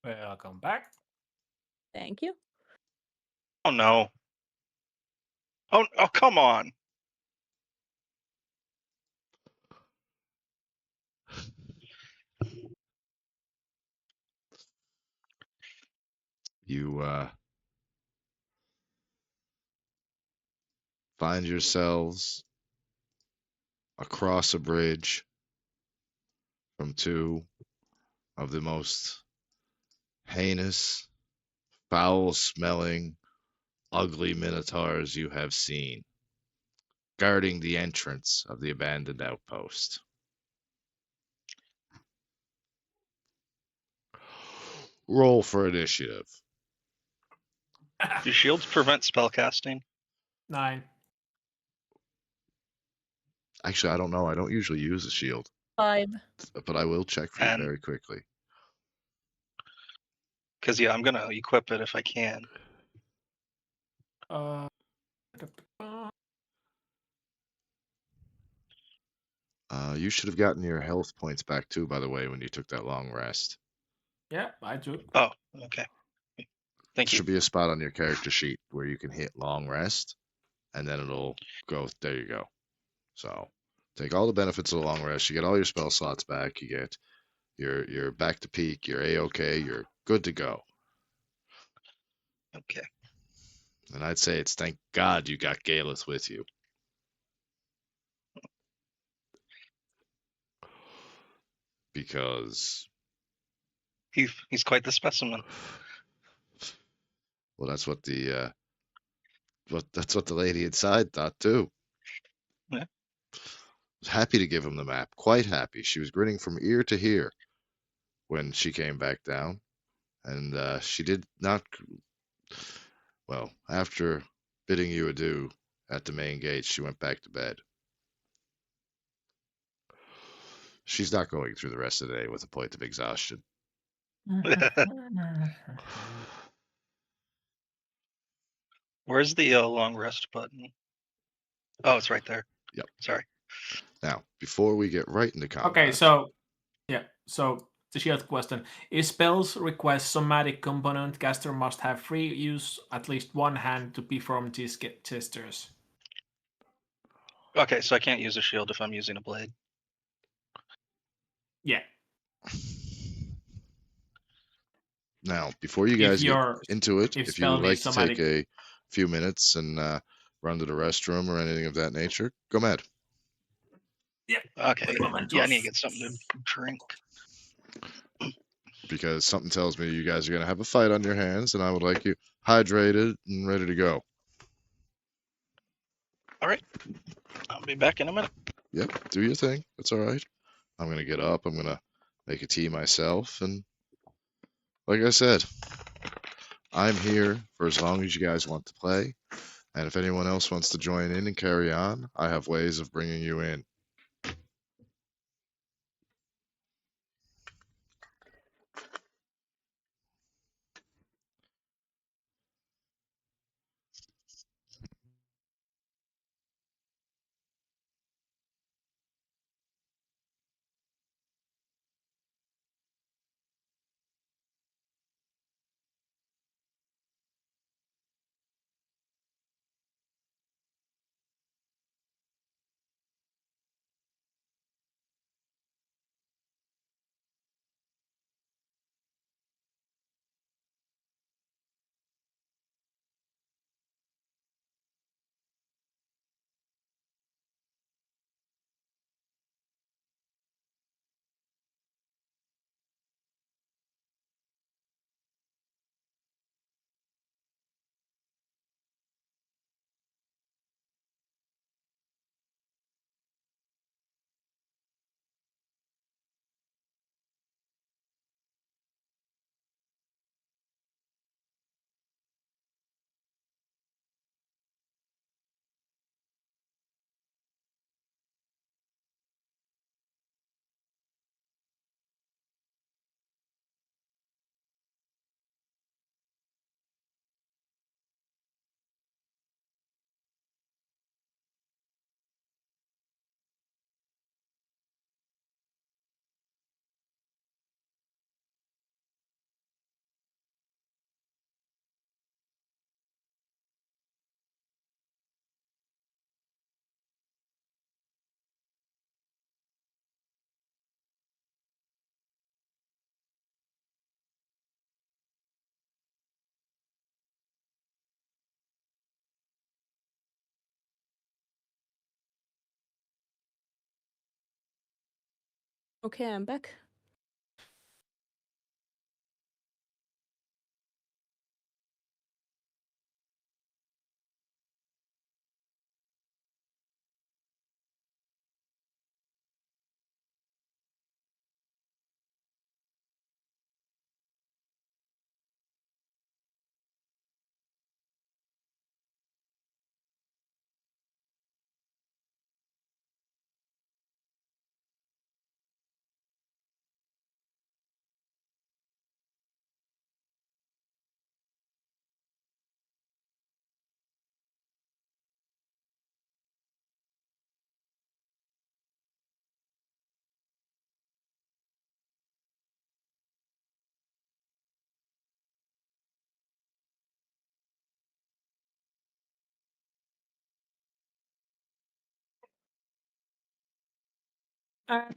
[SPEAKER 4] Welcome back.
[SPEAKER 3] Thank you.
[SPEAKER 2] Oh no. Oh, come on.
[SPEAKER 1] You find yourselves across a bridge from two of the most heinous, foul smelling, ugly minotaurs you have seen, guarding the entrance of the abandoned outpost. Roll for initiative.
[SPEAKER 2] Do shields prevent spellcasting?
[SPEAKER 4] 9.
[SPEAKER 1] Actually, I don't know. I don't usually use a shield,
[SPEAKER 3] 5.
[SPEAKER 1] but I will check for you
[SPEAKER 2] And-
[SPEAKER 1] very quickly.
[SPEAKER 2] Because I'm gonna equip it if I can.
[SPEAKER 1] You should have gotten your health points back too, by the way, when you took that long rest.
[SPEAKER 4] Yeah, I do.
[SPEAKER 2] Oh, okay.
[SPEAKER 1] There
[SPEAKER 2] Thank you.
[SPEAKER 1] should be a spot on your character sheet where you can hit long rest, and then it'll go. There you go. So take all the benefits of the long rest. You get all your spell slots back. You get you're back to peak. You're a-okay. You're good to go.
[SPEAKER 2] Okay.
[SPEAKER 1] And I'd say it's thank God you got Galeth with you. Because
[SPEAKER 2] He's quite the specimen.
[SPEAKER 1] well, that's what the lady inside thought too.
[SPEAKER 2] Yeah.
[SPEAKER 1] Was happy to give him the map, quite happy. She was grinning from ear to ear when she came back down, and she did not. Well, after bidding you adieu at the main gate, she went back to bed. She's not going through the rest of the day with a point of exhaustion.
[SPEAKER 2] Where's the long rest button? Oh, it's right there.
[SPEAKER 1] Yep.
[SPEAKER 2] Sorry.
[SPEAKER 1] Now, before we get right into combat,
[SPEAKER 4] Okay, so the shield question: if spells request somatic component, caster must have free use at least one hand to perform these gestures.
[SPEAKER 2] Okay, so I can't use a shield if I'm using a blade.
[SPEAKER 4] Yeah.
[SPEAKER 1] Now, before you guys get into it, if you would like to take a few minutes and run to the restroom or anything of that nature, go mad.
[SPEAKER 2] Okay.
[SPEAKER 4] Momentos.
[SPEAKER 2] Yeah, I need to get something to drink.
[SPEAKER 1] Because something tells me you guys are going to have a fight on your hands, and I would like you hydrated and ready to go.
[SPEAKER 2] All right. I'll be back in a minute.
[SPEAKER 1] Yep, do your thing. It's all right. I'm going to get up. I'm going to make a tea myself. And like I said, I'm here for as long as you guys want to play. And if anyone else wants to join in and carry on, I have ways of bringing you in.
[SPEAKER 3] Okay, I'm back.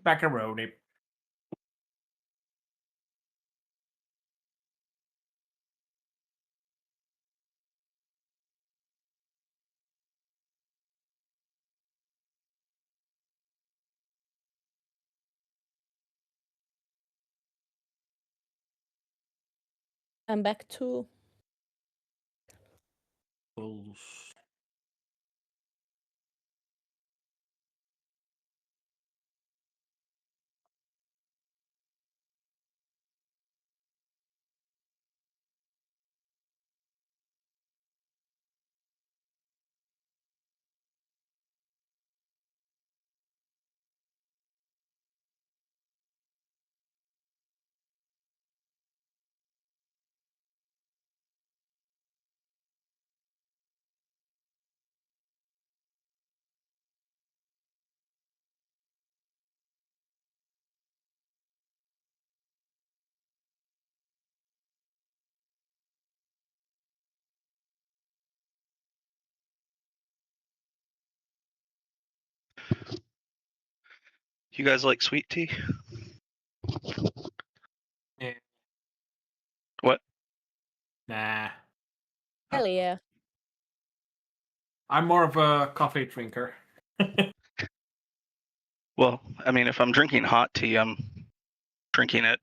[SPEAKER 4] Macaroni.
[SPEAKER 3] I'm back too.
[SPEAKER 4] Bulls.
[SPEAKER 2] You guys like sweet tea?
[SPEAKER 4] Yeah.
[SPEAKER 2] What?
[SPEAKER 4] Nah.
[SPEAKER 3] Hell yeah.
[SPEAKER 4] I'm more of a coffee drinker.
[SPEAKER 2] Well, I mean, if I'm drinking hot tea, I'm drinking it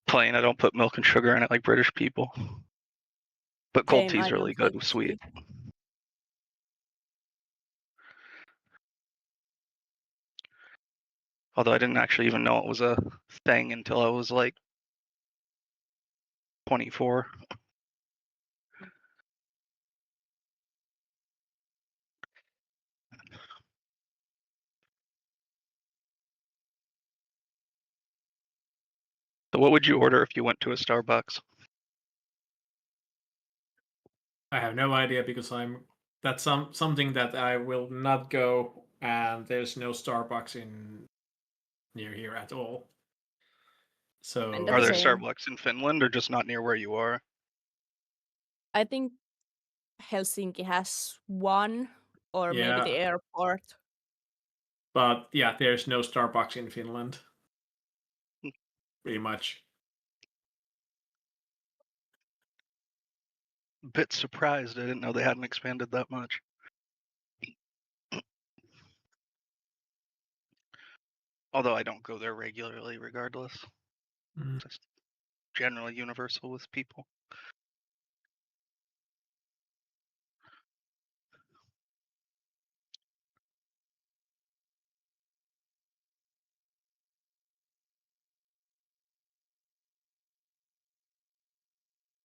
[SPEAKER 2] plain. I don't put milk and sugar in it like British people. But cold
[SPEAKER 3] Same,
[SPEAKER 2] tea's
[SPEAKER 3] I
[SPEAKER 2] really
[SPEAKER 3] don't
[SPEAKER 2] good,
[SPEAKER 3] like
[SPEAKER 2] sweet.
[SPEAKER 3] tea.
[SPEAKER 2] Although I didn't actually even know it was a thing until I was like 24. So what would you order if you went to a Starbucks?
[SPEAKER 4] I have no idea because that's something that I will not go, and there's no Starbucks in near here at all.
[SPEAKER 3] Kind
[SPEAKER 4] So
[SPEAKER 3] of
[SPEAKER 2] Are there
[SPEAKER 3] same.
[SPEAKER 2] Starbucks in Finland or just not near where you are?
[SPEAKER 3] I think Helsinki has one, or maybe the
[SPEAKER 4] yeah,
[SPEAKER 3] airport.
[SPEAKER 4] but yeah, there's no Starbucks in Finland. Pretty much.
[SPEAKER 2] Bit surprised. I didn't know they hadn't expanded that much. Although I don't go there regularly regardless.
[SPEAKER 4] Mm.
[SPEAKER 2] Just generally universal with people.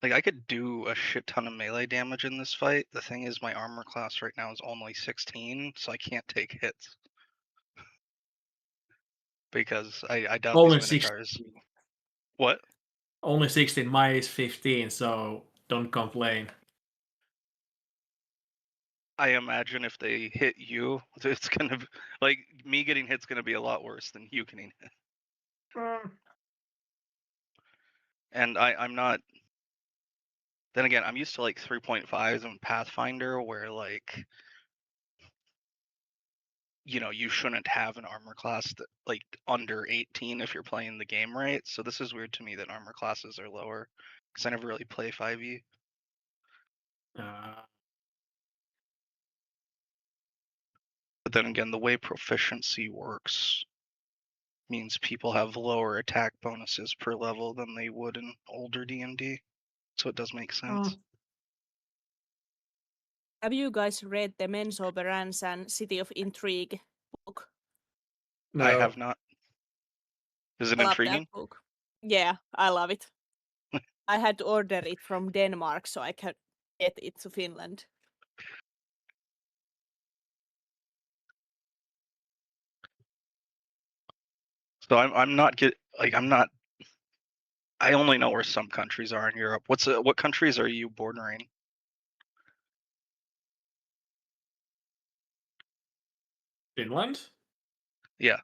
[SPEAKER 2] Like, I could do a shit ton of melee damage in this fight. The thing is, my armor class right now is only 16, so I can't take hits. Because I doubt these
[SPEAKER 4] Only
[SPEAKER 2] Minotaurs.
[SPEAKER 4] 16.
[SPEAKER 2] What?
[SPEAKER 4] Only 16. Mine is 15, so don't complain.
[SPEAKER 2] I imagine if they hit you, it's gonna be like me getting hit's gonna be a lot worse than you getting hit. And I'm not. Then again, I'm used to like 3.5s and Pathfinder, where like, you know, you shouldn't have an armor class that like under 18 if you're playing the game right. So this is weird to me that armor classes are lower because I never really play 5e.
[SPEAKER 4] Uh,
[SPEAKER 2] But then again, the way proficiency works means people have lower attack bonuses per level than they would in older D&D. So it does make sense.
[SPEAKER 3] Have you guys read the Menso Berans and City of Intrigue book?
[SPEAKER 4] no.
[SPEAKER 2] I have not. Is it
[SPEAKER 3] I love that
[SPEAKER 2] intriguing?
[SPEAKER 3] book. Yeah, I love it. I had to order it from Denmark so I could get it to Finland.
[SPEAKER 2] So I'm not I'm not. I only know where some countries are in Europe. What countries are you bordering?
[SPEAKER 4] Finland?
[SPEAKER 2] Yeah.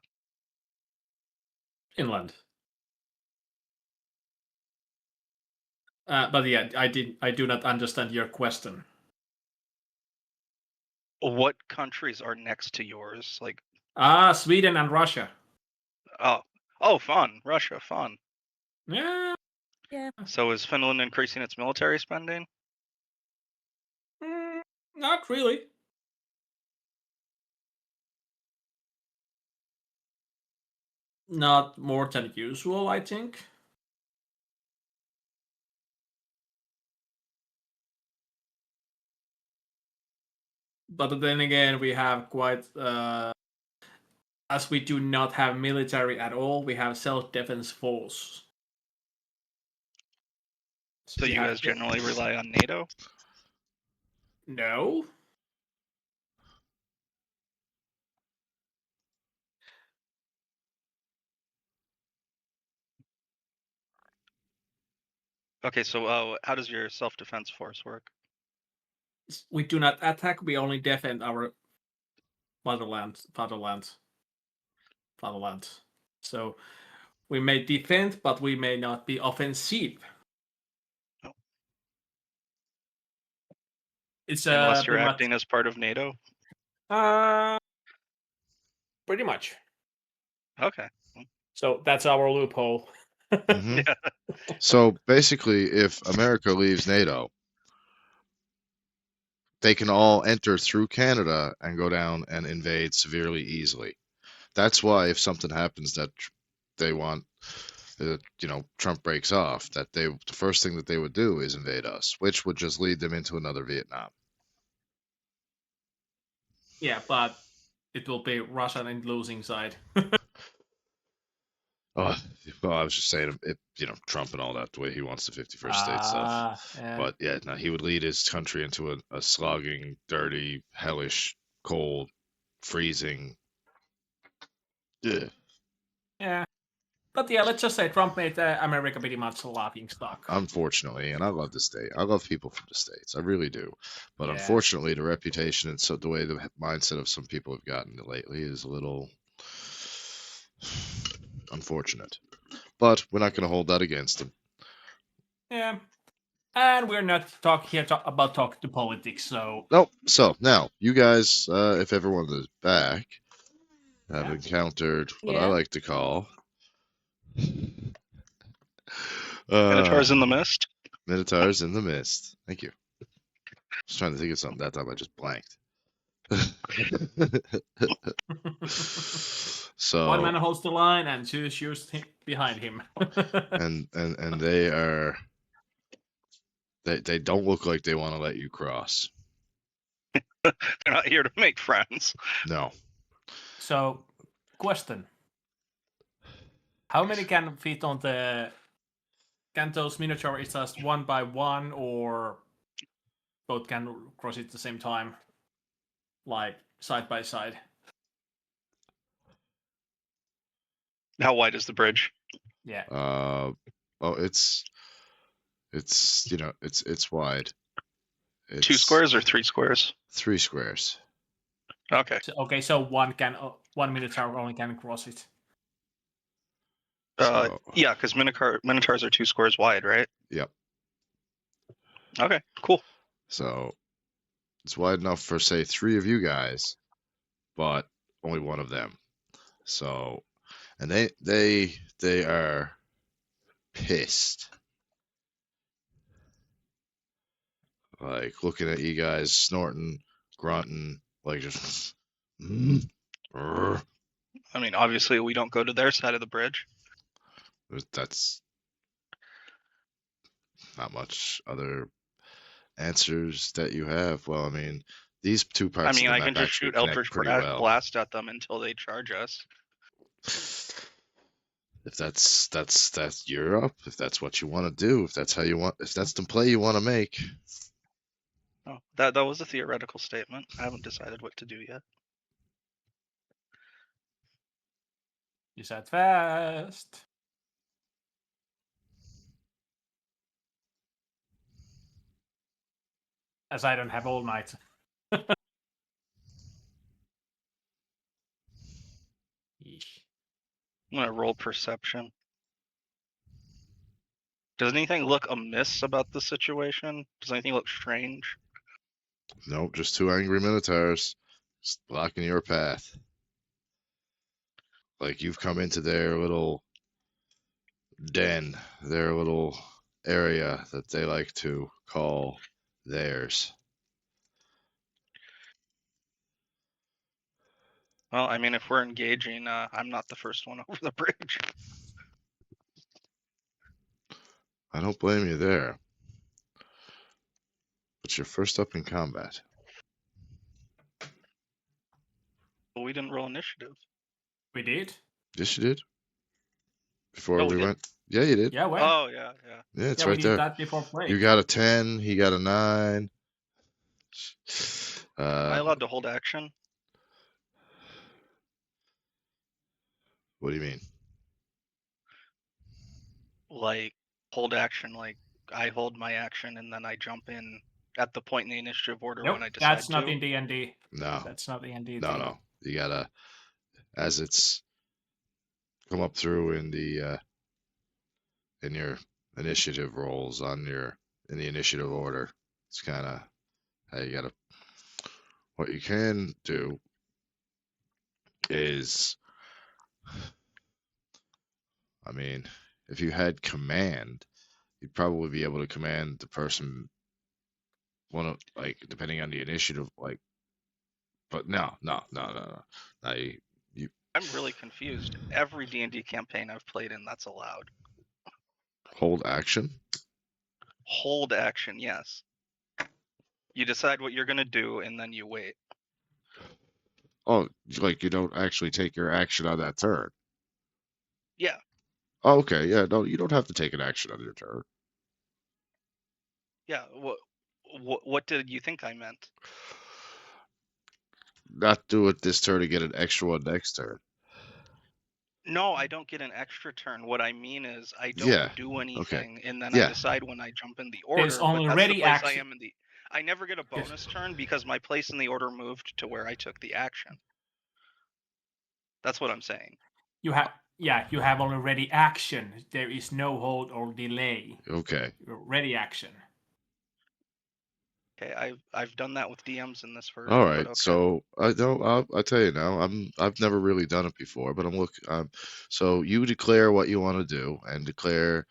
[SPEAKER 4] Finland. But yeah, I do not understand your question.
[SPEAKER 2] What countries are next to yours? Like,
[SPEAKER 4] Sweden and Russia.
[SPEAKER 2] oh, fun. Russia, fun.
[SPEAKER 4] Yeah.
[SPEAKER 3] Yeah.
[SPEAKER 2] So is Finland increasing its military spending?
[SPEAKER 4] Not really. Not more than usual, I think. But then again, we have quite, as we do not have military at all, we have self-defense force.
[SPEAKER 2] So you guys generally rely on NATO?
[SPEAKER 4] No.
[SPEAKER 2] Okay, so how does your self-defense force work?
[SPEAKER 4] We do not attack, we only defend our fatherland. So we may defend, but we may not be offensive.
[SPEAKER 2] Oh.
[SPEAKER 4] It's
[SPEAKER 2] Unless you're
[SPEAKER 4] pretty
[SPEAKER 2] acting as part of NATO?
[SPEAKER 4] much. Pretty much.
[SPEAKER 2] Okay.
[SPEAKER 4] So that's our loophole.
[SPEAKER 1] Mhm.
[SPEAKER 2] Yeah.
[SPEAKER 1] So basically, if America leaves NATO, they can all enter through Canada and go down and invade severely easily. that's why if something happens that they want, Trump breaks off, that the first thing that they would do is invade us, which would just lead them into another Vietnam.
[SPEAKER 4] Yeah, but it will be Russia in losing side.
[SPEAKER 1] Oh, well, I was just saying, Trump and all that, the way he wants the 51st state stuff.
[SPEAKER 4] Yeah.
[SPEAKER 1] But yeah, no, he would lead his country into a slogging, dirty, hellish, cold, freezing. Yeah.
[SPEAKER 4] Yeah. But yeah, let's just say Trump made America pretty much a laughing stock.
[SPEAKER 1] Unfortunately, and I love the state. I love people from the states. I really do. But
[SPEAKER 4] Yeah.
[SPEAKER 1] unfortunately, the reputation and so the way the mindset of some people have gotten lately is a little unfortunate. But we're not going to hold that against them.
[SPEAKER 4] Yeah. And we're not talking to politics, so.
[SPEAKER 1] Nope. So now, you guys, if everyone is back, have
[SPEAKER 4] Yeah.
[SPEAKER 1] encountered what I
[SPEAKER 3] Yeah.
[SPEAKER 1] like to call
[SPEAKER 2] Minotaurs in the mist.
[SPEAKER 1] Minotaurs in the Mist. Thank you. I was trying to think of something that time. I just blanked. So
[SPEAKER 4] One man holds the line and two shoots behind him.
[SPEAKER 1] and they don't look like they want to let you cross.
[SPEAKER 2] They're not here to make friends.
[SPEAKER 1] No.
[SPEAKER 4] So, question: how many can fit on the? Can those minotaurs just one by one, or both can cross it at the same time, like side by side?
[SPEAKER 2] How wide is the bridge?
[SPEAKER 4] Yeah.
[SPEAKER 1] Oh, it's wide. It's
[SPEAKER 2] 2 squares or 3 squares?
[SPEAKER 1] 3 squares.
[SPEAKER 2] Okay.
[SPEAKER 4] So one minotaur only can cross it.
[SPEAKER 2] Yeah, because minotaurs are 2 squares wide, right?
[SPEAKER 1] Yep.
[SPEAKER 2] Okay, cool.
[SPEAKER 1] So it's wide enough for say 3 of you guys, but only one of them. So, and they are pissed. Like looking at you guys snorting, grunting, like just.
[SPEAKER 2] I mean, obviously we don't go to their side of the bridge.
[SPEAKER 1] That's not much other answers that you have. Well, I mean, these two
[SPEAKER 2] I
[SPEAKER 1] parts
[SPEAKER 2] mean,
[SPEAKER 1] of the
[SPEAKER 2] I
[SPEAKER 1] map
[SPEAKER 2] can just
[SPEAKER 1] actually
[SPEAKER 2] shoot
[SPEAKER 1] connect
[SPEAKER 2] Eldritch
[SPEAKER 1] pretty well.
[SPEAKER 2] Blast at them until they charge us.
[SPEAKER 1] If that's you're up, if that's what you want to do, if that's the play you want to make.
[SPEAKER 2] Oh, that was a theoretical statement. I haven't decided what to do yet.
[SPEAKER 4] You said fast. As I don't have all night.
[SPEAKER 2] I'm gonna roll perception. Does anything look amiss about the situation? Does anything look strange?
[SPEAKER 1] Nope, just 2 angry minotaurs just blocking your path. Like you've come into their little den, their little area that they like to call theirs.
[SPEAKER 2] Well, I mean, if we're engaging, I'm not the first one over the bridge.
[SPEAKER 1] I don't blame you there. But you're first up in combat.
[SPEAKER 2] But we didn't roll initiative.
[SPEAKER 4] We did?
[SPEAKER 1] Yes, you did. Before
[SPEAKER 2] Oh,
[SPEAKER 1] we
[SPEAKER 2] we did?
[SPEAKER 1] went. Yeah, you did.
[SPEAKER 4] Yeah, when?
[SPEAKER 2] Oh, yeah.
[SPEAKER 1] Yeah, it's
[SPEAKER 4] we
[SPEAKER 1] right
[SPEAKER 4] did
[SPEAKER 1] there.
[SPEAKER 4] that before break.
[SPEAKER 1] You got a 10, he got a 9.
[SPEAKER 2] Am I allowed to hold action?
[SPEAKER 1] What do you mean?
[SPEAKER 2] Like, hold action, like I hold my action and then I jump in at the point in the initiative order
[SPEAKER 4] Nope,
[SPEAKER 2] when I decide
[SPEAKER 4] that's not
[SPEAKER 2] to.
[SPEAKER 4] in D&D.
[SPEAKER 1] No.
[SPEAKER 4] That's not the D&D.
[SPEAKER 1] No. You gotta, as it's come up through in your initiative rolls in the initiative order. It's kind of how you gotta. What you can do is, I mean, if you had command, you'd probably be able to command the person depending on the initiative, like. But no. You
[SPEAKER 2] I'm really confused. Every D&D campaign I've played in, that's allowed.
[SPEAKER 1] Hold action.
[SPEAKER 2] Hold action, yes. You decide what you're gonna do, and then you wait.
[SPEAKER 1] Oh, like you don't actually take your action on that turn.
[SPEAKER 2] Yeah.
[SPEAKER 1] Oh, okay, yeah, no, you don't have to take an action on your turn.
[SPEAKER 2] Yeah. What did you think I meant?
[SPEAKER 1] Not do it this turn to get an extra one next turn.
[SPEAKER 2] No, I don't get an extra turn. What I mean is I don't
[SPEAKER 1] Yeah.
[SPEAKER 2] do
[SPEAKER 1] Okay.
[SPEAKER 2] anything, and then I
[SPEAKER 1] Yeah.
[SPEAKER 2] decide when I jump in the
[SPEAKER 4] There's
[SPEAKER 2] order. But
[SPEAKER 4] only
[SPEAKER 2] that's the
[SPEAKER 4] ready
[SPEAKER 2] place I
[SPEAKER 4] action.
[SPEAKER 2] am in the. I never get a
[SPEAKER 4] Yes.
[SPEAKER 2] bonus turn because my place in the order moved to where I took the action. That's what I'm saying.
[SPEAKER 4] You have only ready action. There is no hold or delay.
[SPEAKER 1] Okay.
[SPEAKER 4] Ready action.
[SPEAKER 2] Okay, I've done that with DMs in this version.
[SPEAKER 1] All
[SPEAKER 2] But
[SPEAKER 1] right.
[SPEAKER 2] okay.
[SPEAKER 1] So I don't. I'll tell you now. I've never really done it before, but I'm look. So you declare what you want to do and declare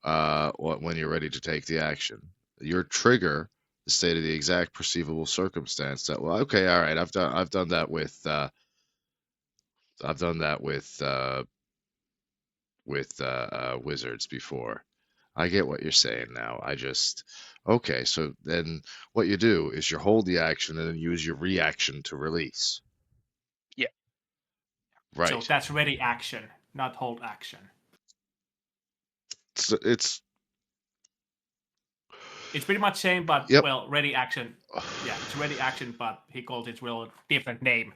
[SPEAKER 1] when you're ready to take the action. Your trigger is stated the exact perceivable circumstance that. Well, okay. All right. I've done that with. I've done that with wizards before. I get what you're saying now. Okay, so then what you do is you hold the action and then use your reaction to release.
[SPEAKER 2] Yeah.
[SPEAKER 1] Right.
[SPEAKER 4] So that's ready action, not hold action.
[SPEAKER 1] It's
[SPEAKER 4] It's pretty much same, but
[SPEAKER 1] yep.
[SPEAKER 4] well, ready action. Yeah, it's ready action, but he called it real different name.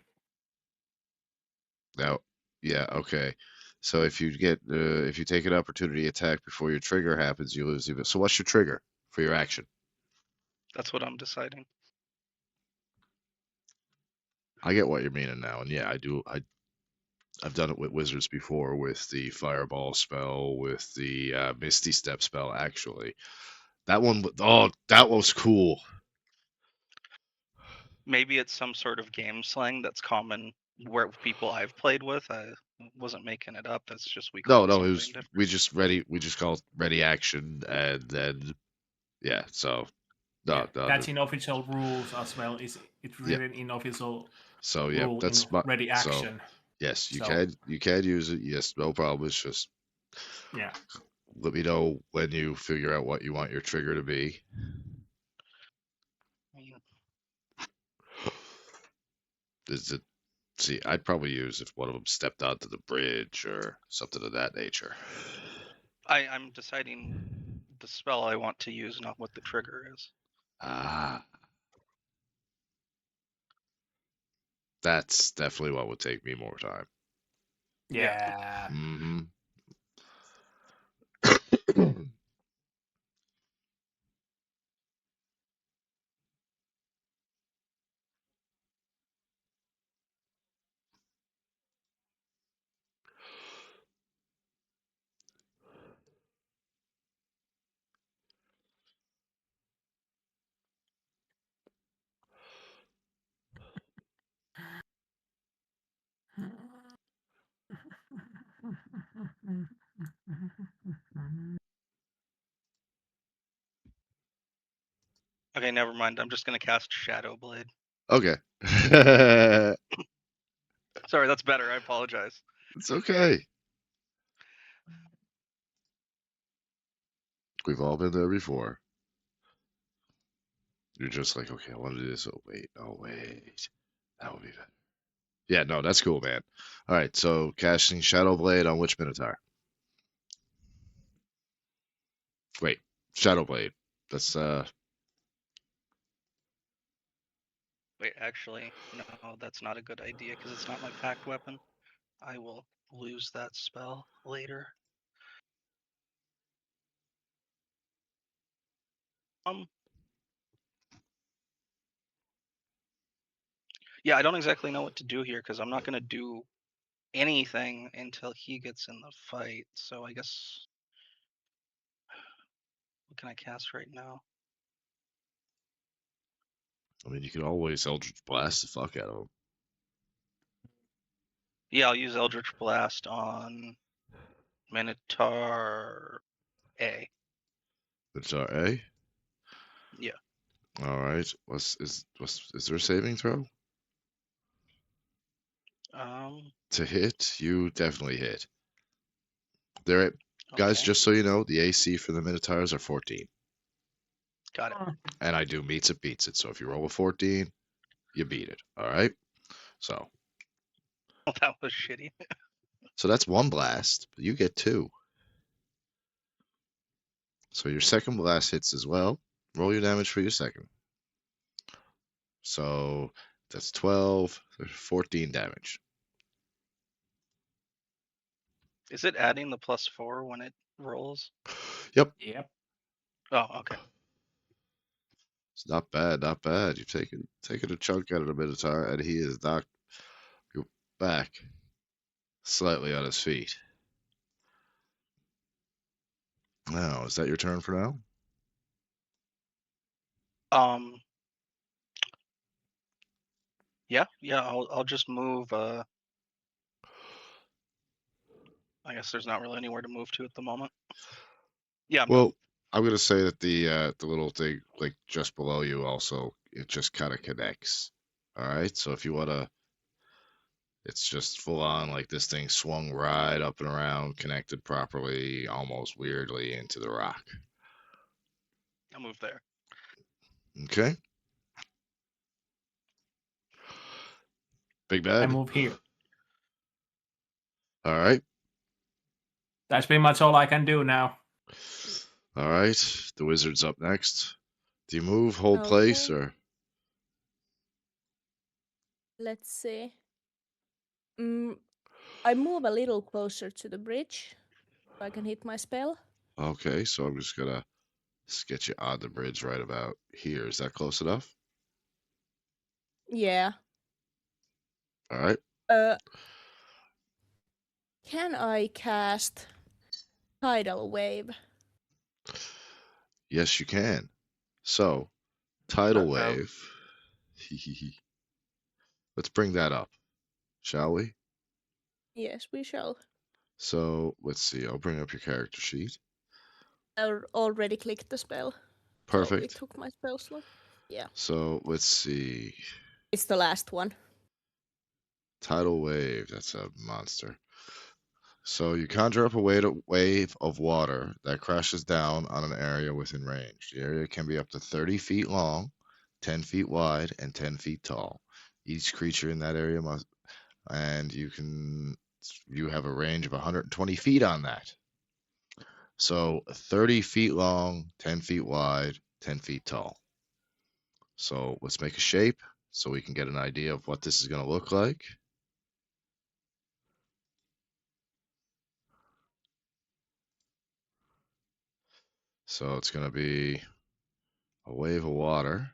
[SPEAKER 1] Now, yeah, okay. So if you take an opportunity attack before your trigger happens, you lose even. So what's your trigger for your action?
[SPEAKER 2] That's what I'm deciding.
[SPEAKER 1] I get what you're meaning now, and yeah, I do. I've done it with wizards before, with the fireball spell, with the misty step spell. Actually, that one. Oh, that was cool.
[SPEAKER 2] Maybe it's some sort of game slang that's common where people I've played with. I wasn't making it up. That's just we call
[SPEAKER 1] No,
[SPEAKER 2] it
[SPEAKER 1] no,
[SPEAKER 2] something different.
[SPEAKER 1] we just call it ready action, and then yeah. So no, no,
[SPEAKER 4] That's in official rules as well. It's
[SPEAKER 1] yeah.
[SPEAKER 4] written in official
[SPEAKER 1] So yeah,
[SPEAKER 4] rule in
[SPEAKER 1] that's my
[SPEAKER 4] ready
[SPEAKER 1] so.
[SPEAKER 4] action.
[SPEAKER 1] Yes,
[SPEAKER 4] So
[SPEAKER 1] you can use it. Yes, no problem. It's just
[SPEAKER 4] yeah,
[SPEAKER 1] let me know when you figure out what you want your trigger to be.
[SPEAKER 2] I mean,
[SPEAKER 1] Is it? See, I'd probably use if one of them stepped onto the bridge or something of that nature.
[SPEAKER 2] I'm deciding the spell I want to use, not what the trigger is.
[SPEAKER 1] Ah, that's definitely what would take me more time.
[SPEAKER 4] yeah.
[SPEAKER 1] Mm-hmm.
[SPEAKER 2] Okay, never mind. I'm just gonna cast Shadow Blade.
[SPEAKER 1] Okay.
[SPEAKER 2] Sorry, that's better. I apologize.
[SPEAKER 1] It's okay. We've all been there before. You're just like, okay, I want to do this. Oh wait, oh wait, that would be better. Yeah, no, that's cool, man. All right, so casting Shadow Blade on which Minotaur? Wait, Shadow Blade. That's
[SPEAKER 2] Wait, actually, no, that's not a good idea because it's not my packed weapon. I will lose that spell later. Yeah, I don't exactly know what to do here because I'm not gonna do anything until he gets in the fight. So I guess what can I cast right now?
[SPEAKER 1] I mean, you can always Eldritch Blast the fuck out of him.
[SPEAKER 2] Yeah, I'll use Eldritch Blast on Minotaur A.
[SPEAKER 1] Minotaur A.
[SPEAKER 2] Yeah.
[SPEAKER 1] All right. Is there a saving throw? To hit, you definitely hit. There, guys.
[SPEAKER 2] Okay.
[SPEAKER 1] Just so you know, the AC for the Minotaurs are 14,
[SPEAKER 2] Got it.
[SPEAKER 1] and I do meets it beats it. So if you roll a 14, you beat it. All right. So
[SPEAKER 2] Well, that was shitty.
[SPEAKER 1] so that's one blast, but you get two. So your second blast hits as well. Roll your damage for your second. So that's 12, 14 damage.
[SPEAKER 2] Is it adding the +4 when it rolls?
[SPEAKER 1] Yep.
[SPEAKER 4] Yep.
[SPEAKER 2] Oh, okay.
[SPEAKER 1] It's not bad, not bad. You've taken a chunk out of the Minotaur, and he is knocked back slightly on his feet. Now, is that your turn for now?
[SPEAKER 2] Um. Yeah. I'll just move. I guess there's not really anywhere to move to at the moment. Yeah. Move.
[SPEAKER 1] Well, I'm gonna say that the little thing like just below you also it just kind of connects. All right, so if you wanna, it's just full on like this thing swung right up and around, connected properly, almost weirdly into the rock.
[SPEAKER 2] I'll move there.
[SPEAKER 1] Okay, Big
[SPEAKER 4] I
[SPEAKER 1] Bad.
[SPEAKER 4] move here.
[SPEAKER 1] All right,
[SPEAKER 4] That's pretty much all I can do now.
[SPEAKER 1] all right. The wizard's up next. Do you move, hold place,
[SPEAKER 3] Okay.
[SPEAKER 1] or
[SPEAKER 3] Let's see. I move a little closer to the bridge so I can hit my spell.
[SPEAKER 1] okay? So I'm just gonna get you on the bridge right about here. Is that close enough?
[SPEAKER 3] Yeah.
[SPEAKER 1] All right.
[SPEAKER 3] Uh, can I cast Tidal Wave?
[SPEAKER 1] Yes, you can. So tidal
[SPEAKER 4] Uh-oh.
[SPEAKER 1] wave. Let's bring that up, shall we?
[SPEAKER 3] Yes, we shall.
[SPEAKER 1] So let's see. I'll bring up your character sheet.
[SPEAKER 3] I already clicked the spell, so it
[SPEAKER 1] Perfect.
[SPEAKER 3] took my spell slot. Yeah.
[SPEAKER 1] So let's see.
[SPEAKER 3] It's the last one.
[SPEAKER 1] Tidal wave. That's a monster. So you conjure up a wave of water that crashes down on an area within range. The area can be up to 30 feet long, 10 feet wide, and 10 feet tall. Each creature in that area must, and you have a range of 120 feet on that. So 30 feet long, 10 feet wide, 10 feet tall. So let's make a shape so we can get an idea of what this is going to look like. So it's going to be a wave of water.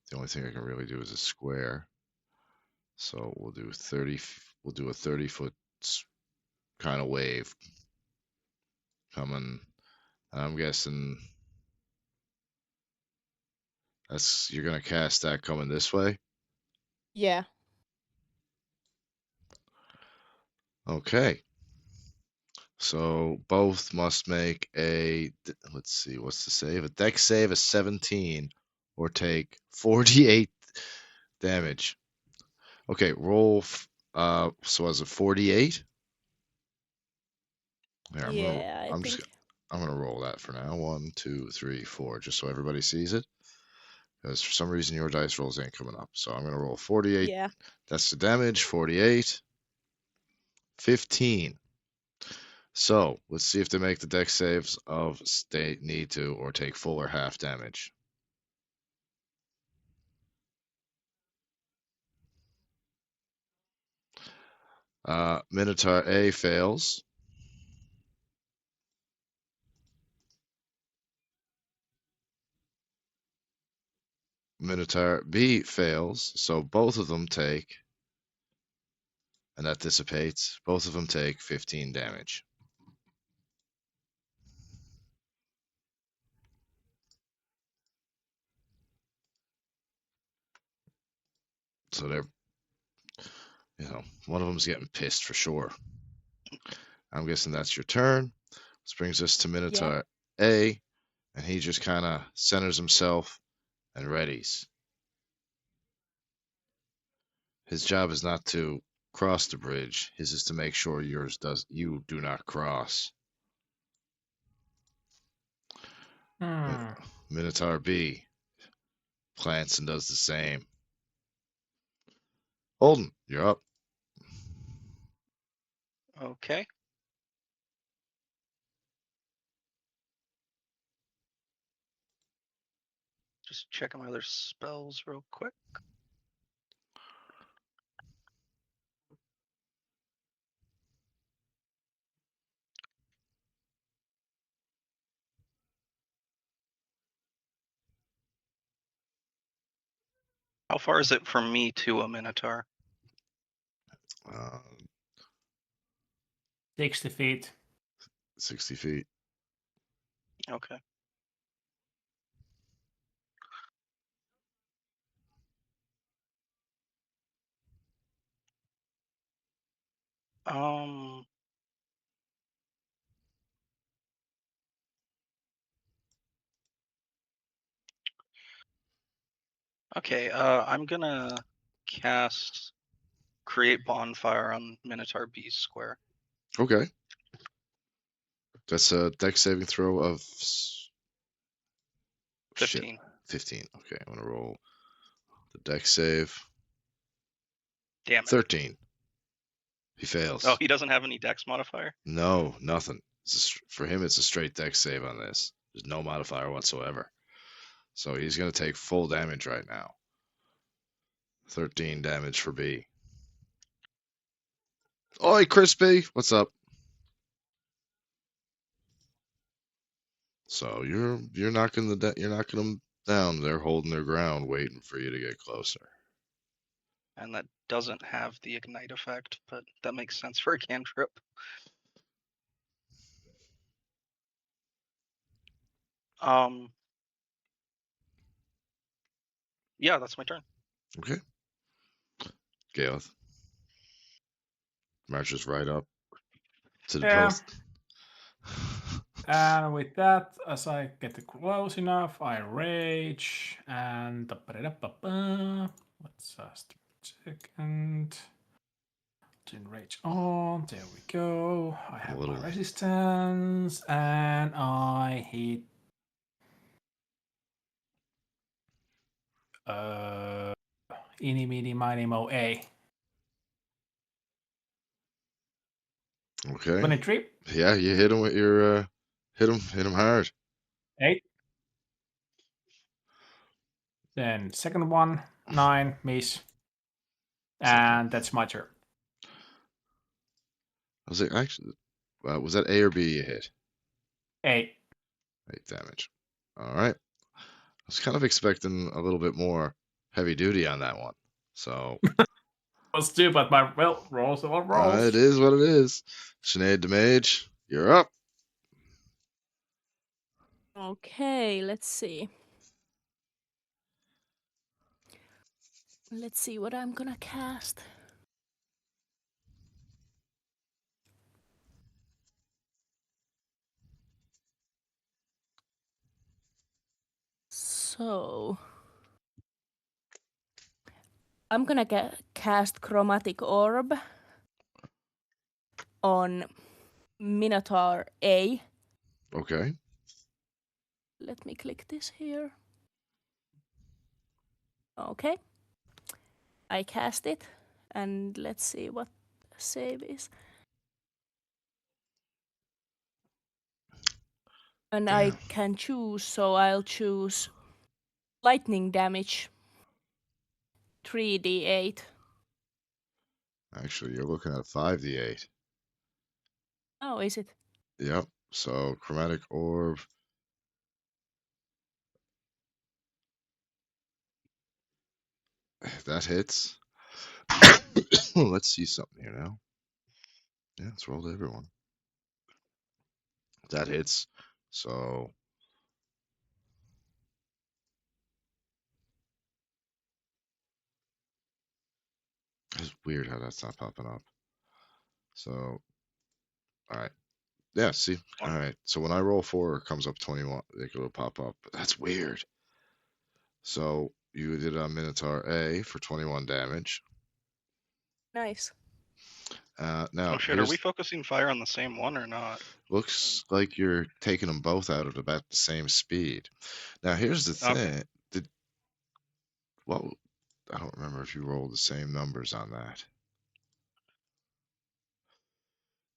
[SPEAKER 1] The only thing I can really do is a square. So we'll do 30. We'll do a 30-foot kind of wave coming. I'm guessing you're gonna cast that coming this way.
[SPEAKER 3] Yeah.
[SPEAKER 1] Okay. So both must make let's see, what's the save? A dex save of 17 or take 48 damage. Okay, roll. So as a 48. There,
[SPEAKER 3] Yeah, I think.
[SPEAKER 1] I'm gonna roll that for now. 1, 2, 3, 4, just so everybody sees it. Because for some reason your dice rolls ain't coming up. So I'm gonna roll 48.
[SPEAKER 3] Yeah.
[SPEAKER 1] That's the damage. 48. 15. So let's see if they make the dex saves of they need to or take full or half damage. Minotaur A fails. Minotaur B fails, so both of them take, and that dissipates. Both of them take 15 damage. So they're, one of them's getting pissed for sure. I'm guessing that's your turn. This brings us to Minotaur A, and he just kind of centers himself and readies. His job is not to cross the bridge. His is to make sure you do not cross. Minotaur B plants and does the same. Holden, you're up.
[SPEAKER 2] Okay. Just checking my other spells real quick. How far is it from me to a Minotaur?
[SPEAKER 1] Uh,
[SPEAKER 4] 60 feet.
[SPEAKER 1] 60 feet.
[SPEAKER 2] Okay. Um. Okay. I'm gonna cast Create Bonfire on Minotaur B's square.
[SPEAKER 1] Okay. That's a dex saving throw of
[SPEAKER 2] 15.
[SPEAKER 1] 15. Okay, I'm gonna roll the dex save.
[SPEAKER 2] Damn it.
[SPEAKER 1] 13. He fails.
[SPEAKER 2] Oh, he doesn't have any dex modifier?
[SPEAKER 1] No, nothing. For him, it's a straight dex save on this. There's no modifier whatsoever. So he's gonna take full damage right now. 13 damage for B. Oi, Crispy, what's up? So you're knocking you're knocking them down. They're holding their ground, waiting for you to get closer.
[SPEAKER 2] And that doesn't have the ignite effect, but that makes sense for a cantrip. Yeah, that's my turn.
[SPEAKER 1] Okay. Galeth marches right up to the post.
[SPEAKER 4] And with that, as I get close enough, I rage and let's just a second. Turn rage on. There we go. I have my resistance, and I hit. Eeny, meeny, miny, mo, A.
[SPEAKER 1] Okay.
[SPEAKER 4] 23.
[SPEAKER 1] Yeah, you hit him with your hit him hard.
[SPEAKER 4] 8. Then second one, 9, miss. And that's my turn.
[SPEAKER 1] I was like, actually, was that A or B you hit?
[SPEAKER 4] 8.
[SPEAKER 1] 8 damage. All right. I was kind of expecting a little bit more heavy duty on that one. So
[SPEAKER 4] Was 2, but my rolls are rolls.
[SPEAKER 1] it is what it is. Sinead the Mage, you're up.
[SPEAKER 3] Okay, let's see. Let's see what I'm gonna cast. So I'm gonna cast Chromatic Orb on Minotaur A.
[SPEAKER 1] Okay.
[SPEAKER 3] Let me click this here. Okay. I cast it, and let's see what the save is. And I can choose, so I'll choose lightning damage. 3d8.
[SPEAKER 1] Actually, you're looking at 5d8.
[SPEAKER 3] Oh, is it?
[SPEAKER 1] Yep. So chromatic orb. That hits. Let's see something here now. Yeah, let's roll to everyone. That hits. So it's weird how that's not popping up. So All right. Yeah, see? All
[SPEAKER 2] One.
[SPEAKER 1] right. So when I roll 4, it comes up 21. It'll pop up. That's weird. So you did a Minotaur A for 21 damage.
[SPEAKER 3] Nice.
[SPEAKER 1] Now,
[SPEAKER 2] Oh shit, are we
[SPEAKER 1] here's
[SPEAKER 2] focusing fire on the same one or not?
[SPEAKER 1] looks like you're taking them both out at about the same speed. Now, here's the
[SPEAKER 2] Okay.
[SPEAKER 1] thing. Well, I don't remember if you rolled the same numbers on that.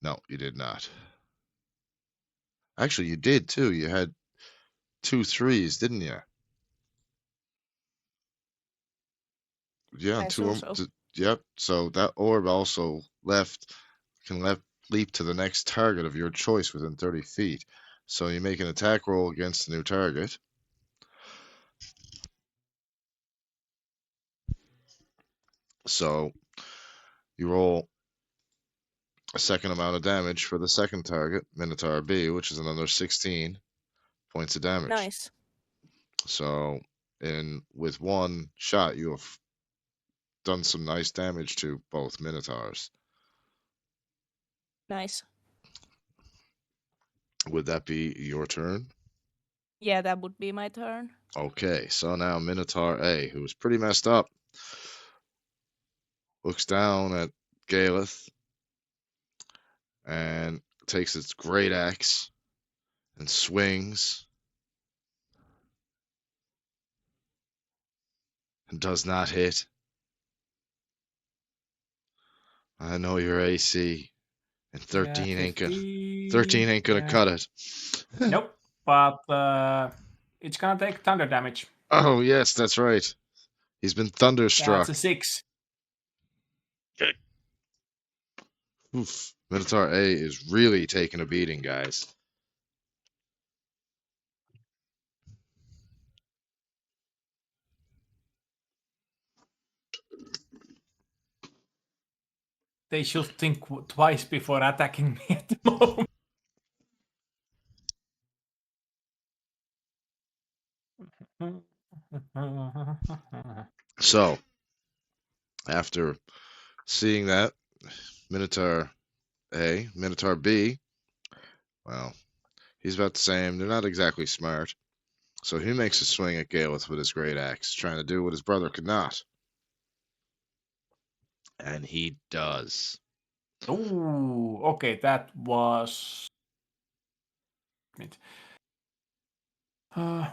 [SPEAKER 1] No, you did not. Actually, you did too. You had 2 3s, didn't you? Yeah,
[SPEAKER 3] I assume so.
[SPEAKER 1] Yep. So that orb also can leap to the next target of your choice within 30 feet. So you make an attack roll against the new target. So you roll a second amount of damage for the second target, Minotaur B, which is another 16 points of damage.
[SPEAKER 3] Nice.
[SPEAKER 1] So with one shot, you have done some nice damage to both Minotaurs.
[SPEAKER 3] Nice.
[SPEAKER 1] Would that be your turn?
[SPEAKER 3] Yeah, that would be my turn.
[SPEAKER 1] Okay, so now Minotaur A, who is pretty messed up, looks down at Galeth and takes its great axe and swings and does not hit. I know your AC, and 13 ain't gonna
[SPEAKER 4] 15.
[SPEAKER 1] cut it.
[SPEAKER 4] Nope. But it's gonna take thunder damage.
[SPEAKER 1] Oh yes, that's right. He's been
[SPEAKER 4] That's
[SPEAKER 1] thunderstruck.
[SPEAKER 4] a 6.
[SPEAKER 1] Oof. Minotaur A is really taking a beating, guys.
[SPEAKER 4] They should think twice before attacking me at the moment.
[SPEAKER 1] So, after seeing that, Minotaur A, Minotaur B, well, he's about the same. They're not exactly smart. So he makes a swing at Galeth with his great axe, trying to do what his brother could not. And he does.
[SPEAKER 4] Ooh, okay, that was.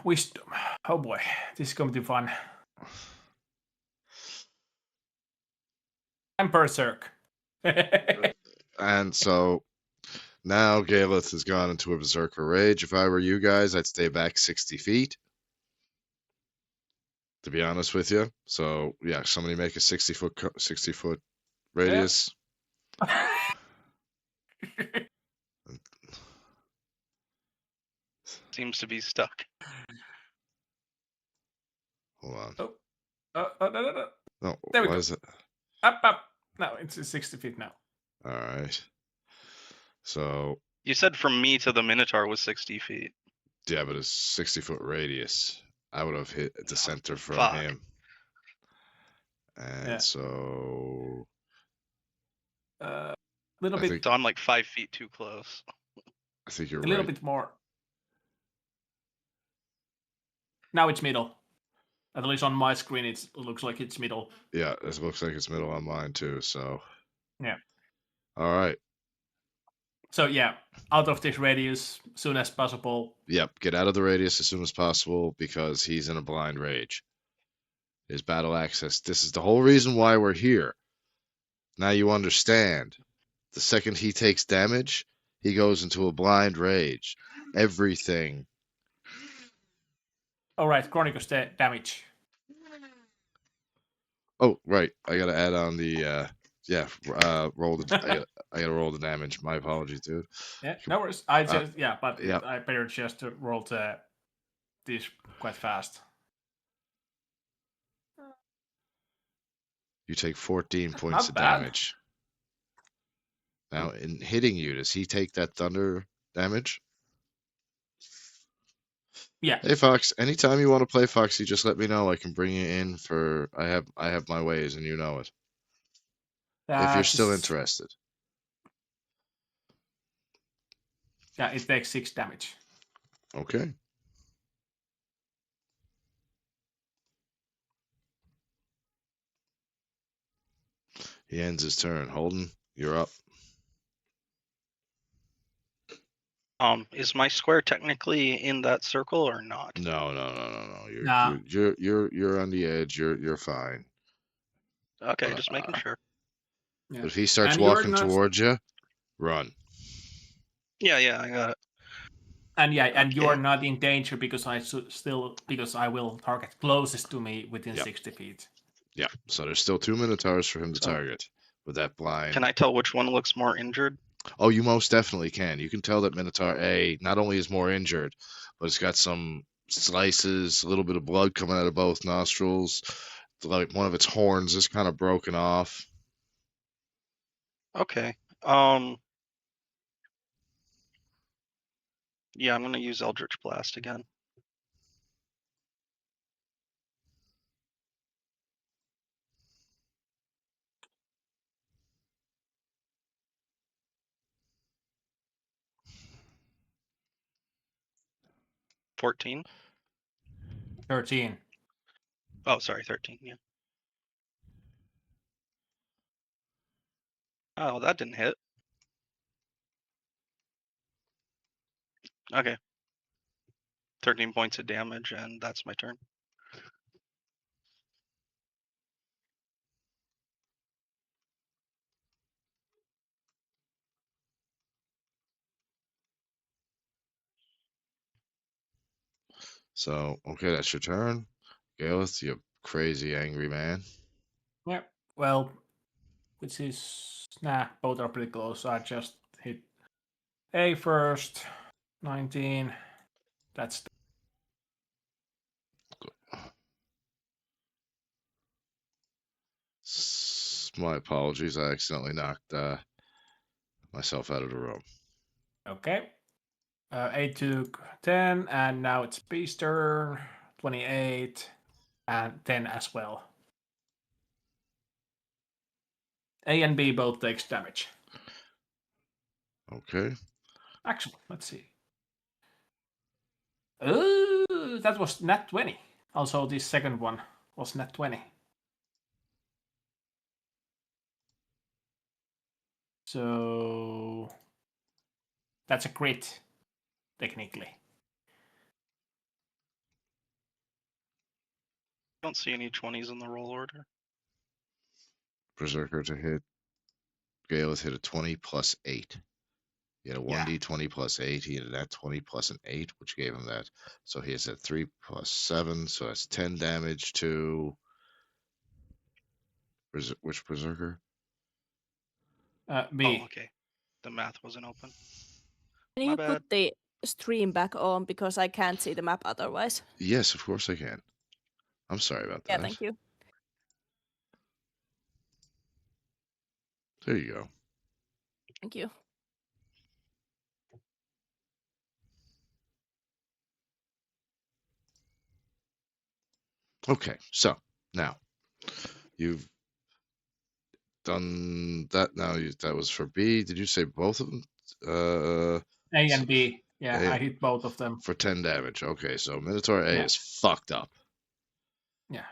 [SPEAKER 4] Wisdom. Oh boy, this is going to be fun. I'm berserk.
[SPEAKER 1] And so now Galeth has gone into a berserker rage. If I were you guys, I'd stay back 60 feet. To be honest with you. So yeah, somebody make a 60-foot radius.
[SPEAKER 2] Seems to be stuck.
[SPEAKER 1] Hold on.
[SPEAKER 4] No.
[SPEAKER 1] No,
[SPEAKER 4] There we
[SPEAKER 1] why
[SPEAKER 4] go.
[SPEAKER 1] is it?
[SPEAKER 4] Up. No, it's 60 feet now.
[SPEAKER 1] All right. So
[SPEAKER 2] You said from me to the Minotaur was 60 feet.
[SPEAKER 1] yeah, but it's 60-foot radius. I would have hit the center from
[SPEAKER 2] Fuck.
[SPEAKER 1] him. And
[SPEAKER 4] Yeah.
[SPEAKER 1] so
[SPEAKER 4] Little
[SPEAKER 1] I
[SPEAKER 4] bit.
[SPEAKER 1] think
[SPEAKER 2] So I'm like 5 feet too close.
[SPEAKER 1] I think you're
[SPEAKER 4] A little
[SPEAKER 1] right.
[SPEAKER 4] bit more. Now it's middle. At least on my screen, it looks like it's middle.
[SPEAKER 1] Yeah, it looks like it's middle on mine too. So
[SPEAKER 4] Yeah.
[SPEAKER 1] all right.
[SPEAKER 4] So yeah, out of this radius soon as possible.
[SPEAKER 1] Yep, get out of the radius as soon as possible because he's in a blind rage. His battle access. This is the whole reason why we're here. Now you understand. The second he takes damage, he goes into a blind rage. Everything.
[SPEAKER 4] All right, Chronicles damage.
[SPEAKER 1] Oh, right. I gotta add on the roll the I gotta roll the damage. My apologies, dude.
[SPEAKER 4] Yeah, no worries. I just
[SPEAKER 1] yeah.
[SPEAKER 4] I better just to roll this quite fast.
[SPEAKER 1] You take 14
[SPEAKER 4] Not
[SPEAKER 1] points of
[SPEAKER 4] bad.
[SPEAKER 1] damage. Now, in hitting you, does he take that thunder damage?
[SPEAKER 4] Yeah.
[SPEAKER 1] Hey Fox, anytime you want to play Fox, you just let me know. I can bring you in for I have my ways and you know it. If you're still interested.
[SPEAKER 4] Yeah, it takes 6 damage.
[SPEAKER 1] Okay. He ends his turn. Holden, you're up.
[SPEAKER 2] Is my square technically in that circle or not?
[SPEAKER 1] No. You're
[SPEAKER 4] Nah.
[SPEAKER 1] you're on the edge. You're fine.
[SPEAKER 2] Okay,
[SPEAKER 1] But,
[SPEAKER 2] just making sure.
[SPEAKER 4] Yeah.
[SPEAKER 1] But if he starts
[SPEAKER 4] And you're
[SPEAKER 1] walking
[SPEAKER 4] not.
[SPEAKER 1] towards you, run.
[SPEAKER 2] Yeah, I got it.
[SPEAKER 4] And yeah, and you
[SPEAKER 2] Okay.
[SPEAKER 4] are not in danger because I will target closest to me within
[SPEAKER 1] Yep.
[SPEAKER 4] 60 feet.
[SPEAKER 1] Yeah. So there's still 2 Minotaurs for him to
[SPEAKER 2] So-
[SPEAKER 1] target with that blind.
[SPEAKER 2] Can I tell which one looks more injured?
[SPEAKER 1] Oh, you most definitely can. You can tell that Minotaur A not only is more injured, but it's got some slices, a little bit of blood coming out of both nostrils. Like one of its horns is kind of broken off.
[SPEAKER 2] Okay. Yeah, I'm gonna use Eldritch Blast again. $14.
[SPEAKER 4] 13.
[SPEAKER 2] Oh, sorry, 13. Yeah. Oh, that didn't hit. Okay. 13 points of damage, and that's my turn.
[SPEAKER 1] So, okay, that's your turn. Galeth, you crazy angry man.
[SPEAKER 4] Yeah. Well, which is both are pretty close. I just hit A first. 19. That's
[SPEAKER 1] My apologies. I accidentally knocked myself out of the room.
[SPEAKER 4] okay. A took 10, and now it's B's turn. 28, and 10 as well. A and B both takes damage.
[SPEAKER 1] Okay.
[SPEAKER 4] Actually, let's see. Ooh, that was nat 20. Also, this second one was nat 20. So that's a crit, technically.
[SPEAKER 2] I don't see any 20s in the roll order.
[SPEAKER 1] Berserker to hit. Galeth hit a 20 plus 8. He had a
[SPEAKER 4] Yeah.
[SPEAKER 1] 1d20 plus 8. He had a nat 20 plus an 8, which gave him that. So he has a 3 plus 7. So that's 10 damage to. Which Berserker?
[SPEAKER 4] B.
[SPEAKER 2] Oh, okay. The math wasn't open.
[SPEAKER 3] Can
[SPEAKER 2] My
[SPEAKER 3] you
[SPEAKER 2] bad.
[SPEAKER 3] put the stream back on because I can't see the map otherwise?
[SPEAKER 1] Yes, of course I can. I'm sorry about that.
[SPEAKER 3] Yeah, thank you.
[SPEAKER 1] There you go.
[SPEAKER 3] Thank you.
[SPEAKER 1] Okay, so now you've done that. Now that was for B. Did you say both of them?
[SPEAKER 4] A and B. Yeah,
[SPEAKER 1] A-
[SPEAKER 4] I hit both of them.
[SPEAKER 1] For 10 damage. Okay, so Minotaur A
[SPEAKER 4] Yeah.
[SPEAKER 1] is fucked up.
[SPEAKER 4] Yeah.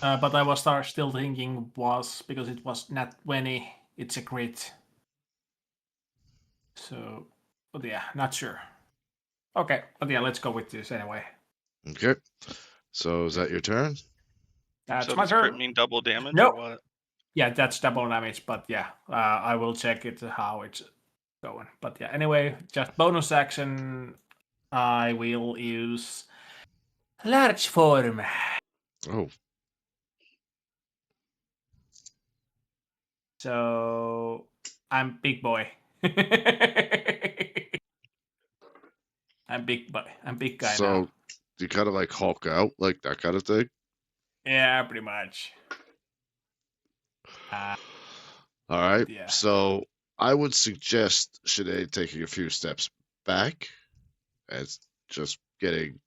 [SPEAKER 4] But I was still thinking was because it was nat 20, it's a crit. So, but yeah, not sure. Okay, but yeah, let's go with this anyway.
[SPEAKER 1] Okay, so is that your turn?
[SPEAKER 4] That's
[SPEAKER 2] So
[SPEAKER 4] my
[SPEAKER 2] does crit
[SPEAKER 4] turn.
[SPEAKER 2] mean double damage
[SPEAKER 4] Nope.
[SPEAKER 2] or what?
[SPEAKER 4] Yeah, that's double damage, but yeah, I will check it how it's going. But yeah, anyway, just bonus action. I will use large form.
[SPEAKER 1] Oh,
[SPEAKER 4] So I'm big boy. I'm big boy. I'm big guy
[SPEAKER 1] so
[SPEAKER 4] now.
[SPEAKER 1] you kind of like Hulk out, like that kind of thing?
[SPEAKER 4] Yeah, pretty much.
[SPEAKER 1] All right,
[SPEAKER 4] Yeah.
[SPEAKER 1] so I would suggest Sinead taking a few steps back as just getting,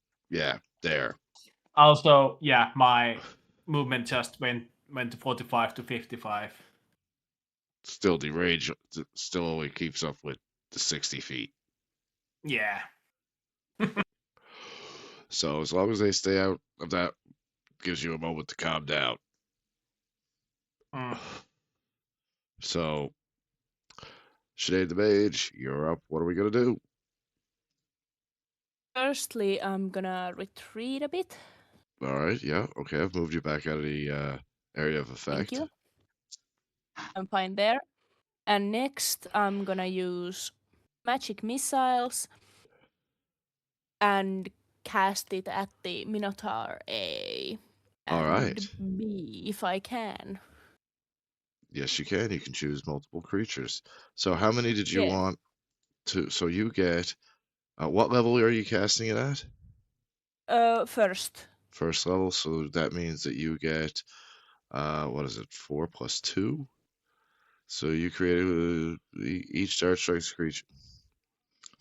[SPEAKER 1] there.
[SPEAKER 4] Also, yeah, my movement just went to 45 to 55.
[SPEAKER 1] Still, the range still only keeps up with the 60 feet.
[SPEAKER 4] Yeah.
[SPEAKER 1] So as long as they stay out of that, gives you a moment to calm down.
[SPEAKER 4] Mm.
[SPEAKER 1] So, Sinead the Mage, you're up. What are we gonna do?
[SPEAKER 3] Firstly, I'm gonna retreat a bit.
[SPEAKER 1] All right, yeah, okay. I've moved you back out of the area of
[SPEAKER 3] Thank
[SPEAKER 1] effect.
[SPEAKER 3] you. I'm fine there. And next, I'm gonna use magic missiles and cast it at the Minotaur A
[SPEAKER 1] All right.
[SPEAKER 3] and B if I can.
[SPEAKER 1] Yes, you can. You can choose multiple creatures. So, how many did you
[SPEAKER 3] Yeah.
[SPEAKER 1] want to? So you get. What level are you casting it at?
[SPEAKER 3] First.
[SPEAKER 1] First level. So that means that you get. What is it? 4 + 2. So you create each dart strikes a creature.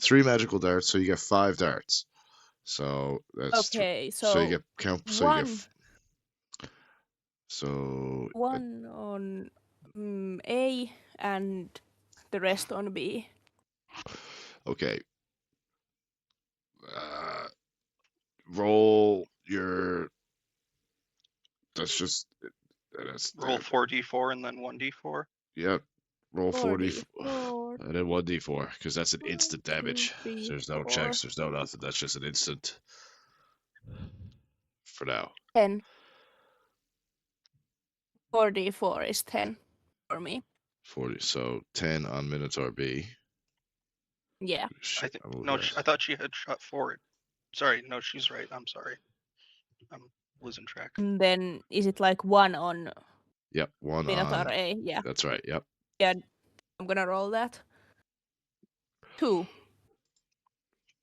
[SPEAKER 1] 3 magical darts. So you get 5 darts. So that's
[SPEAKER 3] Okay,
[SPEAKER 1] so you
[SPEAKER 3] so
[SPEAKER 1] get count. So you get
[SPEAKER 3] one
[SPEAKER 1] so
[SPEAKER 3] one on A and the rest on B.
[SPEAKER 1] okay. Uh, roll your. That's just that's
[SPEAKER 2] Roll
[SPEAKER 1] that.
[SPEAKER 2] 4d4 and then 1d4.
[SPEAKER 1] Yep. Roll 40
[SPEAKER 3] 4d4.
[SPEAKER 1] and then 1d4 because that's an
[SPEAKER 3] 1,
[SPEAKER 1] instant
[SPEAKER 3] 2,
[SPEAKER 1] damage.
[SPEAKER 3] 3,
[SPEAKER 1] There's no
[SPEAKER 3] 4.
[SPEAKER 1] checks. There's no nothing. That's just an instant for now.
[SPEAKER 3] 10. 4d4 is 10 for me.
[SPEAKER 1] 40. So 10 on Minotaur B.
[SPEAKER 3] Yeah.
[SPEAKER 1] Shit, I moved
[SPEAKER 2] No,
[SPEAKER 1] that.
[SPEAKER 2] I thought she had shot forward. Sorry, no, she's right. I'm sorry. I'm losing track.
[SPEAKER 3] And then is it like 1 on
[SPEAKER 1] Yep. One
[SPEAKER 3] Minotaur
[SPEAKER 1] on.
[SPEAKER 3] A? Yeah.
[SPEAKER 1] That's right. Yep.
[SPEAKER 3] Yeah, I'm gonna roll that. 2.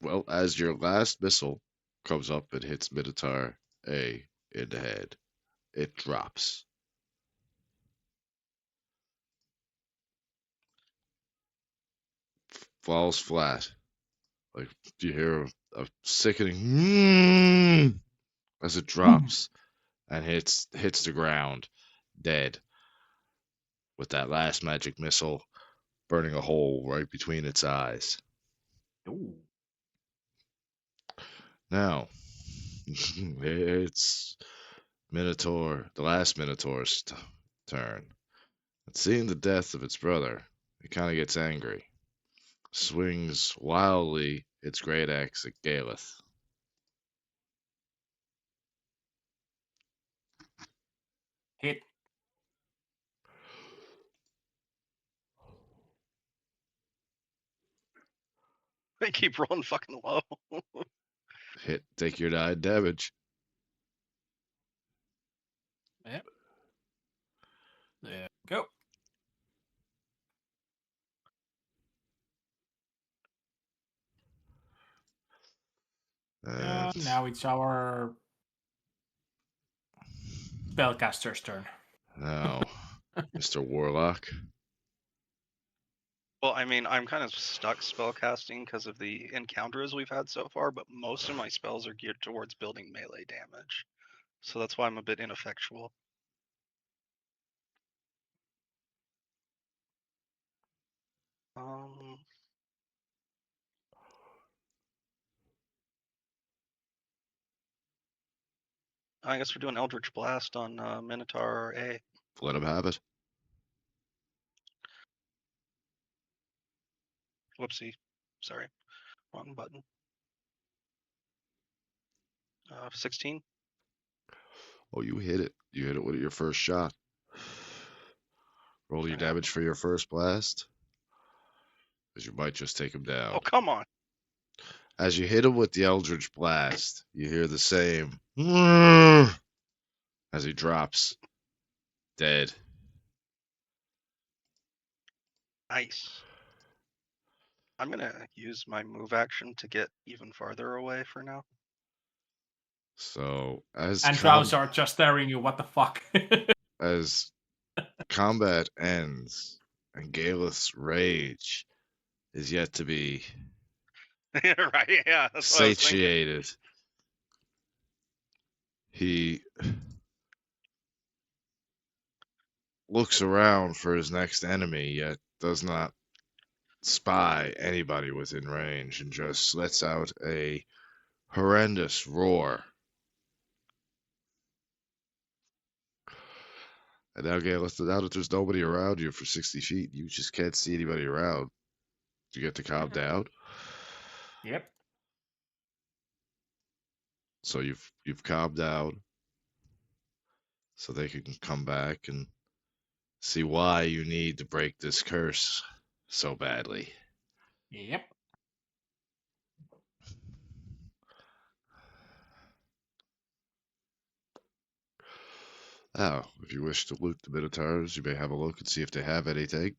[SPEAKER 1] Well, as your last missile comes up and hits Minotaur A in the head, it drops. Falls flat. Like you hear a sickening as it drops and hits the ground, dead, with that last magic missile burning a hole right between its eyes.
[SPEAKER 4] Ooh.
[SPEAKER 1] Now, it's Minotaur, the last Minotaur's turn. And seeing the death of its brother, it kind of gets angry. Swings wildly its great axe at Galeth.
[SPEAKER 4] Hit.
[SPEAKER 2] They keep rolling fucking low.
[SPEAKER 1] Hit, take your 9 damage.
[SPEAKER 4] Yep. There we go.
[SPEAKER 1] And
[SPEAKER 4] Now it's our spellcaster's turn.
[SPEAKER 1] now, Mr. Warlock.
[SPEAKER 2] Well, I mean, I'm kind of stuck spellcasting because of the encounters we've had so far, but most of my spells are geared towards building melee damage. So that's why I'm a bit ineffectual. Um, I guess we're doing Eldritch Blast on Minotaur A.
[SPEAKER 1] Let him have it.
[SPEAKER 2] Whoopsie. Sorry. Wrong button. 16.
[SPEAKER 1] Oh, you hit it. You hit it with your first shot. Roll your
[SPEAKER 2] Yeah.
[SPEAKER 1] damage for your first blast, because you might just take him down.
[SPEAKER 2] Oh, come on.
[SPEAKER 1] As you hit him with the Eldritch Blast, you hear the same as he drops dead.
[SPEAKER 2] Nice. I'm going to use my move action to get even farther away for now.
[SPEAKER 1] So as
[SPEAKER 4] And Drows are just staring you. What the fuck?
[SPEAKER 1] as combat ends and Galeth's rage is yet to be
[SPEAKER 2] Right, yeah, that's what I was thinking.
[SPEAKER 1] satiated, he looks around for his next enemy, yet does not spy anybody within range and just lets out a horrendous roar. And now, now that there's nobody around you for 60 feet, you just can't see anybody around. You get to calm down.
[SPEAKER 4] Yep.
[SPEAKER 1] So you've calmed down, so they can come back and see why you need to break this curse so badly.
[SPEAKER 4] Yep.
[SPEAKER 1] Now, if you wish to loot the Minotaurs, you may have a look and see if they have anything.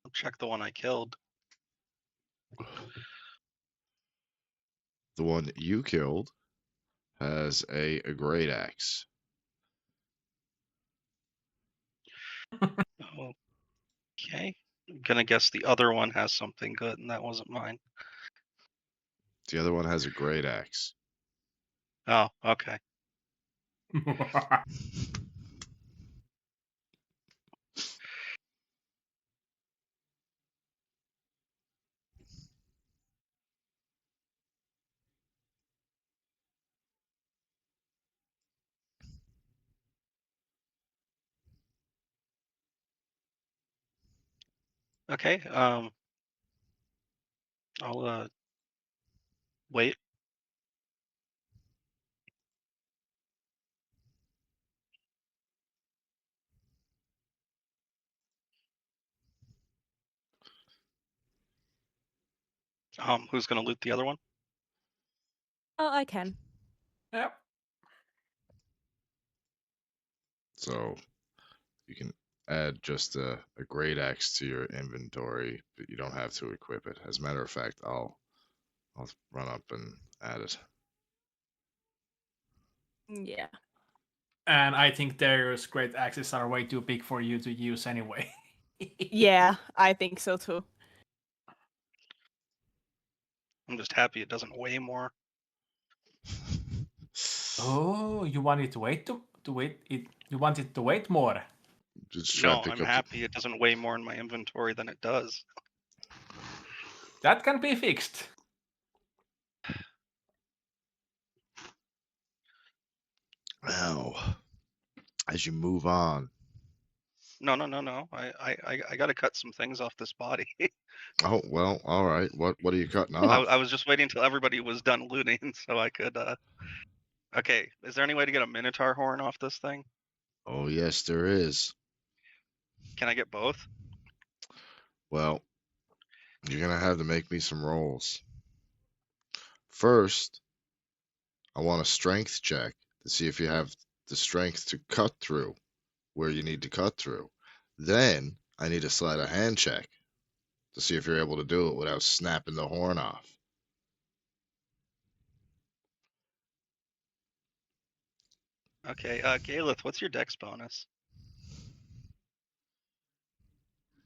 [SPEAKER 2] I'll check the one I killed.
[SPEAKER 1] The one you killed has a great axe.
[SPEAKER 2] Okay. I'm gonna guess the other one has something good, and that wasn't mine.
[SPEAKER 1] The other one has a great axe.
[SPEAKER 2] Oh, okay. Okay. I'll wait. Who's gonna loot the other one?
[SPEAKER 3] Oh, I can.
[SPEAKER 4] Yep.
[SPEAKER 1] So you can add just a great axe to your inventory, but you don't have to equip it. As a matter of fact, I'll run up and add it.
[SPEAKER 3] Yeah.
[SPEAKER 4] And I think Darius' great axes are way too big for you to use anyway.
[SPEAKER 3] Yeah, I think so too.
[SPEAKER 2] I'm just happy it doesn't weigh more.
[SPEAKER 4] Oh, you wanted to wait to wait it. You wanted to wait more.
[SPEAKER 1] Just try and
[SPEAKER 2] No,
[SPEAKER 1] pick
[SPEAKER 2] I'm
[SPEAKER 1] up.
[SPEAKER 2] happy it doesn't weigh more in my inventory than it does.
[SPEAKER 4] That can be fixed.
[SPEAKER 1] Now, as you move on.
[SPEAKER 2] No. I gotta cut some things off this body.
[SPEAKER 1] Oh well, all right. What are you cutting
[SPEAKER 2] I,
[SPEAKER 1] off?
[SPEAKER 2] I was just waiting until everybody was done looting so I could. Okay, is there any way to get a Minotaur horn off this thing?
[SPEAKER 1] Oh yes, there is.
[SPEAKER 2] Can I get both?
[SPEAKER 1] Well, you're gonna have to make me some rolls. First, I want a strength check to see if you have the strength to cut through where you need to cut through. Then I need a sleight of hand check to see if you're able to do it without snapping the horn off.
[SPEAKER 2] Okay, Galeth, what's your dex bonus?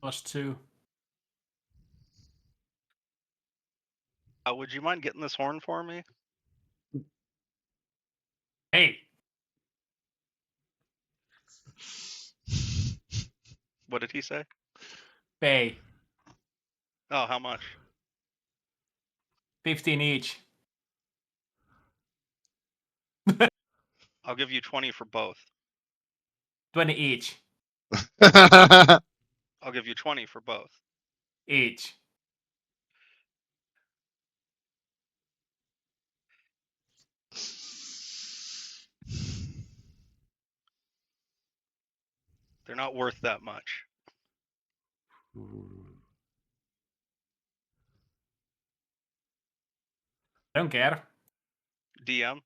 [SPEAKER 4] +2.
[SPEAKER 2] Would you mind getting this horn for me?
[SPEAKER 4] Hey,
[SPEAKER 2] What did he say?
[SPEAKER 4] pay
[SPEAKER 2] Oh, how much?
[SPEAKER 4] 15 each.
[SPEAKER 2] I'll give you 20 for both.
[SPEAKER 4] 20 each.
[SPEAKER 2] I'll give you 20 for both.
[SPEAKER 4] Each.
[SPEAKER 2] They're not worth that much.
[SPEAKER 4] Don't care.
[SPEAKER 2] DM,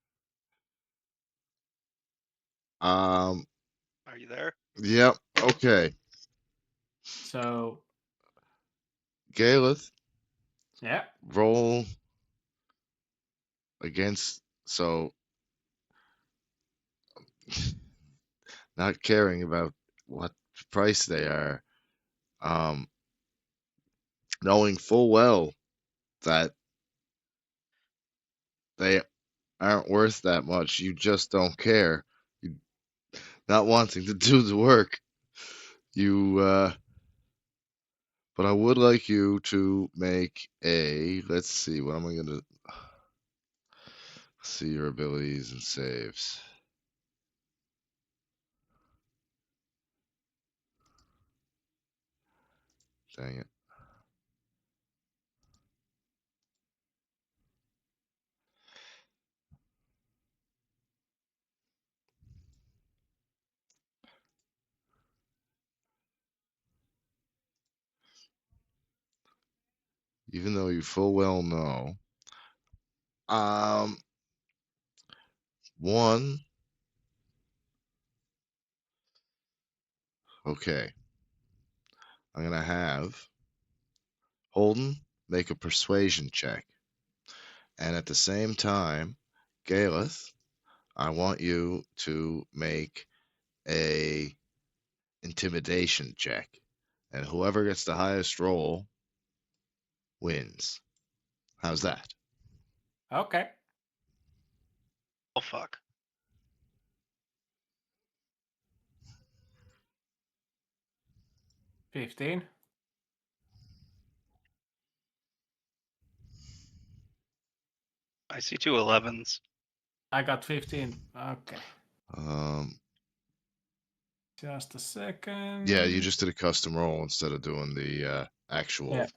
[SPEAKER 1] um.
[SPEAKER 2] are you there?
[SPEAKER 1] Yep. Okay.
[SPEAKER 4] So,
[SPEAKER 1] Galeth,
[SPEAKER 4] yeah.
[SPEAKER 1] roll against. So, not caring about what price they are, um, knowing full well that they aren't worth that much, you just don't care. You not wanting to do the work, you But I would like you to make a. Let's see. What am I gonna see your abilities and saves? Dang it. Even though you full well know. One. Okay. I'm gonna have Holden make a persuasion check. And at the same time, Galeth, I want you to make a intimidation check. And whoever gets the highest roll wins. How's that?
[SPEAKER 4] Okay.
[SPEAKER 2] Oh fuck.
[SPEAKER 4] $15.
[SPEAKER 2] I see 2 11s.
[SPEAKER 4] I got 15. Okay.
[SPEAKER 1] Um,
[SPEAKER 4] Just a second.
[SPEAKER 1] yeah, you just did a custom roll instead of doing the actual.
[SPEAKER 4] Yeah.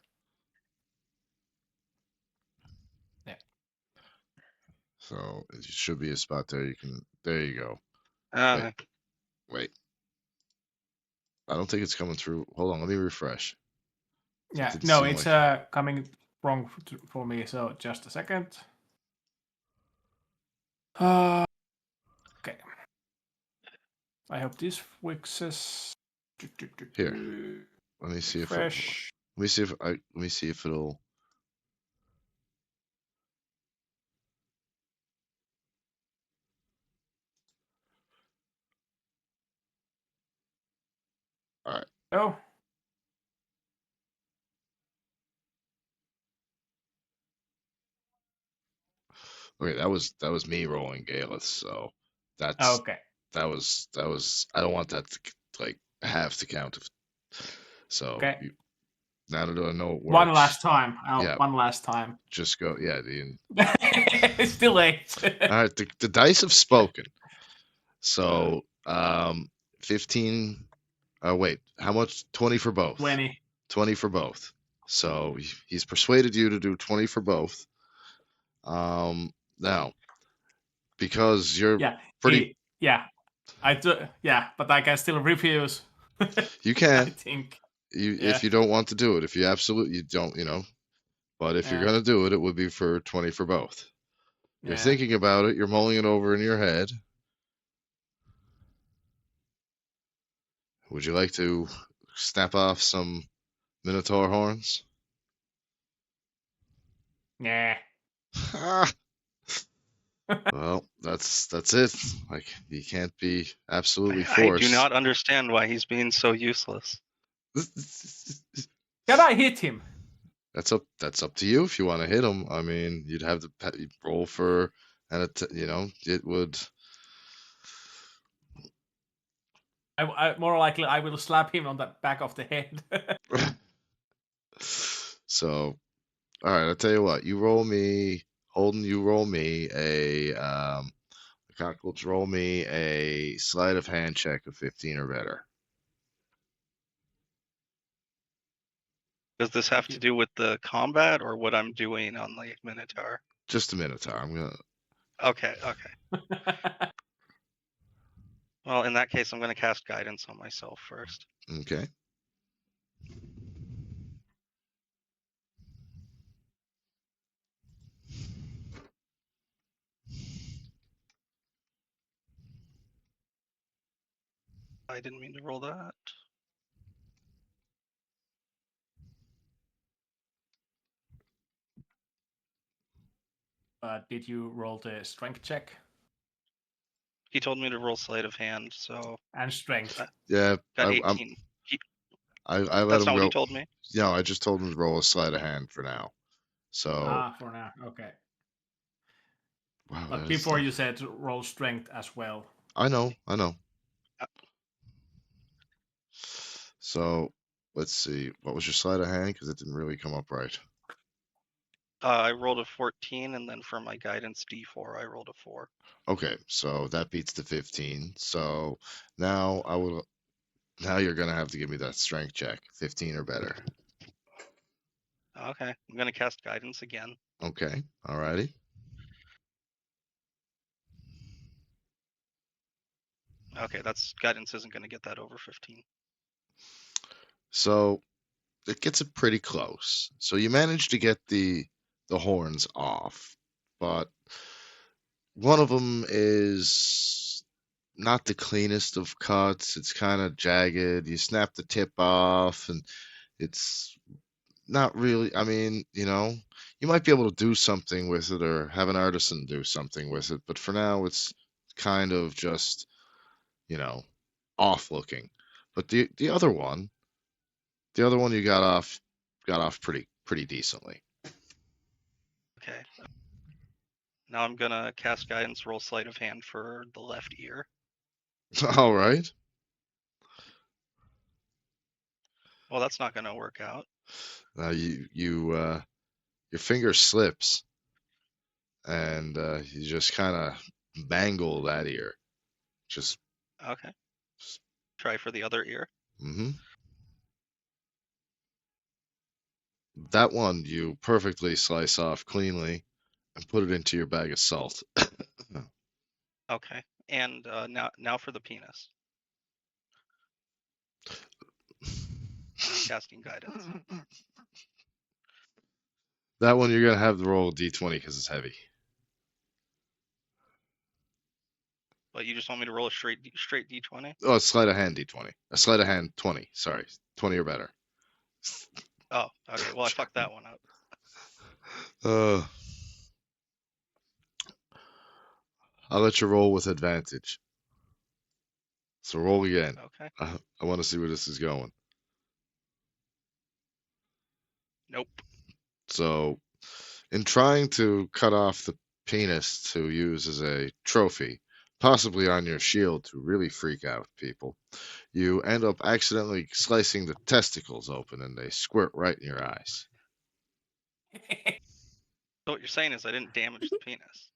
[SPEAKER 4] Yeah.
[SPEAKER 1] So it should be a spot there. You can. There you go. Wait. I don't think it's coming through. Hold on. Let me refresh.
[SPEAKER 4] Yeah.
[SPEAKER 1] It
[SPEAKER 4] No,
[SPEAKER 1] seem
[SPEAKER 4] it's
[SPEAKER 1] like-
[SPEAKER 4] coming wrong for me. So just a second. Okay. I hope this fixes.
[SPEAKER 1] Here. Let me see if.
[SPEAKER 4] Fresh.
[SPEAKER 1] Let me see if it'll. All right.
[SPEAKER 4] Oh.
[SPEAKER 1] Okay, that was me rolling Galeth, so that's
[SPEAKER 4] Okay.
[SPEAKER 1] that was I don't want that to like have to count. So
[SPEAKER 4] Okay.
[SPEAKER 1] now that I know it works.
[SPEAKER 4] One last time.
[SPEAKER 1] Yeah.
[SPEAKER 4] One last time.
[SPEAKER 1] Just go. Yeah.
[SPEAKER 4] It's too late.
[SPEAKER 1] All right. The dice have spoken. So 15. Wait. How much? 20 for both.
[SPEAKER 4] 20.
[SPEAKER 1] 20 for both. So he's persuaded you to do 20 for both. Now, because you're pretty.
[SPEAKER 4] But I can still refuse.
[SPEAKER 1] You
[SPEAKER 4] I
[SPEAKER 1] can.
[SPEAKER 4] think.
[SPEAKER 1] If you don't want to do it, if you absolutely don't, But if you're gonna do it, it would be for 20 for both. You're thinking about it. You're mulling it over in your head. Would you like to snap off some Minotaur horns?
[SPEAKER 4] Yeah.
[SPEAKER 1] Well, that's it. Like he can't be absolutely
[SPEAKER 2] I
[SPEAKER 1] forced.
[SPEAKER 2] do not understand why he's being so useless.
[SPEAKER 4] Can I hit him?
[SPEAKER 1] That's up to you if you want to hit him. I mean, you'd have to roll for and it would.
[SPEAKER 4] I more likely I will slap him on the back of the head.
[SPEAKER 1] So, all right, I'll tell you what. You roll me, Holden. You roll me a Cockroach. Roll me a sleight of hand check of 15 or better.
[SPEAKER 2] Does this have to do with the combat or what I'm doing on the Minotaur?
[SPEAKER 1] Just a Minotaur. I'm gonna.
[SPEAKER 2] Okay. Well, in that case, I'm gonna cast guidance on myself first.
[SPEAKER 1] Okay.
[SPEAKER 2] I didn't mean to roll that.
[SPEAKER 4] Did you roll the strength check?
[SPEAKER 2] He told me to roll sleight of hand, so
[SPEAKER 4] And strength.
[SPEAKER 1] Yeah.
[SPEAKER 2] got 18.
[SPEAKER 1] I let
[SPEAKER 2] That's
[SPEAKER 1] him
[SPEAKER 2] not
[SPEAKER 1] go.
[SPEAKER 2] what he told me.
[SPEAKER 1] No, I just told him to roll a sleight of hand for now. So.
[SPEAKER 4] For now, okay.
[SPEAKER 1] Wow,
[SPEAKER 4] But before you said roll strength as well.
[SPEAKER 1] I know. So let's see. What was your sleight of hand? Because it didn't really come up right.
[SPEAKER 2] I rolled a 14, and then for my guidance D4, I rolled a 4.
[SPEAKER 1] Okay, so that beats the 15. So now now you're gonna have to give me that strength check, 15 or better.
[SPEAKER 2] Okay, I'm gonna cast guidance again.
[SPEAKER 1] Okay, alrighty.
[SPEAKER 2] Okay, that's guidance isn't gonna get that over 15.
[SPEAKER 1] So it gets it pretty close. So you manage to get the horns off, but one of them is not the cleanest of cuts. It's kind of jagged. You snap the tip off, and it's not really. I mean, you might be able to do something with it or have an artisan do something with it, but for now, it's kind of just, you know, off looking. But the other one you got off pretty decently.
[SPEAKER 2] Okay. Now I'm gonna cast guidance, roll sleight of hand for the left ear.
[SPEAKER 1] All right.
[SPEAKER 2] Well, that's not gonna work out.
[SPEAKER 1] Now your finger slips and you just kind of bangle that ear. Just
[SPEAKER 2] Okay. Try for the other ear.
[SPEAKER 1] hmm That one you perfectly slice off cleanly and put it into your bag of salt.
[SPEAKER 2] Okay. And now for the penis. I'm casting guidance.
[SPEAKER 1] That one you're gonna have to roll a d20 because it's heavy.
[SPEAKER 2] But you just want me to roll a straight D20?
[SPEAKER 1] Oh, a sleight of hand d20. A sleight of hand 20. Sorry, 20 or better.
[SPEAKER 2] Oh, okay. Well, I fucked that one up.
[SPEAKER 1] Uh, I'll let you roll with advantage. So roll again.
[SPEAKER 2] Okay.
[SPEAKER 1] I want to see where this is going.
[SPEAKER 2] Nope.
[SPEAKER 1] So, in trying to cut off the penis to use as a trophy, possibly on your shield to really freak out people, you end up accidentally slicing the testicles open and they squirt right in your eyes.
[SPEAKER 2] So what you're saying is I didn't damage the penis.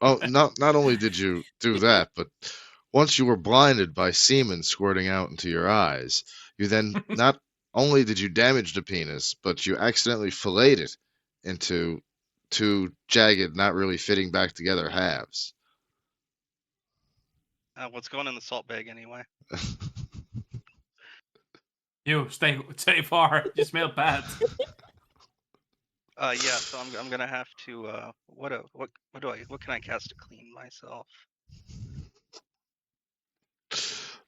[SPEAKER 1] Oh, not only did you do that, but once you were blinded by semen squirting out into your eyes, you then not only did you damage the penis, but you accidentally filleted it into two jagged, not really fitting back together halves.
[SPEAKER 2] What's going in the salt bag anyway?
[SPEAKER 4] You stay far. You smell bad.
[SPEAKER 2] Yeah. So I'm gonna have to. What can I cast to clean myself?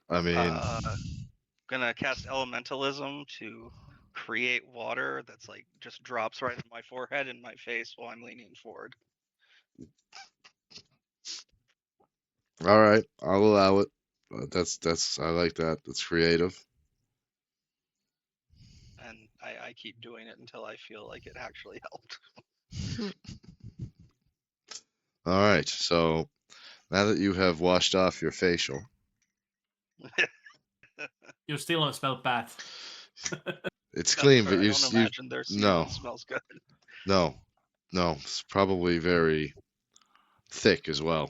[SPEAKER 1] I mean,
[SPEAKER 2] Gonna cast elementalism to create water that's like just drops right on my forehead and my face while I'm leaning forward.
[SPEAKER 1] all right, I'll allow it. That's I like that. That's creative.
[SPEAKER 2] And I keep doing it until I feel like it actually helped.
[SPEAKER 1] All right, so now that you have washed off your facial,
[SPEAKER 4] You still don't smell bad.
[SPEAKER 1] it's clean, but
[SPEAKER 2] I
[SPEAKER 1] you
[SPEAKER 2] don't
[SPEAKER 1] you
[SPEAKER 2] imagine their semen smells good.
[SPEAKER 1] no, it's probably very thick as well.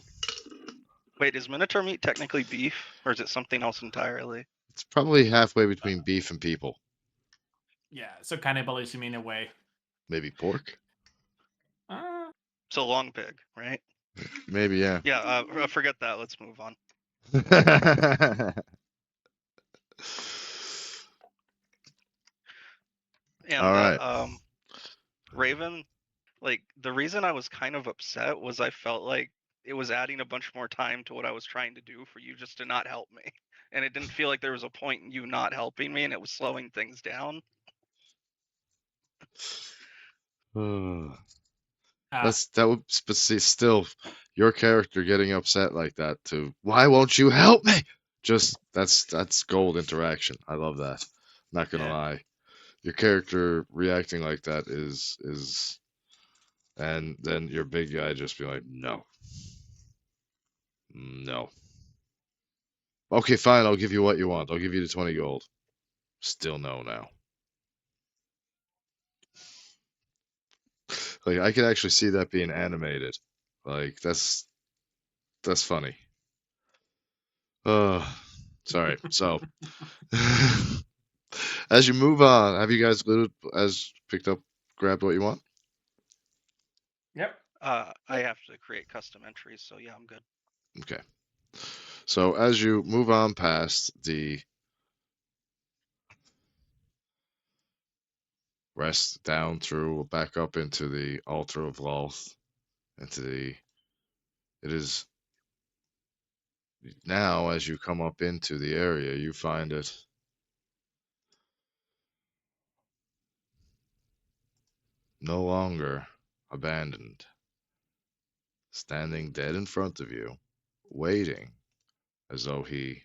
[SPEAKER 2] Wait, is minotaur meat technically beef, or is it something else entirely?
[SPEAKER 1] It's probably halfway between beef and people.
[SPEAKER 4] Yeah, so cannibalism in a way.
[SPEAKER 1] Maybe pork.
[SPEAKER 2] So long pig, right?
[SPEAKER 1] Maybe yeah.
[SPEAKER 2] Yeah. Forget that. Let's move on. And
[SPEAKER 1] All right.
[SPEAKER 2] Raven, like the reason I was kind of upset was I felt like it was adding a bunch more time to what I was trying to do for you just to not help me. And it didn't feel like there was a point in you not helping me and it was slowing things down.
[SPEAKER 1] That would but see, still your character getting upset like that to why won't you help me? Just that's gold interaction. I love that. Not gonna lie. Your character reacting like that is and then your big guy just be like, no. No. Okay, fine, I'll give you what you want. I'll give you the 20 gold. still no now. Like I could actually see that being animated. Like that's funny. Sorry. So as you move on, have you guys looted as picked up, grabbed what you want?
[SPEAKER 4] Yep.
[SPEAKER 2] I
[SPEAKER 3] Yep.
[SPEAKER 2] have to create custom entries, so yeah, I'm good.
[SPEAKER 1] Okay. So as you move on past the rest down through back up into the altar of Lolth, into the it is now as you come up into the area, you find it no longer abandoned, standing dead in front of you, waiting as though he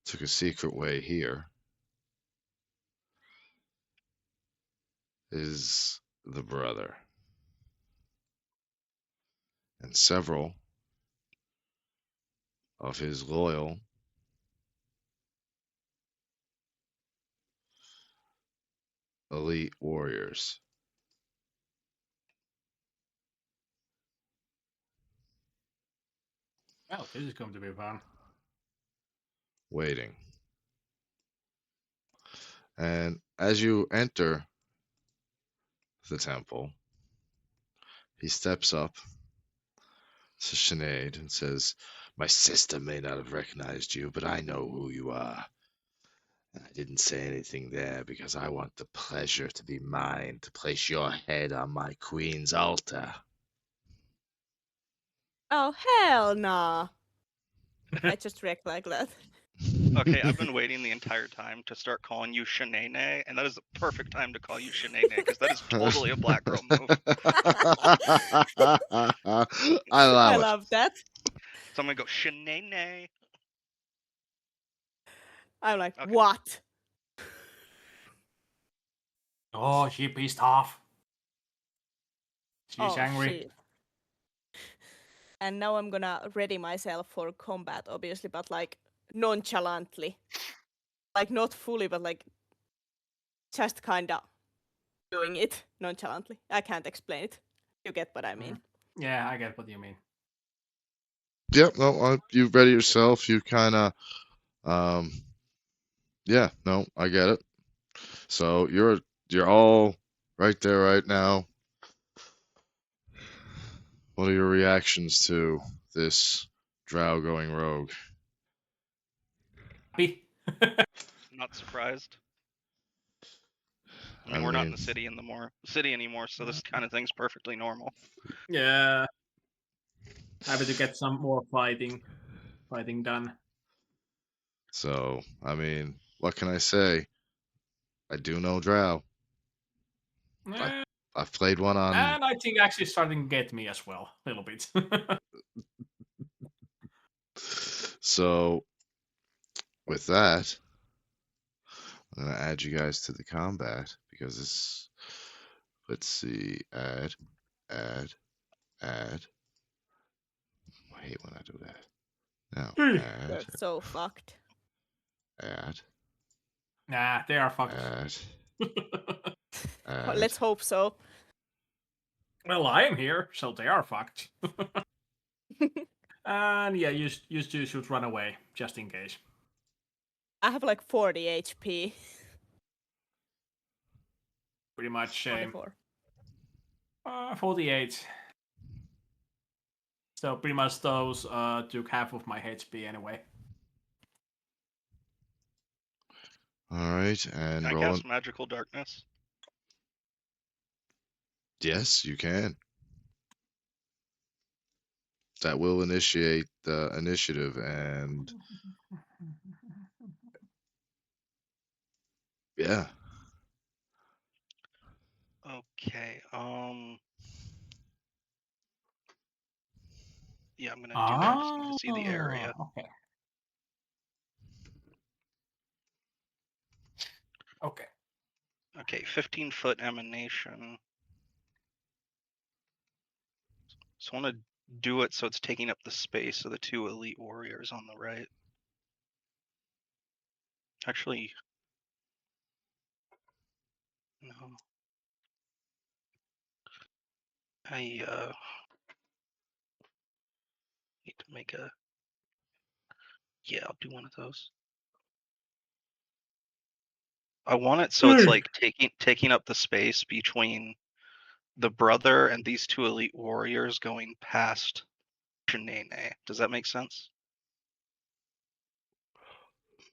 [SPEAKER 1] took a secret way here, is the brother and several of his loyal elite warriors
[SPEAKER 4] Well, this is going to be fun.
[SPEAKER 1] waiting. And as you enter the temple, he steps up to Sinead and says, "My sister may not have recognized you, but I know who you are. And I didn't say anything there because I want the pleasure to be mine to place your head on my queen's altar."
[SPEAKER 3] Oh hell nah! I just react like that.
[SPEAKER 2] Okay, I've been waiting the entire time to start calling you Shanae, and that is the perfect time to call you Shanae, because that is totally a black girl move.
[SPEAKER 1] I
[SPEAKER 3] I
[SPEAKER 1] love it.
[SPEAKER 3] love that.
[SPEAKER 2] So I'm gonna go Shanae.
[SPEAKER 3] I'm like,
[SPEAKER 2] Okay.
[SPEAKER 3] what?
[SPEAKER 4] Oh, she pissed off. She's
[SPEAKER 3] Oh
[SPEAKER 4] angry.
[SPEAKER 3] shit. And now I'm gonna ready myself for combat, obviously, but like nonchalantly. Like not fully, but like just kinda doing it nonchalantly. I can't explain it. You get what I mean.
[SPEAKER 4] Yeah, I get what you mean.
[SPEAKER 1] Yep, no, you ready yourself. You kind of, um, yeah, no, I get it. So you're all right there right now. What are your reactions to this drow going rogue?
[SPEAKER 4] Happy?
[SPEAKER 2] Not surprised. I
[SPEAKER 1] I
[SPEAKER 2] mean, we're not in
[SPEAKER 1] mean,
[SPEAKER 2] the city anymore, so this kind of thing's perfectly normal.
[SPEAKER 4] Yeah. Happy to get some more fighting done.
[SPEAKER 1] so I mean, what can I say? I do know drow. I
[SPEAKER 4] Eh,
[SPEAKER 1] I've played one on.
[SPEAKER 4] and I think actually starting to get me as well, a little bit.
[SPEAKER 1] So with that, I'm gonna add you guys to the combat because this. Let's see, add, add, add. I hate when I do that. Now
[SPEAKER 3] We're
[SPEAKER 1] add,
[SPEAKER 3] so fucked.
[SPEAKER 1] add,
[SPEAKER 4] Nah, they are fucked.
[SPEAKER 1] add,
[SPEAKER 3] Let's
[SPEAKER 1] add.
[SPEAKER 3] hope so.
[SPEAKER 4] Well, I am here, so they are fucked. And yeah, you two should run away, just in case.
[SPEAKER 3] I have like 40 HP.
[SPEAKER 4] Pretty much same.
[SPEAKER 3] 44.
[SPEAKER 4] 48. So pretty much those took half of my HP anyway.
[SPEAKER 1] All right, and
[SPEAKER 2] Can I
[SPEAKER 1] rolling.
[SPEAKER 2] cast magical darkness?
[SPEAKER 1] Yes, you can. That will initiate the initiative, and yeah.
[SPEAKER 2] Okay. Yeah, I'm gonna do that. I just need to see the area.
[SPEAKER 4] Okay. Okay.
[SPEAKER 2] Okay, 15-foot emanation. So I want to do it so it's taking up the space of the two elite warriors on the right. Actually, No. I need to make a. Yeah, I'll do one of those. I want it so it's like taking up the space between the brother and these two elite warriors going past Shanae. Does that make sense?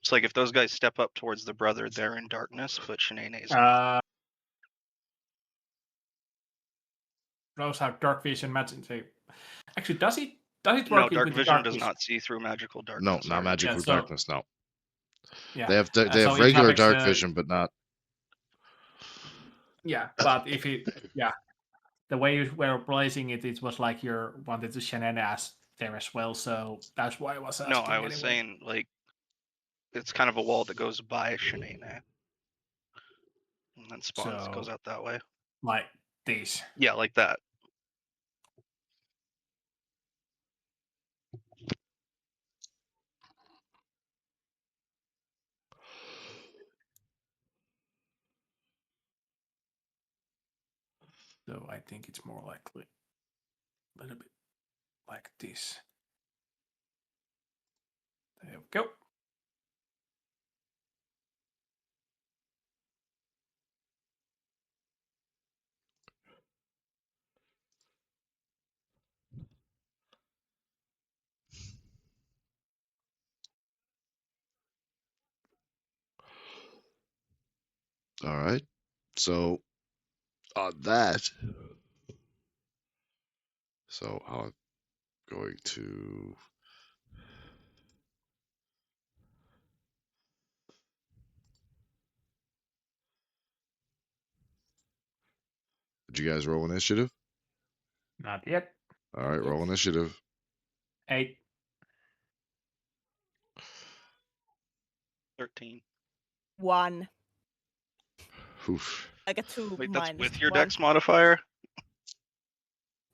[SPEAKER 2] It's like if those guys step up towards the brother, they're in darkness, but Shanae's not.
[SPEAKER 4] Those have dark vision magic. Actually, does it work
[SPEAKER 2] No,
[SPEAKER 4] with
[SPEAKER 2] dark
[SPEAKER 4] the
[SPEAKER 2] vision
[SPEAKER 4] dark
[SPEAKER 2] does
[SPEAKER 4] vision?
[SPEAKER 2] not see through magical
[SPEAKER 1] No,
[SPEAKER 2] darkness.
[SPEAKER 1] not magical
[SPEAKER 4] so-
[SPEAKER 1] darkness. No,
[SPEAKER 4] Yeah.
[SPEAKER 1] they have
[SPEAKER 4] So it
[SPEAKER 1] regular
[SPEAKER 4] affects
[SPEAKER 1] dark
[SPEAKER 4] the-
[SPEAKER 1] vision, but not.
[SPEAKER 4] Yeah, but if it the way you were placing it, it was like you wanted to shenanigans there as well. So that's why I was asking.
[SPEAKER 2] No, I was
[SPEAKER 4] anyway.
[SPEAKER 2] saying like it's kind of a wall that goes by Shanae, and then spawns
[SPEAKER 4] So-
[SPEAKER 2] goes out that way.
[SPEAKER 4] Like this.
[SPEAKER 2] Yeah, like that.
[SPEAKER 4] So I think it's more likely a little bit like this. There we go.
[SPEAKER 1] All right. So on that, so I'm going to. Did you guys roll initiative?
[SPEAKER 4] Not yet.
[SPEAKER 1] All right, roll initiative.
[SPEAKER 4] 8.
[SPEAKER 2] 13.
[SPEAKER 3] 1.
[SPEAKER 1] Oof.
[SPEAKER 3] I got 2
[SPEAKER 2] Wait, that's
[SPEAKER 3] minus
[SPEAKER 2] with your
[SPEAKER 3] 1.
[SPEAKER 2] dex modifier?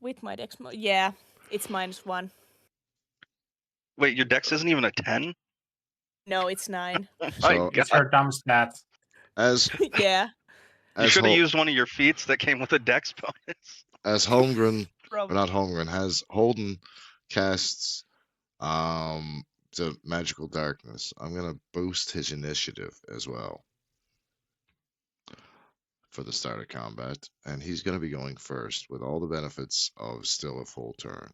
[SPEAKER 3] With my dex yeah, it's -1.
[SPEAKER 2] Wait, your dex isn't even a 10?
[SPEAKER 3] No, it's 9.
[SPEAKER 2] Oh
[SPEAKER 1] So-
[SPEAKER 2] my
[SPEAKER 4] It's
[SPEAKER 2] god.
[SPEAKER 4] her dumb stat.
[SPEAKER 1] As
[SPEAKER 3] Yeah,
[SPEAKER 2] You
[SPEAKER 1] as
[SPEAKER 2] should have
[SPEAKER 1] Hol-
[SPEAKER 2] used one of your feats that came with a dex bonus.
[SPEAKER 1] as Holmgren, or
[SPEAKER 3] probably.
[SPEAKER 1] not Holmgren, has Holden casts the magical darkness. I'm gonna boost his initiative as well for the start of combat, and he's gonna be going first with all the benefits of still a full turn.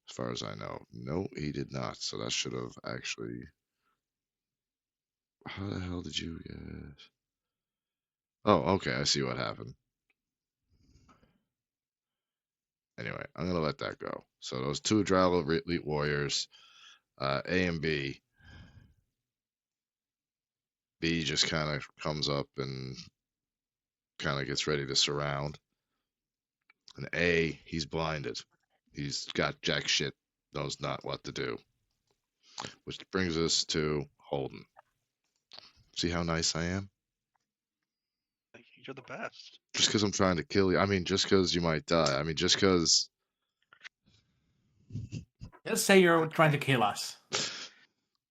[SPEAKER 1] As far as I know. No, he did not. So that should have actually. How the hell did you get? Oh, okay. I see what happened. Anyway, I'm gonna let that go. So those two Drow elite warriors, A and B. B just kind of comes up and kind of gets ready to surround. And A, he's blinded. He's got jack shit, knows not what to do. Which brings us to Holden. See how nice I am?
[SPEAKER 2] You're the best.
[SPEAKER 1] Just because I'm trying to kill you. I mean, just because you might die. I mean, just because.
[SPEAKER 4] Let's say you're trying to kill us.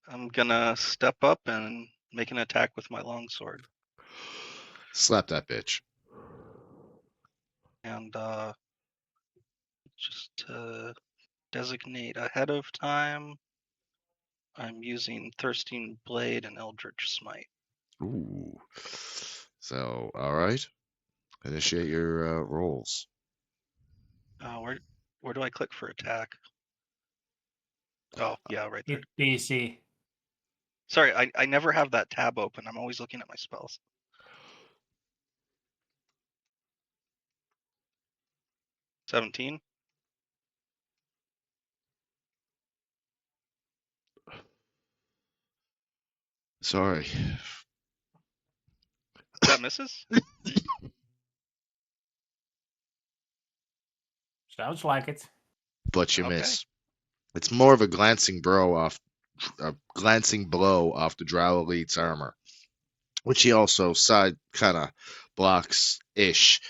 [SPEAKER 2] I'm gonna step up and make an attack with my longsword.
[SPEAKER 1] Slap that bitch.
[SPEAKER 2] And just to designate ahead of time, I'm using Thirsting Blade and Eldritch Smite.
[SPEAKER 1] Ooh. So, all right. Initiate your rolls.
[SPEAKER 2] Where do I click for attack? Oh, yeah, right there.
[SPEAKER 4] Hit DC.
[SPEAKER 2] Sorry, I never have that tab open. I'm always looking at my spells. $17.
[SPEAKER 1] Sorry.
[SPEAKER 2] That misses?
[SPEAKER 4] Sounds like it.
[SPEAKER 1] But you
[SPEAKER 2] Okay.
[SPEAKER 1] miss. It's more of a glancing blow off the Drow Elite's armor, which he also side kind of blocks ish.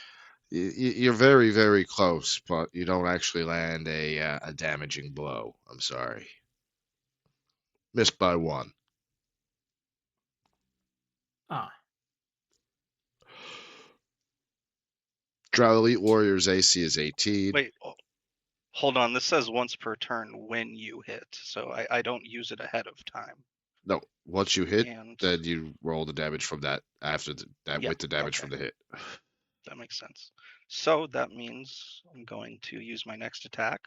[SPEAKER 1] You're very, very close, but you don't actually land a damaging blow. I'm sorry. Missed by 1.
[SPEAKER 4] Ah.
[SPEAKER 1] Drow Elite Warrior's AC is 18.
[SPEAKER 2] Wait, hold on. This says once per turn when you hit, so I don't use it ahead of time.
[SPEAKER 1] No, once you hit,
[SPEAKER 2] And
[SPEAKER 1] then you roll the damage from that after that
[SPEAKER 2] Yeah,
[SPEAKER 1] with the damage
[SPEAKER 2] okay.
[SPEAKER 1] from the hit.
[SPEAKER 2] That makes sense. So that means I'm going to use my next attack.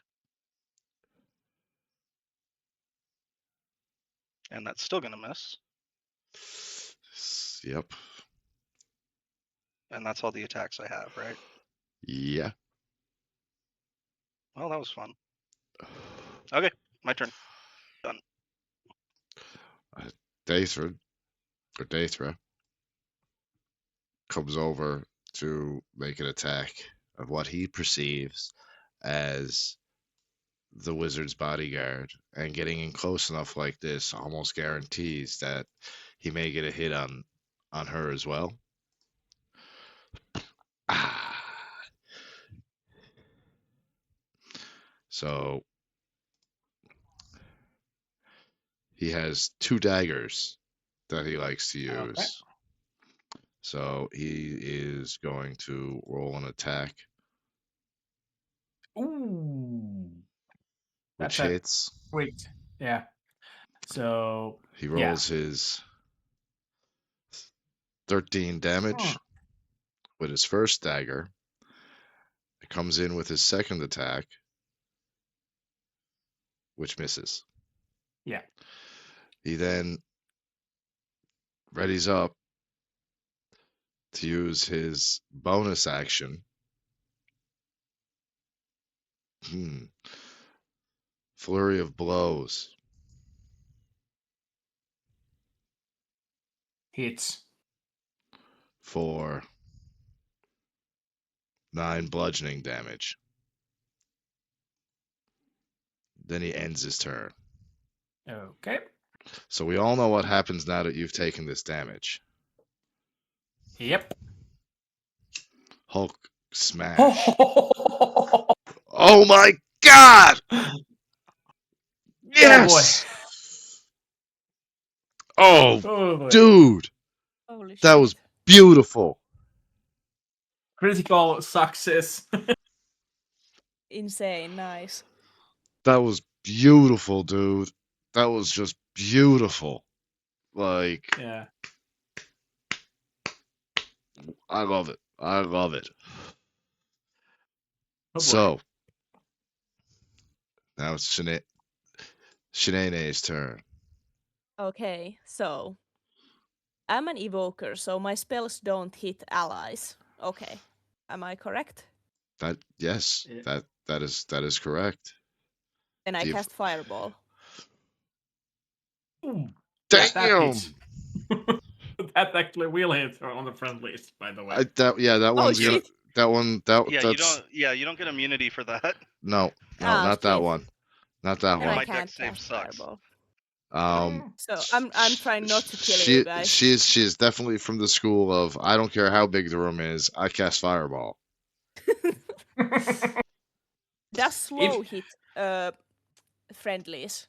[SPEAKER 2] And that's still going to miss.
[SPEAKER 1] Yep.
[SPEAKER 2] And that's all the attacks I have, right?
[SPEAKER 1] Yeah.
[SPEAKER 2] Well, that was fun. Okay, my turn. Done.
[SPEAKER 1] Daethra comes over to make an attack of what he perceives as the wizard's bodyguard, and getting in close enough like this almost guarantees that he may get a hit on her as well. Ah. So he has 2 daggers that he likes to use.
[SPEAKER 4] Okay.
[SPEAKER 1] So he is going to roll an attack,
[SPEAKER 4] Ooh.
[SPEAKER 1] which
[SPEAKER 4] That's a
[SPEAKER 1] hits.
[SPEAKER 4] crit. Yeah. So
[SPEAKER 1] He
[SPEAKER 4] yeah.
[SPEAKER 1] rolls his 13 damage
[SPEAKER 4] Hmm.
[SPEAKER 1] with his first dagger. It comes in with his second attack, which misses.
[SPEAKER 4] Yeah.
[SPEAKER 1] He then readies up to use his bonus action. Flurry of blows.
[SPEAKER 4] Hits.
[SPEAKER 1] For 9 bludgeoning damage. Then he ends his turn.
[SPEAKER 4] Okay.
[SPEAKER 1] So we all know what happens now that you've taken this damage.
[SPEAKER 4] Yep.
[SPEAKER 1] Hulk smash. Oh my god! Yes! Oh,
[SPEAKER 4] Oh boy.
[SPEAKER 1] dude!
[SPEAKER 3] Holy
[SPEAKER 1] That
[SPEAKER 3] shit.
[SPEAKER 1] was beautiful.
[SPEAKER 4] Critical success.
[SPEAKER 3] Insane, nice.
[SPEAKER 1] That was beautiful, dude. That was just beautiful. Like,
[SPEAKER 4] Yeah.
[SPEAKER 1] I love it. I love it.
[SPEAKER 4] Oh boy.
[SPEAKER 1] So, now it's Shanae's turn.
[SPEAKER 3] Okay, so I'm an evoker, so my spells don't hit allies. Okay, am I correct?
[SPEAKER 1] Yes,
[SPEAKER 4] Yeah.
[SPEAKER 1] that is correct.
[SPEAKER 3] Then I
[SPEAKER 1] Do you-
[SPEAKER 3] cast fireball.
[SPEAKER 4] Ooh. Yeah, that
[SPEAKER 1] Damn!
[SPEAKER 4] hits. That actually will hit on the friend list, by the way.
[SPEAKER 1] That one's gonna
[SPEAKER 3] shit.
[SPEAKER 2] Yeah,
[SPEAKER 1] that's
[SPEAKER 2] you don't get immunity for that.
[SPEAKER 1] no,
[SPEAKER 3] Ah,
[SPEAKER 1] not that
[SPEAKER 3] shit.
[SPEAKER 1] one. Not that
[SPEAKER 3] Then
[SPEAKER 2] Yeah,
[SPEAKER 3] I
[SPEAKER 1] one.
[SPEAKER 2] my deck
[SPEAKER 3] can't
[SPEAKER 2] save
[SPEAKER 3] cast
[SPEAKER 2] sucks.
[SPEAKER 3] fireball.
[SPEAKER 1] Um
[SPEAKER 3] So I'm trying not to kill you guys.
[SPEAKER 1] She is definitely from the school of I don't care how big the room is, I cast fireball.
[SPEAKER 3] Does slow hit friendlies?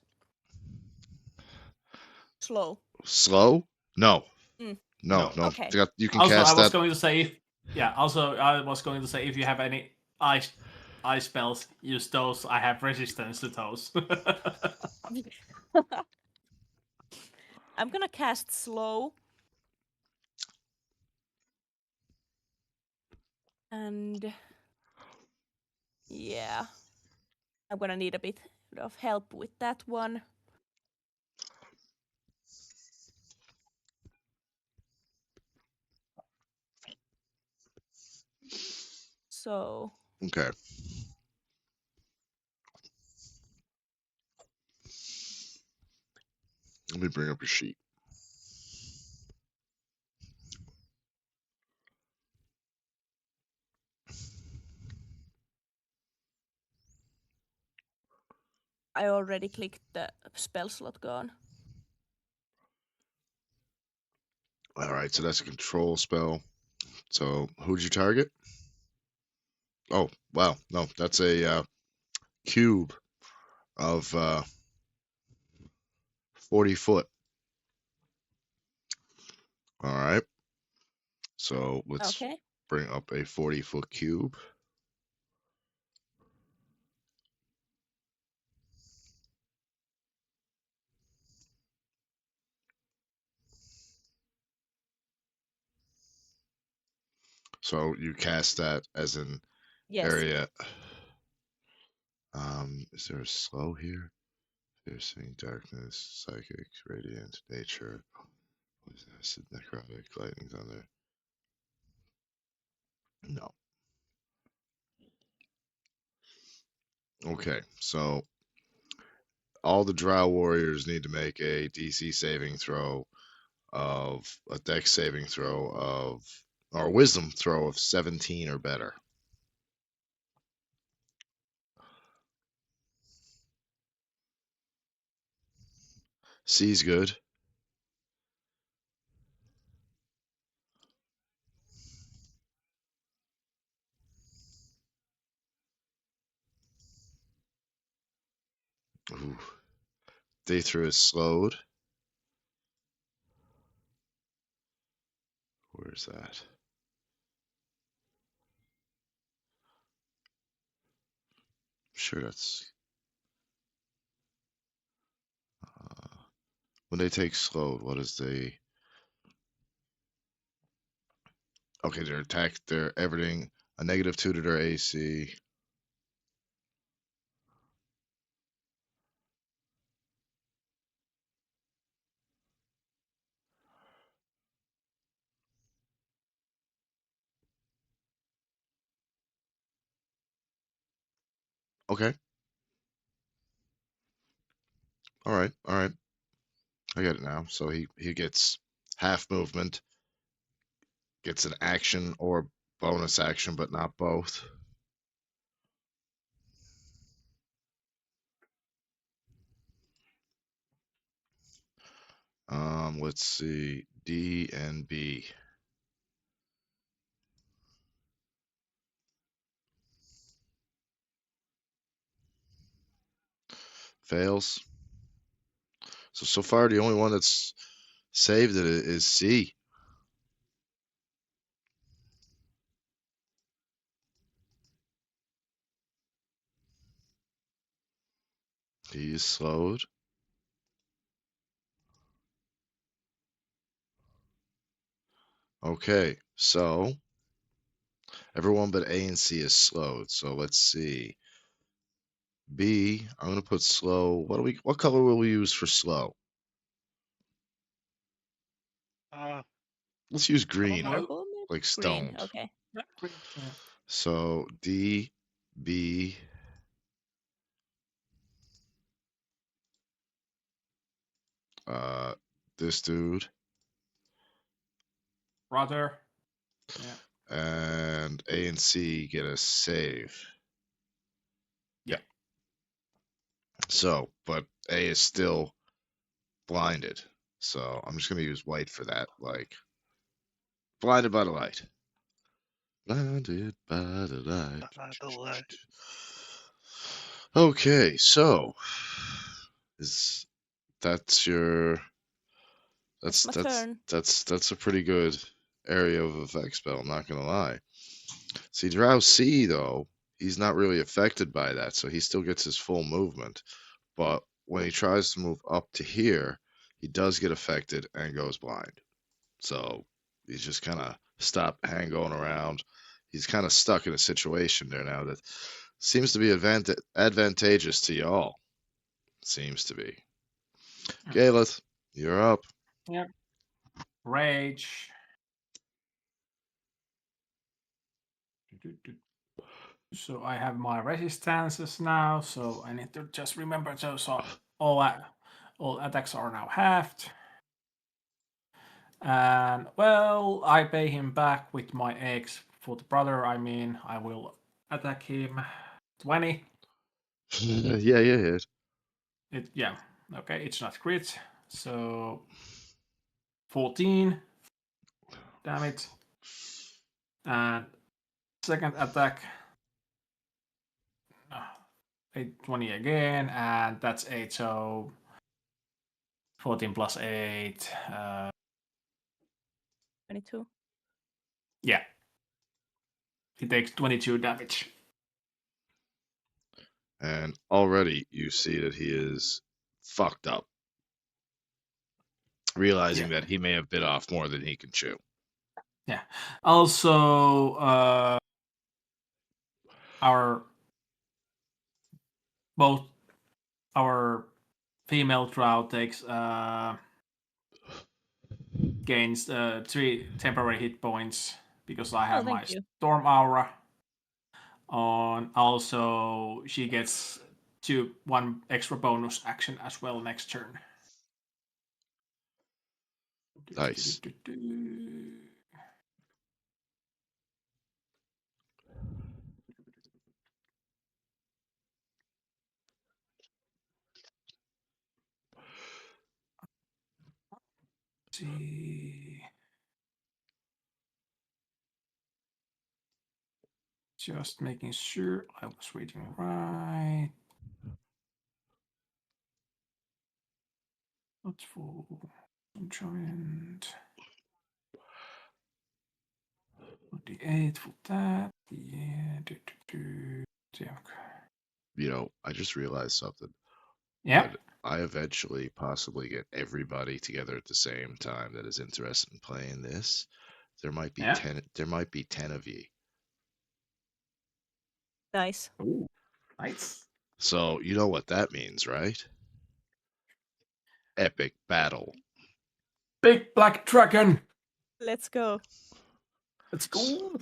[SPEAKER 3] Slow.
[SPEAKER 1] Slow? No.
[SPEAKER 3] Mm.
[SPEAKER 1] No.
[SPEAKER 3] Okay.
[SPEAKER 1] You can
[SPEAKER 4] Also, I
[SPEAKER 1] cast
[SPEAKER 4] was
[SPEAKER 1] that.
[SPEAKER 4] going to say, I was going to say if you have any ice spells, use those. I have resistance to those.
[SPEAKER 3] I'm gonna cast slow. And yeah, I'm gonna need a bit of help with that one. So
[SPEAKER 1] Okay. Let me bring up your sheet.
[SPEAKER 3] I already clicked the spell slot gone.
[SPEAKER 1] All right, so that's a control spell. So who'd you target? Oh, wow. No, that's a cube of 40 foot. All right. So let's
[SPEAKER 3] Okay.
[SPEAKER 1] bring up a 40-foot cube. So you cast that as an
[SPEAKER 3] Yes.
[SPEAKER 1] area. Is there a slow here? Piercing, darkness, psychic, radiant, nature, poisonous, necrotic, lightning, thunder. No. Okay, so all the Drow warriors need to make a DC saving throw of a Dex saving throw of or a Wisdom throw of 17 or better. C's good. Ooh. Day through is slowed. Where's that? I'm sure that's when they take slowed. What is the? Okay, their attack, their everything a -2 to their AC. Okay. All right. All right. I get it now. So he gets half movement, gets an action or bonus action, but not both. Let's see. D and B. Fails. So far the only one that's saved it is C. He is slowed. Okay, so everyone but A and C is slowed. So let's see. B, I'm gonna put slow. What color will we use for slow? Let's use green,
[SPEAKER 3] Purple, maybe?
[SPEAKER 1] like
[SPEAKER 3] Green.
[SPEAKER 1] stoned.
[SPEAKER 3] Okay.
[SPEAKER 4] Yeah, green. Yeah.
[SPEAKER 1] So D, B, this dude,
[SPEAKER 4] Brother. Yeah.
[SPEAKER 1] and A and C get a save.
[SPEAKER 4] Yeah.
[SPEAKER 1] So, but A is still blinded. So I'm just gonna use white for that. Like blinded by the light. Blinded by the light.
[SPEAKER 2] By the light.
[SPEAKER 1] Okay, so is that's your
[SPEAKER 3] That's my turn.
[SPEAKER 1] that's a pretty good area of effect spell, I'm not gonna lie. See, Drow C though, he's not really affected by that, so he still gets his full movement. But when he tries to move up to here, he does get affected and goes blind. So he's just kind of stopped going around. He's kind of stuck in a situation there now that seems to be advantageous to y'all. Seems to be. Galeth, you're up.
[SPEAKER 4] Yeah. Rage. So I have my resistances now, so I need to just remember those are all attacks are now halved. And well, I pay him back with my eggs for the brother. I mean, I will attack him. 20.
[SPEAKER 1] Yeah, you hit.
[SPEAKER 4] Yeah. Okay, it's not crit. So 14 damage. And second attack. 20 again, and that's 8. So 14 plus 8.
[SPEAKER 3] 22.
[SPEAKER 4] Yeah. He takes 22 damage.
[SPEAKER 1] And already you see that he is fucked up, realizing that he may have bit off more than he can chew.
[SPEAKER 4] Yeah. Also, both our female drow takes gains 3 temporary hit points because I have my
[SPEAKER 3] thank you.
[SPEAKER 4] storm aura on. Also, she gets 1 extra bonus action as well next turn.
[SPEAKER 1] Nice.
[SPEAKER 4] See. Just making sure I was reading right. What's for giant? 28 for that. Yeah. Yeah.
[SPEAKER 1] You know, I just realized something.
[SPEAKER 4] Yeah.
[SPEAKER 1] When I eventually possibly get everybody together at the same time that is interested in playing this, there might be
[SPEAKER 4] Yeah.
[SPEAKER 1] 10. There might be 10 of you.
[SPEAKER 3] Nice.
[SPEAKER 4] Ooh, nice.
[SPEAKER 1] So you know what that means, right? Epic battle.
[SPEAKER 4] Big black dragon.
[SPEAKER 3] Let's go.
[SPEAKER 4] Let's go.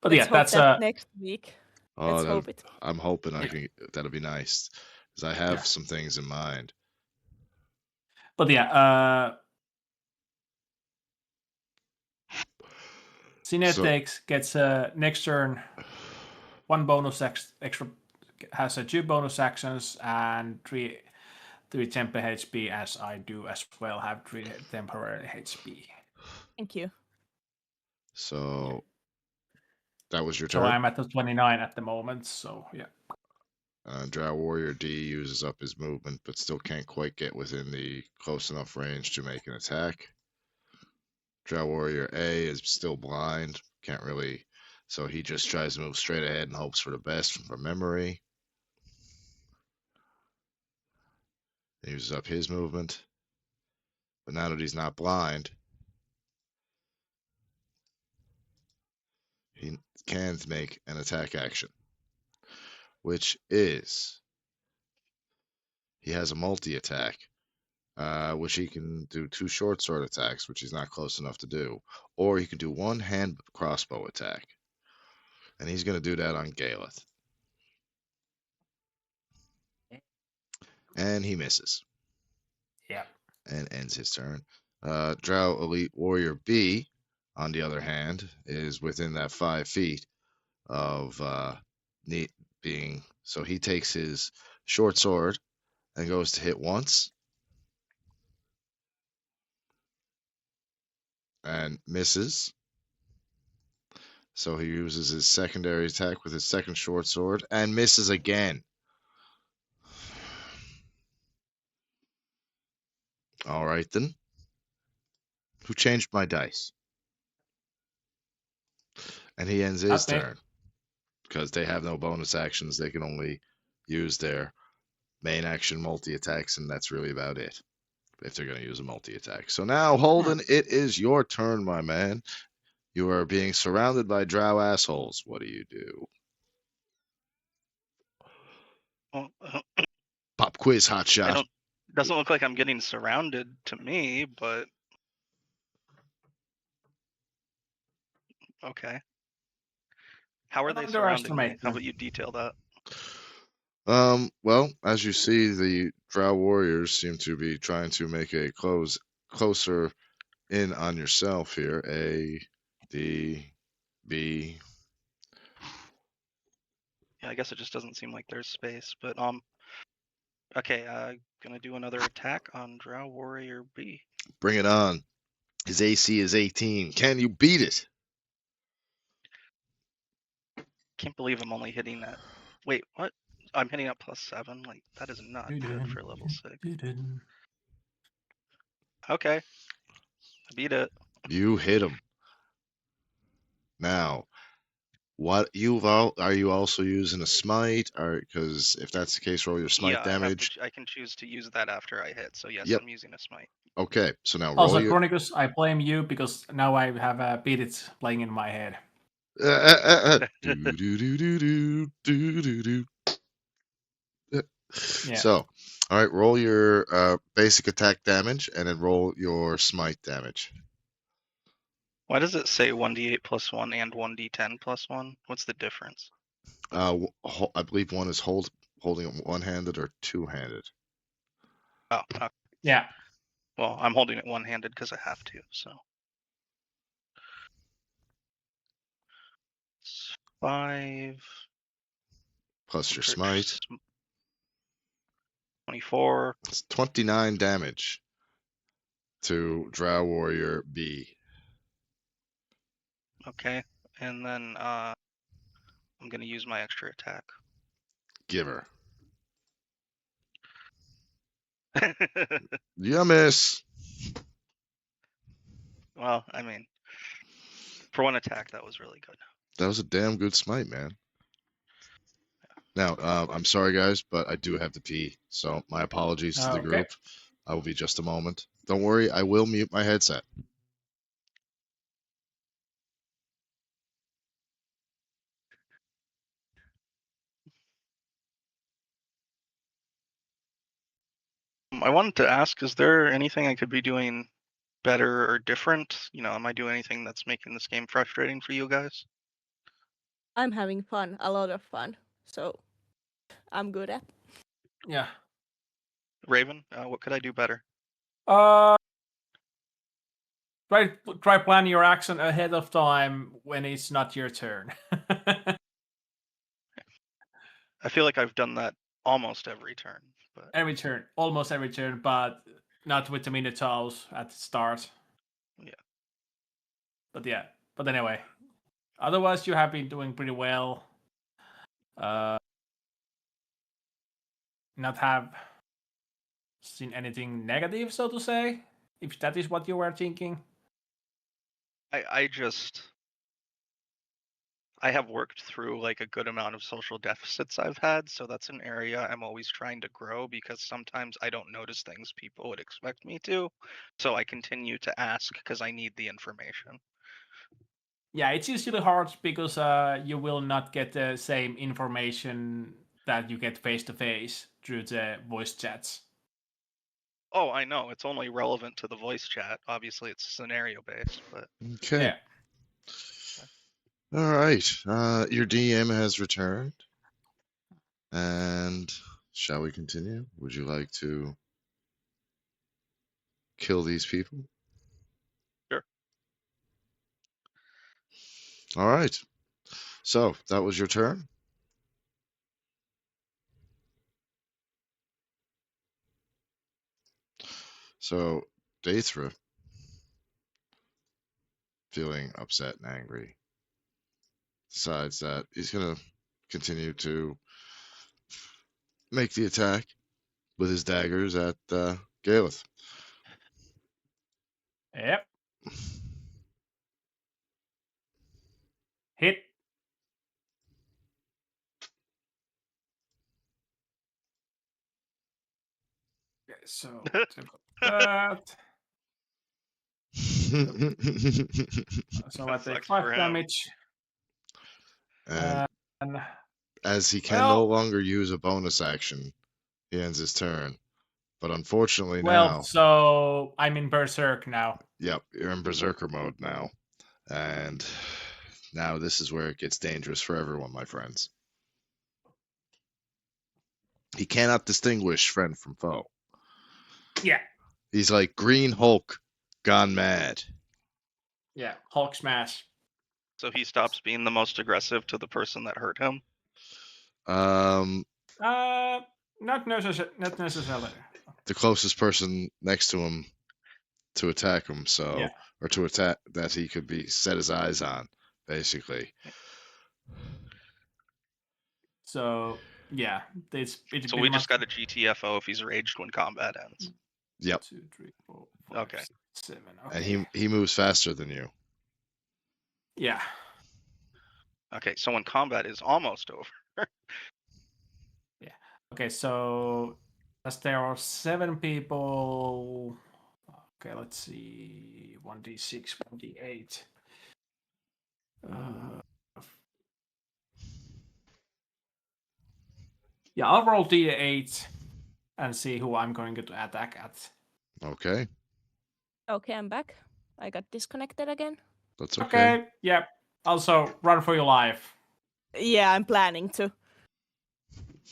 [SPEAKER 4] But
[SPEAKER 3] Let's
[SPEAKER 4] yeah,
[SPEAKER 3] hope
[SPEAKER 4] that's
[SPEAKER 3] that's next week.
[SPEAKER 1] Oh,
[SPEAKER 3] Let's hope it.
[SPEAKER 1] I'm hoping I
[SPEAKER 4] Yeah.
[SPEAKER 1] can. That'll be nice, because I have
[SPEAKER 4] Yeah.
[SPEAKER 1] some things in mind.
[SPEAKER 4] But yeah, Cinetex gets next turn 1 bonus extra, has 2 bonus actions and 3 temporary HP, as I do as well have 3 temporary HP.
[SPEAKER 3] Thank you.
[SPEAKER 1] So that was your
[SPEAKER 4] So
[SPEAKER 1] turn.
[SPEAKER 4] I'm at the 29 at the moment. So yeah.
[SPEAKER 1] Drow Warrior D uses up his movement, but still can't quite get within the close enough range to make an attack. Drow Warrior A is still blind, can't really, so he just tries to move straight ahead and hopes for the best from memory. He uses up his movement, but now that he's not blind, he can make an attack action, which is he has a multi attack, which he can do 2 short sword attacks, which he's not close enough to do, or he can do 1 hand crossbow attack, and he's going to do that on Galeth, and he misses.
[SPEAKER 4] Yeah.
[SPEAKER 1] And ends his turn. Drow Elite Warrior B, on the other hand, is within that 5 feet of being. So he takes his short sword and goes to hit once and misses. So he uses his secondary attack with his second short sword and misses again. All right then. Who changed my dice? And he ends his
[SPEAKER 4] Not me.
[SPEAKER 1] turn. Because they have no bonus actions, they can only use their main action multi attacks, and that's really about it if they're going to use a multi attack. So now, Holden, it is your turn, my man. You are being surrounded by drow assholes. What do you do?
[SPEAKER 2] Well,
[SPEAKER 1] Pop quiz, hot
[SPEAKER 2] I
[SPEAKER 1] shot.
[SPEAKER 2] don't. Doesn't look like I'm getting surrounded to me, but okay. How are they surrounding me?
[SPEAKER 4] Underestimate
[SPEAKER 2] How
[SPEAKER 4] them.
[SPEAKER 2] about you detail that?
[SPEAKER 1] Well, as you see, the drow warriors seem to be trying to make a closer in on yourself here. A, D, B.
[SPEAKER 2] Yeah, I guess it just doesn't seem like there's space. But okay. Gonna do another attack on Drow Warrior B.
[SPEAKER 1] Bring it on. His AC is 18. Can you beat it?
[SPEAKER 2] Can't believe I'm only hitting that. Wait, what? I'm hitting at +7. Like that is not good for level 6. Okay, I beat it.
[SPEAKER 1] You hit him. Now, What are you also using a smite? Or because if that's the case, roll your smite
[SPEAKER 2] Yeah,
[SPEAKER 1] damage.
[SPEAKER 2] I can choose to use that after I hit. So yes,
[SPEAKER 1] Yep.
[SPEAKER 2] I'm using a smite.
[SPEAKER 1] Okay, so now roll
[SPEAKER 4] Also,
[SPEAKER 1] your.
[SPEAKER 4] Chronicus, I blame you because now I have Beat It playing in my head.
[SPEAKER 1] Do do do do do do do.
[SPEAKER 4] Yeah.
[SPEAKER 1] So, all right, roll your basic attack damage and then roll your smite damage.
[SPEAKER 2] Why does it say 1d8 plus 1 and 1d10 plus 1? What's the difference?
[SPEAKER 1] I believe one is holding it one-handed or two-handed.
[SPEAKER 2] Oh,
[SPEAKER 4] Yeah.
[SPEAKER 2] well, I'm holding it one-handed because I have to. So it's 5
[SPEAKER 1] Plus your
[SPEAKER 2] for
[SPEAKER 1] smite.
[SPEAKER 2] 24.
[SPEAKER 1] It's 29 damage to Drow Warrior B.
[SPEAKER 2] Okay, and then I'm gonna use my extra attack.
[SPEAKER 1] Giver. You miss.
[SPEAKER 2] Well, I mean, for one attack, that was really good.
[SPEAKER 1] That was a damn good smite, man. Now, I'm sorry, guys, but I do have to pee. So my apologies to the
[SPEAKER 4] Okay.
[SPEAKER 1] group. I will be just a moment. Don't worry, I will mute my headset.
[SPEAKER 2] I wanted to ask, is there anything I could be doing better or different? You know, am I doing anything that's making this game frustrating for you guys?
[SPEAKER 3] I'm having fun, a lot of fun. So I'm good at.
[SPEAKER 4] Yeah.
[SPEAKER 2] Raven, what could I do better?
[SPEAKER 4] Uh, try plan your action ahead of time when it's not your turn.
[SPEAKER 2] I feel like I've done that almost every turn, but
[SPEAKER 4] Every turn, almost every turn, but not with the Minotaurs at the start.
[SPEAKER 2] yeah.
[SPEAKER 4] But yeah, but anyway, otherwise you have been doing pretty well. Not have seen anything negative, so to say, if that is what you were thinking.
[SPEAKER 2] I have worked through like a good amount of social deficits I've had, so that's an area I'm always trying to grow because sometimes I don't notice things people would expect me to. So I continue to ask because I need the information.
[SPEAKER 4] Yeah, it's usually hard because you will not get the same information that you get face to face through the voice chats.
[SPEAKER 2] Oh, I know. It's only relevant to the voice chat. Obviously, it's scenario based, but
[SPEAKER 1] Okay.
[SPEAKER 4] Yeah.
[SPEAKER 1] All right. Your DM has returned. And shall we continue? Would you like to kill these people?
[SPEAKER 2] sure.
[SPEAKER 1] All right. So that was your turn. So Daethra, feeling upset and angry, decides that he's going to continue to make the attack with his daggers at Galeth.
[SPEAKER 4] Yep. Hit. Okay, so that. So I take
[SPEAKER 2] Sucks
[SPEAKER 4] 5
[SPEAKER 2] for him.
[SPEAKER 4] damage.
[SPEAKER 1] And
[SPEAKER 4] And
[SPEAKER 1] as he can no
[SPEAKER 4] well,
[SPEAKER 1] longer use a bonus action, he ends his turn. But unfortunately
[SPEAKER 4] well,
[SPEAKER 1] now,
[SPEAKER 4] so I'm in Berserk now.
[SPEAKER 1] yep, you're in Berserker mode now. And now this is where it gets dangerous for everyone, my friends. He cannot distinguish friend from foe.
[SPEAKER 4] Yeah.
[SPEAKER 1] He's like Green Hulk gone mad.
[SPEAKER 4] Yeah. Hulk smash.
[SPEAKER 2] So he stops being the most aggressive to the person that hurt him.
[SPEAKER 1] Um,
[SPEAKER 4] Not necessarily.
[SPEAKER 1] the closest person next to him to attack him, so
[SPEAKER 4] Yeah.
[SPEAKER 1] or to attack that he could be set his eyes on, basically.
[SPEAKER 4] So yeah, it's
[SPEAKER 2] So
[SPEAKER 4] pretty
[SPEAKER 2] we
[SPEAKER 4] much
[SPEAKER 2] just got a GTFO if he's raged when combat ends.
[SPEAKER 1] Yep.
[SPEAKER 4] 2, 3, 4, 5,
[SPEAKER 2] Okay.
[SPEAKER 4] 6, 7. Okay.
[SPEAKER 1] And he moves faster than you.
[SPEAKER 4] Yeah.
[SPEAKER 2] Okay, so when combat is almost over.
[SPEAKER 4] Okay, so as there are 7 people. Okay, let's see. 1d6, 1d8. Yeah, I'll roll d8 and see who I'm going to attack at.
[SPEAKER 1] Okay,
[SPEAKER 3] Okay, I'm back. I got disconnected again.
[SPEAKER 1] that's okay.
[SPEAKER 4] Okay, yeah. Also, run for your life.
[SPEAKER 3] Yeah, I'm planning to.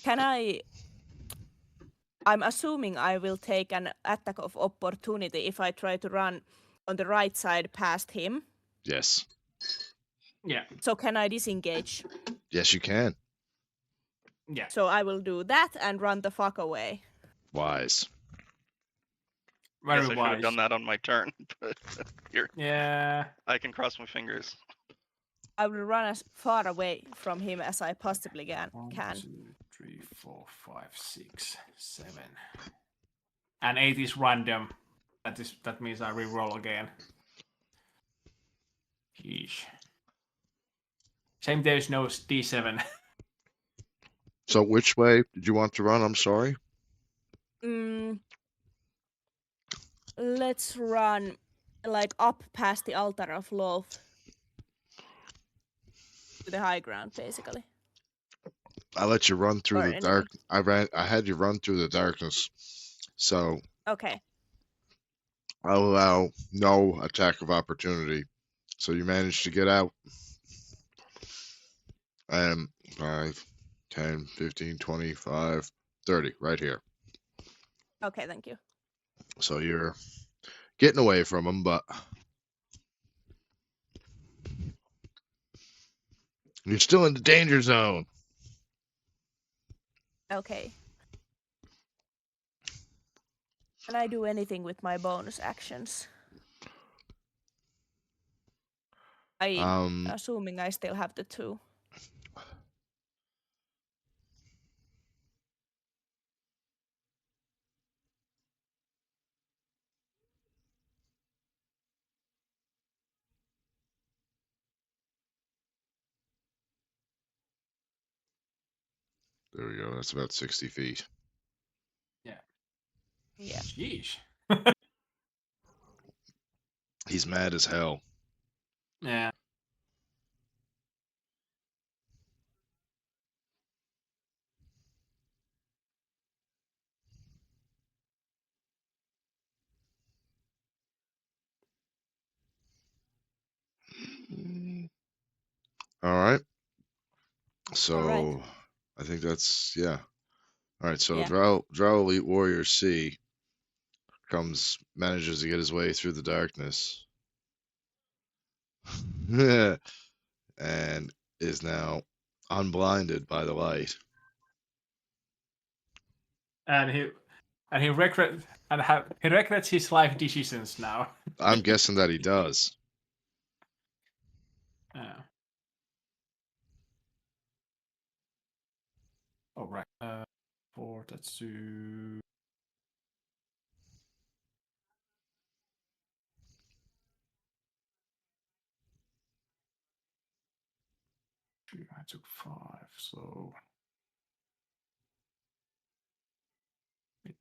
[SPEAKER 3] Can I? I'm assuming I will take an attack of opportunity if I try to run on the right side past him.
[SPEAKER 1] Yes.
[SPEAKER 4] Yeah,
[SPEAKER 3] So can I disengage?
[SPEAKER 1] Yes, you can.
[SPEAKER 4] yeah.
[SPEAKER 3] So I will do that and run the fuck away.
[SPEAKER 1] Wise.
[SPEAKER 2] I guess
[SPEAKER 4] Very
[SPEAKER 2] I should have
[SPEAKER 4] wise.
[SPEAKER 2] done that on my turn, but here
[SPEAKER 4] Yeah.
[SPEAKER 2] I can cross my fingers.
[SPEAKER 3] I will run as far away from him as I possibly can.
[SPEAKER 4] 1, 2, 3, 4, 5, 6, 7. And 8 is random. That means I re-roll again. Yeesh. Same there is no d7.
[SPEAKER 1] So which way did you want to run? I'm sorry.
[SPEAKER 3] Let's run like up past the altar of Loth to the high ground, basically.
[SPEAKER 1] I let you run through
[SPEAKER 3] Or
[SPEAKER 1] the
[SPEAKER 3] anyone.
[SPEAKER 1] dark. I had you run through the darkness. So
[SPEAKER 3] Okay.
[SPEAKER 1] I'll allow no attack of opportunity. So you managed to get out. And 5, 10, 15, 25, 30, right here.
[SPEAKER 3] Okay, thank you.
[SPEAKER 1] So you're getting away from him, but you're still in the danger zone.
[SPEAKER 3] Okay. Can I do anything with my bonus actions? I'm assuming I still have the 2.
[SPEAKER 1] There we go. That's about 60 feet.
[SPEAKER 4] Yeah.
[SPEAKER 3] Yeah.
[SPEAKER 4] Sheesh.
[SPEAKER 1] He's mad as hell.
[SPEAKER 4] Yeah.
[SPEAKER 1] All right. So
[SPEAKER 3] All right.
[SPEAKER 1] I think that's yeah. All right. So
[SPEAKER 3] Yeah.
[SPEAKER 1] Drow Elite Warrior C manages to get his way through the darkness, and is now unblinded by the light.
[SPEAKER 4] And he regrets his life decisions now.
[SPEAKER 1] I'm guessing that he does.
[SPEAKER 4] Yeah. All right. 4. That's 2. I took 5, so yeah.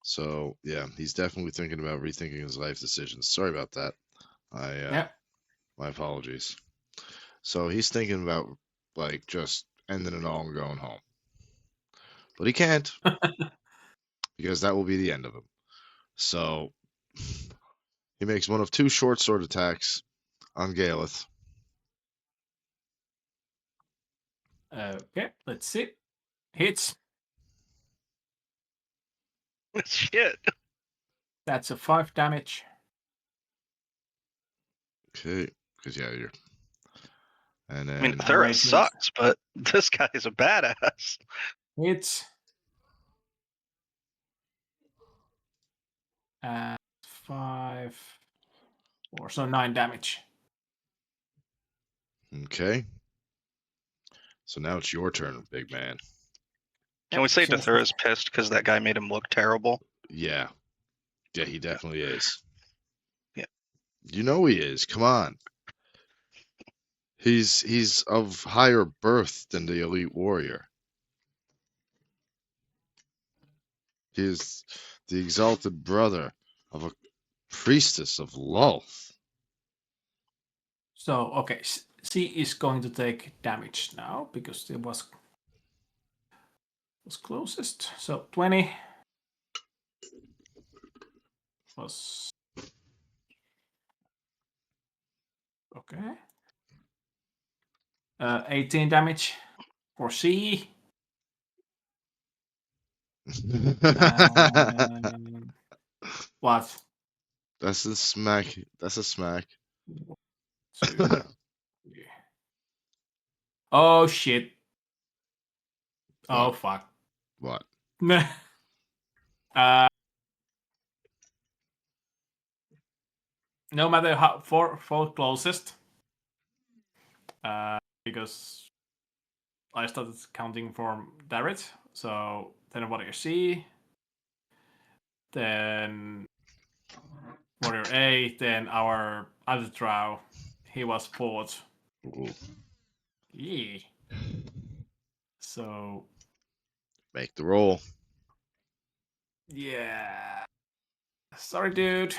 [SPEAKER 1] So yeah, he's definitely thinking about rethinking his life decisions. Sorry about that.
[SPEAKER 4] Yeah.
[SPEAKER 1] My apologies. So he's thinking about like just ending it all and going home, but he can't because that will be the end of him. So he makes one of 2 short sword attacks on Galeth.
[SPEAKER 4] Okay, let's see. Hits.
[SPEAKER 2] Shit.
[SPEAKER 4] That's a 5 damage.
[SPEAKER 1] Okay, because yeah, you're. And
[SPEAKER 2] I mean,
[SPEAKER 1] then
[SPEAKER 4] And
[SPEAKER 2] Thura
[SPEAKER 4] radiant
[SPEAKER 2] sucks, but this guy's a badass.
[SPEAKER 4] hits. And 5, 4, so 9 damage.
[SPEAKER 1] okay. So now it's your turn, big man.
[SPEAKER 2] Can we say
[SPEAKER 4] Since
[SPEAKER 2] Dathura's pissed because that guy made him look terrible?
[SPEAKER 1] Yeah. Yeah, he definitely is.
[SPEAKER 2] Yeah.
[SPEAKER 1] You know he is. Come on. He's of higher birth than the elite warrior. He is the exalted brother of a priestess of Lulth.
[SPEAKER 4] So, okay, C is going to take damage now because it was closest. So 20 plus. Okay. 18 damage for C. What?
[SPEAKER 1] That's a smack. That's a smack.
[SPEAKER 4] 2. Oh shit. Oh
[SPEAKER 1] What?
[SPEAKER 4] fuck.
[SPEAKER 1] What?
[SPEAKER 4] uh, no matter how for closest, because I started counting from Darret. So then Warrior C, then Warrior A, then our other drow. He was 4th.
[SPEAKER 1] Ooh.
[SPEAKER 4] Yeah. So
[SPEAKER 1] Make the roll.
[SPEAKER 4] yeah. Sorry, dude.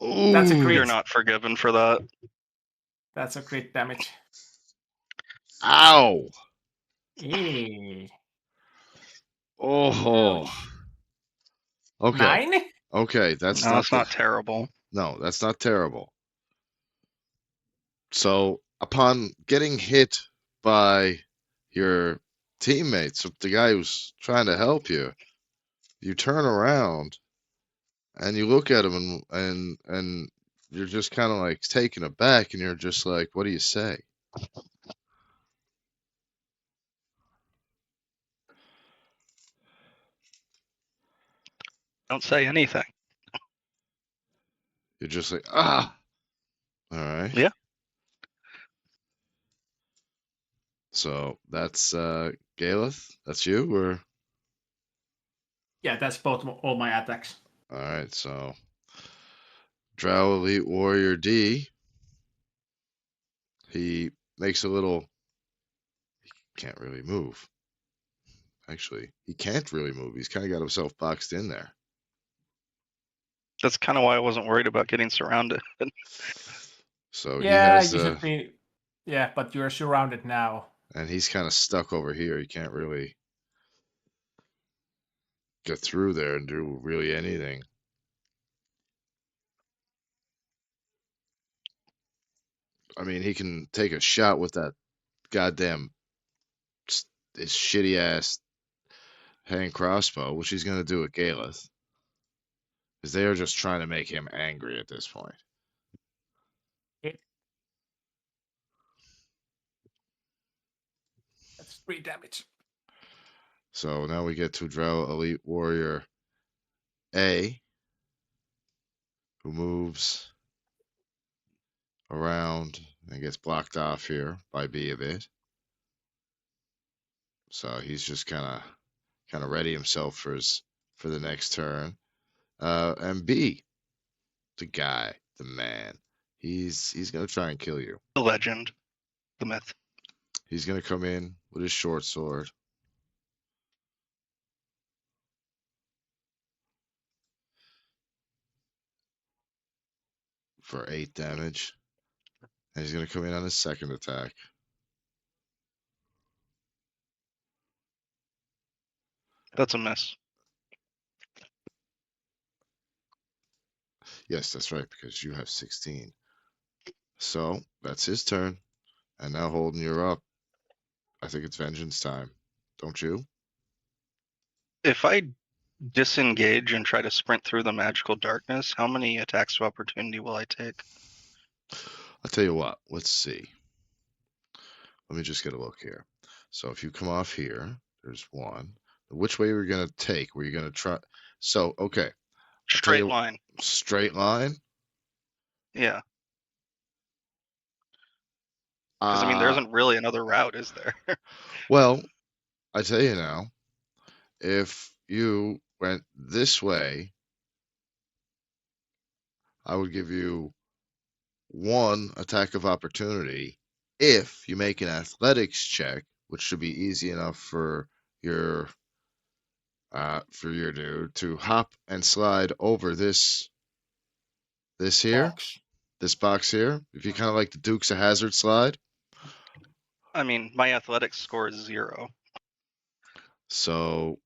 [SPEAKER 1] Ooh.
[SPEAKER 4] That's a crit.
[SPEAKER 2] You're not forgiven for that.
[SPEAKER 4] That's a crit damage.
[SPEAKER 1] Ow.
[SPEAKER 4] Yeah.
[SPEAKER 1] Oh. Okay.
[SPEAKER 4] 9?
[SPEAKER 1] Okay, that's
[SPEAKER 2] No,
[SPEAKER 1] not
[SPEAKER 2] it's not terrible.
[SPEAKER 1] No, that's not terrible. So, upon getting hit by your teammates, the guy who's trying to help you, you turn around and you look at him and you're just kind of like taken aback and you're just like, what do you say?
[SPEAKER 2] Don't say anything.
[SPEAKER 1] You're just like, ah. All right.
[SPEAKER 2] Yeah.
[SPEAKER 1] So that's Galeth. That's you, or
[SPEAKER 4] Yeah, that's both all my attacks.
[SPEAKER 1] all right. So Drow Elite Warrior D. He makes a little. He can't really move. Actually, he can't really move. He's kind of got himself boxed in there.
[SPEAKER 2] That's kind of why I wasn't worried about getting surrounded.
[SPEAKER 1] So he
[SPEAKER 4] Yeah,
[SPEAKER 1] has
[SPEAKER 4] you should be. Yeah, but you're surrounded now.
[SPEAKER 1] and he's kind of stuck over here. He can't really get through there and do really anything. I mean, he can take a shot with that goddamn his shitty ass hand crossbow, which he's gonna do at Galeth, because they are just trying to make him angry at this point.
[SPEAKER 4] That's 3 damage.
[SPEAKER 1] So now we get to Drow Elite Warrior A, who moves around and gets blocked off here by B a bit. So he's just kind of ready himself for the next turn. And B, the guy, the man, he's gonna try and kill you.
[SPEAKER 2] The legend, the myth.
[SPEAKER 1] He's gonna come in with his short sword. For 8 damage. And he's gonna come in on his second attack.
[SPEAKER 2] That's a miss.
[SPEAKER 1] Yes, that's right, because you have 16. So that's his turn. And now Holden, you're up. I think it's vengeance time. Don't you?
[SPEAKER 2] If I disengage and try to sprint through the magical darkness, how many attacks of opportunity will I take?
[SPEAKER 1] I'll tell you what. Let's see. Let me just get a look here. So if you come off here, there's one. Which way were you gonna take? Were you gonna try? So okay, I'll tell
[SPEAKER 2] Straight
[SPEAKER 1] you.
[SPEAKER 2] line.
[SPEAKER 1] Straight line.
[SPEAKER 2] Yeah. Because, I mean, there isn't really another route, is there?
[SPEAKER 1] Well, I tell you now, if you went this way, I would give you one attack of opportunity if you make an athletics check, which should be easy enough your for your dude to hop and slide over this here,
[SPEAKER 4] Box.
[SPEAKER 1] this box here. If you kind of like the Dukes of Hazard slide.
[SPEAKER 2] I mean, my athletics score is 0.
[SPEAKER 1] So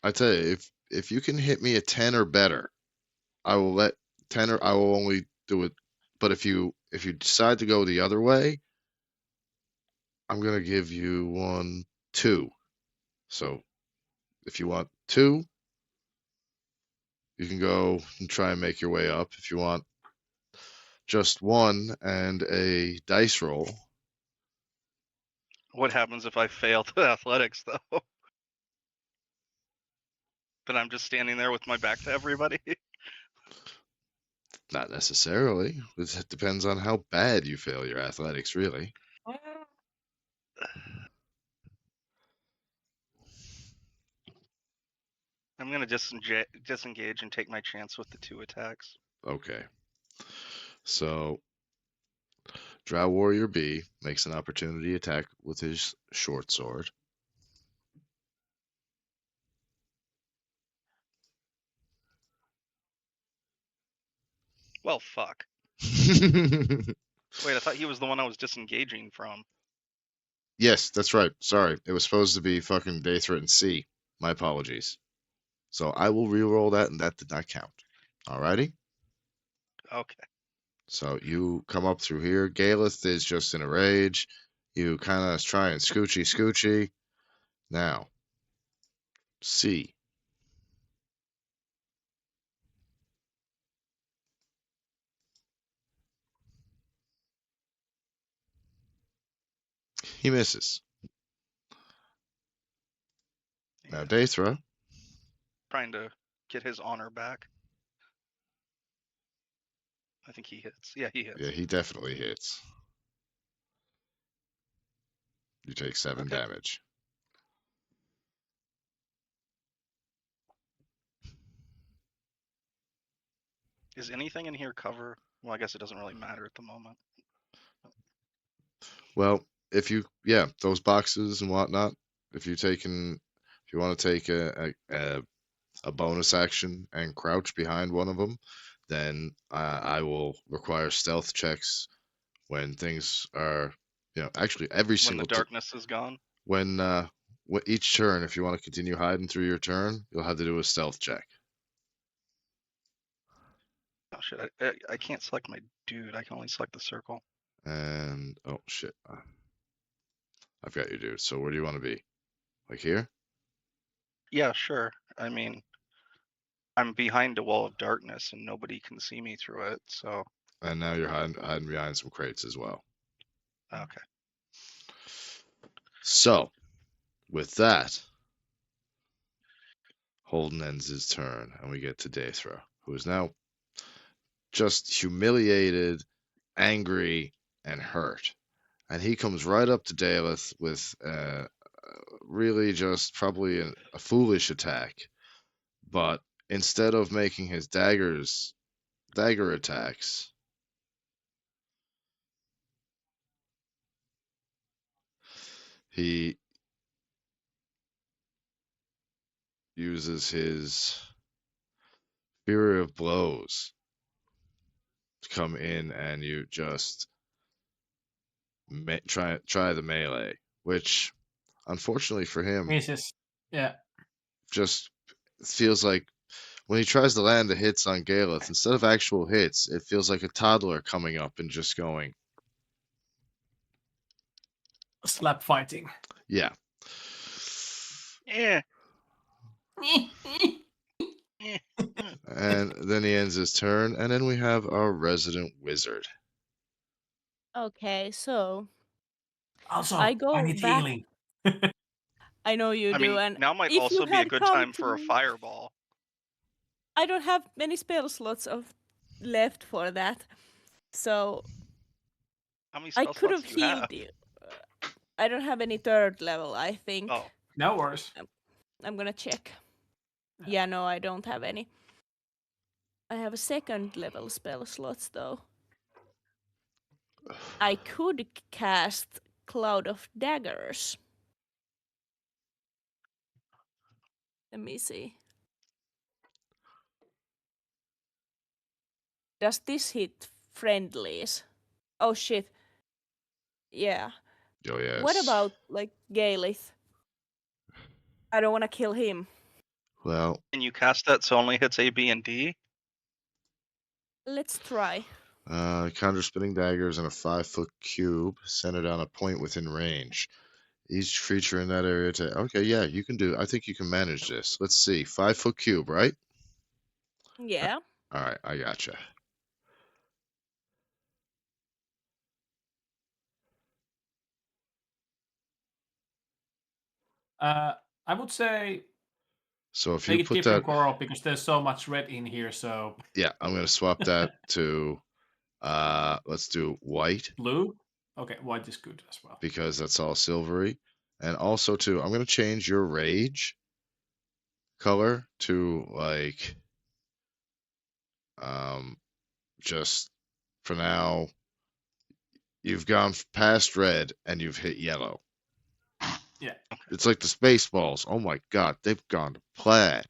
[SPEAKER 1] I tell you, if you can hit me a 10 or better, I will let 10 or I will only do it. But if you decide to go the other way, I'm gonna give you 1, 2. So if you want 2, you can go and try and make your way up. If you want just 1 and a dice roll,
[SPEAKER 2] What happens if I fail the athletics, though? But I'm just standing there with my back to everybody?
[SPEAKER 1] not necessarily. It depends on how bad you fail your athletics, really.
[SPEAKER 2] I'm going to disengage and take my chance with the 2 attacks.
[SPEAKER 1] Okay. So Drow Warrior B makes an opportunity attack with his short sword.
[SPEAKER 2] Well, fuck. Wait, I thought he was the one I was disengaging from.
[SPEAKER 1] Yes, that's right. Sorry. It was supposed to be fucking Daethra and C. My apologies. So I will re-roll that, and that did not count. Alrighty?
[SPEAKER 2] Okay.
[SPEAKER 1] So you come up through here. Galeth is just in a rage. You kind of try and scoochy. Now, C. He misses. Now,
[SPEAKER 2] Yeah.
[SPEAKER 1] Daethra.
[SPEAKER 2] Trying to get his honor back. I think he hits. Yeah, he hits.
[SPEAKER 1] Yeah, he definitely hits. You take 7
[SPEAKER 2] Okay.
[SPEAKER 1] damage.
[SPEAKER 2] Is anything in here cover? Well, I guess it doesn't really matter at the moment.
[SPEAKER 1] Well, if you, yeah, those boxes and whatnot, if you want to take a bonus action and crouch behind one of them, then I will require stealth checks when things are, actually every
[SPEAKER 2] When
[SPEAKER 1] single
[SPEAKER 2] the darkness is gone.
[SPEAKER 1] when each turn, if you want to continue hiding through your turn, you'll have to do a stealth check.
[SPEAKER 2] Oh shit! I can't select my dude. I can only select the circle.
[SPEAKER 1] And oh shit, I've got you, dude. So where do you want to be? Like here?
[SPEAKER 2] Yeah, sure. I mean, I'm behind a wall of darkness and nobody can see me through it. So
[SPEAKER 1] And now you're hiding behind some crates as well.
[SPEAKER 2] okay.
[SPEAKER 1] So with that, Holden ends his turn, and we get to Daethra, who is now just humiliated, angry, and hurt. And he comes right up to Daleth with really just probably a foolish attack. But instead of making his dagger attacks, he uses his Fury of Blows to come in, and you just try the melee, which unfortunately for him
[SPEAKER 4] Misses. Yeah.
[SPEAKER 1] just feels like when he tries to land the hits on Galeth, instead of actual hits, it feels like a toddler coming up and just going.
[SPEAKER 4] Slap fighting.
[SPEAKER 1] Yeah.
[SPEAKER 2] Yeah. Eh,
[SPEAKER 1] And then he ends his turn, and then we have our resident wizard.
[SPEAKER 3] Okay, so I
[SPEAKER 4] Also, I
[SPEAKER 3] go
[SPEAKER 4] need
[SPEAKER 3] back.
[SPEAKER 4] healing.
[SPEAKER 3] I know you
[SPEAKER 2] I
[SPEAKER 3] do,
[SPEAKER 2] mean,
[SPEAKER 3] and
[SPEAKER 2] now might
[SPEAKER 3] if you
[SPEAKER 2] also be a
[SPEAKER 3] had
[SPEAKER 2] good
[SPEAKER 3] come
[SPEAKER 2] time
[SPEAKER 3] to
[SPEAKER 2] for a
[SPEAKER 3] me,
[SPEAKER 2] fireball.
[SPEAKER 3] I don't have many spell slots of left for that, so
[SPEAKER 2] How many
[SPEAKER 3] I
[SPEAKER 2] spell
[SPEAKER 3] could
[SPEAKER 2] slots
[SPEAKER 3] have
[SPEAKER 2] do you have?
[SPEAKER 3] healed you. I don't have any third level. I think
[SPEAKER 2] Oh,
[SPEAKER 4] No worries.
[SPEAKER 3] I'm gonna check. Yeah, no, I don't have any. I have a second level spell slots though. I could cast Cloud of Daggers. Let me see. Does this hit friendlies? Oh shit. Yeah.
[SPEAKER 1] Oh,
[SPEAKER 3] What
[SPEAKER 1] yes.
[SPEAKER 3] about like Galith? I don't want to kill him.
[SPEAKER 1] Well,
[SPEAKER 2] can you cast that so it only hits A, B, and D?
[SPEAKER 3] Let's try.
[SPEAKER 1] conjure spinning daggers in a 5-foot cube centered on a point within range. Each creature in that area to. Okay, yeah, you can do. I think you can manage this. Let's see. 5-foot cube, right?
[SPEAKER 3] Yeah.
[SPEAKER 1] All right, I gotcha.
[SPEAKER 4] I would say
[SPEAKER 1] So if you
[SPEAKER 4] make it
[SPEAKER 1] put
[SPEAKER 4] different
[SPEAKER 1] that.
[SPEAKER 4] coral because there's so much red in here. So
[SPEAKER 1] Yeah, I'm going to swap that to. Let's do white
[SPEAKER 4] blue. Okay, white is good as well.
[SPEAKER 1] because that's all silvery. And also, too, I'm going to change your rage color to like. Um, just for now, you've gone past red and you've hit yellow.
[SPEAKER 4] Yeah.
[SPEAKER 1] It's like the Spaceballs. Oh my god, they've gone to plaid.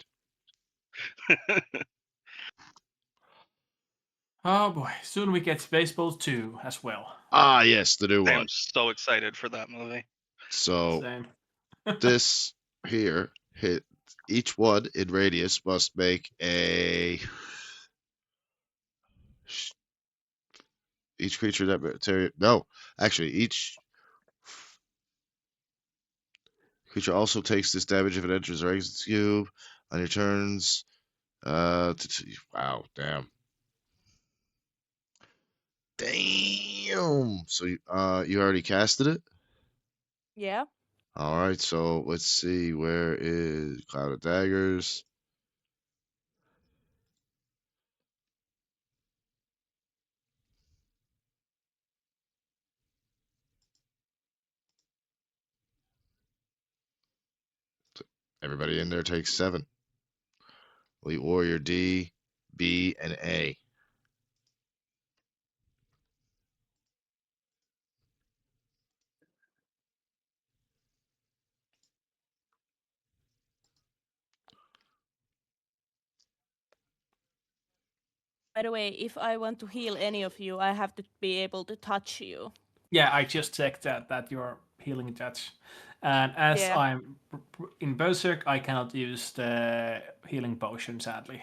[SPEAKER 4] Oh boy, soon we get Spaceballs 2 as well.
[SPEAKER 1] Ah, yes, the new
[SPEAKER 2] I
[SPEAKER 1] one.
[SPEAKER 2] am so excited for that movie.
[SPEAKER 1] So
[SPEAKER 4] Same.
[SPEAKER 1] this here hit each one in radius must make a each creature that no, actually each creature also takes this damage if it enters or exits the cube on your turns. Wow, damn. Damn. So you already casted it?
[SPEAKER 3] Yeah.
[SPEAKER 1] All right, so let's see. Where is Cloud of Daggers? Everybody in there takes 7. Elite Warrior D, B, and A.
[SPEAKER 3] By the way, if I want to heal any of you, I have to be able to touch you.
[SPEAKER 4] Yeah, I just checked that you're healing touch. And as
[SPEAKER 3] Yeah.
[SPEAKER 4] I'm in Berserk, I cannot use the healing potion, sadly.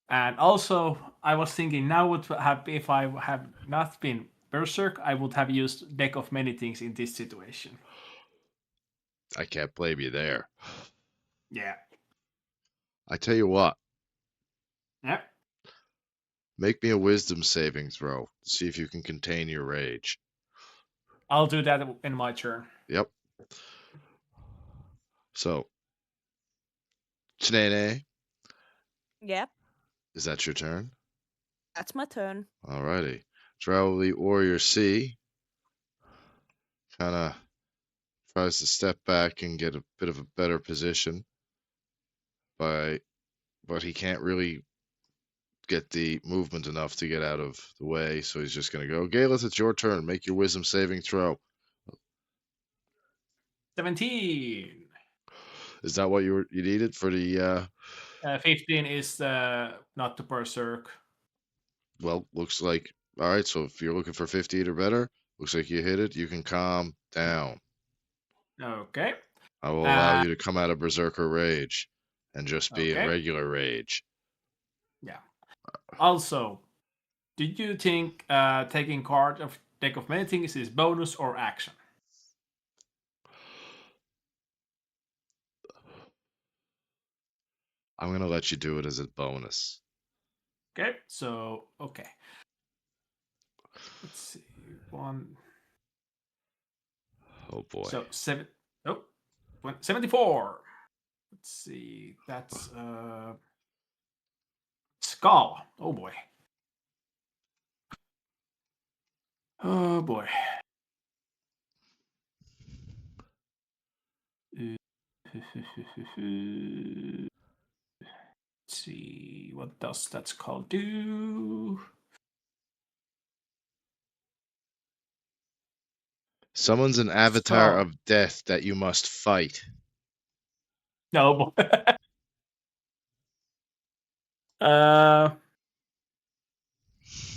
[SPEAKER 4] And also, I was thinking now would have if I have not been Berserk, I would have used deck of many things in this situation.
[SPEAKER 1] I can't blame you there.
[SPEAKER 4] Yeah.
[SPEAKER 1] I tell you what,
[SPEAKER 4] Yeah.
[SPEAKER 1] make me a wisdom saving throw. See if you can contain your rage.
[SPEAKER 4] I'll do that in my turn.
[SPEAKER 1] Yep. So, Chinene,
[SPEAKER 3] Yeah.
[SPEAKER 1] is that your turn?
[SPEAKER 3] That's my turn.
[SPEAKER 1] Alrighty. Drow Elite Warrior C kind of tries to step back and get a bit of a better position, by, but he can't really get the movement enough to get out of the way, so he's just going to go. Galeth, it's your turn. Make your wisdom saving throw.
[SPEAKER 4] 17.
[SPEAKER 1] Is that what you needed for the?
[SPEAKER 4] 15 is not the Berserk.
[SPEAKER 1] Well, looks like all right. So if you're looking for 15 or better, looks like you hit it. You can calm down.
[SPEAKER 4] Okay.
[SPEAKER 1] I will allow you to come out of Berserker Rage and just be in
[SPEAKER 4] Okay.
[SPEAKER 1] regular rage.
[SPEAKER 4] Yeah. Also, did you think taking card of deck of many things is bonus or action?
[SPEAKER 1] I'm gonna let you do it as a bonus.
[SPEAKER 4] Okay, so okay. Let's see. One.
[SPEAKER 1] Oh boy.
[SPEAKER 4] So 74. Let's see. That's skull. Oh boy. Oh boy. Let's see. What does that skull do?
[SPEAKER 1] Summons an avatar
[SPEAKER 4] Skull.
[SPEAKER 1] of death that you must fight.
[SPEAKER 4] No. uh,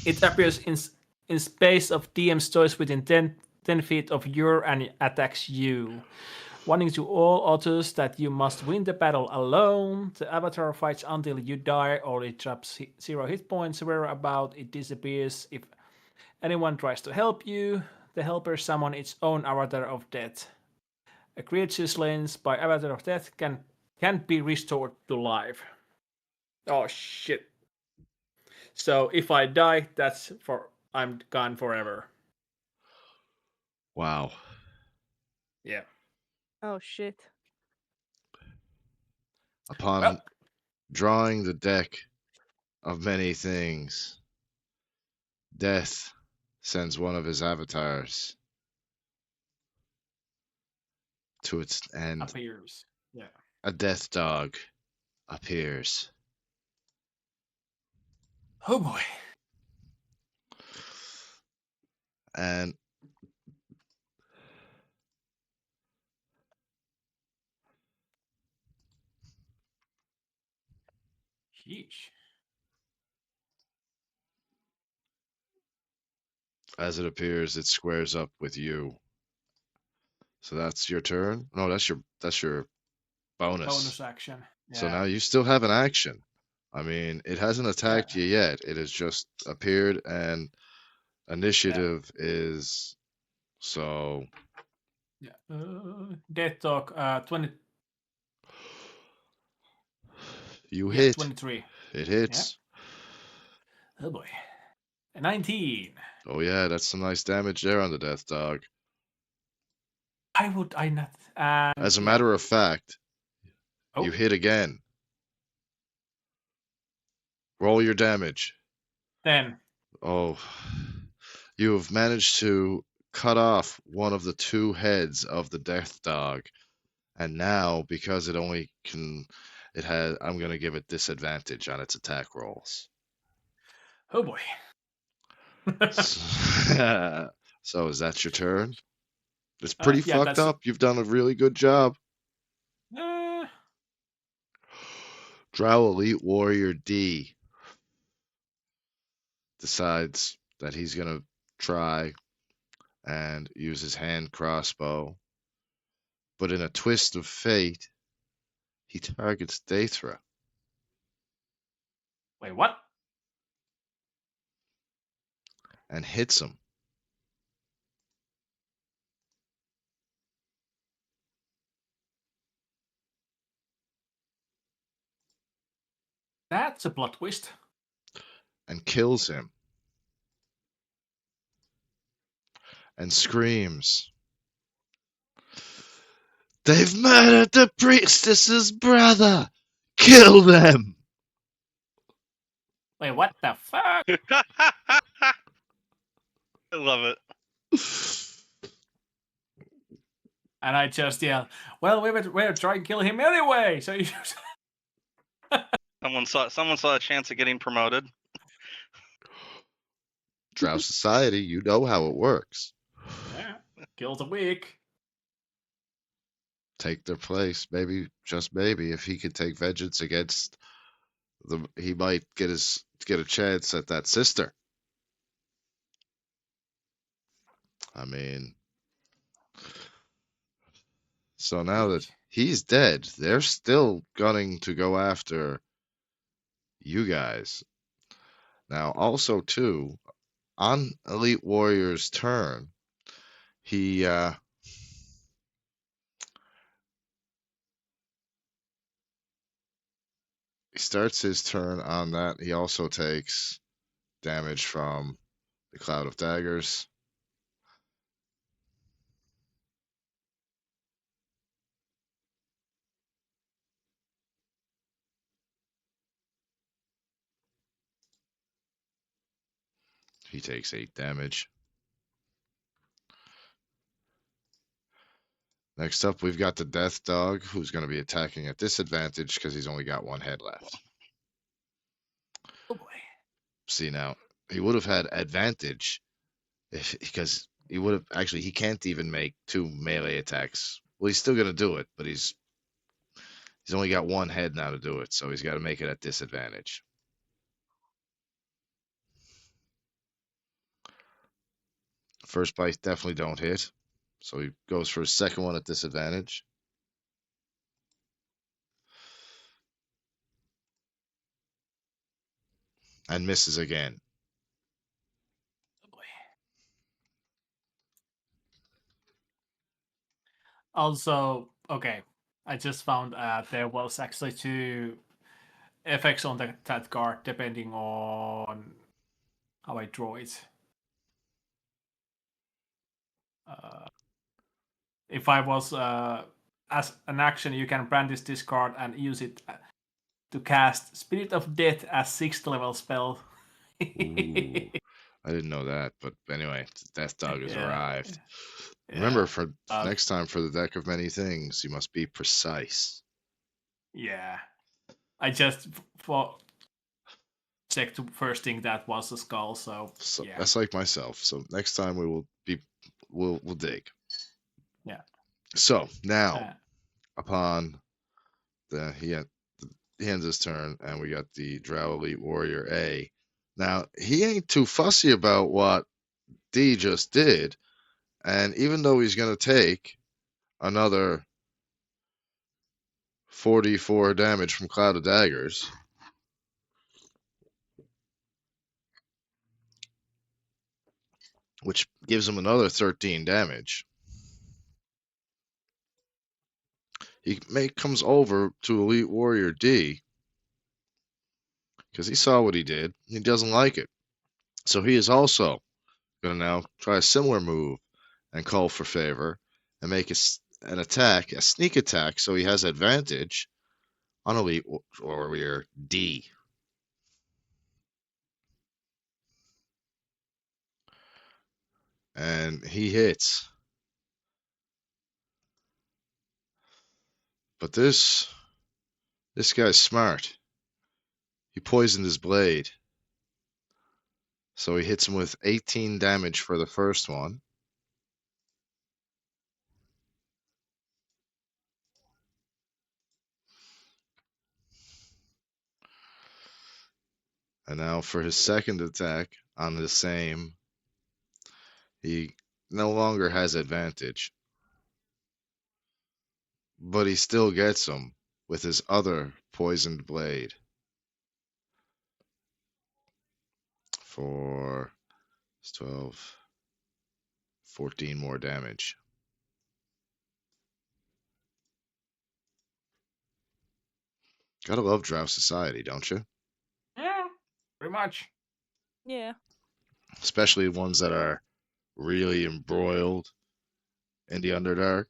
[SPEAKER 4] it appears in space of DM's choice within 10 feet of you and attacks you. Warning to all others that you must win the battle alone. The avatar fights until you die or it drops 0 hit points. Whereabout it disappears if anyone tries to help you. The helper summons its own avatar of death. A creature slain by avatar of death can be restored to life. Oh shit. So if I die, I'm gone forever.
[SPEAKER 1] Wow.
[SPEAKER 4] Yeah.
[SPEAKER 3] Oh shit.
[SPEAKER 1] Upon
[SPEAKER 4] Well,
[SPEAKER 1] drawing the deck of many things, Death sends one of his avatars to its end.
[SPEAKER 4] appears. Yeah.
[SPEAKER 1] A death dog appears.
[SPEAKER 4] Oh boy.
[SPEAKER 1] And
[SPEAKER 4] Sheesh.
[SPEAKER 1] as it appears, it squares up with you. So that's your turn? No, that's your bonus.
[SPEAKER 4] Bonus action.
[SPEAKER 1] So
[SPEAKER 4] Yeah.
[SPEAKER 1] now you still have an action. I mean, it hasn't attacked you yet. It has just appeared, and initiative is so.
[SPEAKER 4] Yeah. Death Talk 20.
[SPEAKER 1] You
[SPEAKER 4] Yeah,
[SPEAKER 1] hit.
[SPEAKER 4] 23.
[SPEAKER 1] It hits.
[SPEAKER 4] Oh boy. 19.
[SPEAKER 1] Oh yeah, that's some nice damage there on the death dog.
[SPEAKER 4] I not? And
[SPEAKER 1] As a
[SPEAKER 4] yeah.
[SPEAKER 1] matter of fact, you
[SPEAKER 4] Oh,
[SPEAKER 1] hit again. Roll your damage.
[SPEAKER 4] 10.
[SPEAKER 1] Oh, you have managed to cut off one of the two heads of the death dog, and now because it only can, it has. I'm gonna give it disadvantage on its attack rolls.
[SPEAKER 4] Oh boy.
[SPEAKER 1] So is that your turn? It's pretty
[SPEAKER 4] Yeah,
[SPEAKER 1] fucked
[SPEAKER 4] that's.
[SPEAKER 1] up. You've done a really good job.
[SPEAKER 4] Uh,
[SPEAKER 1] Drow Elite Warrior D decides that he's gonna try and use his hand crossbow, but in a twist of fate, he targets Daethra
[SPEAKER 4] wait, what?
[SPEAKER 1] and hits him.
[SPEAKER 4] That's a plot twist.
[SPEAKER 1] And kills him and screams, "They've murdered the priestess's brother! Kill them!"
[SPEAKER 4] Wait, what the fuck?
[SPEAKER 2] I love it.
[SPEAKER 4] And I just yell, well, we were trying to kill him anyway. So you.
[SPEAKER 2] Someone saw a chance of getting promoted.
[SPEAKER 1] Drow society, you know how it works.
[SPEAKER 4] Yeah, kills a week.
[SPEAKER 1] Take their place, maybe, just maybe. If he could take vengeance against he might get a chance at that sister. I mean, so now that he's dead, they're still gunning to go after you guys. Now, also too, on Elite Warrior's turn, he starts his turn on that. He also takes damage from the Cloud of Daggers. He takes 8 damage. Next up, we've got the Death Dog, who's going to be attacking at disadvantage because he's only got 1 head left.
[SPEAKER 4] Oh boy.
[SPEAKER 1] See, now, he would have had advantage because he would have actually, he can't even make 2 melee attacks. Well, he's still going to do it, but he's only got 1 head now to do it, so he's got to make it at disadvantage. First bite definitely don't hit, so he goes for his second one at disadvantage. And misses again.
[SPEAKER 4] Oh boy. Also, okay, I just found there was actually 2 effects on that card depending on how I draw it. If I was as an action, you can brandish this card and use it to cast Spirit of Death as 6th level spell.
[SPEAKER 1] Ooh, I didn't know that, but anyway, Death Dog has arrived. Remember, for next time for the Deck of Many Things, you must be precise.
[SPEAKER 4] Yeah, I just checked first thing that was a skull, so yeah.
[SPEAKER 1] That's like myself. So next time we'll dig.
[SPEAKER 4] Yeah.
[SPEAKER 1] So now, upon he ends his turn, and we got the Drow Elite Warrior A. Now he ain't too fussy about what D just did, and even though he's gonna take another 44 damage from Cloud of Daggers, which gives him another 13 damage. He comes over to Elite Warrior D because he saw what he did. He doesn't like it. So he is also going to now try a similar move and call for favor and make an attack, a sneak attack, so he has advantage on Elite Warrior D. And he hits. But this guy's smart. He poisoned his blade. So he hits him with 18 damage for the first one. And now for his second attack on the same, he no longer has advantage. But he still gets him with his other poisoned blade. For 12, 14 more damage. Gotta love Drow Society, don't you?
[SPEAKER 4] Yeah, pretty much.
[SPEAKER 3] Yeah.
[SPEAKER 1] Especially ones that are really embroiled in the Underdark.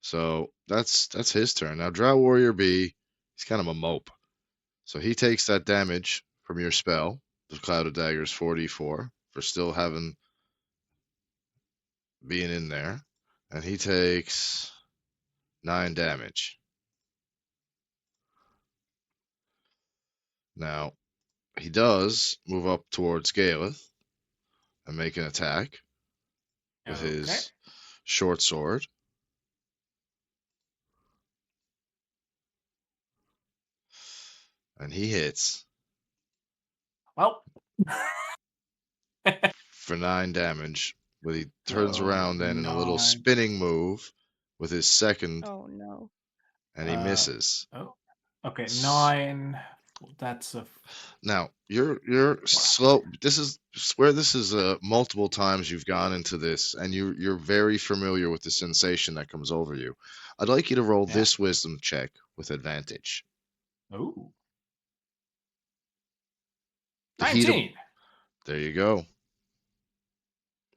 [SPEAKER 1] So that's his turn. Now Drow Warrior B, he's kind of a mope. So he takes that damage from your spell, the Cloud of Daggers 44, for still being in there. And he takes 9 damage. Now, he does move up towards Galeth and make an attack with his short sword. And he hits.
[SPEAKER 4] Well.
[SPEAKER 1] For 9 damage. But he turns around then in a little spinning move with his second.
[SPEAKER 3] Oh no.
[SPEAKER 1] And he misses.
[SPEAKER 4] Oh. Okay, 9. That's a.
[SPEAKER 1] Now you're slow. This is where this is multiple times you've gone into this, and you're very familiar with the sensation that comes over you. I'd like you to roll this wisdom check with advantage.
[SPEAKER 4] Ooh.
[SPEAKER 1] The heat of
[SPEAKER 4] 19.
[SPEAKER 1] there you go.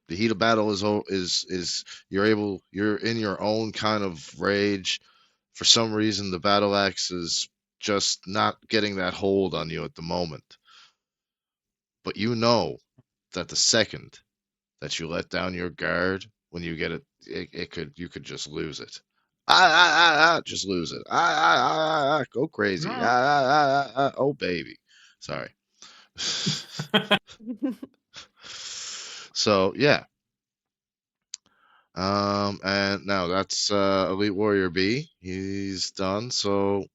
[SPEAKER 1] The heat of battle is you're in your own kind of rage. For some reason, the battle axe is just not getting that hold on you at the moment. But you know that the second that you let down your guard, when you get it could you could just lose it. Just lose it. Go crazy.
[SPEAKER 4] No.
[SPEAKER 1] Oh baby. Sorry. So yeah. And now that's Elite Warrior B. He's done. So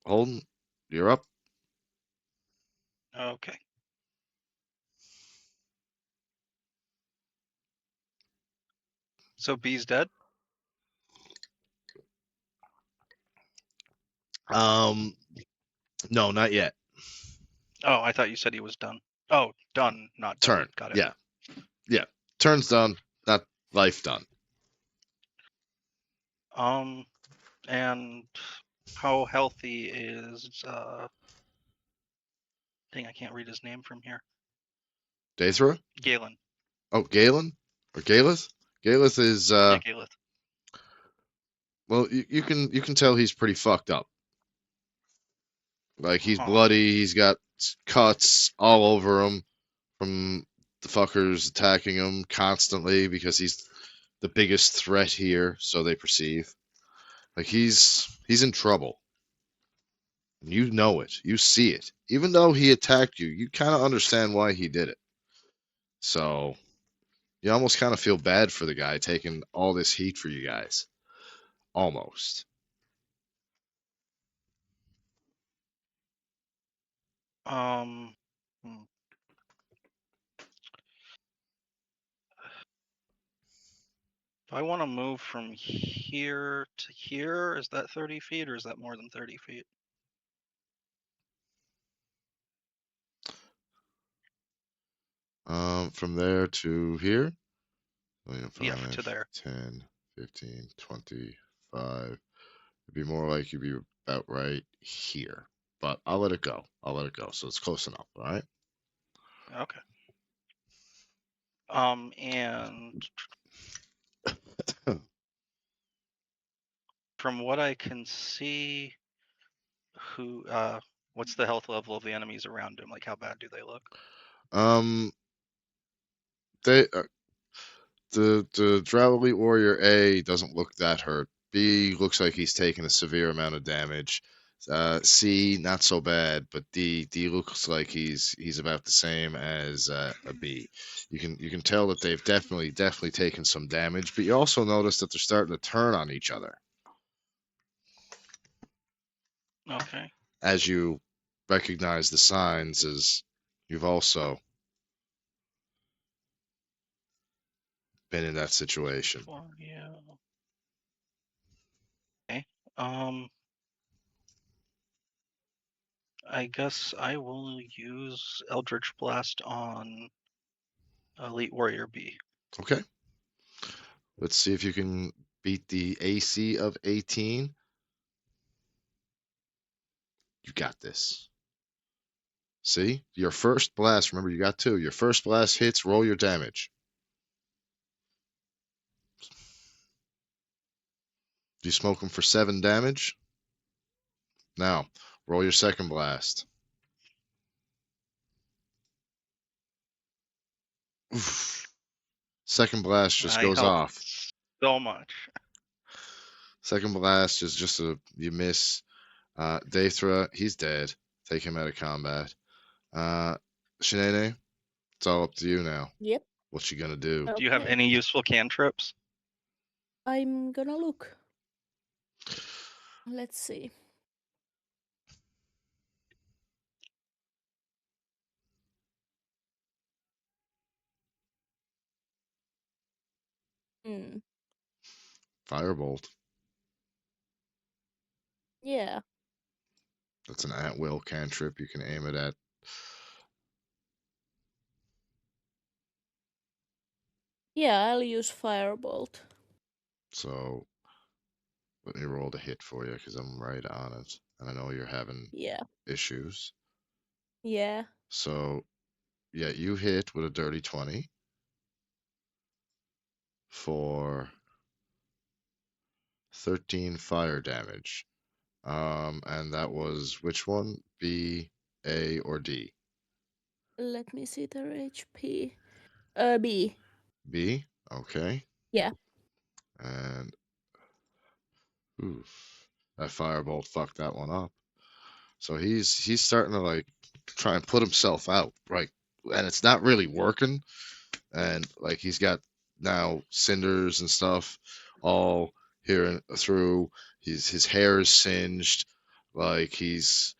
[SPEAKER 1] Holden, you're up.
[SPEAKER 2] Okay. So B's dead?
[SPEAKER 1] Um, no, not yet.
[SPEAKER 2] Oh, I thought you said he was done. Oh, done, not dead.
[SPEAKER 1] Turn.
[SPEAKER 2] Got it.
[SPEAKER 1] Yeah, yeah. Turn's done. Not life done.
[SPEAKER 2] And how healthy is dang, I can't read his name from here.
[SPEAKER 1] Daethra?
[SPEAKER 2] Galen.
[SPEAKER 1] Oh, Galen or Galeth? Galeth is
[SPEAKER 2] Yeah, Galeth.
[SPEAKER 1] well, you can tell he's pretty fucked up. Like he's
[SPEAKER 2] Huh.
[SPEAKER 1] bloody. He's got cuts all over him from the fuckers attacking him constantly because he's the biggest threat here, so they perceive. Like he's in trouble. You know it. You see it. Even though he attacked you, you kind of understand why he did it. So you almost kind of feel bad for the guy taking all this heat for you guys. Almost.
[SPEAKER 2] Hmm. If I want to move from here to here, is that 30 feet or is that more than 30 feet?
[SPEAKER 1] From there to here,
[SPEAKER 2] Yeah, to
[SPEAKER 1] 5,
[SPEAKER 2] there.
[SPEAKER 1] 10, 15, 25. It'd be more like you'd be about right here. But I'll let it go. I'll let it go. So it's close enough. All right.
[SPEAKER 2] Okay. And from what I can see, what's the health level of the enemies around him? Like, how bad do they look?
[SPEAKER 1] um, they the Drow Elite Warrior A doesn't look that hurt. B looks like he's taken a severe amount of damage. C not so bad, but D looks like he's about the same as a B. You can tell that they've definitely taken some damage, but you also notice that they're starting to turn on each other
[SPEAKER 2] Okay.
[SPEAKER 1] as you recognize the signs as you've also been in that situation.
[SPEAKER 2] For you. Okay. I guess I will use Eldritch Blast on Elite Warrior B.
[SPEAKER 1] Okay. Let's see if you can beat the AC of 18. You got this. See? Your first blast, remember you got two. Your first blast hits, roll your damage. You smoke him for 7 damage. Now, roll your second blast. Oof. Second blast just
[SPEAKER 2] I
[SPEAKER 1] goes
[SPEAKER 2] helped
[SPEAKER 1] off.
[SPEAKER 2] so much.
[SPEAKER 1] Second blast is just you miss. Daethra, he's dead. Take him out of combat. Shanae, it's all up to you now.
[SPEAKER 3] Yep.
[SPEAKER 1] What you gonna do?
[SPEAKER 2] Do you have
[SPEAKER 3] Okay.
[SPEAKER 2] any useful cantrips?
[SPEAKER 3] I'm gonna look. Let's see. Hmm.
[SPEAKER 1] Firebolt.
[SPEAKER 3] Yeah.
[SPEAKER 1] That's an at will cantrip. You can aim it at.
[SPEAKER 3] Yeah, I'll use Firebolt.
[SPEAKER 1] So let me roll the hit for you because I'm right on it. and I know you're having
[SPEAKER 3] Yeah.
[SPEAKER 1] issues.
[SPEAKER 3] Yeah.
[SPEAKER 1] So, yeah, you hit with a dirty 20 for 13 fire damage. And that was which one? B, A, or D?
[SPEAKER 3] Let me see their HP. B.
[SPEAKER 1] B. Okay.
[SPEAKER 3] Yeah.
[SPEAKER 1] And oof, that firebolt fucked that one up. So he's starting to like try and put himself out, right? And it's not really working. And like he's got now cinders and stuff all here and through. His hair is singed. Like he's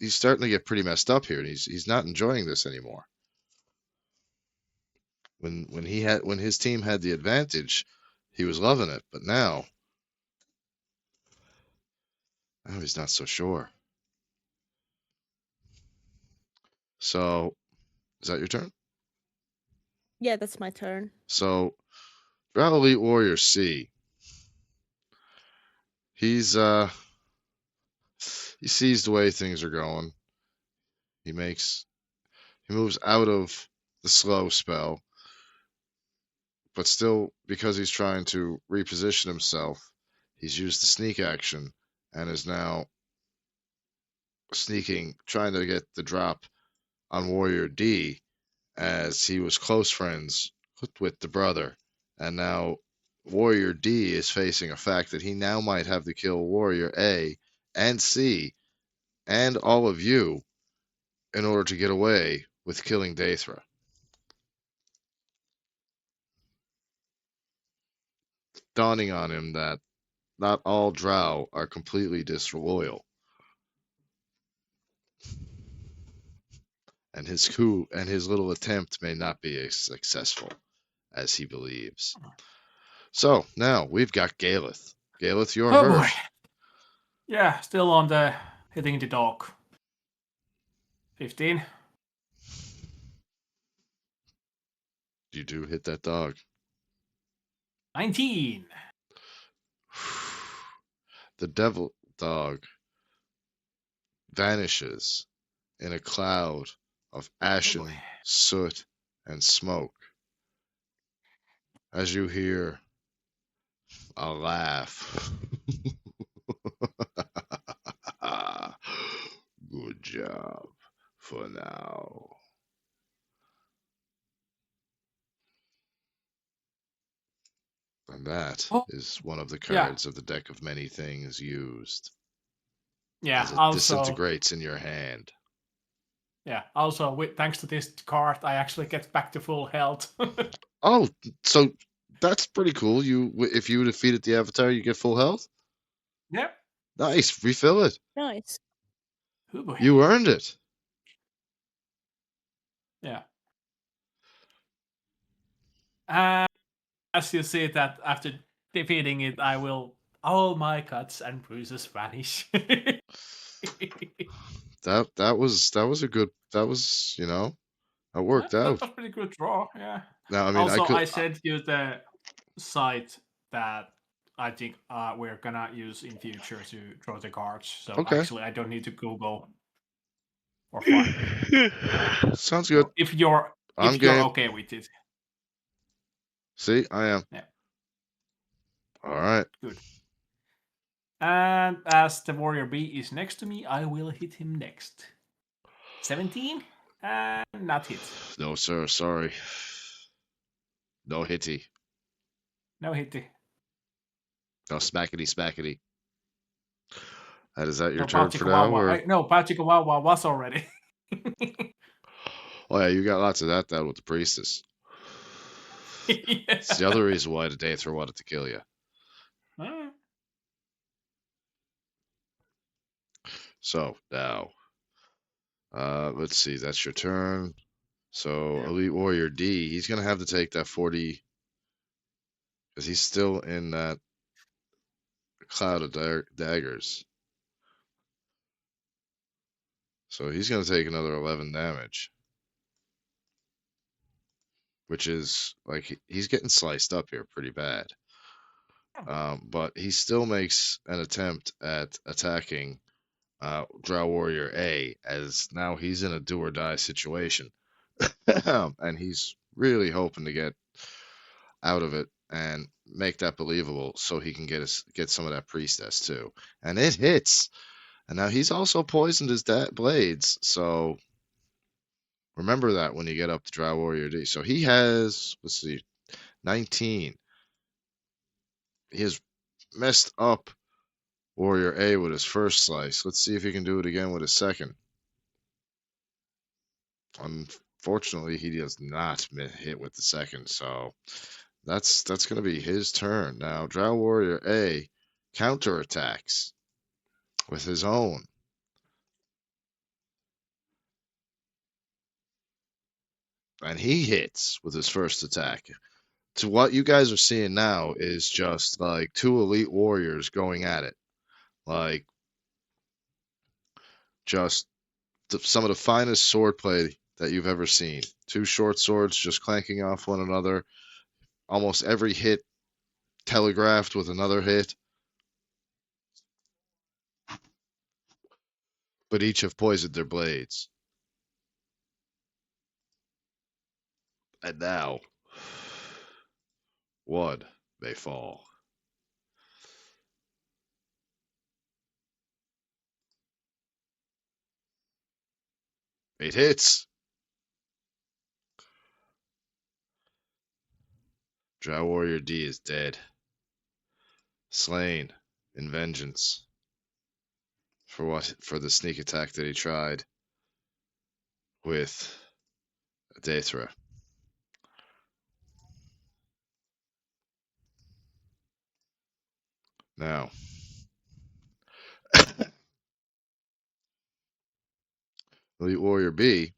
[SPEAKER 1] starting to get pretty messed up here, and he's not enjoying this anymore. When his team had the advantage, he was loving it, but now he's not so sure. So is that your turn?
[SPEAKER 3] Yeah, that's my turn.
[SPEAKER 1] So Drow Elite Warrior C. He's he sees the way things are going. He moves out of the slow spell, but still because he's trying to reposition himself, he's used the sneak action and is now sneaking, trying to get the drop on Warrior D as he was close friends with the brother. And now Warrior D is facing a fact that he now might have to kill Warrior A and C and all of you in order to get away with killing Daethra. Dawning on him that not all Drow are completely disloyal. And his coup and his little attempt may not be as successful as he believes. So now we've got Galeth. Galeth, you're
[SPEAKER 4] Oh boy.
[SPEAKER 1] hurt.
[SPEAKER 4] Yeah, still on the hitting the dog. 15.
[SPEAKER 1] You do hit that dog.
[SPEAKER 4] 19.
[SPEAKER 1] The devil dog vanishes in a cloud of ashen soot and smoke as you hear a laugh. Good job for now. And that
[SPEAKER 4] Oh,
[SPEAKER 1] is one of the
[SPEAKER 4] yeah.
[SPEAKER 1] cards of the deck of many things used
[SPEAKER 4] Yeah,
[SPEAKER 1] as it
[SPEAKER 4] also,
[SPEAKER 1] disintegrates in your hand.
[SPEAKER 4] yeah, also thanks to this card, I actually get back to full health.
[SPEAKER 1] Oh, so that's pretty cool. If you defeated the Avatar, you get full health.
[SPEAKER 4] Yep.
[SPEAKER 1] Nice, refill it.
[SPEAKER 3] Nice.
[SPEAKER 4] Oh boy.
[SPEAKER 1] You earned it.
[SPEAKER 4] Yeah. And as you see that after defeating it, all my cuts and bruises vanish.
[SPEAKER 1] That was a good. That was that worked
[SPEAKER 4] That
[SPEAKER 1] out.
[SPEAKER 4] was a pretty good draw, yeah.
[SPEAKER 1] Now I mean I
[SPEAKER 4] Also,
[SPEAKER 1] could.
[SPEAKER 4] I sent you the site that I think we're gonna use in future to draw the cards. So
[SPEAKER 1] Okay.
[SPEAKER 4] actually, I don't need to Google or find it.
[SPEAKER 1] Sounds good.
[SPEAKER 4] So if you're
[SPEAKER 1] I'm game.
[SPEAKER 4] okay with it,
[SPEAKER 1] See, I am.
[SPEAKER 4] yeah,
[SPEAKER 1] All right.
[SPEAKER 4] good. And as the warrior B is next to me, I will hit him next. 17 and not hit.
[SPEAKER 1] No, sir. Sorry. No hitty.
[SPEAKER 4] No hitty.
[SPEAKER 1] No smackety smackety. Is that your
[SPEAKER 4] No
[SPEAKER 1] turn for now? Or?
[SPEAKER 4] No, Pachikawawa was already.
[SPEAKER 1] Oh yeah, you got lots of that down with the priestess.
[SPEAKER 4] Yeah.
[SPEAKER 1] It's the other reason why the Daethra wanted to kill you. So now, let's see. That's your turn. So
[SPEAKER 4] Yeah.
[SPEAKER 1] Elite Warrior D, he's gonna have to take that 40 because he's still in that cloud of daggers. So he's gonna take another 11 damage, which is like he's getting sliced up here pretty bad. But he still makes an attempt at attacking Drow Warrior A, as now he's in a do or die situation. And he's really hoping to get out of it and make that believable so he can get some of that priestess too. And it hits. And now he's also poisoned his blades, so remember that when you get up to Drow Warrior D. So he has, let's see, 19. He has messed up Warrior A with his first slice. Let's see if he can do it again with his second. Unfortunately, he does not hit with the second, so that's going to be his turn. Now, Drow Warrior A counterattacks with his own. And he hits with his first attack. So what you guys are seeing now is just like two elite warriors going at it. Like just some of the finest swordplay that you've ever seen. Two short swords just clanking off one another. Almost every hit telegraphed with another hit. But each have poisoned their blades. And now, one may fall. It hits. Drow Warrior D is dead. Slain in vengeance. For the sneak attack that he tried with Daethra. Now, Elite Warrior B,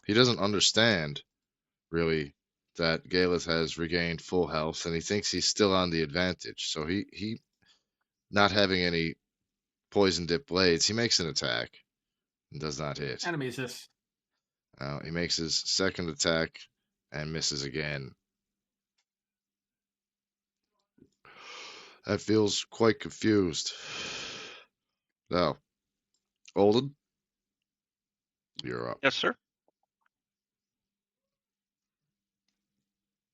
[SPEAKER 1] he doesn't understand really that Galeth has regained full health, and he thinks he's still on the advantage. So he not having any poison dip blades, he makes an attack and does not hit.
[SPEAKER 4] And misses.
[SPEAKER 1] He makes his second attack and misses again. That feels quite confused. Now, Olden, you're up.
[SPEAKER 2] Yes, sir.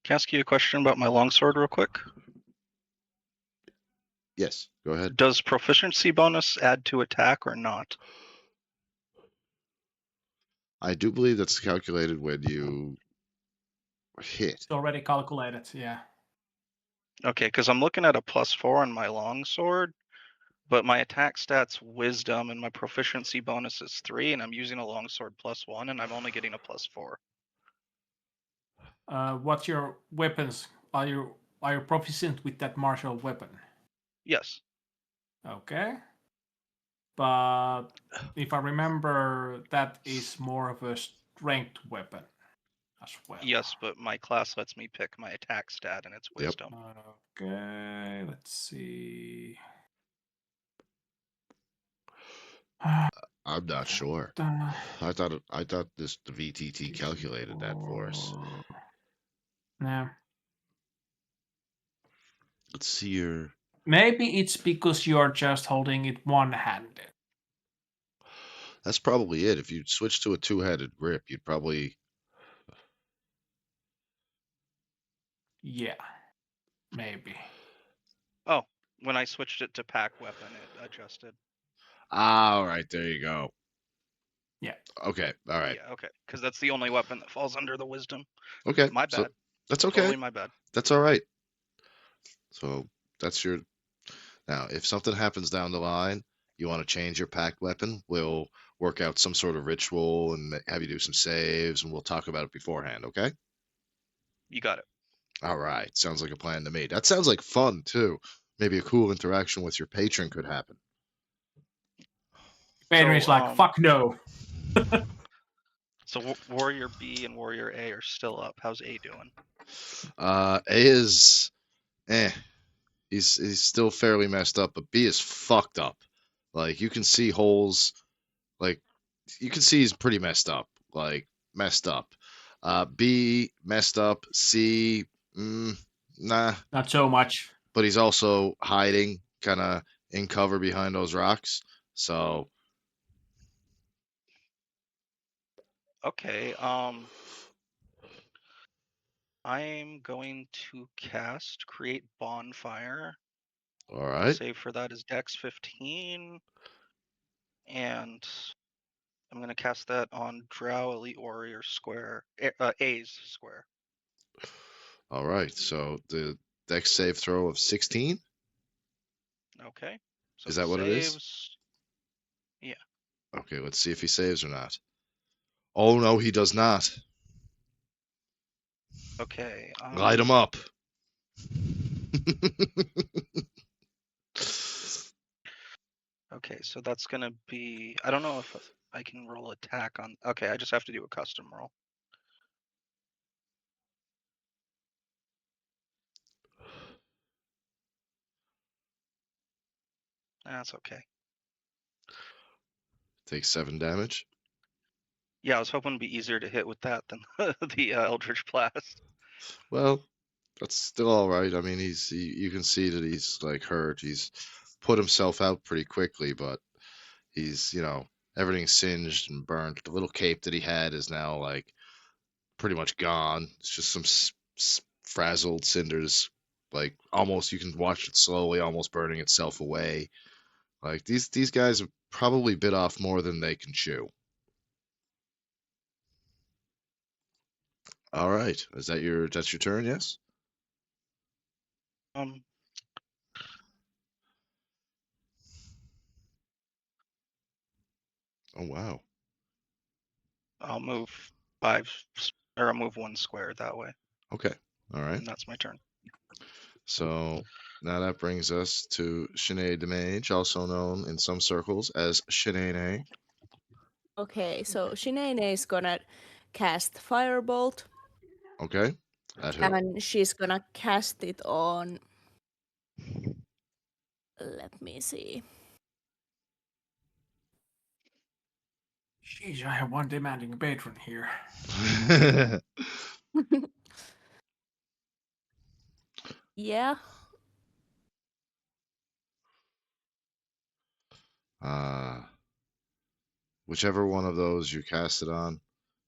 [SPEAKER 2] Can I ask you a question about my longsword real quick?
[SPEAKER 1] Yes, go ahead.
[SPEAKER 2] Does proficiency bonus add to attack or not?
[SPEAKER 1] I do believe that's calculated when you hit.
[SPEAKER 4] It's already calculated, yeah.
[SPEAKER 2] Okay, because I'm looking at a +4 on my longsword, but my attack stat's wisdom and my proficiency bonus is 3, and I'm using a longsword +1, and I'm only getting a +4.
[SPEAKER 4] What's your weapons? Are you proficient with that martial weapon?
[SPEAKER 2] Yes.
[SPEAKER 4] Okay. But if I remember, that is more of a strength weapon as well.
[SPEAKER 2] Yes, but my class lets me pick my attack stat and it's wisdom.
[SPEAKER 4] Okay, let's see.
[SPEAKER 1] I'm not sure. I thought the VTT calculated that for us.
[SPEAKER 4] No.
[SPEAKER 1] Let's see your.
[SPEAKER 4] Maybe it's because you're just holding it one-handed.
[SPEAKER 1] That's probably it. If you switch to a two-handed grip, you'd probably.
[SPEAKER 4] Yeah, maybe.
[SPEAKER 2] Oh, when I switched it to pack weapon, it adjusted.
[SPEAKER 1] All right, there you go.
[SPEAKER 4] Yeah.
[SPEAKER 1] Okay. All right.
[SPEAKER 2] Yeah, okay. Because that's the only weapon that falls under the wisdom.
[SPEAKER 1] Okay.
[SPEAKER 2] My bad.
[SPEAKER 1] So that's okay.
[SPEAKER 2] Totally my bad.
[SPEAKER 1] That's all right. So that's your. Now, if something happens down the line, you want to change your packed weapon, we'll work out some sort of ritual and have you do some saves, and we'll talk about it beforehand, okay?
[SPEAKER 2] You got it.
[SPEAKER 1] All right. Sounds like a plan to me. That sounds like fun, too. Maybe a cool interaction with your patron could happen.
[SPEAKER 4] Patron's like, fuck no.
[SPEAKER 2] So Warrior B and Warrior A are still up. How's A doing?
[SPEAKER 1] A is... He's still fairly messed up, but B is fucked up. Like, you can see holes. Like, you can see he's pretty messed up. Like, messed up. B, messed up. C, nah.
[SPEAKER 4] Not so much.
[SPEAKER 1] But he's also hiding, kind of in cover behind those rocks. So,
[SPEAKER 2] Okay. I'm going to cast Create Bonfire.
[SPEAKER 1] all right.
[SPEAKER 2] Save for that is Dex 15, and I'm gonna cast that on Drow Elite Warrior Square, A's Square.
[SPEAKER 1] All right. So the dex save throw of 16.
[SPEAKER 2] Okay. So
[SPEAKER 1] Is
[SPEAKER 2] he
[SPEAKER 1] that what it is?
[SPEAKER 2] saves. Yeah.
[SPEAKER 1] Okay, let's see if he saves or not. Oh no, he does not.
[SPEAKER 2] Okay.
[SPEAKER 1] Light him up.
[SPEAKER 2] Okay, so that's gonna be. I don't know if I can roll attack on. Okay, I just have to do a custom roll. That's okay.
[SPEAKER 1] Takes 7 damage.
[SPEAKER 2] Yeah, I was hoping it'd be easier to hit with that than the Eldritch Blast.
[SPEAKER 1] Well, that's still all right. I mean, you can see that he's like hurt. He's put himself out pretty quickly, but he's everything's singed and burnt. The little cape that he had is now like pretty much gone. It's just some frazzled cinders. Like almost, you can watch it slowly, almost burning itself away. Like these guys have probably bit off more than they can chew. All right, that's your turn? Yes.
[SPEAKER 2] Um,
[SPEAKER 1] Oh wow.
[SPEAKER 2] I'll move or I'll move 1 square that way,
[SPEAKER 1] Okay. All right.
[SPEAKER 2] and that's my turn.
[SPEAKER 1] So now that brings us to Sinead the Mage, also known in some circles as Shanae.
[SPEAKER 3] Okay, so Shinane is gonna cast Firebolt,
[SPEAKER 1] Okay. At who?
[SPEAKER 3] and she's gonna cast it on. Let me see.
[SPEAKER 4] Jeez, I have one demanding patron here.
[SPEAKER 3] Yeah.
[SPEAKER 1] uh, whichever one of those you cast it on,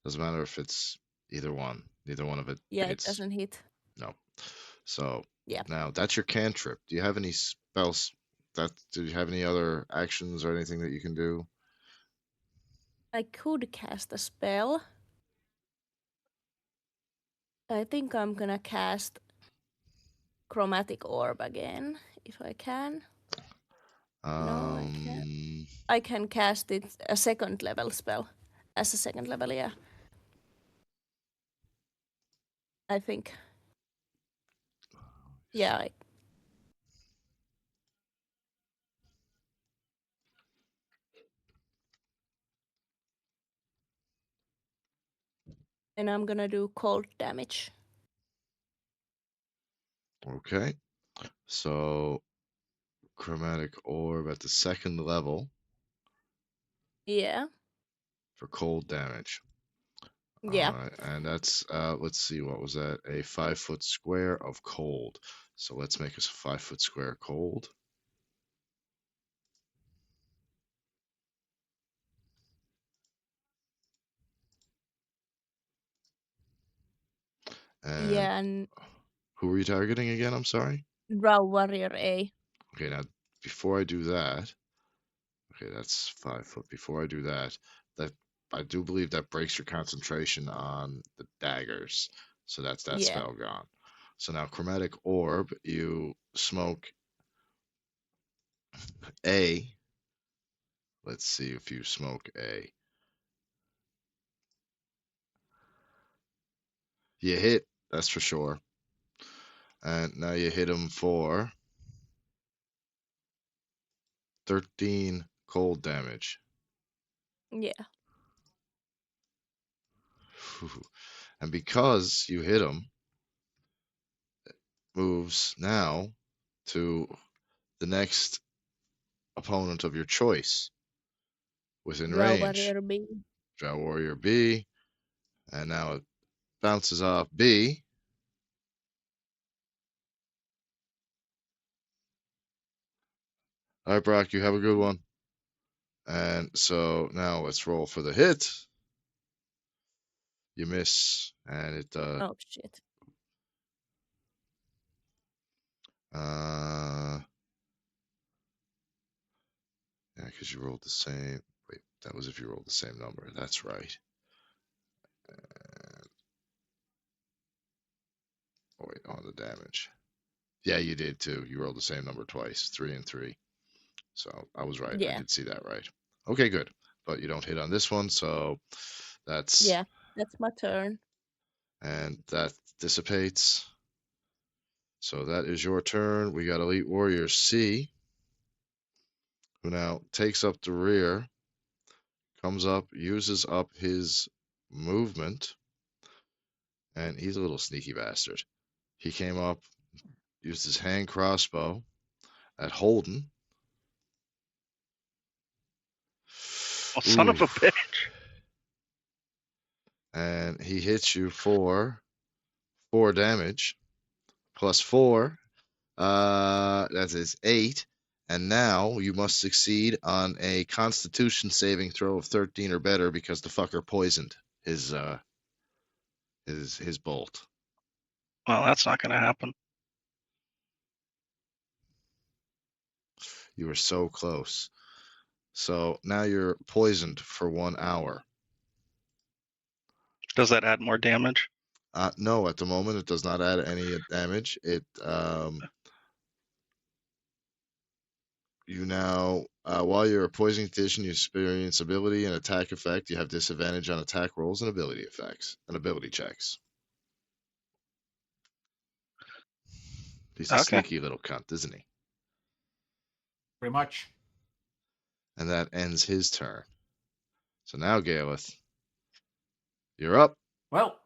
[SPEAKER 1] doesn't matter if it's either one. Neither one of it
[SPEAKER 3] Yeah, it
[SPEAKER 1] hits.
[SPEAKER 3] doesn't hit.
[SPEAKER 1] No. So
[SPEAKER 3] Yeah.
[SPEAKER 1] now that's your cantrip. Do you have any spells? Do you have any other actions or anything that you can do?
[SPEAKER 3] I could cast a spell. I think I'm gonna cast Chromatic Orb again, if I can. No, I can't. I can cast it a second level spell. As a second level, yeah. I think. Yeah. And I'm gonna do cold damage.
[SPEAKER 1] Okay. So chromatic orb at the second level
[SPEAKER 3] Yeah.
[SPEAKER 1] for cold damage.
[SPEAKER 3] Yeah.
[SPEAKER 1] All right, and that's let's see, what was that? A 5-foot square of cold. So let's make us a 5-foot square cold. And
[SPEAKER 3] Yeah, and
[SPEAKER 1] who were you targeting again? I'm sorry.
[SPEAKER 3] Drow Warrior A.
[SPEAKER 1] Okay, now before I do that, okay, that's 5 foot. Before I do that, that I do believe that breaks your concentration on the daggers. So that's that
[SPEAKER 3] Yeah.
[SPEAKER 1] spell gone. So now chromatic orb, you smoke A. Let's see if you smoke A. You hit, that's for sure. And now you hit him for 13 cold damage.
[SPEAKER 3] Yeah.
[SPEAKER 1] And because you hit him, moves now to the next opponent of your choice within
[SPEAKER 3] Drow
[SPEAKER 1] range.
[SPEAKER 3] Warrior B.
[SPEAKER 1] Drow Warrior B. And now it bounces off B. All right, Brock, you have a good one. And so now let's roll for the hit. You miss, and it
[SPEAKER 3] Oh shit.
[SPEAKER 1] yeah, because you rolled the same. Wait, that was if you rolled the same number. That's right. Oh wait, on the damage. Yeah, you did too. You rolled the same number twice, 3 and 3. So I was right. I
[SPEAKER 3] Yeah.
[SPEAKER 1] did see that right. Okay, good. But you don't hit on this one, so that's
[SPEAKER 3] Yeah. That's my turn.
[SPEAKER 1] and that dissipates. So that is your turn. We got Elite Warrior C, who now takes up the rear, comes up, uses up his movement, and he's a little sneaky bastard. He came up, used his hand crossbow at Holden.
[SPEAKER 2] Oh, son of a bitch.
[SPEAKER 1] And he hits you for 4 damage plus 4. That is 8. And now you must succeed on a Constitution saving throw of 13 or better because the fucker poisoned his bolt.
[SPEAKER 2] Well, that's not going to happen.
[SPEAKER 1] You were so close. So now you're poisoned for 1 hour.
[SPEAKER 2] Does that add more damage?
[SPEAKER 1] No, at the moment it does not add any damage. You now, while you're a poison condition, you experience ability and attack effect. You have disadvantage on attack rolls and ability effects and ability checks. He's a
[SPEAKER 2] Okay.
[SPEAKER 1] sneaky little cunt, isn't he?
[SPEAKER 4] Pretty much.
[SPEAKER 1] And that ends his turn. So now, Galeth, you're up.
[SPEAKER 4] Well,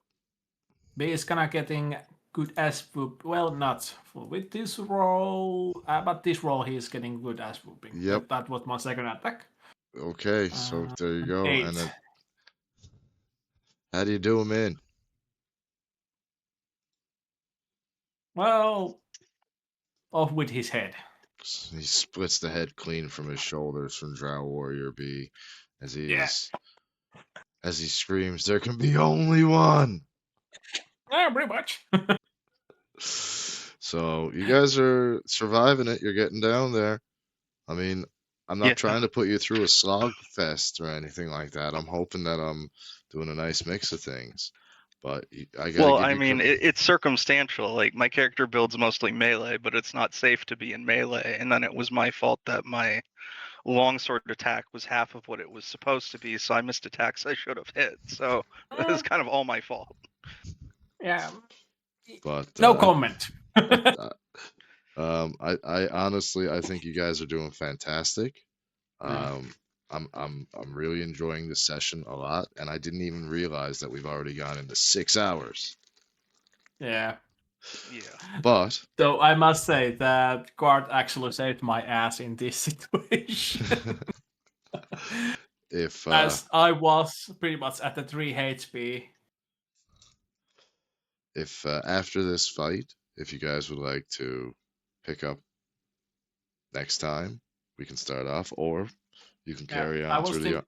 [SPEAKER 4] B is gonna getting good ass whoop. Well, not with this roll, but this roll he's getting good ass whooping.
[SPEAKER 1] Yep.
[SPEAKER 4] That was my second attack.
[SPEAKER 1] Okay, so there you go.
[SPEAKER 4] 8.
[SPEAKER 1] And then, how do you do him in?
[SPEAKER 4] Well, off with his head.
[SPEAKER 1] He splits the head clean from his shoulders from Drow Warrior B as he screams, "There can be only one."
[SPEAKER 4] Yeah, pretty much.
[SPEAKER 1] So you guys are surviving it. You're getting down there. I mean, I'm not trying to put you through a slog fest or anything like that. I'm hoping that I'm doing a nice mix of things. But I gotta
[SPEAKER 2] Well,
[SPEAKER 1] give
[SPEAKER 2] I
[SPEAKER 1] you
[SPEAKER 2] mean, it's circumstantial. Like, my character builds mostly melee, but it's not safe to be in melee. And then it was my fault that my longsword attack was half of what it was supposed to be, so I missed attacks I should have hit. So it's kind of all my fault.
[SPEAKER 4] Yeah.
[SPEAKER 1] but
[SPEAKER 4] No comment.
[SPEAKER 1] but I honestly I think you guys are doing fantastic. I'm really enjoying this session a lot, and I didn't even realize that we've already gone into 6 hours.
[SPEAKER 4] Yeah.
[SPEAKER 2] Yeah.
[SPEAKER 1] But
[SPEAKER 4] So I must say that Guard actually saved my ass in this situation.
[SPEAKER 1] if
[SPEAKER 4] As I was pretty much at the 3 HP.
[SPEAKER 1] if after this fight, if you guys would like to pick up next time, we can start off, or you can carry on through the.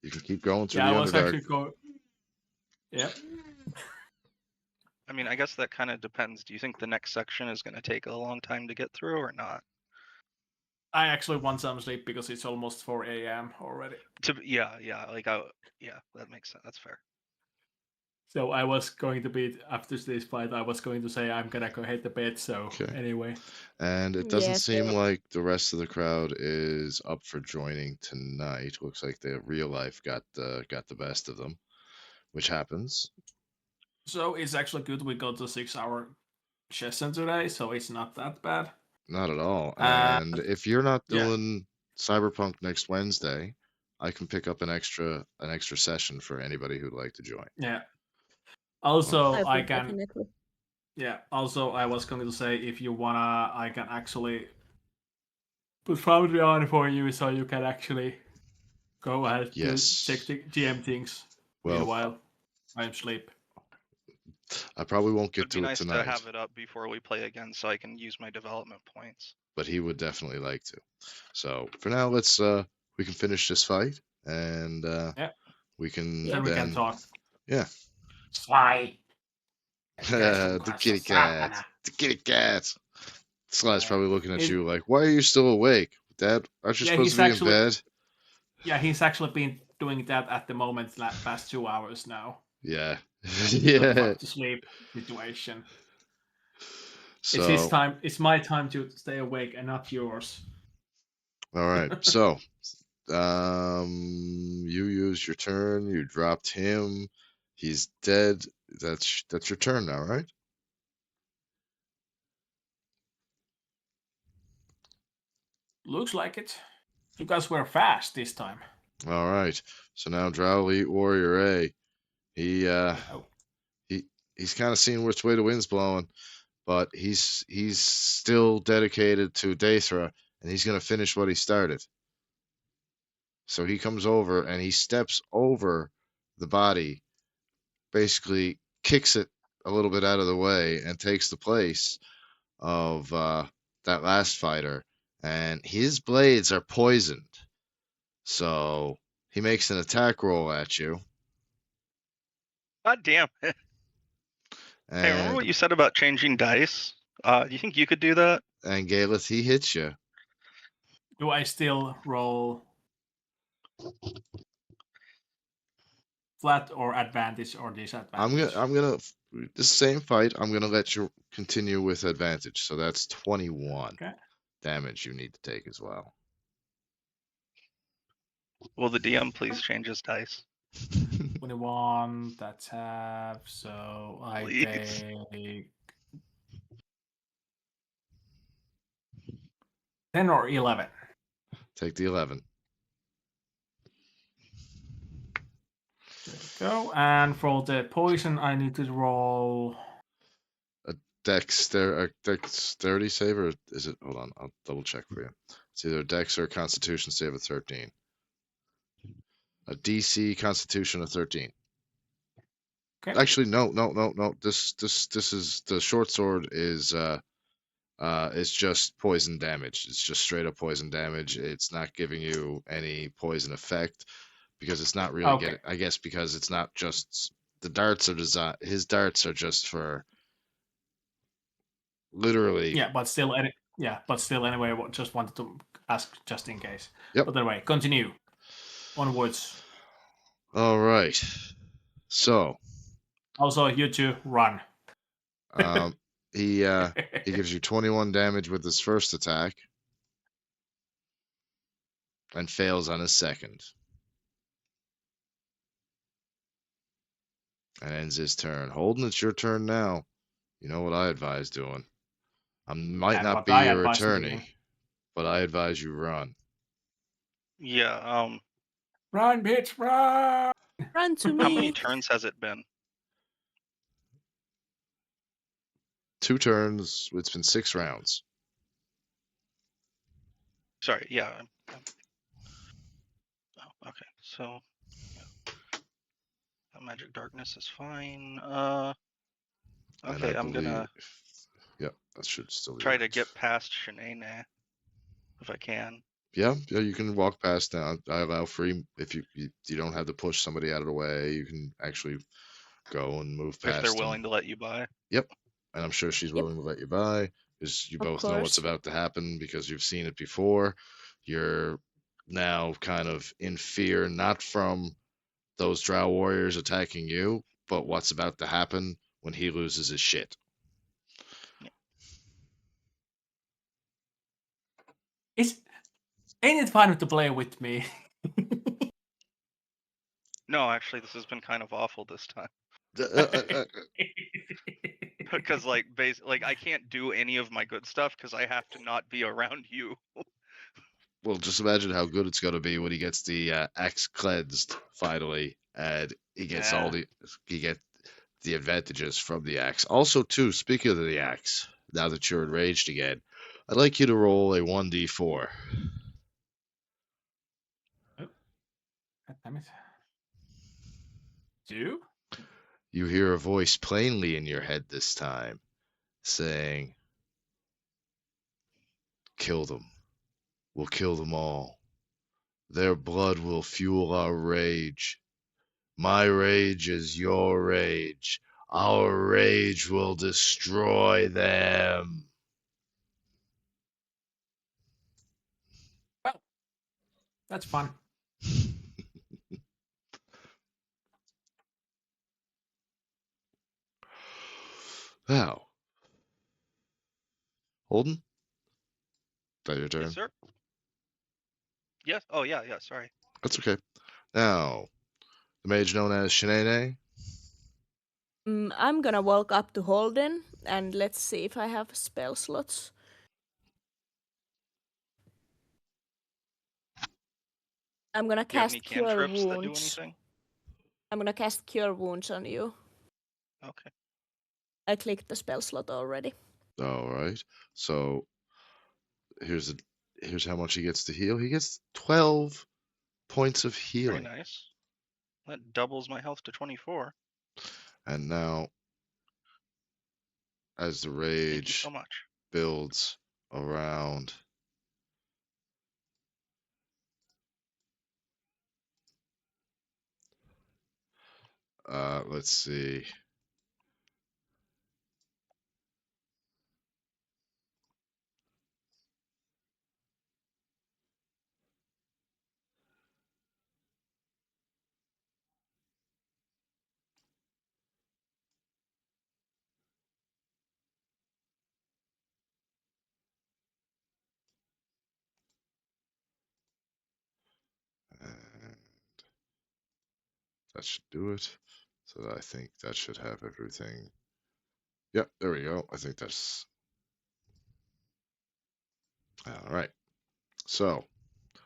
[SPEAKER 1] You can keep going through the
[SPEAKER 4] I was
[SPEAKER 1] Underdark.
[SPEAKER 4] actually going. Yep.
[SPEAKER 2] I mean, I guess that kind of depends. Do you think the next section is going to take a long time to get through or not?
[SPEAKER 4] I actually want some sleep because it's almost 4 a.m. already.
[SPEAKER 2] Yeah, that makes sense. That's fair.
[SPEAKER 4] So I was going to be, after this fight, I was going to say I'm gonna go hit the bed. So anyway.
[SPEAKER 1] And it doesn't seem like the rest of the crowd is up for joining tonight. Looks like the real life got the best of them, which happens.
[SPEAKER 4] So it's actually good we got the 6-hour session today, so it's not that bad.
[SPEAKER 1] Not at all. And if you're not doing Cyberpunk next Wednesday, I can pick up an extra session for anybody who'd like to join.
[SPEAKER 4] Yeah. Also, I can.
[SPEAKER 3] Definitely.
[SPEAKER 4] Yeah. Also, I was going to say if you wanna, I can actually put Foundry on for you, so you can actually go ahead and check the GM things. Meanwhile, I'm asleep.
[SPEAKER 1] I probably won't get
[SPEAKER 2] to
[SPEAKER 1] it tonight.
[SPEAKER 2] It'd be nice to have it up before we play again, so I can use my development points.
[SPEAKER 1] But he would definitely like to. So for now, we can finish this fight, and
[SPEAKER 4] Yeah.
[SPEAKER 1] we can
[SPEAKER 3] Yeah.
[SPEAKER 4] Then we can
[SPEAKER 1] then
[SPEAKER 4] talk.
[SPEAKER 1] yeah.
[SPEAKER 4] Fly.
[SPEAKER 1] The kitty cat, the kitty cat. Slash probably looking at
[SPEAKER 4] He's,
[SPEAKER 1] you like, why are you still awake, Dad? Aren't you
[SPEAKER 4] yeah,
[SPEAKER 1] supposed
[SPEAKER 4] he's
[SPEAKER 1] to be in
[SPEAKER 4] actually
[SPEAKER 1] bed?
[SPEAKER 4] he's actually been doing that at the moment past 2 hours now.
[SPEAKER 1] Yeah,
[SPEAKER 4] Got the
[SPEAKER 1] yeah.
[SPEAKER 4] fuck to sleep situation. It's his
[SPEAKER 1] So
[SPEAKER 4] time. It's my time to stay awake and not yours.
[SPEAKER 1] all right, so you used your turn. You dropped him. He's dead. That's your turn now, right?
[SPEAKER 4] Looks like it. You guys were fast this time.
[SPEAKER 1] All right. So now Drow Elite Warrior A. He
[SPEAKER 4] Oh,
[SPEAKER 1] he he's kind of seeing which way the wind's blowing, but he's still dedicated to Daethra, and he's gonna finish what he started. So he comes over and he steps over the body, basically kicks it a little bit out of the way, and takes the place of that last fighter. And his blades are poisoned. So he makes an attack roll at you.
[SPEAKER 2] God damn it. Hey, remember
[SPEAKER 1] And
[SPEAKER 2] what you said about changing dice? You think you could do that?
[SPEAKER 1] and Galeth, he hits you.
[SPEAKER 4] do I still roll flat or advantage or disadvantage?
[SPEAKER 1] I'm gonna the same fight. I'm gonna let you continue with advantage. So that's 21
[SPEAKER 4] Okay.
[SPEAKER 1] damage you need to take as well.
[SPEAKER 2] Will the DM please change his dice?
[SPEAKER 4] 21. That's half. So I
[SPEAKER 2] Please.
[SPEAKER 4] take 10 or 11.
[SPEAKER 1] Take the 11.
[SPEAKER 4] There we go. And for the poison, I need to roll.
[SPEAKER 1] Dexterity save, or is it? Hold on, I'll double check for you. It's either a Dex or a Constitution save of 13. A DC Constitution of 13.
[SPEAKER 4] Okay.
[SPEAKER 1] Actually, no. This is the short sword is just poison damage. It's just straight up poison damage. It's not giving you any poison effect because it's not really
[SPEAKER 4] Okay.
[SPEAKER 1] getting. I guess because it's not just the darts are designed. His darts are just for literally.
[SPEAKER 4] Yeah, but still, anyway, just wanted to ask just in case.
[SPEAKER 1] Yep.
[SPEAKER 4] But anyway, continue. Onwards.
[SPEAKER 1] All right. So
[SPEAKER 4] Also, you two run.
[SPEAKER 1] he gives you 21 damage with his first attack and fails on his second. And ends his turn. Holden, it's your turn now. You know what I advise doing. I might
[SPEAKER 4] And
[SPEAKER 1] not
[SPEAKER 4] what
[SPEAKER 1] be
[SPEAKER 4] I
[SPEAKER 1] your
[SPEAKER 4] advise doing.
[SPEAKER 1] attorney, but I advise you run.
[SPEAKER 2] Yeah,
[SPEAKER 4] Run, bitch, run!
[SPEAKER 3] Run to
[SPEAKER 2] how many
[SPEAKER 3] me.
[SPEAKER 2] turns has it been?
[SPEAKER 1] 2 turns. It's been 6 rounds.
[SPEAKER 2] Sorry, yeah. Oh, okay, so magic darkness is fine.
[SPEAKER 1] And
[SPEAKER 2] Okay,
[SPEAKER 1] I
[SPEAKER 2] I'm gonna
[SPEAKER 1] Yep, that should still be
[SPEAKER 2] try to
[SPEAKER 1] right.
[SPEAKER 2] get past Shanae if I can.
[SPEAKER 1] Yeah, you can walk past now. I allow free if you don't have to push somebody out of the way. You can actually go and move past
[SPEAKER 2] If they're
[SPEAKER 1] them.
[SPEAKER 2] willing to let you by.
[SPEAKER 1] Yep, and I'm sure she's willing to let you by because you
[SPEAKER 3] Of
[SPEAKER 1] both know what's
[SPEAKER 3] course.
[SPEAKER 1] about to happen because you've seen it before. You're now kind of in fear, not from those Drow warriors attacking you, but what's about to happen when he loses his shit.
[SPEAKER 4] Ain't it fun to play with me?
[SPEAKER 2] No, actually, this has been kind of awful this time. Because like I can't do any of my good stuff because I have to not be around you.
[SPEAKER 1] Well, just imagine how good it's going to be when he gets the axe cleansed finally, and he gets the advantages from the axe. Also, too, speaking of the axe, now that you're enraged again, I'd like you to roll a 1d4.
[SPEAKER 4] God damn it. 2?
[SPEAKER 1] You hear a voice plainly in your head this time, saying, "Kill them. We'll kill them all. Their blood will fuel our rage. My rage is your rage. Our rage will destroy them.
[SPEAKER 4] Well, that's fun.
[SPEAKER 1] Now, Holden, is that your turn?
[SPEAKER 2] Yes, sir. Yes. Oh, yeah, yeah. Sorry.
[SPEAKER 1] That's okay. Now, the mage known as Shanae.
[SPEAKER 3] I'm gonna walk up to Holden and let's see if I have spell slots. I'm gonna
[SPEAKER 2] Do you have any
[SPEAKER 3] cast Cure
[SPEAKER 2] cantrips that do
[SPEAKER 3] Wounds.
[SPEAKER 2] anything?
[SPEAKER 3] I'm gonna cast Cure Wounds on you.
[SPEAKER 2] Okay.
[SPEAKER 3] I clicked the spell slot already.
[SPEAKER 1] All right. So here's how much he gets to heal. He gets 12 points of
[SPEAKER 2] Very
[SPEAKER 1] healing.
[SPEAKER 2] nice. That doubles my health to 24.
[SPEAKER 1] And now, as the
[SPEAKER 2] Thank you so
[SPEAKER 1] rage
[SPEAKER 2] much.
[SPEAKER 1] builds around let's see. And that should do it. So I think that should have everything. Yep, there we go. I think that's all right. So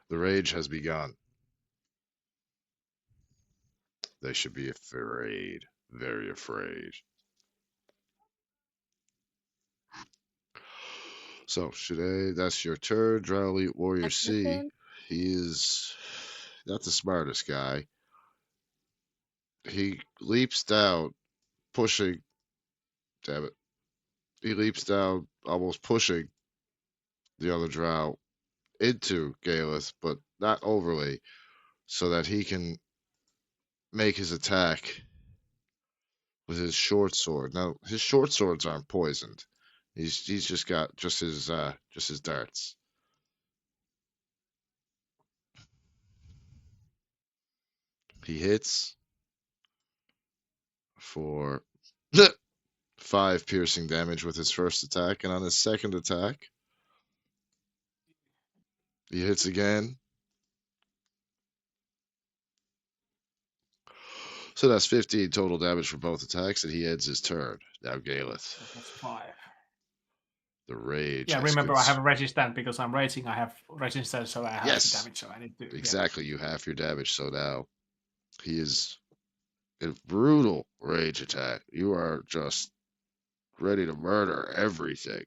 [SPEAKER 1] the rage has begun. They should be afraid, very afraid. So that's your turn. Drowley Warrior
[SPEAKER 3] That's my
[SPEAKER 1] C.
[SPEAKER 3] turn.
[SPEAKER 1] He is not the smartest guy. He leaps down, pushing. Damn it. He leaps down, almost pushing the other drow into Galeth, but not overly, so that he can make his attack with his short sword. Now his short swords aren't poisoned. He's just got just his darts. He hits for 5 piercing damage with his first attack, and on his second attack, he hits again. So that's 15 total damage for both attacks, and he ends his turn. Now Galeth.
[SPEAKER 4] That's 5.
[SPEAKER 1] The rage.
[SPEAKER 4] Yeah, remember I have a resistance because I'm raging. I have resistance, so I have
[SPEAKER 1] Yes.
[SPEAKER 4] the damage. So I need to.
[SPEAKER 1] Exactly. You half your damage. So now he is a brutal rage attack. You are just ready to murder everything.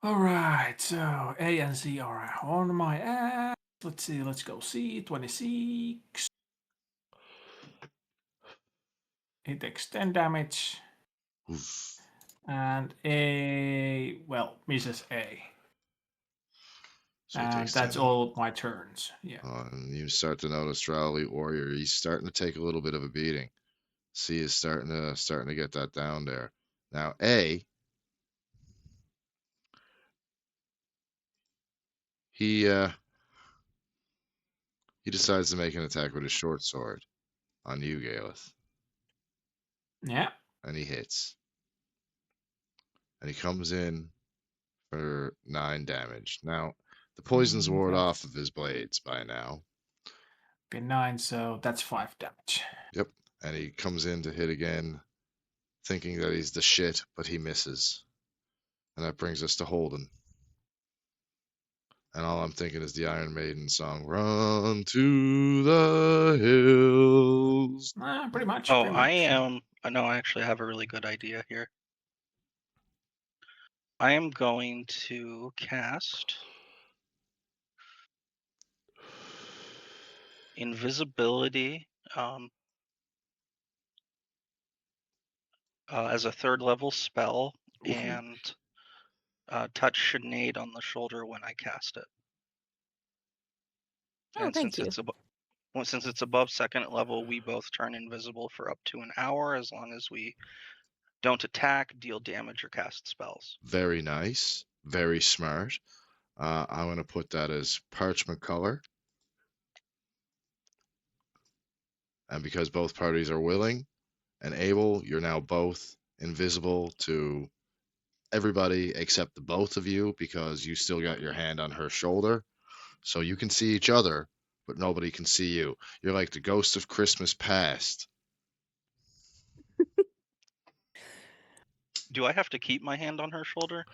[SPEAKER 4] All right, so A and Z are on my ass. Let's see, let's go C, 26. He takes 10 damage.
[SPEAKER 1] Oof.
[SPEAKER 4] And A, well, misses A.
[SPEAKER 1] So
[SPEAKER 4] And that's all my turns. Yeah.
[SPEAKER 1] And you start to notice Drowley Warrior. He's starting to take a little bit of a beating. C is starting to get that down there. Now A, he decides to make an attack with his short sword on you, Galeth.
[SPEAKER 4] Yeah.
[SPEAKER 1] And he hits. And he comes in for 9 damage. Now, the poison's ward off of his blades by now.
[SPEAKER 4] Okay, 9, so that's 5 damage.
[SPEAKER 1] Yep. And he comes in to hit again, thinking that he's the shit, but he misses. And that brings us to Holden. And all I'm thinking is the Iron Maiden song, Run to the Hills.
[SPEAKER 4] Pretty much.
[SPEAKER 2] Oh,
[SPEAKER 4] pretty much.
[SPEAKER 2] I am. No, I actually have a really good idea here. I am going to cast invisibility as a 3rd level spell,
[SPEAKER 1] Ooh.
[SPEAKER 2] and touch Sinead on the shoulder when I cast it.
[SPEAKER 3] Oh,
[SPEAKER 2] And
[SPEAKER 3] thank you.
[SPEAKER 2] since it's above second level, we both turn invisible for up to an hour as long as we don't attack, deal damage, or cast spells.
[SPEAKER 1] Very nice. Very smart. I'm going to put that as parchment color. And because both parties are willing and able, you're now both invisible to everybody except the both of you because you still got your hand on her shoulder. So you can see each other, but nobody can see you. You're like the ghost of Christmas past.
[SPEAKER 2] Do I have to keep my hand on her shoulder?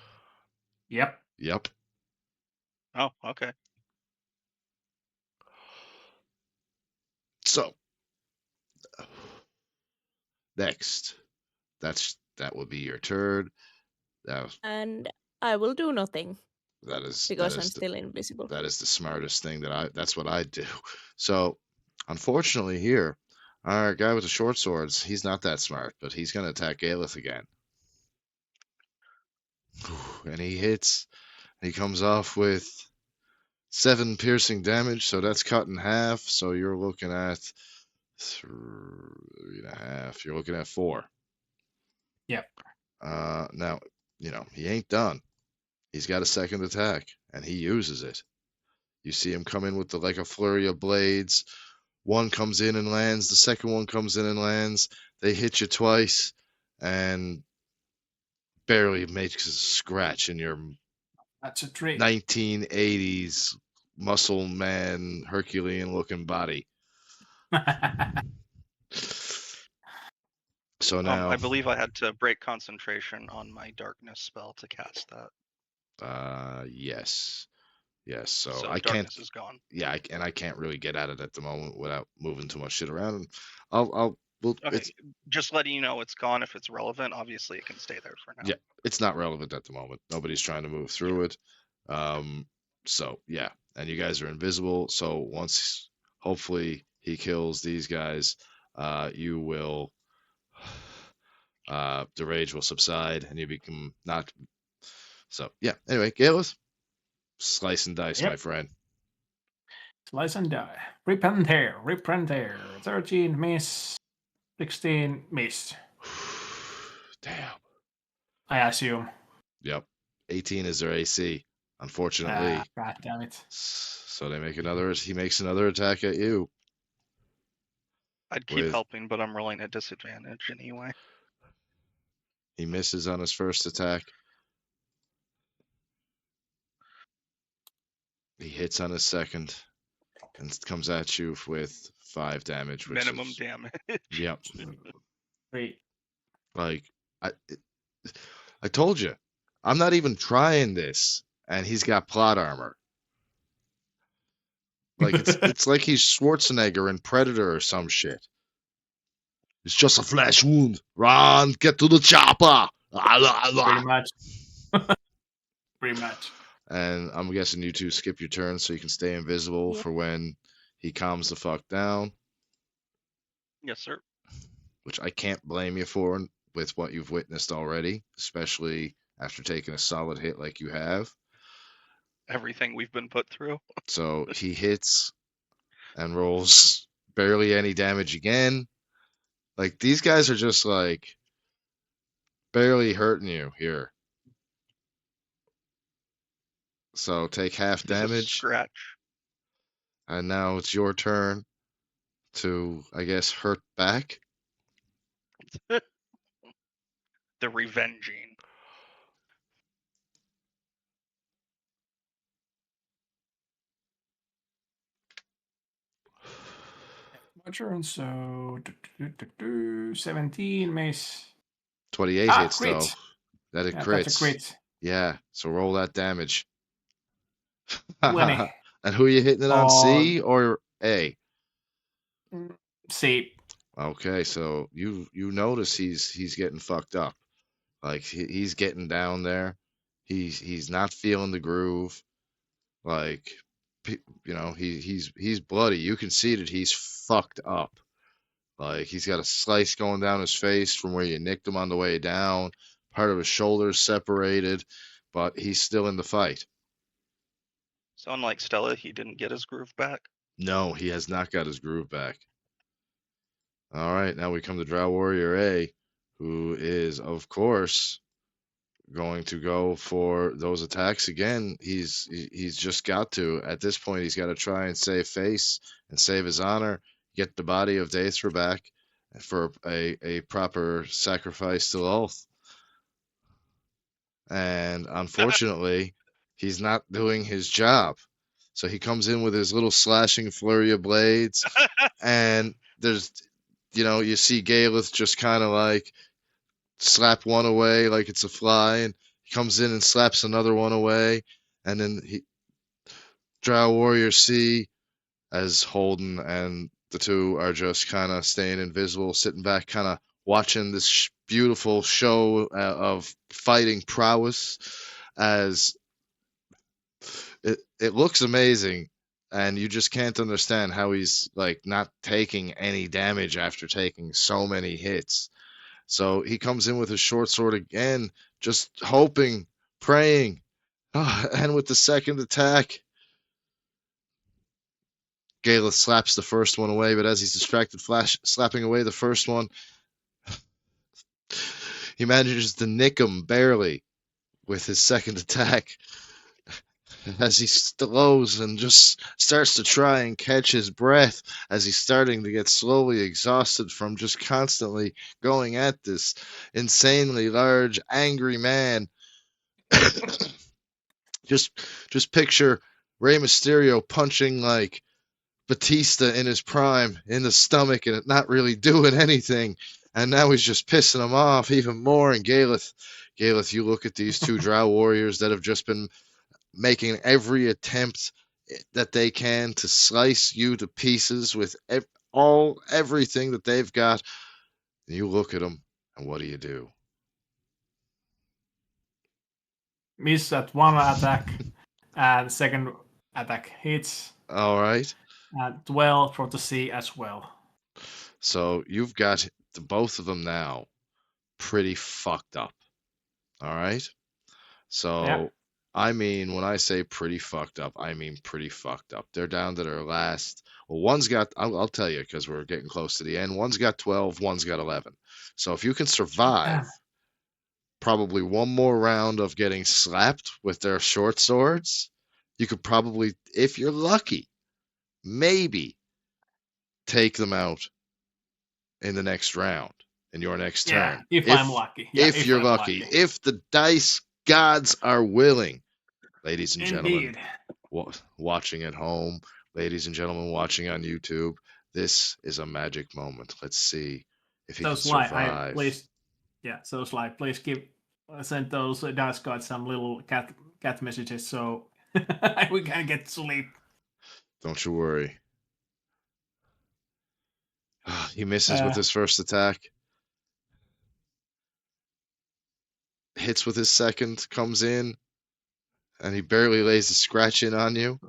[SPEAKER 4] Yep.
[SPEAKER 1] Yep.
[SPEAKER 2] Oh, okay.
[SPEAKER 1] So next, that will be your turn.
[SPEAKER 3] And I will do nothing
[SPEAKER 1] That is
[SPEAKER 3] because I'm still invisible.
[SPEAKER 1] that is the smartest thing that's what I do. So unfortunately here, our guy with the short swords, he's not that smart, but he's gonna attack Galeth again. And he hits. He comes off with 7 piercing damage, so that's cut in half. So you're looking at 3.5. You're looking at 4.
[SPEAKER 4] Yep.
[SPEAKER 1] Now, he ain't done. He's got a second attack, and he uses it. You see him come in with like a flurry of blades. One comes in and lands. The second one comes in and lands. They hit you twice, and barely makes a scratch in your
[SPEAKER 4] That's a trick.
[SPEAKER 1] 1980s muscle man Herculean looking body. So now,
[SPEAKER 2] I believe I had to break concentration on my darkness spell to cast that.
[SPEAKER 1] yes. So
[SPEAKER 2] So
[SPEAKER 1] I
[SPEAKER 2] darkness
[SPEAKER 1] can't.
[SPEAKER 2] is gone.
[SPEAKER 1] Yeah, I can't really get at it at the moment without moving too much shit around. And I'll. Well,
[SPEAKER 2] Okay, just letting you know it's gone. If it's relevant, obviously it can stay there for now.
[SPEAKER 1] Yeah, it's not relevant at the moment. Nobody's trying to move through it. So yeah, and you guys are invisible. So once, hopefully, he kills these guys, you will. The rage will subside, and you become not. So yeah. Anyway, Galeth, slice and dice,
[SPEAKER 4] Yep.
[SPEAKER 1] my friend.
[SPEAKER 4] Slice and die. Rip and tear. 13 miss. 16 miss.
[SPEAKER 1] Damn.
[SPEAKER 4] I assume.
[SPEAKER 1] Yep. 18 is their AC. Unfortunately.
[SPEAKER 4] God damn it.
[SPEAKER 1] So he makes another attack at you.
[SPEAKER 2] I'd keep helping, but I'm rolling at disadvantage anyway.
[SPEAKER 1] He misses on his first attack. He hits on his second and comes at you with 5 damage. Which
[SPEAKER 2] Minimum
[SPEAKER 1] is,
[SPEAKER 2] damage.
[SPEAKER 1] Yep.
[SPEAKER 4] 3.
[SPEAKER 1] Like, I told you, I'm not even trying this, and he's got plot armor. Like it's like he's Schwarzenegger in Predator or some shit. It's just a flesh wound. Run, get to the chopper.
[SPEAKER 4] Pretty much. Pretty much.
[SPEAKER 1] And I'm guessing you two skip your turn so you can stay invisible for when he calms the fuck down.
[SPEAKER 2] Yes, sir.
[SPEAKER 1] Which I can't blame you for with what you've witnessed already, especially after taking a solid hit like you have.
[SPEAKER 2] Everything we've been put through.
[SPEAKER 1] So he hits and rolls barely any damage again. Like, these guys are just like barely hurting you here. So take half
[SPEAKER 2] Just a
[SPEAKER 1] damage.
[SPEAKER 2] scratch.
[SPEAKER 1] And now it's your turn to, I guess, hurt back.
[SPEAKER 2] The revenging.
[SPEAKER 4] My turn, so 17 miss.
[SPEAKER 1] 28 hits,
[SPEAKER 4] crit.
[SPEAKER 1] though. That it
[SPEAKER 4] Yeah,
[SPEAKER 1] crits.
[SPEAKER 4] that's a crit.
[SPEAKER 1] Yeah, so roll that damage.
[SPEAKER 4] 20.
[SPEAKER 1] And who are you hitting it on, C or A?
[SPEAKER 4] C.
[SPEAKER 1] Okay, so you notice he's getting fucked up. Like he's getting down there. He's not feeling the groove. Like he's bloody. You can see that he's fucked up. Like he's got a slice going down his face from where you nicked him on the way down. Part of his shoulder's separated, but he's still in the fight.
[SPEAKER 2] So unlike Stella, he didn't get his groove back.
[SPEAKER 1] No, he has not got his groove back. All right, now we come to Drow Warrior A, who is, of course, going to go for those attacks again. He's just got to. At this point, he's got to try and save face and save his honor, get the body of Daethra back for a proper sacrifice to Lolth. And unfortunately, he's not doing his job. So he comes in with his little slashing flurry of blades, and there's, you see Galeth just kind of like slap one away like it's a fly, and he comes in and slaps another one away, and then Drow Warrior C, as Holden and the two are just kind of staying invisible, sitting back, kind of watching this beautiful show of fighting prowess, as it looks amazing, and you just can't understand how he's like not taking any damage after taking so many hits. So he comes in with his short sword again, just hoping, praying. And with the second attack, Galeth slaps the first one away, but as he's distracted, slapping away the first one, he manages to nick him barely with his second attack. As he slows and just starts to try and catch his breath, as he's starting to get slowly exhausted from just constantly going at this insanely large, angry man. just picture Rey Mysterio punching like Batista in his prime in the stomach and it not really doing anything. And now he's just pissing him off even more. And Galeth, you look at these two Drow warriors that have just been making every attempt that they can to slice you to pieces with everything that they've got. And you look at them, and what do?
[SPEAKER 4] Miss at one attack, and second attack hits.
[SPEAKER 1] All right.
[SPEAKER 4] And 12 for the C as well.
[SPEAKER 1] So you've got both of them now pretty fucked up. All right. So,
[SPEAKER 4] yeah.
[SPEAKER 1] I mean, when I say pretty fucked up, I mean pretty fucked up. They're down to their last. Well, one's got, I'll tell you because we're getting close to the end. One's got 12, one's got 11. So if you can survive probably one more round of getting slapped with their short swords, you could probably, if you're lucky, maybe take them out in the next round, in your next turn.
[SPEAKER 4] If I'm lucky.
[SPEAKER 1] If you're lucky. If the dice gods are willing. Ladies and gentlemen watching at home, ladies and gentlemen watching on YouTube, this is a magic moment. Let's see if he can survive.
[SPEAKER 4] So Sly, please send those dice gods some little cat messages so we can get sleep.
[SPEAKER 1] Don't you worry. He misses with his first attack. Hits with his second, comes in, and he barely lays a scratch in on you.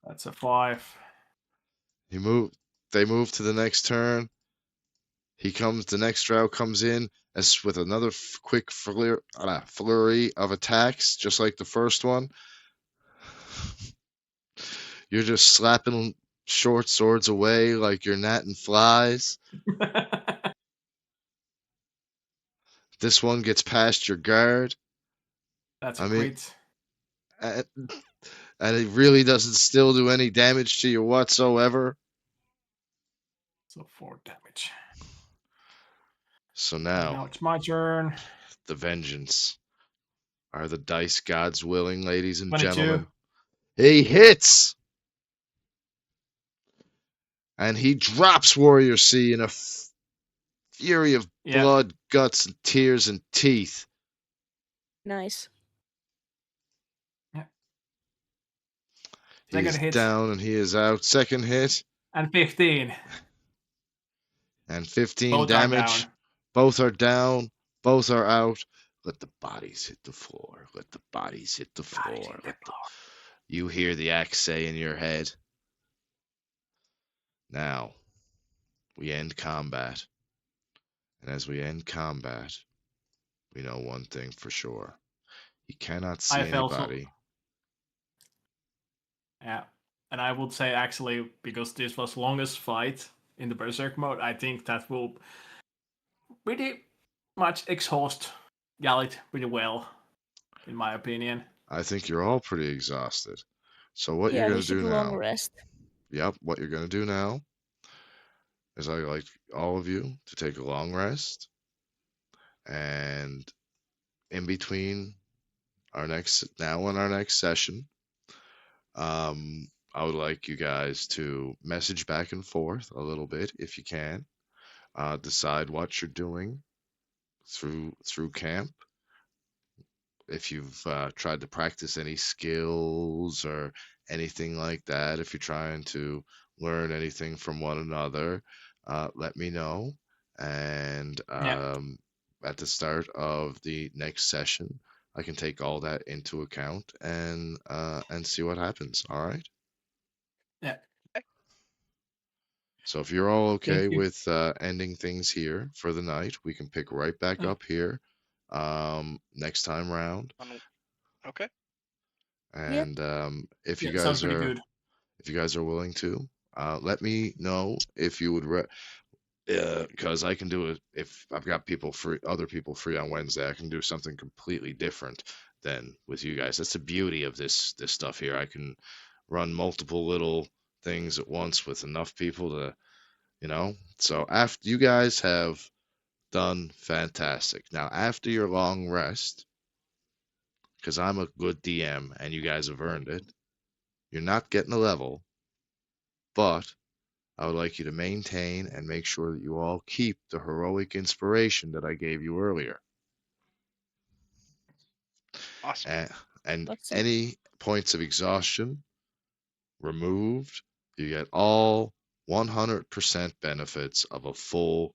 [SPEAKER 4] That's a 5.
[SPEAKER 1] They move to the next turn. The next Drow comes in as with another quick flurry of attacks, just like the first one. You're just slapping short swords away like you're gnatting flies. This one gets past your guard.
[SPEAKER 4] That's great.
[SPEAKER 1] And it really doesn't still do any damage to you whatsoever.
[SPEAKER 4] So 4 damage.
[SPEAKER 1] So now
[SPEAKER 4] it's my turn.
[SPEAKER 1] The vengeance. Are the dice gods willing, ladies and
[SPEAKER 4] 22.
[SPEAKER 1] gentlemen? He hits! And he drops Warrior C in a fury of blood, guts, and tears and teeth.
[SPEAKER 3] Nice.
[SPEAKER 4] Yeah.
[SPEAKER 1] He is down and he is out. Second hit.
[SPEAKER 4] And 15.
[SPEAKER 1] And 15
[SPEAKER 4] Both
[SPEAKER 1] damage. Both are down. Both are out. Let the bodies hit the floor. Let the bodies hit the floor. You hear the axe say in your head. Now, we end combat. And as we end combat, we know one thing for sure. You cannot see
[SPEAKER 4] I felt so.
[SPEAKER 1] anybody.
[SPEAKER 4] Yeah, and I would say actually because this was longest fight in the berserk mode, I think that will pretty much exhaust Galit pretty well, in my opinion.
[SPEAKER 1] I think you're all pretty exhausted. So what you're
[SPEAKER 3] Yeah, we
[SPEAKER 1] gonna
[SPEAKER 3] should
[SPEAKER 1] do
[SPEAKER 3] long
[SPEAKER 1] now?
[SPEAKER 3] rest.
[SPEAKER 1] Yep, what you're gonna do now is I'd like all of you to take a long rest, and in between our next session, I would like you guys to message back and forth a little bit if you can. Decide what you're doing through camp. If you've tried to practice any skills or anything like that, if you're trying to learn anything from one another, let me know. And
[SPEAKER 4] Yeah,
[SPEAKER 1] at the start of the next session, I can take all that into account and see what happens. All right.
[SPEAKER 4] yeah.
[SPEAKER 1] So if you're all
[SPEAKER 4] Thank
[SPEAKER 1] okay
[SPEAKER 4] you.
[SPEAKER 1] with ending things here for the night, we can pick right back up here next time round.
[SPEAKER 2] Okay.
[SPEAKER 3] Yep.
[SPEAKER 1] And
[SPEAKER 4] Yeah, sounds pretty good.
[SPEAKER 1] if you guys are willing to, let me know if you would. Because I can do it if I've got other people free on Wednesday. I can do something completely different than with you guys. That's the beauty of this stuff here. I can run multiple little things at once with enough people to, So after you guys have done fantastic. Now after your long rest, because I'm a good DM and you guys have earned it, you're not getting a level, but I would like you to maintain and make sure that you all keep the heroic inspiration that I gave you earlier.
[SPEAKER 2] Awesome.
[SPEAKER 1] And
[SPEAKER 3] That's it.
[SPEAKER 1] any points of exhaustion removed, you get all 100% benefits of a full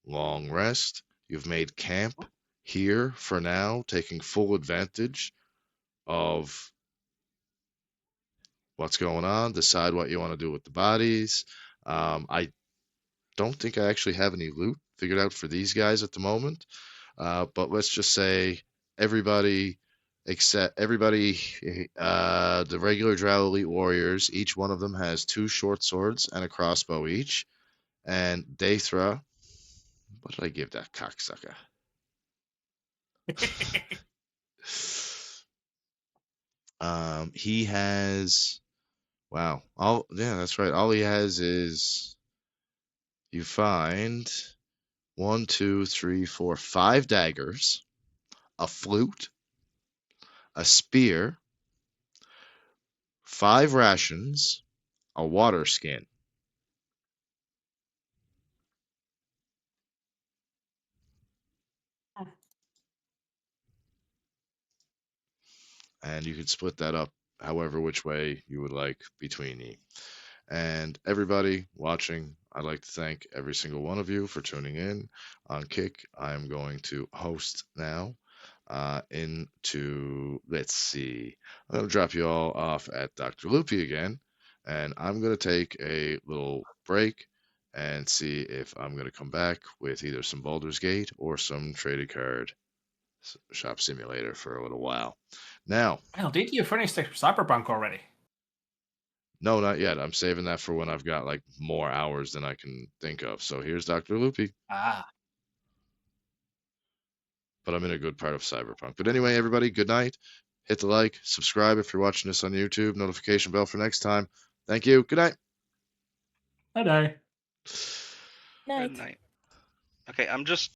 [SPEAKER 1] long rest. You've made camp here for now, taking full advantage of what's going on, decide what you want to do with the bodies. I don't think I actually have any loot figured out for these guys at the moment. But let's just say everybody the regular Drow Elite Warriors, each one of them has 2 short swords and a crossbow each. And Daethra, what did I give that cocksucker? He has, wow, that's right. All he has is, you find 1, 2, 3, 4, 5 daggers, a flute, a spear, 5 rations, a water skin. And you can split that up however which way you would like between you. And everybody watching, I'd like to thank every single one of you for tuning in on Kick. I'm going to host now let's see, I'm going to drop you all off at Dr. Loopy again, and I'm going to take a little break and see if I'm going to come back with either some Baldur's Gate or some traded card shop simulator for a little while. Now,
[SPEAKER 4] Well, did you finish the Cyberpunk already?
[SPEAKER 1] no, not yet. I'm saving that for when I've got like more hours than I can think of. So here's Dr. Loopy.
[SPEAKER 4] Ah.
[SPEAKER 1] But I'm in a good part of Cyberpunk. But anyway, everybody, good night. Hit the like, subscribe if you're watching this on YouTube, notification bell for next time. Thank you. Good night.
[SPEAKER 4] Bye-bye.
[SPEAKER 2] Good
[SPEAKER 3] Night.
[SPEAKER 2] night. Okay, I'm just